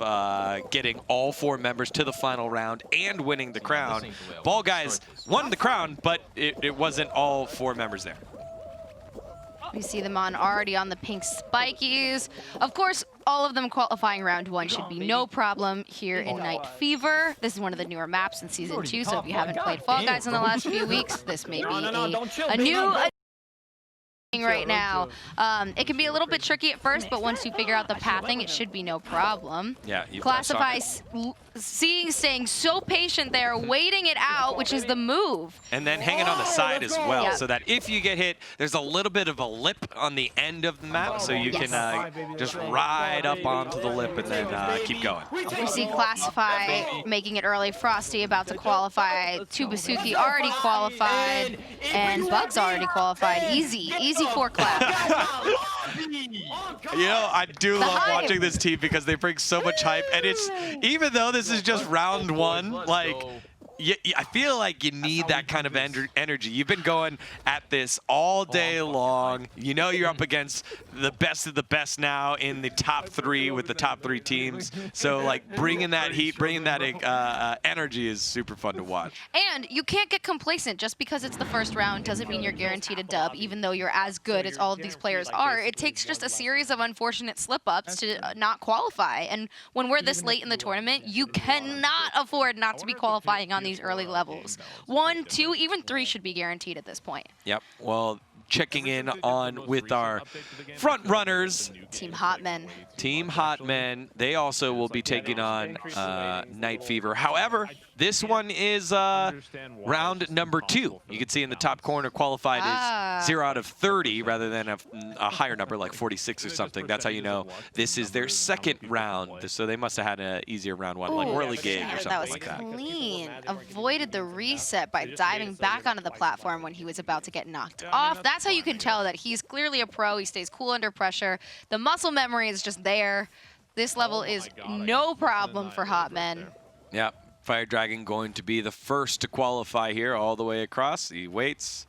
getting all 4 members to the final round and winning the crown. Ball Guys won the crown, but it wasn't all 4 members there. We see them already on the pink spikies. Of course, all of them qualifying round 1 should be no problem here in Night Fever. This is one of the newer maps in Season 2, so if you haven't played Fall Guys in the last few weeks, this may be a new right now. It can be a little bit tricky at first, but once you figure out the pathing, it should be no problem. Yeah, Classify, staying so patient there, waiting it out, which is the move. And then hanging on the side as well, so that if you get hit, there's a little bit of a lip on the end of the map, so you can just ride up onto the lip and then keep going. We see Classify making it early. Frosty about to qualify. Tubasuki already qualified, and Bugs already qualified. Easy 4 clap. I do love watching this team because they bring so much hype, and it's even though this is just round 1, like I feel like you need that kind of energy. You've been going at this all day long. You know you're up against the best of the best now in the top 3 with the top 3 teams. So like bringing that heat, bringing that energy is super fun to watch. And you can't get complacent. Just because it's the first round doesn't mean you're guaranteed a dub, even though you're as good as all of these players are. It takes just a series of unfortunate slip-ups to not qualify. And when we're this late in the tournament, you cannot afford not to be qualifying on these early levels. 1, 2, even 3 should be guaranteed at this point. Yep. Well, checking in on with our front runners. Team Hot Men. Team Hot Men. They also will be taking on Night Fever. However, this one is round number 2. You can see in the top corner qualified is 0 out of 30 rather than a higher number like 46 or something. That's how you know this is their second round. So they must have had an easier round 1, like Whirly Gig or something like that. That was clean. Avoided the reset by diving back onto the platform when he was about to get knocked off. That's how you can tell that he's clearly a pro. He stays cool under pressure. The muscle memory is just there. This level is no problem for Hot Men. Yeah, Fire Dragon going to be the first to qualify here all the way across. He waits.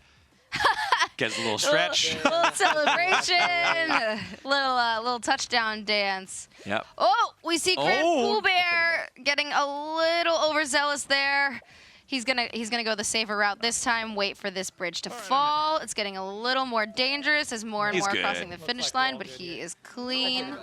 Gets a little stretch. Little celebration. Little touchdown dance. Yep. Oh, we see GrandPOObear getting a little overzealous there. He's gonna go the safer route this time. Wait for this bridge to fall. It's getting a little more dangerous as more and more crossing the finish line, but he is clean.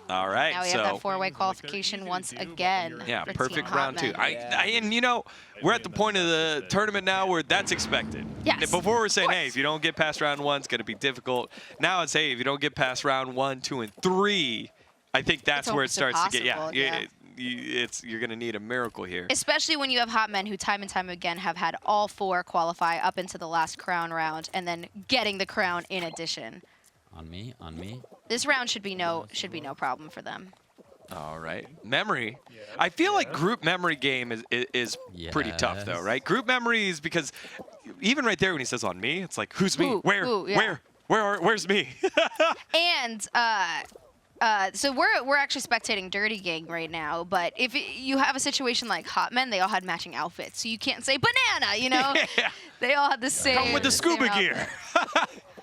All right, now we have that four-way qualification once again. Yeah, for perfect Team round two. Hotman. And you know, we're at the point of the tournament now where that's expected. Yes, Before we're saying, hey, if you don't get past round 1, it's going to be difficult. Now it's, hey, if you don't get past round 1, 2, and 3, I think that's where it starts to get. You're going to need a miracle here. Especially when you have Hotmen who time and time again have had all 4 qualify up into the last crown round and then getting the crown in addition. On me. This round should be no problem for them. All right, memory. I feel like group memory game is pretty tough though, right? Group memory is because even right there when he says on me, it's like who's me? Where's me? And so we're actually spectating Dirty Gang right now, but if you have a situation like Hotmen, they all had matching outfits, so you can't say banana, you know? They all had the same. Come with the scuba gear.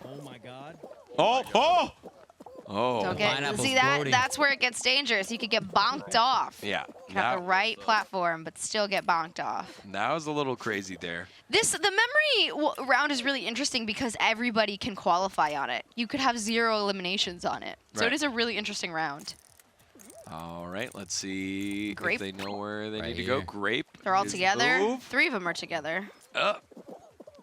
Oh my God. Don't get, see that's where it gets dangerous. You could get bonked off. Yeah. You have the right platform, but still get bonked off. That was a little crazy there. The memory round is really interesting because everybody can qualify on it. You could have 0 eliminations on it. So it is a really interesting round. All right, let's see Grape. if they know where they need to go. Grape. They're all is together. move. 3 of them are together.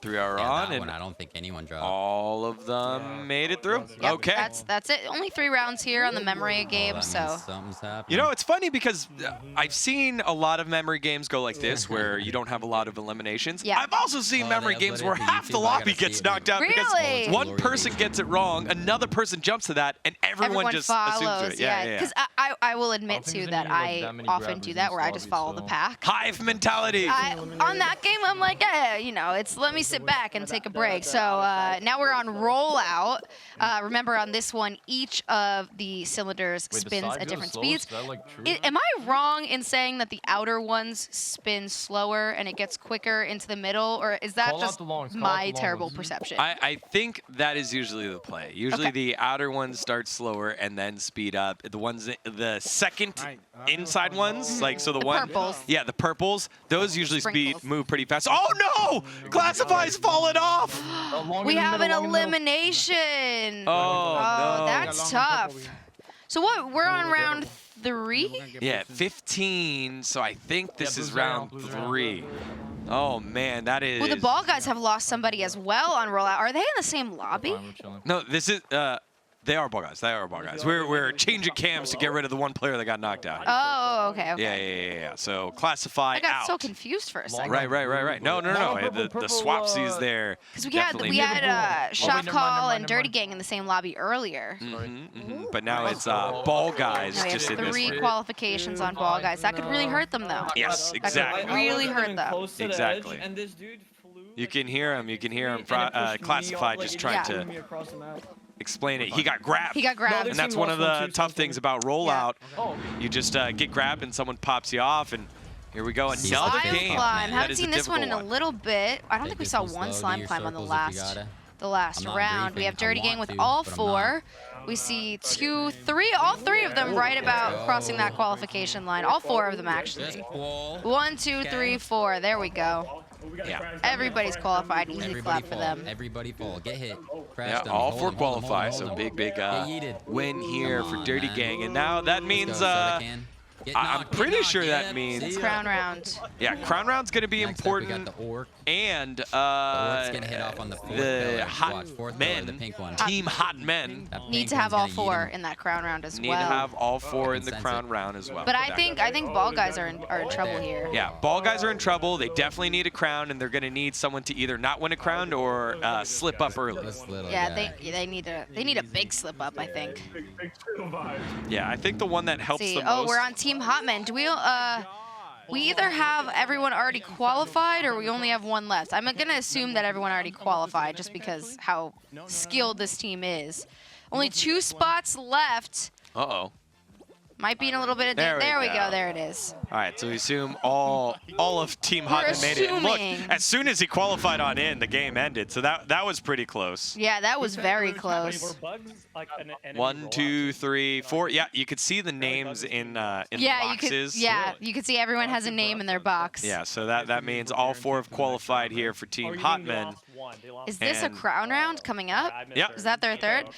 3 are on, and I don't think anyone dropped. all of them made it through. Yep, Okay. That's it. Only 3 rounds here on the memory game, so. Something's happening. You know, it's funny because I've seen a lot of memory games go like this, where you don't have a lot of eliminations. Yeah. I've also seen memory games where half the lobby gets knocked out Really? because one person gets it wrong, another person jumps to that, and everyone just follows. assumes it. Yeah. Because I will admit too that I often do that where I just follow the pack. Hive mentality. On that game, I'm like, you know, let me sit back and take a break. So now we're on rollout. Remember, on this one, each of the cylinders spins at different speeds. Am I wrong in saying that the outer ones spin slower and it gets quicker into the middle, or is that just my terrible perception? I think that is usually the play. Usually the outer ones start slower and then speed up. The second inside ones, like so the purples. Yeah, the purples. Those usually move pretty fast. Oh no! Classify's fallen off. We have an elimination. Oh, no. That's tough. So what? We're on round 3? Yeah, 15. So I think this is round 3. Oh man, that is. Well, the ball guys have lost somebody as well on rollout. Are they in the same lobby? No, this is. They are ball guys. They are ball guys. We're changing cams to get rid of the one player that got knocked out. Oh, okay. Yeah. So classify I got out. so confused for a second. Right. No. The swapsies there. Because we had Shot Call and Dirty Gang in the same lobby earlier. But now it's ball guys now we just have in this 3 one. qualifications on ball guys. That could really hurt them, though. Yes, That exactly. could really hurt them. Exactly. You can hear him. Classify just trying to explain it. He got grabbed. And that's one of the tough things about rollout. You just get grabbed and someone pops you off, and here we go. Another game. Haven't seen this one in a little bit. I don't think we saw one slime climb on the last round. We have Dirty Gang with all 4. We see 2, 3, all 3 of them right about crossing that qualification line. All 4 of them, actually. 1, 2, 3, 4. There we go. Yeah. Everybody's qualified. Easy clap for them. Everybody fall. Get hit. Yeah, all 4 qualify. So big win here for Dirty Gang. And now that means I'm pretty sure that means crown round. Yeah, crown round's going to be important. And the hot men, Team Hot Men, need to have all 4 in that crown round as well. Need to have all 4 in the crown round as well. But I think ball guys are in trouble here. Yeah, ball guys are in trouble. They definitely need a crown, and they're going to need someone to either not win a crown or slip up early. Yeah, they need a big slip up, I think. Yeah, I think the one that helps the most. Oh, we're on Team Hotmen. Do we either have everyone already qualified or we only have 1 left? I'm going to assume that everyone already qualified just because how skilled this team is. Only 2 spots left. Uh-oh. Might be in a little bit of There we go. go. There it is. All right, so we assume all of Team Hotman made it. And look, as soon as he qualified on in, the game ended. So that was pretty close. Yeah, that was very close. 1, 2, 3, 4. Yeah, you could see the names in the boxes. You could see everyone has a name in their box. Yeah, so that means all 4 have qualified here for Team Hotman. Is this a crown round coming up? Yep. Is that their third?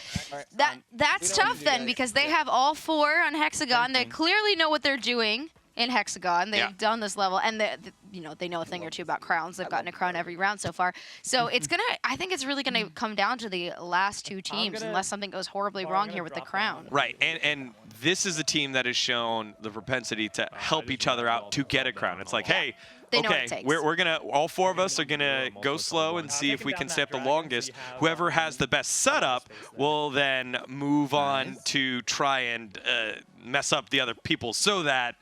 That's tough then, because they have all 4 on Hexagon. They clearly know what they're doing in Hexagon. They've done this level, and they know a thing or two about crowns. They've gotten a crown every round so far. So I think it's really gonna come down to the last 2 teams, unless something goes horribly wrong here with the crown. Right, and this is a team that has shown the propensity to help each other out to get a crown. It's like, hey, okay, we're gonna, all 4 of us are gonna go slow and see if we can stay up the longest. Whoever has the best setup will then move on to try and mess up the other people so that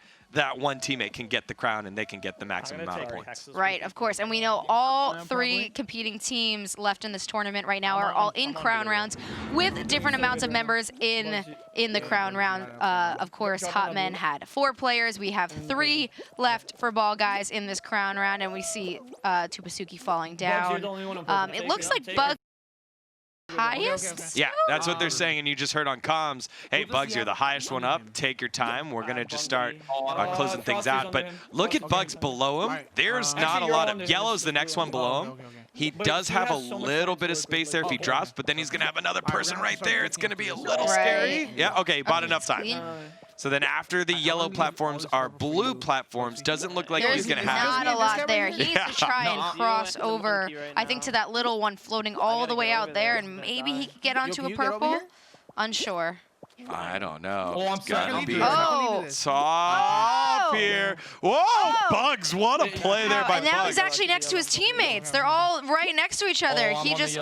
one teammate can get the crown and they can get the maximum amount of points. Right, of course. And we know all 3 competing teams left in this tournament right now are all in crown rounds with different amounts of members in the crown round. Of course, Hotmen had 4 players. We have 3 left for Ball Guys in this crown round, and we see Tupasuki falling down. It looks like Bug highest? Yeah, that's what they're saying, and you just heard on comms, hey, Bugs, you're the highest one up. Take your time. We're going to just start closing things out. But look at Bugs below him. There's not a lot of... Yellow's the next one below him. He does have a little bit of space there if he drops, but then he's going to have another person right there. It's going to be a little scary. Yeah, okay, he bought enough time. So then after the yellow platforms are blue platforms. Doesn't look like he's going to have... There's not a lot there. He needs to try and cross over, I think, to that little one floating all the way out there, and maybe he could get onto a purple. Unsure. I don't know. Oh, I'm gonna be Oh. top here. Whoa, Bugs, what a play there by And now Bugs. he's actually next to his teammates. They're all right next to each other. He just...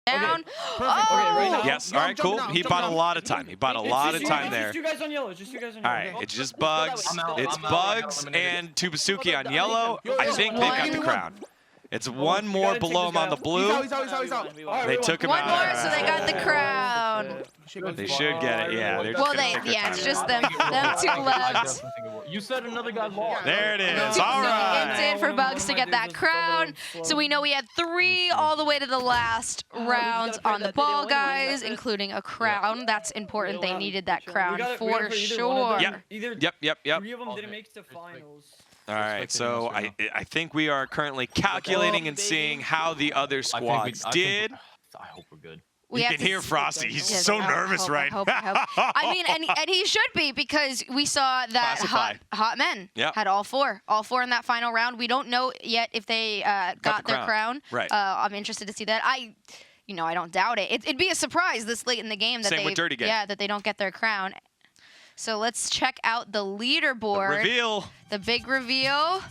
down. Oh! Yes, all right, cool. He bought a lot of time. He bought a lot of time there. Just you guys on yellow. Just you guys on All yellow. right, it's just Bugs. It's Bugs and Tupasuki on yellow. I think they've got the crown. It's one more below him on the blue. They took him out. One more, so they got the crown. They should get it, yeah. Well, it's just them 2 left. You said another guy lost. There it is. All right. It's in for Bugs to get that crown. So we know we had 3 all the way to the last round on the Ball Guys, including a crown. That's important. They needed that crown for sure. Yep. 3 of them didn't make it to finals. All right, so I think we are currently calculating and seeing how the other squads did. I hope we're good. You can hear Frosty. He's so nervous right now. I mean, and he should be, because we saw that Hotmen had all 4 in that final round. We don't know yet if they got their crown. Right. I'm interested to see that. I don't doubt it. It'd be a surprise this late in the game that that they don't get their crown. So let's check out the leaderboard. The reveal. The big reveal.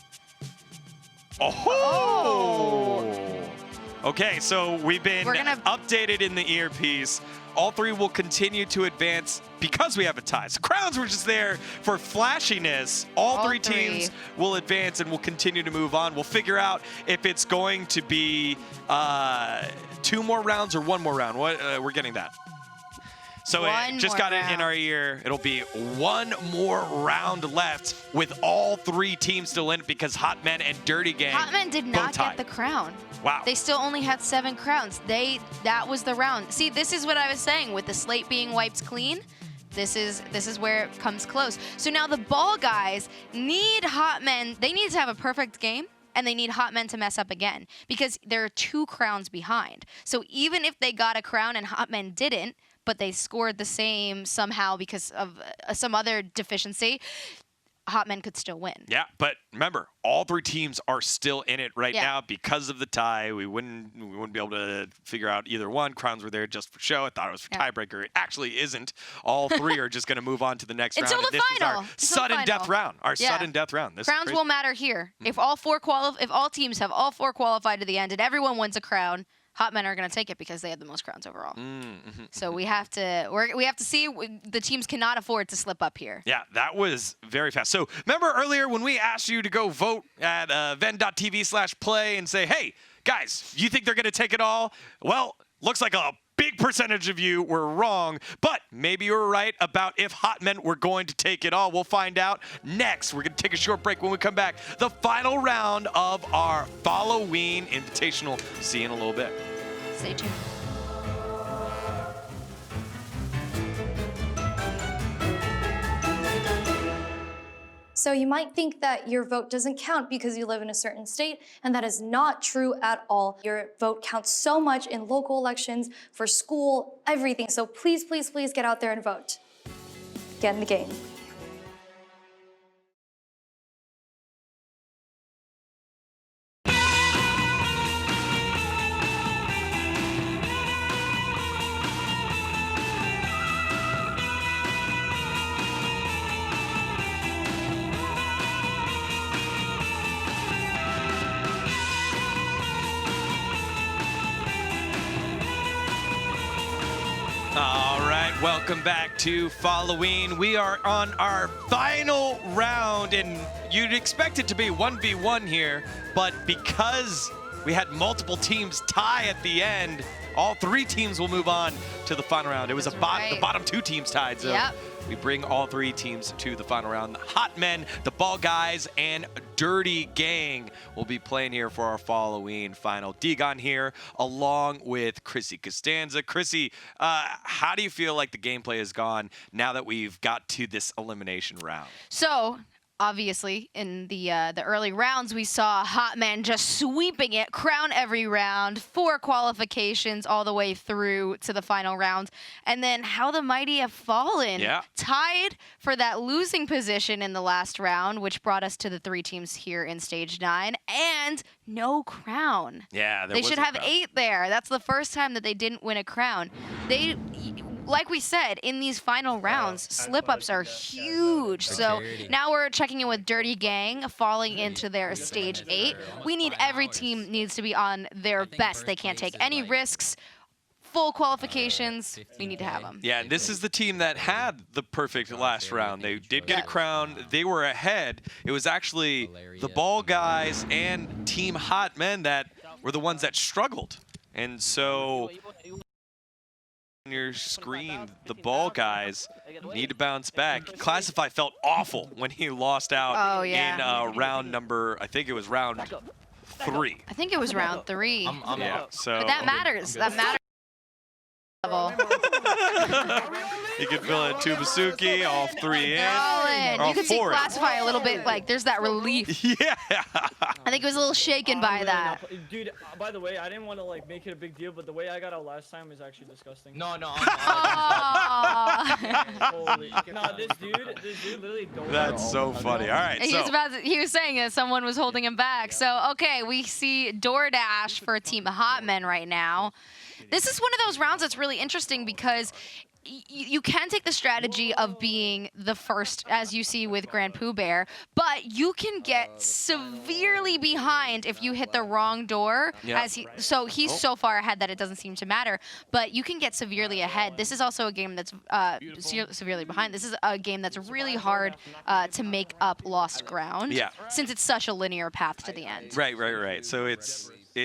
Oh! Okay, so we've been updated in the earpiece. All 3 will continue to advance because we have a tie. So crowns were just there for flashiness. All 3 teams will advance and will continue to move on. We'll figure out if it's going to be 2 more rounds or 1 more round. We're getting that. So it just got it in our ear. It'll be 1 more round left with all 3 teams still in it because Hotmen and Dirty Gang Hotmen did not get the crown. Wow. They still only had 7 crowns. That was the round. See, this is what I was saying with the slate being wiped clean. This is where it comes close. So now the Ball Guys need Hotmen. They need to have a perfect game, and they need Hotmen to mess up again because they're 2 crowns behind. So even if they got a crown and Hotmen didn't, but they scored the same somehow because of some other deficiency, Hotmen could still win. Yeah, but remember, all 3 teams are still in it right now because of the tie. We wouldn't be able to figure out either one. Crowns were there just for show. I thought it was for tiebreaker. It actually isn't. All 3 are just going to move on to the next round. Until the final. Is our sudden death round. Our sudden death round. This crowns will matter here. If all 4 teams have all 4 qualified to the end and everyone wins a crown, Hotmen are going to take it because they have the most crowns overall. So we have to see. The teams cannot afford to slip up here. Yeah, that was very fast. So remember earlier when we asked you to go vote at VENN.tv/play and say, hey, guys, you think they're going to take it all? Well, looks like a big percentage of you were wrong, but maybe you were right about if hot men were going to take it all. We'll find out next. We're going to take a short break. When we come back, the final round of our Fall-O-Ween Invitational. See you in a little bit. Stay tuned. So you might think that your vote doesn't count because you live in a certain state, and that is not true at all. Your vote counts so much in local elections, for school, everything. So please, please, please get out there and vote. Get in the game. All right, welcome back to Fall-O-Ween. We are on our final round, and you'd expect it to be 1v1 here, but because we had multiple teams tie at the end, all 3 teams will move on to the final round. It was the bottom 2 teams tied, so we bring all 3 teams to the final round. The Hot Men, the Ball Guys, and Dirty Gang will be playing here for our Fall-O-Ween final. dGon here, along with Chrissy Costanza. Chrissy, how do you feel like the gameplay has gone now that we've got to this elimination round? So, obviously, in the early rounds, we saw Hot Men just sweeping it, crown every round, 4 qualifications all the way through to the final round. And then how the mighty have fallen. Tied for that losing position in the last round, which brought us to the 3 teams here in Stage 9, and no crown. Yeah, they should have 8 there. That's the first time that they didn't win a crown. Like we said, in these final rounds, slip-ups are huge. So now we're checking in with Dirty Gang, falling into their Stage 8. We need every team needs to be on their best. They can't take any risks. Full qualifications, we need to have them. Yeah, and this is the team that had the perfect last round. They did get a crown. They were ahead. It was actually the Ball Guys and Team Hot Men that were the ones that struggled. And so on your screen, the Ball Guys need to bounce back. Classify felt awful when he lost out in round number, I think it was round 3. I think it was round 3. Yeah, so but that matters. That matters. You can fill in TheSushiDragon, all 3 in. All in. You can see Classify a little bit like there's that relief. Yeah. I think it was a little shaken by that. Dude, by the way, I didn't want to like make it a big deal, but the way I got out last time is actually disgusting. No. Holy, this dude literally don't. That's so funny. All right. He was saying that someone was holding him back. So okay, we see DoorDash for Team Hot Men right now. This is one of those rounds that's really interesting because you can take the strategy of being the first, as you see with GrandPOObear, but you can get severely behind if you hit the wrong door. So he's so far ahead that it doesn't seem to matter, but you can get severely ahead. This is also a game that's severely behind. This is a game that's really hard to make up lost ground, since it's such a linear path to the end. Right. So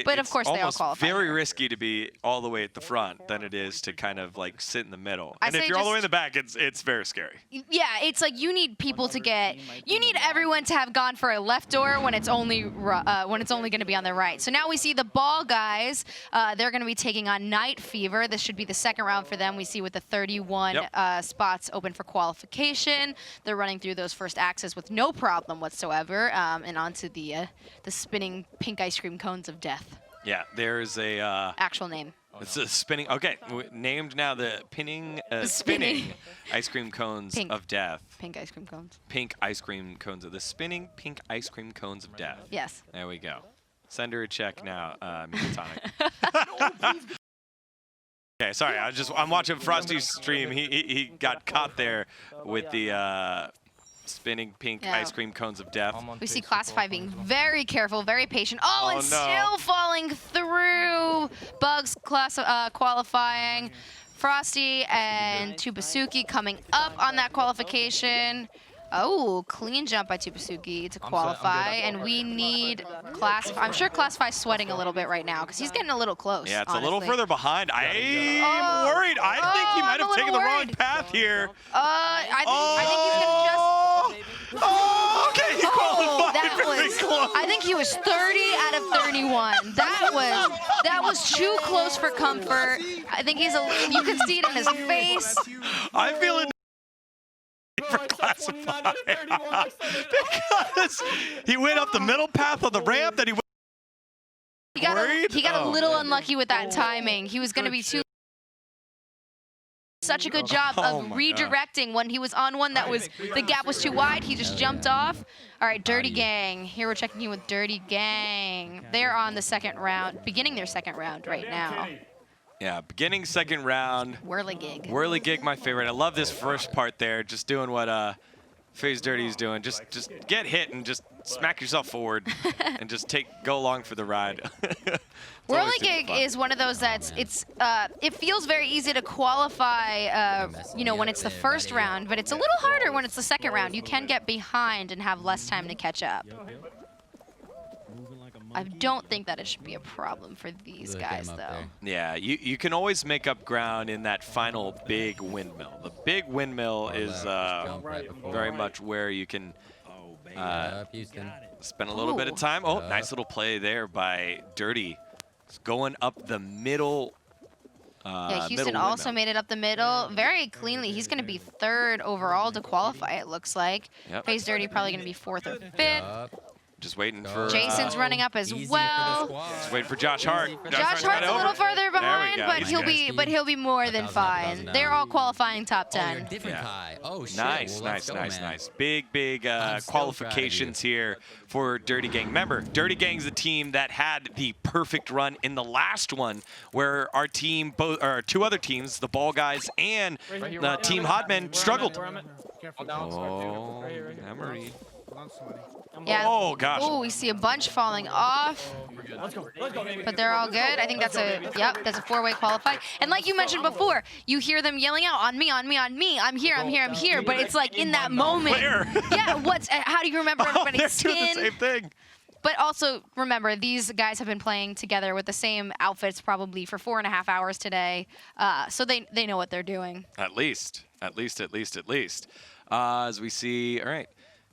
but of course they all qualify. It's very risky to be all the way at the front than it is to kind of like sit in the middle. And if you're all the way in the back, it's very scary. Yeah, it's like you need people to you need everyone to have gone for a left door when it's only going to be on the right. So now we see the Ball Guys. They're going to be taking on Night Fever. This should be the second round for them. We see with the 31 spots open for qualification. They're running through those first axes with no problem whatsoever, and onto the spinning pink ice cream cones of death. Yeah, there's a actual name. It's a spinning. Okay, named now the spinning ice cream cones of death. Pink ice cream cones. Pink ice cream cones of the spinning pink ice cream cones of death. Yes. There we go. Send her a check now, Mitatonic. Okay, sorry. I'm watching Frosty's stream. He got caught there with the spinning pink ice cream cones of death. We see Classify being very careful, very patient. Oh, and still falling through. Bugs qualifying. Frosty and Tubasuki coming up on that qualification. Oh, clean jump by Tupasugi to qualify, and we need Classify. I'm sure Classify's sweating a little bit right now because he's getting a little close. Yeah, it's honestly. a little further behind. I'm worried. I think he might have taken the wrong path here. I think he's gonna just. Okay, he qualified. I think he was 30 out of 31. That was too close for comfort. I think he's you can see it in his face. I'm feeling for Classify because he went up the middle path of the ramp that he went. He got a little unlucky with that timing. He was going to be too. Such a good job of redirecting when he was on one that was the gap was too wide. He just jumped off. All right, Dirty Gang. Here we're checking in with Dirty Gang. They're on the second round, beginning their second round right now. Yeah, beginning second round. Whirligig. Whirligig, my favorite. I love this first part there, just doing what FaZe Dirty's doing. Just get hit and just smack yourself forward and just go along for the ride. Whirligig is one of those that's it feels very easy to qualify, when it's the first round, but it's a little harder when it's the second round. You can get behind and have less time to catch up. I don't think that it should be a problem for these guys, though. Yeah, you can always make up ground in that final big windmill. The big windmill is very much where you can spend a little bit of time. Oh, nice little play there by Dirty. It's going up the middle. Yeah, Houston also made it up the middle very cleanly. He's going to be third overall to qualify, it looks like. FaZe Dirty probably going to be fourth or fifth. Just waiting for Jason's running up as well. Just waiting for Josh Hart. Josh Hart's a little further behind, but he'll be more than fine. They're all qualifying top 10. Oh, shit. Nice. Big qualifications here for Dirty Gang. Remember, Dirty Gang's the team that had the perfect run in the last one, where our team, two other teams, the Ball Guys and Team Hotmen, struggled. Oh, Emery. Yeah. Oh, gosh. Oh, we see a bunch falling off. But they're all good. I think that's a four-way qualify. And like you mentioned before, you hear them yelling out, on me, on me, on me. I'm here, I'm here, I'm here. But it's like in that moment. Yeah, how do you remember everybody's skin? They're doing the same thing. But also, remember, these guys have been playing together with the same outfits probably for 4.5 hours today. So they know what they're doing. At least. As we see, all right.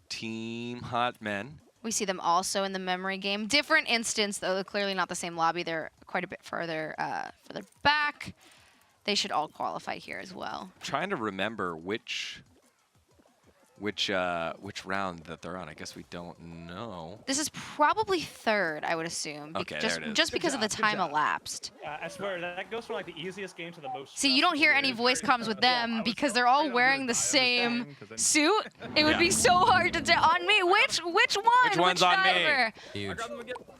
Team Hotmen. We see them also in the memory game. Different instance, though. They're clearly not the same lobby. They're quite a bit further back. They should all qualify here as well. I'm trying to remember which round that they're on. I guess we don't know. This is probably third, I would assume. Okay, just, there it is. Just because of the time elapsed. I swear, that goes from like the easiest game to the most. See, you don't hear any voice comms with them because they're all wearing the same suit. It would be so hard to tell. On me, which one? Which one's on me? Huge.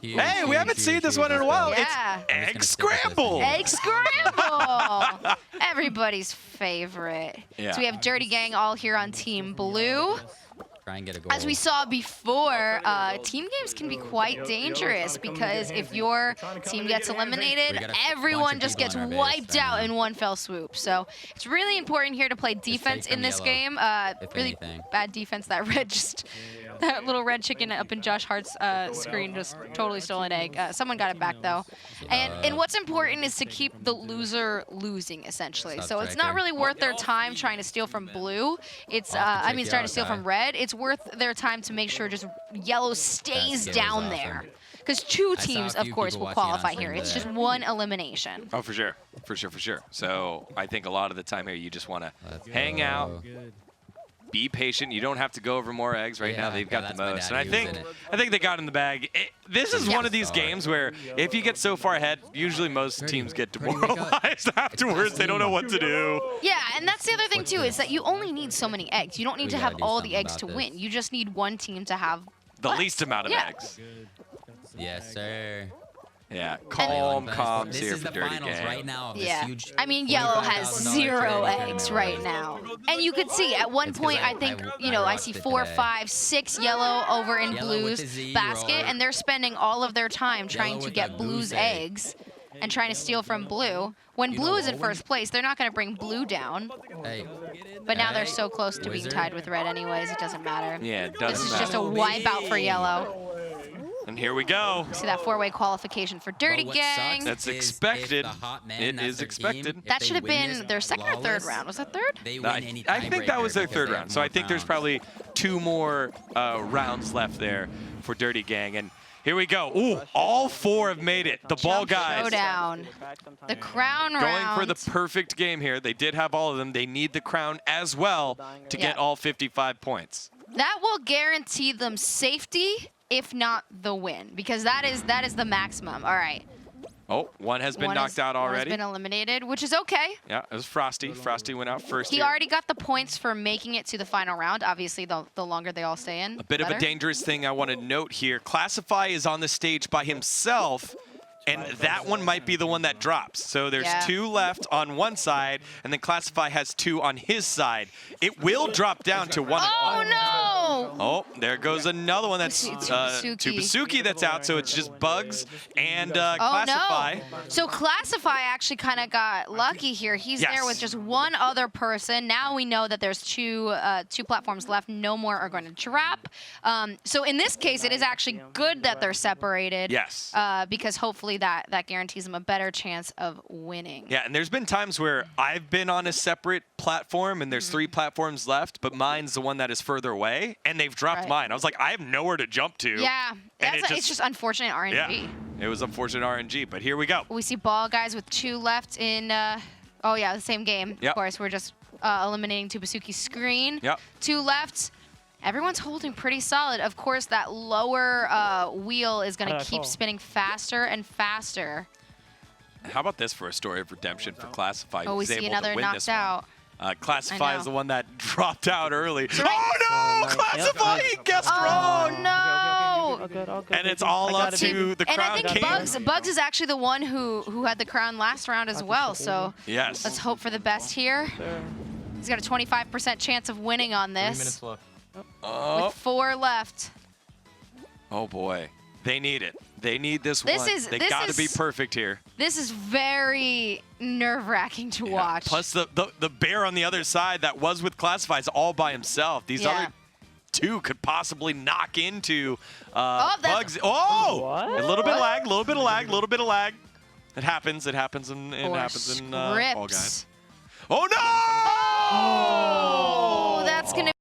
Hey, we haven't seen this one in a while. Yeah. It's Egg Scramble. Egg Scramble. Everybody's favorite. Yeah. So we have Dirty Gang all here on Team Blue. Try and get a goal. As we saw before, team games can be quite dangerous because if your team gets eliminated, everyone just gets wiped out in one fell swoop. So it's really important here to play defense in this game. Really bad defense. That little red chicken up in Josh Hart's screen just totally stole an egg. Someone got it back though. And what's important is to keep the loser losing essentially. So it's not really worth their time trying to steal from blue. It's trying to steal from red. It's worth their time to make sure just yellow stays down there. Because two teams, of course, will qualify here. It's just one elimination. Oh, for sure. So I think a lot of the time here you just want to hang out. Be patient. You don't have to go over more eggs right now. They've got the most. And I think they got in the bag. This is one of these games where if you get so far ahead, usually most teams get demoralized afterwards. They don't know what to do. Yeah, and that's the other thing, too, is that you only need so many eggs. You don't need to have all the eggs to win. You just need one team to have the least amount of eggs. Yes, sir. Yeah, calms here for Dirty Gang. Right now yeah, I mean, yellow has 0 eggs right now. And you could see at one point, I think, I see 4, 5, 6 yellow over in blue's basket, and they're spending all of their time trying to get blue's eggs. and trying to steal from blue. When blue is in first place, they're not going to bring blue down. Hey. But now they're so close to being tied with red anyways, it doesn't matter. Yeah, it doesn't This is matter. just a wipeout for yellow. And here we go. See that 4-way qualification for Dirty Gang. That's expected. It is expected. That should have been their second or third round. Was that third? I think that was their third round. So I think there's probably 2 more rounds left there for Dirty Gang. And here we go. Ooh, all 4 have made it. The ball guys. Showdown. The crown Going round. for the perfect game here. They did have all of them. They need the crown as well to get all 55 points. That will guarantee them safety, if not the win, because that is the maximum. All right. Oh, one has been knocked out already. One has been eliminated, which is okay. Yeah, it was Frosty. Frosty went out first He here. already got the points for making it to the final round. Obviously, the longer they all stay in, A bit of a dangerous thing I want to note here. Classify is on the stage by himself, and that one might be the one that drops. So there's 2 left on one side, and then Classify has 2 on his side. It will drop down to 1. Oh, no! Oh, there goes another one that's Tubasuki that's out, so it's just Bugs and Classify. No. So Classify actually kind of got lucky here. He's there with just one other person. Now we know that there's two platforms left. No more are going to drop. So in this case, it is actually good that they're separated. Yes. Because hopefully that guarantees them a better chance of winning. Yeah, and there's been times where I've been on a separate platform and there's 3 platforms left, but mine's the one that is further away, and they've dropped mine. I was like, I have nowhere to jump to. Yeah, it's just unfortunate RNG. Yeah, it was unfortunate RNG, but here we go. We see ball guys with 2 left in, oh yeah, the same game. Yep. Of course, we're just eliminating Tubasuki's screen. Yep. 2 left. Everyone's holding pretty solid. Of course, that lower wheel is going to keep spinning faster and faster. How about this for a story of redemption for Classify? Oh, we He's see able another to win knocked this one. out. Classify is the one that dropped out early. Right. Oh no! Classify, he guessed wrong! Oh no! And it's all up to the Crown And I think King. Bugs is actually the one who had the crown last round as well. So yes, let's hope for the best here. He's got a 25% chance of winning on this. 3 minutes left. With 4 left. Oh boy, they need it. They need this This one. is- They this got to be is- perfect here. This is very nerve-wracking to watch. Plus the bear on the other side that was with Classify is all by himself. These other 2 could possibly knock into Bugs. Oh! A little bit of lag, a little bit of lag, a little bit of lag. It happens. It happens in Fall Guys. Oh no! Oh, that's gonna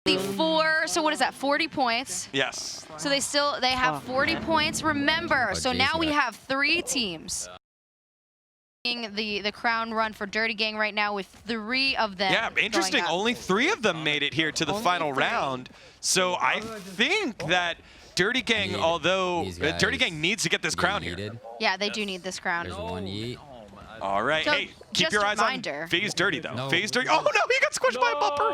be 4. So what is that? 40 points. Yes. So they have 40 points. Remember, so now we have 3 teams. The crown run for Dirty Gang right now with 3 of them. Yeah, interesting. going up. Only 3 of them made it here to the final round. So I think that Dirty Gang, although Dirty Gang needs to get this crown here. Yeah, they do need this crown. There's one yeet. All right. So, hey, keep just your a eyes reminder. on FaZe Dirty, though. FaZe Dirty. Oh, no, he got squished by a bumper.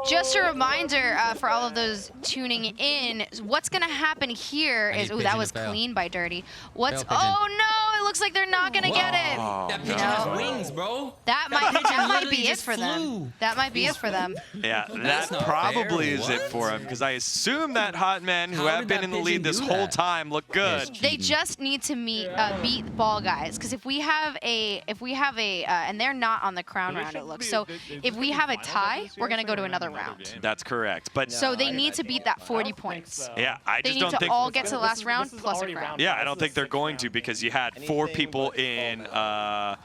Just a reminder for all of those tuning in, what's going to happen here is, oh, that was clean by Dirty. What's, oh no, it looks like they're not going to get it. That pigeon has wings, bro. That might be it just for them. That might be it for them. Yeah, That's that not probably fair. is it for him, because I assume that Hot Men, who have been in the lead this whole time, look good. They just need to beat the ball guys, because if we have a and they're not on the crown round, it looks. So if we have a tie, we're going to go to another round. That's correct. But So they need to beat that 40 points. yeah, I They just need don't to think all get to the last round plus a crown. Yeah, I don't think they're going to, because you had 4 people in not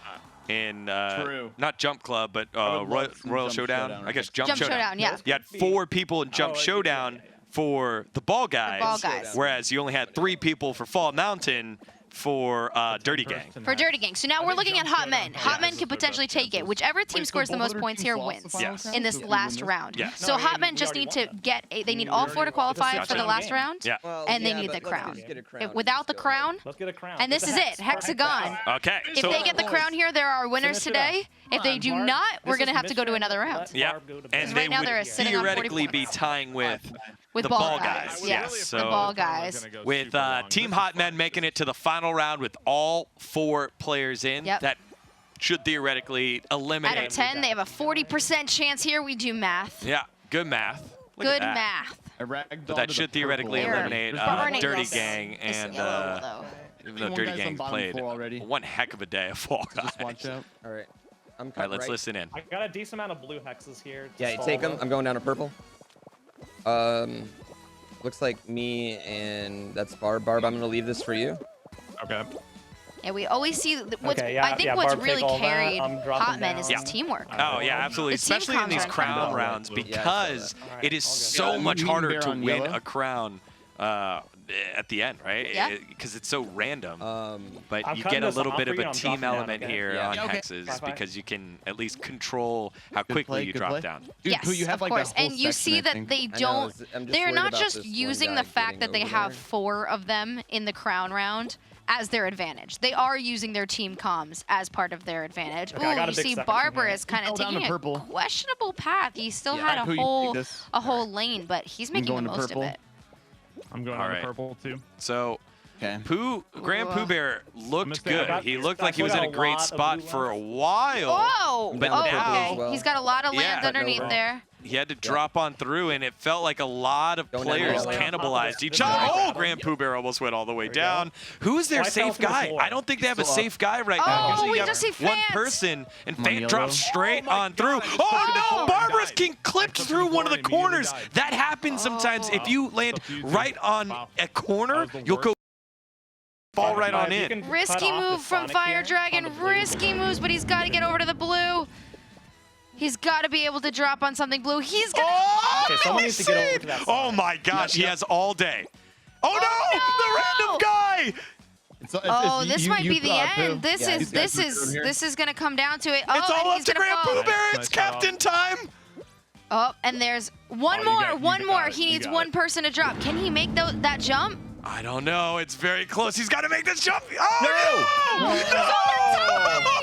Jump Club, but Royal Showdown. I guess Jump Showdown. Yeah. You had 4 people in Jump Showdown for the ball guys, whereas you only had 3 people for Fall Mountain for Dirty Gang. For Dirty Gang. So now we're looking at Hot Men. Hot Men can potentially take it. Whichever team scores the most points here wins in this last round. Yes. So Hot Men just need to they need all 4 to qualify for the last round. Yeah. And they need the crown. Without the crown, and this is it, Hexagon. Okay. If they get the crown here, there are winners today. If they do not, we're going to have to go to another round. Yeah. And they right now they're would sitting on 40 theoretically be tying with the ball guys. Yes, So the ball guys. with Team Hot Men making it to the final round with all 4 players in, that should theoretically eliminate. Out of 10, they have a 40% chance here. We do math. Yeah, good math. Look Good at that. math. But that should theoretically eliminate Dirty Gang and Even though Dirty Gang's played one heck of a day of Fall Guys. Just watch out. All right. I'm All right, let's listen in. I got a decent amount of blue hexes here. Yeah, take them. I'm going down to purple. Looks like me and that's Barb. Barb, I'm going to leave this for you. Okay. Yeah, we always see what's. Okay, yeah, I think yeah, what's Barb, really take all that. carried I'm dropping Hotmen is his down. teamwork. Oh, yeah, absolutely. The team Especially in these comms are crown incredible. rounds Yeah, I saw because that. it is All good. so much You mean harder bear to on win yellow? a crown at the end, right? Yeah. Because it's so random. But I'm you cutting get a this little off bit for of you, a I'm team dropping down, element okay? here Yeah. on Okay. hexes Bye-bye. because you can at least control how quickly play, you good drop play. down. Dude, Yes, Pooh, you have of like course. that whole And you section, see I that think. they I know, don't. I'm just They're worried not about just this one using guy the fact that getting they over have there. 4 of them in the crown round as their advantage. They are using their team comms as part of their advantage. Okay, I got Ooh, a you big see section Barber here. is kind of Fell down taking to a purple. questionable path. He still Yeah. had Alright, Pooh, you take this. a whole lane, but he's making the going to most purple. of it. I'm going All on right. to purple too. So GrandPOObear looked gonna good. say, He looked I like he was in got a a great lot of spot blue for a left. while. Oh, But oh, now okay. He's got a lot of land Yeah. underneath there. he had to drop on through, and it felt like a lot of Don't players ever- cannibalized each other. Oh, GrandPOObear almost went all the way down. Who's their Oh, I fell safe to the guy? floor. I don't think they have a Still up. safe guy right Oh, now. Usually we you have just see one Fant. person, and I'm on Fant yellow. drops straight Oh my on through. God, I Oh took no, the Barbara's died. getting clipped I took through the one of the floor and corners. immediately That happens sometimes. If you land right on a corner, That was the you'll go worst. fall right on You in. can cut Risky off move the from Sonic Fire here on Dragon. the blue. Risky moves, but he's got to get over to the blue. He's got to be able to drop on something blue. He's gonna. Okay, someone needs to get over to that Oh side. my gosh, he has all day. Oh no, no! the random guy! Oh, this might be the end. This Yeah, is these guys are this is gonna come down to it. Oh, It's all and up he's to gonna fall. GrandPOObear. It's Nice captain time. Oh, and there's one Oh, more. you One got more. it, He you needs got one it. person to drop. Can he make that jump? I don't know. It's very close. He's got to make this jump. Oh no!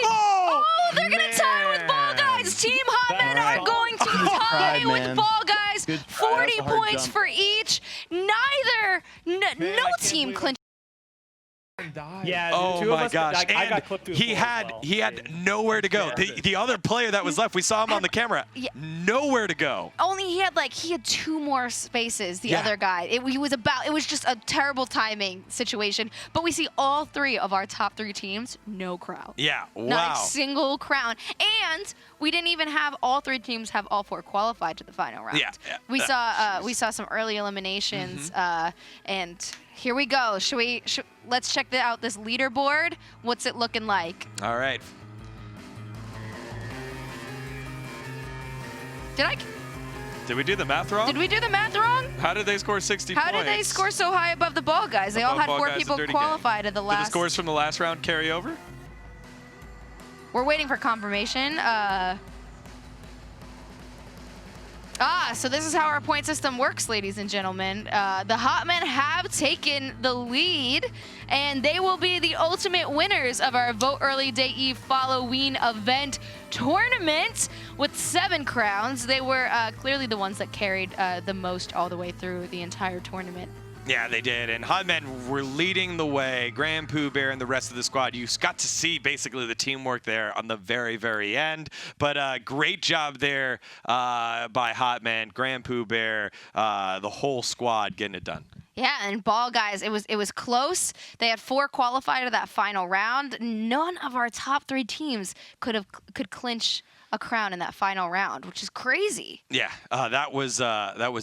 Oh, they're gonna tie with Ball Guys. Team Hotmen are going to tie with man. Ball Guys. Good try. 40 That was a hard points jump. for each. No team clinch. Yeah, Oh two of my us, gosh! I got clipped through the he floor as had well. he had nowhere to go. The other player that was left, we saw him on the camera. Yeah. Nowhere to go. Only he had 2 more spaces. The Yeah. other guy. It was just a terrible timing situation. But we see all 3 of our top 3 teams no crown. Yeah. Not Wow. a single crown. And we didn't even have all 3 teams have all 4 qualified to the final round. Yeah. We saw some early eliminations, Mm-hmm. and here we go. Let's check out this leaderboard. What's it looking like? All right. Did we do the math wrong? Did we do the math wrong? How did they score 60 How points? did they score so high above the Ball Guys? They all Above had Ball 4 Guys and people Dirty Gang. qualified at the Did last. the scores from the last round carry over? We're waiting for confirmation. So this is how our point system works, ladies and gentlemen. The Hotmen have taken the lead, and they will be the ultimate winners of our Vote Early Day Eve Fall-O-Ween event tournament with 7 crowns. They were clearly the ones that carried the most all the way through the entire tournament. Yeah, they did. And Hotmen were leading the way. GrandPOObear and the rest of the squad, you got to see basically the teamwork there on the very, very end. But great job there by Hotmen, GrandPOObear, the whole squad getting it done. Yeah, and Ball Guys, it was close. They had 4 qualified to that final round. None of our top 3 teams could clinch a crown in that final round, which is crazy. Yeah, that was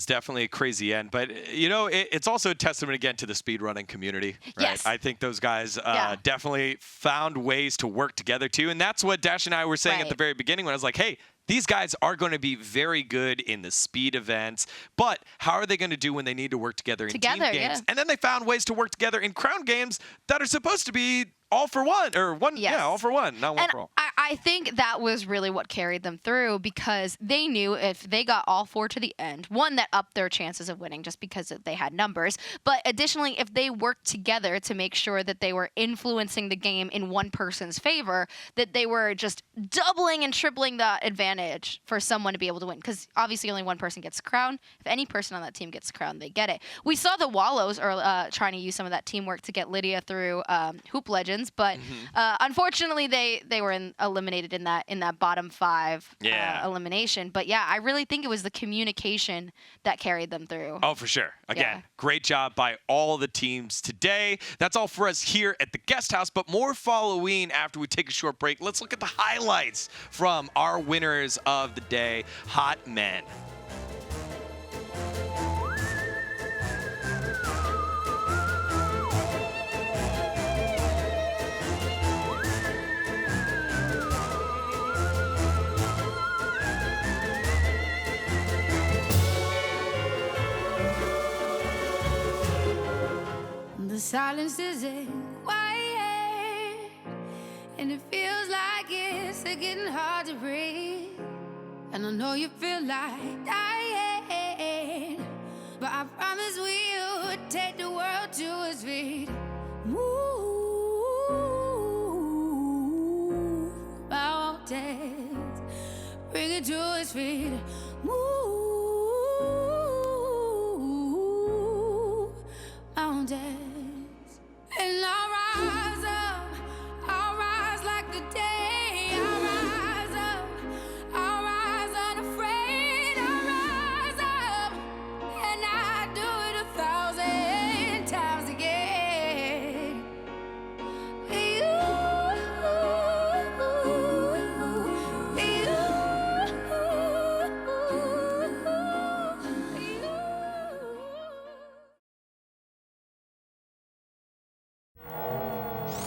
definitely a crazy end. But it's also a testament again to the speedrunning community. Right? Yes. I think those guys definitely found ways to work together too, and that's what Dash and I were saying at the very beginning when I was like, hey. These guys are going to be very good in the speed events, but how are they going to do when they need to work together in team games? Yeah. And then they found ways to work together in crown games that are supposed to be all for one, or one, all for one, not one for all. I think that was really what carried them through because they knew if they got all 4 to the end, one, that upped their chances of winning just because they had numbers, but additionally, if they worked together to make sure that they were influencing the game in one person's favor, that they were just doubling and tripling the advantage for someone to be able to win because obviously only one person gets a crown. If any person on that team gets a crown, they get it. We saw the Wallows trying to use some of that teamwork to get Lydia through Hoop Legends, but unfortunately they were in a eliminated in that bottom 5 elimination. But yeah, I really think it was the communication that carried them through. Oh, for sure. Again, great job by all the teams today. That's all for us here at the Guest House, but more Fall-O-Ween after we take a short break. Let's look at the highlights from our winners of the day, Hot Men. The silence is quiet, and it feels like it's getting hard to breathe. And I know you feel like dying, but I promise we'll take the world to its feet. Move mountains, bring it to its feet. Move mountains. And I'll rise up, I'll rise like the day. I'll rise up, I'll rise unafraid. I'll rise up, and I do it 1,000 times again.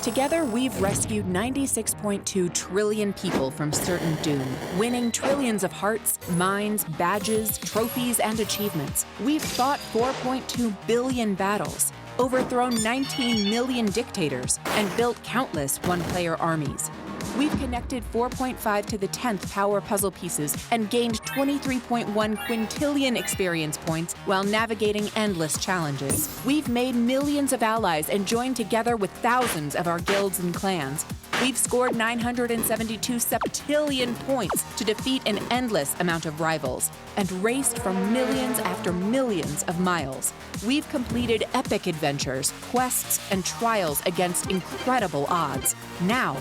Together, we've rescued 96.2 trillion people from certain doom, winning trillions of hearts, minds, badges, trophies, and achievements. We've fought 4.2 billion battles, overthrown 19 million dictators, and built countless one-player armies. We've connected 4.5 to the 10th power puzzle pieces and gained 23.1 quintillion experience points while navigating endless challenges. We've made millions of allies and joined together with thousands of our guilds and clans. We've scored 972 septillion points to defeat an endless amount of rivals and raced for millions after millions of miles. We've completed epic adventures, quests, and trials against incredible odds. Now,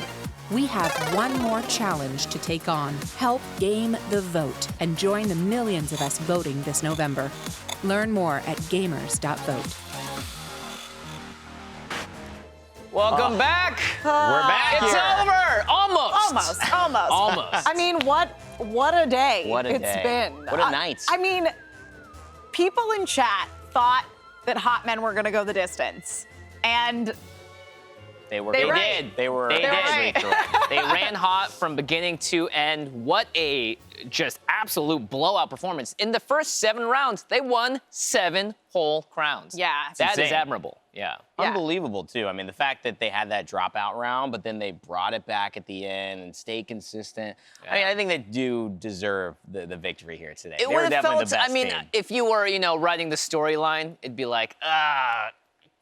we have one more challenge to take on. Help game the vote and join the millions of us voting this November. Learn more at gamers.vote. Welcome back. We're back. It's over. Almost. I mean, what a day What a it's day. been. What a night. I mean, people in chat thought that Hot Men were going to go the distance. And They They did. right. They did. right. They ran hot from beginning to end. What a just absolute blowout performance. In the first 7 rounds, they won 7 whole crowns. Yeah. That is insane. admirable. Yeah. Unbelievable, too. I mean, the fact that they had that dropout round, but then they brought it back at the end and stayed consistent. I mean, I think they do deserve the victory here today. It They were would have definitely felt, the best I mean, team. if you were, writing the storyline, it'd be like,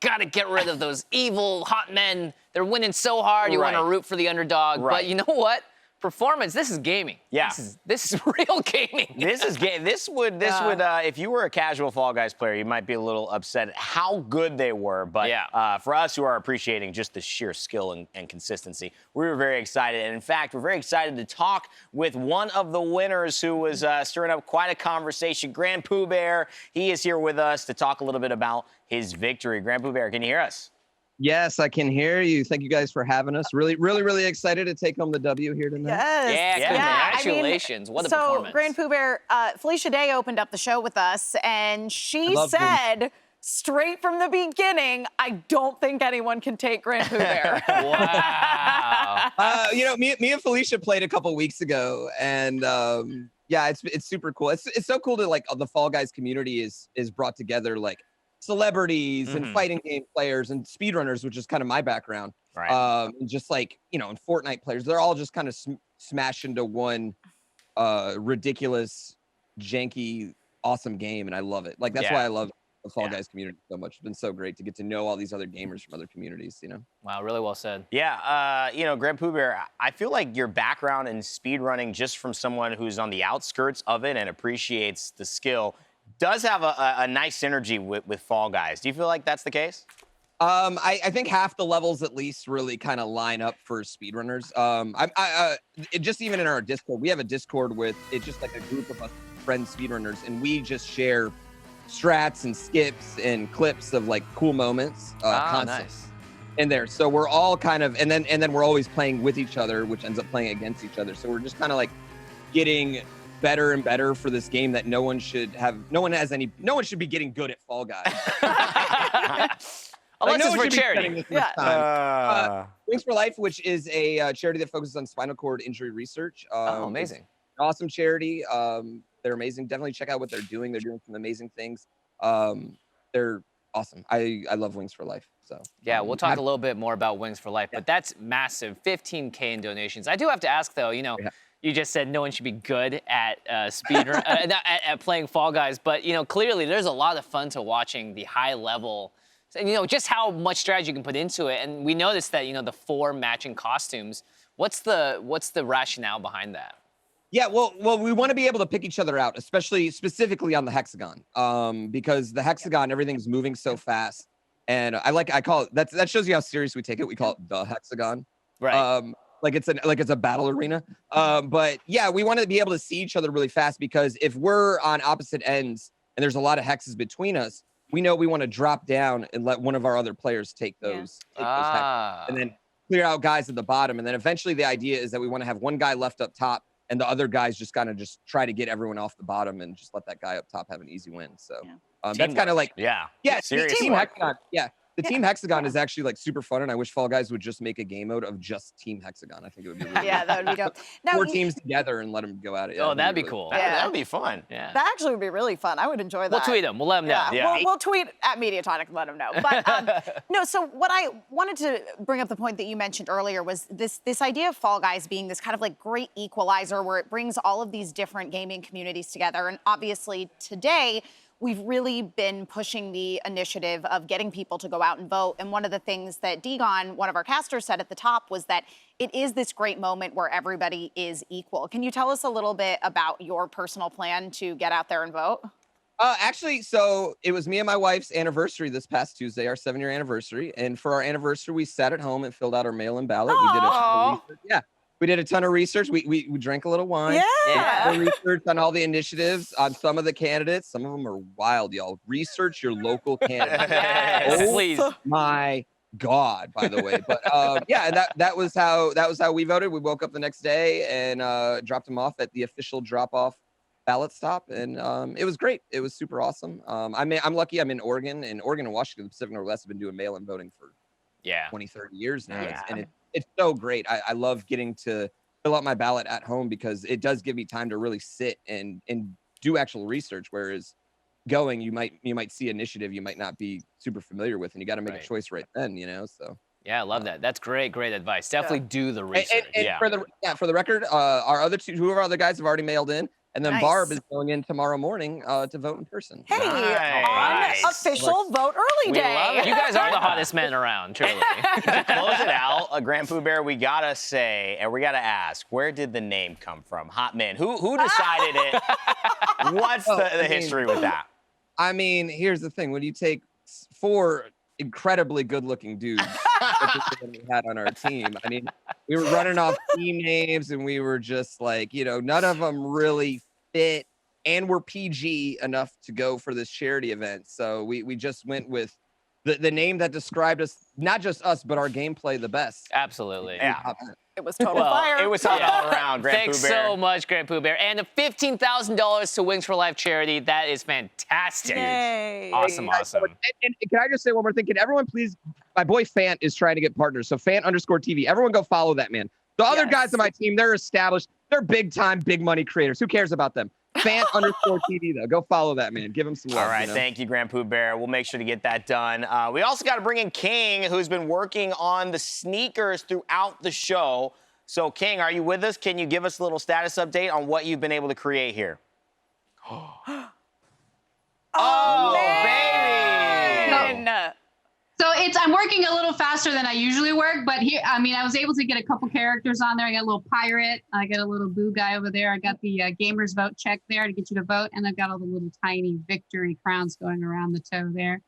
gotta get rid of those evil hot men. They're winning so hard, you want to Right. root for the underdog. Right. But you know what? Performance, this is gaming. Yeah. This is real gaming. This would if you were a casual Fall Guys player, you might be a little upset at how good they were. But for us who are appreciating just the sheer skill and consistency, we were very excited. And in fact, we're very excited to talk with one of the winners who was stirring up quite a conversation, GrandPOObear. He is here with us to talk a little bit about his victory. GrandPOObear, can you hear us? Yes, I can hear you. Thank you guys for having us. Really excited to take home the W here tonight. Yes. Congratulations. What a performance. So, GrandPOObear, Felicia Day opened up the show with us, and she said straight from the beginning, I don't think anyone can take GrandPOObear. Wow. Me and Felicia played a couple weeks ago, and it's super cool. It's so cool to the Fall Guys community is brought together celebrities and fighting game players and speedrunners, which is kind of my background. Right. And just and Fortnite players, they're all just kind of smashed into one ridiculous, janky, awesome game, and I love it. That's why I love the Fall Guys community so much. It's been so great to get to know all these other gamers from other communities, Wow, really well said. Yeah, GrandPOObear, I feel like your background in speedrunning, just from someone who's on the outskirts of it and appreciates the skill, does have a nice synergy with Fall Guys. Do you feel like that's the case? I think half the levels at least really kind of line up for speedrunners. Just even in our Discord, we have a Discord with it's just like a group of us friends speedrunners, and we just share strats and skips and clips of like cool moments. Nice. In there, so we're all kind of, and then we're always playing with each other, which ends up playing against each other. So we're just kind of like getting better and better for this game that no one should be getting good at Fall Guys. Unless it's for charity. Wings for Life, which is a charity that focuses on spinal cord injury research. Amazing. Awesome charity. They're amazing. Definitely check out what they're doing. They're doing some amazing things. They're awesome. I love Wings for Life. So yeah, we'll talk a little bit more about Wings for Life, but that's massive, 15K in donations. I do have to ask though, you just said no one should be good at at playing Fall Guys, but clearly there's a lot of fun to watching the high level, just how much strategy you can put into it. And we noticed that the 4 matching costumes. What's the rationale behind that? Yeah, well, we want to be able to pick each other out, specifically on the hexagon, because the hexagon, everything's moving so fast. And I call it, that shows you how serious we take it. We call it the hexagon, right? Like it's a battle arena. But yeah, we want to be able to see each other really fast, because if we're on opposite ends and there's a lot of hexes between us, we know we want to drop down and let one of our other players take those hexes, and then clear out guys at the bottom. And then eventually the idea is that we want to have one guy left up top, and the other guys just kind of just try to get everyone off the bottom and just let that guy up top have an easy win. So that's kind of like Team Hexagon. Yeah, the Team Hexagon is actually like super fun, and I wish Fall Guys would just make a game mode of just Team Hexagon. I think it would be really that would be dope. Now, 4 teams together and let them go at it. Yeah, that'd be cool. That'd be fun. Yeah, that actually would be really fun. I would enjoy that. We'll tweet them. We'll let them know. Yeah. We'll tweet at Mediatonic and let them know. But no, so what I wanted to bring up, the point that you mentioned earlier, was this idea of Fall Guys being this kind of like great equalizer where it brings all of these different gaming communities together. And obviously today, we've really been pushing the initiative of getting people to go out and vote. And one of the things that dGon, one of our casters, said at the top was that it is this great moment where everybody is equal. Can you tell us a little bit about your personal plan to get out there and vote? Actually, so it was me and my wife's anniversary this past Tuesday, our 7-year anniversary. And for our anniversary, we sat at home and filled out our mail-in ballot. We did a ton of research. Yeah. We did a ton of research. We drank a little wine. Yeah. We research on all the initiatives, on some of the candidates. Some of them are wild, y'all. Research your local candidates. Yes, please. My God, by the way. But yeah, that was how we voted. We woke up the next day and dropped them off at the official drop-off ballot stop, and it was great. It was super awesome. I'm lucky. I'm in Oregon, and Oregon and Washington, the Pacific Northwest, have been doing mail-in voting for 20, 30 years now. And it's so great. I love getting to fill out my ballot at home, because it does give me time to really sit and do actual research. Whereas going, you might see initiative you might not be super familiar with, and you got to make a choice right then, So yeah, I love that. That's great advice. Definitely do the research. And for the record, our other two of our other guys have already mailed in. And then Barb is going in tomorrow morning to vote in person. Hey, on official vote early day. We love it. You guys are the hottest men around, truly. To close it out, GrandPOObear, we gotta say, and we gotta ask, where did the name come from? Hot Man. Who decided it? What's the history with that? I mean, here's the thing. When you take 4 incredibly good-looking dudes that we had on our team, I mean, we were running off team names, and we were just like, none of them really fit, and were PG enough to go for this charity event. So we just went with the name that described us, not just us, but our gameplay the best. Absolutely. Yeah. It was total fire. It was hot all around, GrandPOObear. Thanks so much, GrandPOObear. And the $15,000 to Wings for Life charity. That is fantastic. Yay. Awesome. And can I just say one more thing? Can everyone please, my boy Fant is trying to get partners. So Fant_TV. Everyone go follow that man. The other guys on my team, they're established. They're big time, big money creators. Who cares about them? Fant_TV though. Go follow that man. Give him some love. All right, thank you, GrandPOObear. We'll make sure to get that done. We also got to bring in King, who's been working on the sneakers throughout the show. So, King, are you with us? Can you give us a little status update on what you've been able to create here? Oh, baby! So I'm working a little faster than I usually work, but here, I mean, I was able to get a couple characters on there. I got a little pirate. I got a little boo guy over there. I got the gamers vote check there to get you to vote. And I've got all the little tiny victory crowns going around the toe there.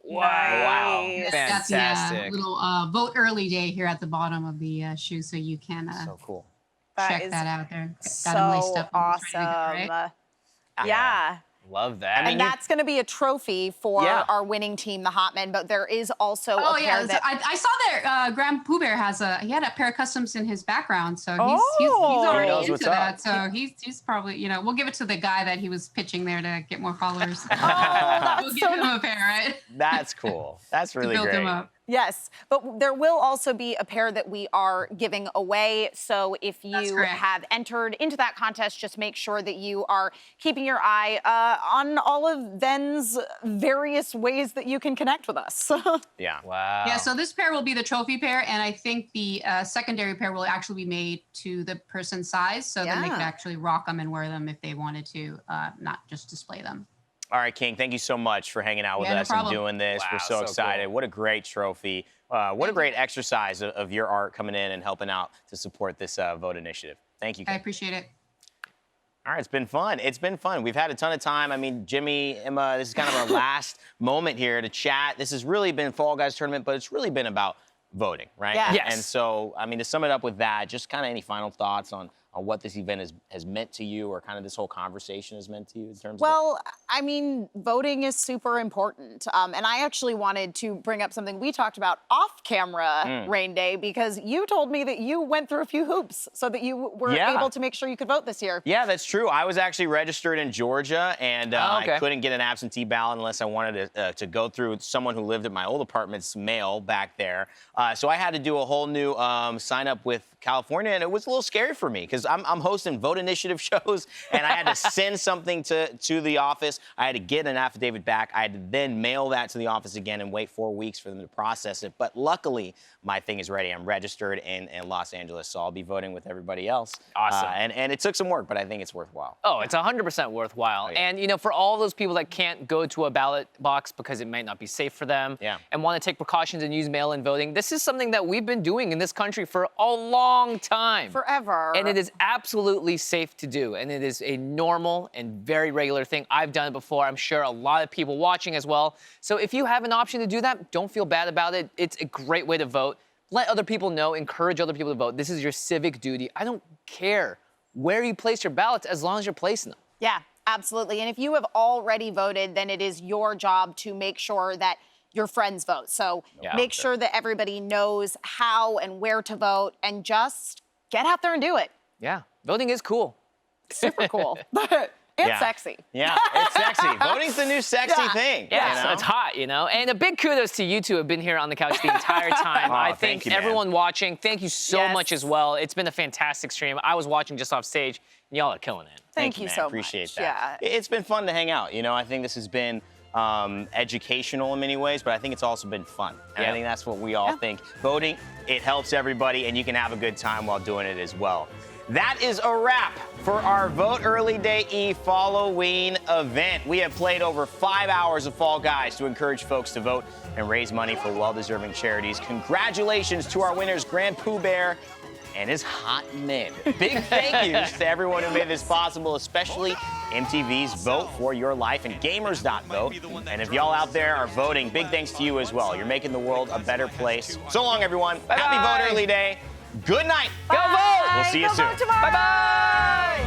Wow. That's Fantastic. a little vote early day here at the bottom of the shoe, so you can so cool. check that out there. Get So that laced up and awesome. ready to go, right? Yeah. Love that. And that's going to be a trophy for our winning team, the Hot Men. But there is also a pair that I saw that GrandPOObear he had a pair of customs in his background, so he's already into that. So he's probably, we'll give it to the guy that he was pitching there to get more followers. We'll give him a pair, right? That's cool. That's really build great. him up. Yes, but there will also be a pair that we are giving away. So if you have entered into that contest, just make sure that you are keeping your eye on all of VENN's various ways that you can connect with us. Yeah. Wow. Yeah, so this pair will be the trophy pair, and I think the secondary pair will actually be made to the person's size, so then they could actually rock them and wear them if they wanted to, not just display them. All right, King, thank you so much for hanging out with Yeah, no us and problem. doing this. Wow, We're so excited. cool. What a great trophy. What a great exercise of your art coming in and helping out to support this vote initiative. Thank you, King. I appreciate it. All right, it's been fun. It's been fun. We've had a ton of time. I mean, Jimmy, Emma, this is kind of our last moment here to chat. This has really been Fall Guys tournament, but it's really been about voting, right? Yeah. Yes. And so, I mean, to sum it up with that, just kind of any final thoughts on what this event has meant to you, or kind of this whole conversation has meant to you in terms of Well, I mean, voting is super important. And I actually wanted to bring up something we talked about off camera, Rain Day, because you told me that you went through a few hoops so that you were able to make sure you could vote this year. Yeah, that's true. I was actually registered in Georgia, and okay. I couldn't get an absentee ballot unless I wanted to go through someone who lived at my old apartment's mail back there. So I had to do a whole new sign up with California, and it was a little scary for me because I'm hosting vote initiative shows, and I had to send something to the office. I had to get an affidavit back. I had to then mail that to the office again and wait 4 weeks for them to process it. But luckily, my thing is ready. I'm registered in Los Angeles, so I'll be voting with everybody else. Awesome. And it took some work, but I think it's worthwhile. Oh, it's 100% worthwhile. And, for all those people that can't go to a ballot box because it might not be safe for them and want to take precautions and use mail-in voting, this is something that we've been doing in this country for a long time. Forever. And it is absolutely safe to do. And it is a normal and very regular thing. I've done it before. I'm sure a lot of people watching as well. So if you have an option to do that, don't feel bad about it. It's a great way to vote. Let other people know, encourage other people to vote. This is your civic duty. I don't care where you place your ballots as long as you're placing them. Yeah, absolutely. And if you have already voted, then it is your job to make sure that your friends vote. So make sure that everybody knows how and where to vote, and just get out there and do it. Yeah, voting is cool. Super cool. And sexy. Yeah, it's sexy. Voting's the new sexy thing. Yeah, it's hot, And a big kudos to you two who have been here on the couch the entire time. I thank think you, man. everyone watching, thank you so much as well. It's been a fantastic stream. I was watching just off stage, and y'all are killing it. Thank you man. so Appreciate much. that. It's been fun to hang out. I think this has been educational in many ways, but I think it's also been fun. And I think that's what we all think. Voting, it helps everybody, and you can have a good time while doing it as well. That is a wrap for our Vote Early Day Eve Fall-O-Ween event. We have played over 5 hours of Fall Guys to encourage folks to vote and raise money for well-deserving charities. Congratulations to our winners, GrandPOObear and his hot men. Big thank yous to everyone who made this possible, especially MTV's Vote for Your Life and Gamers.vote. And if y'all out there are voting, big thanks to you as well. You're making the world a better place. So long, everyone. Happy Vote Early Day. Good night. Go vote. We'll see you soon. Bye-bye.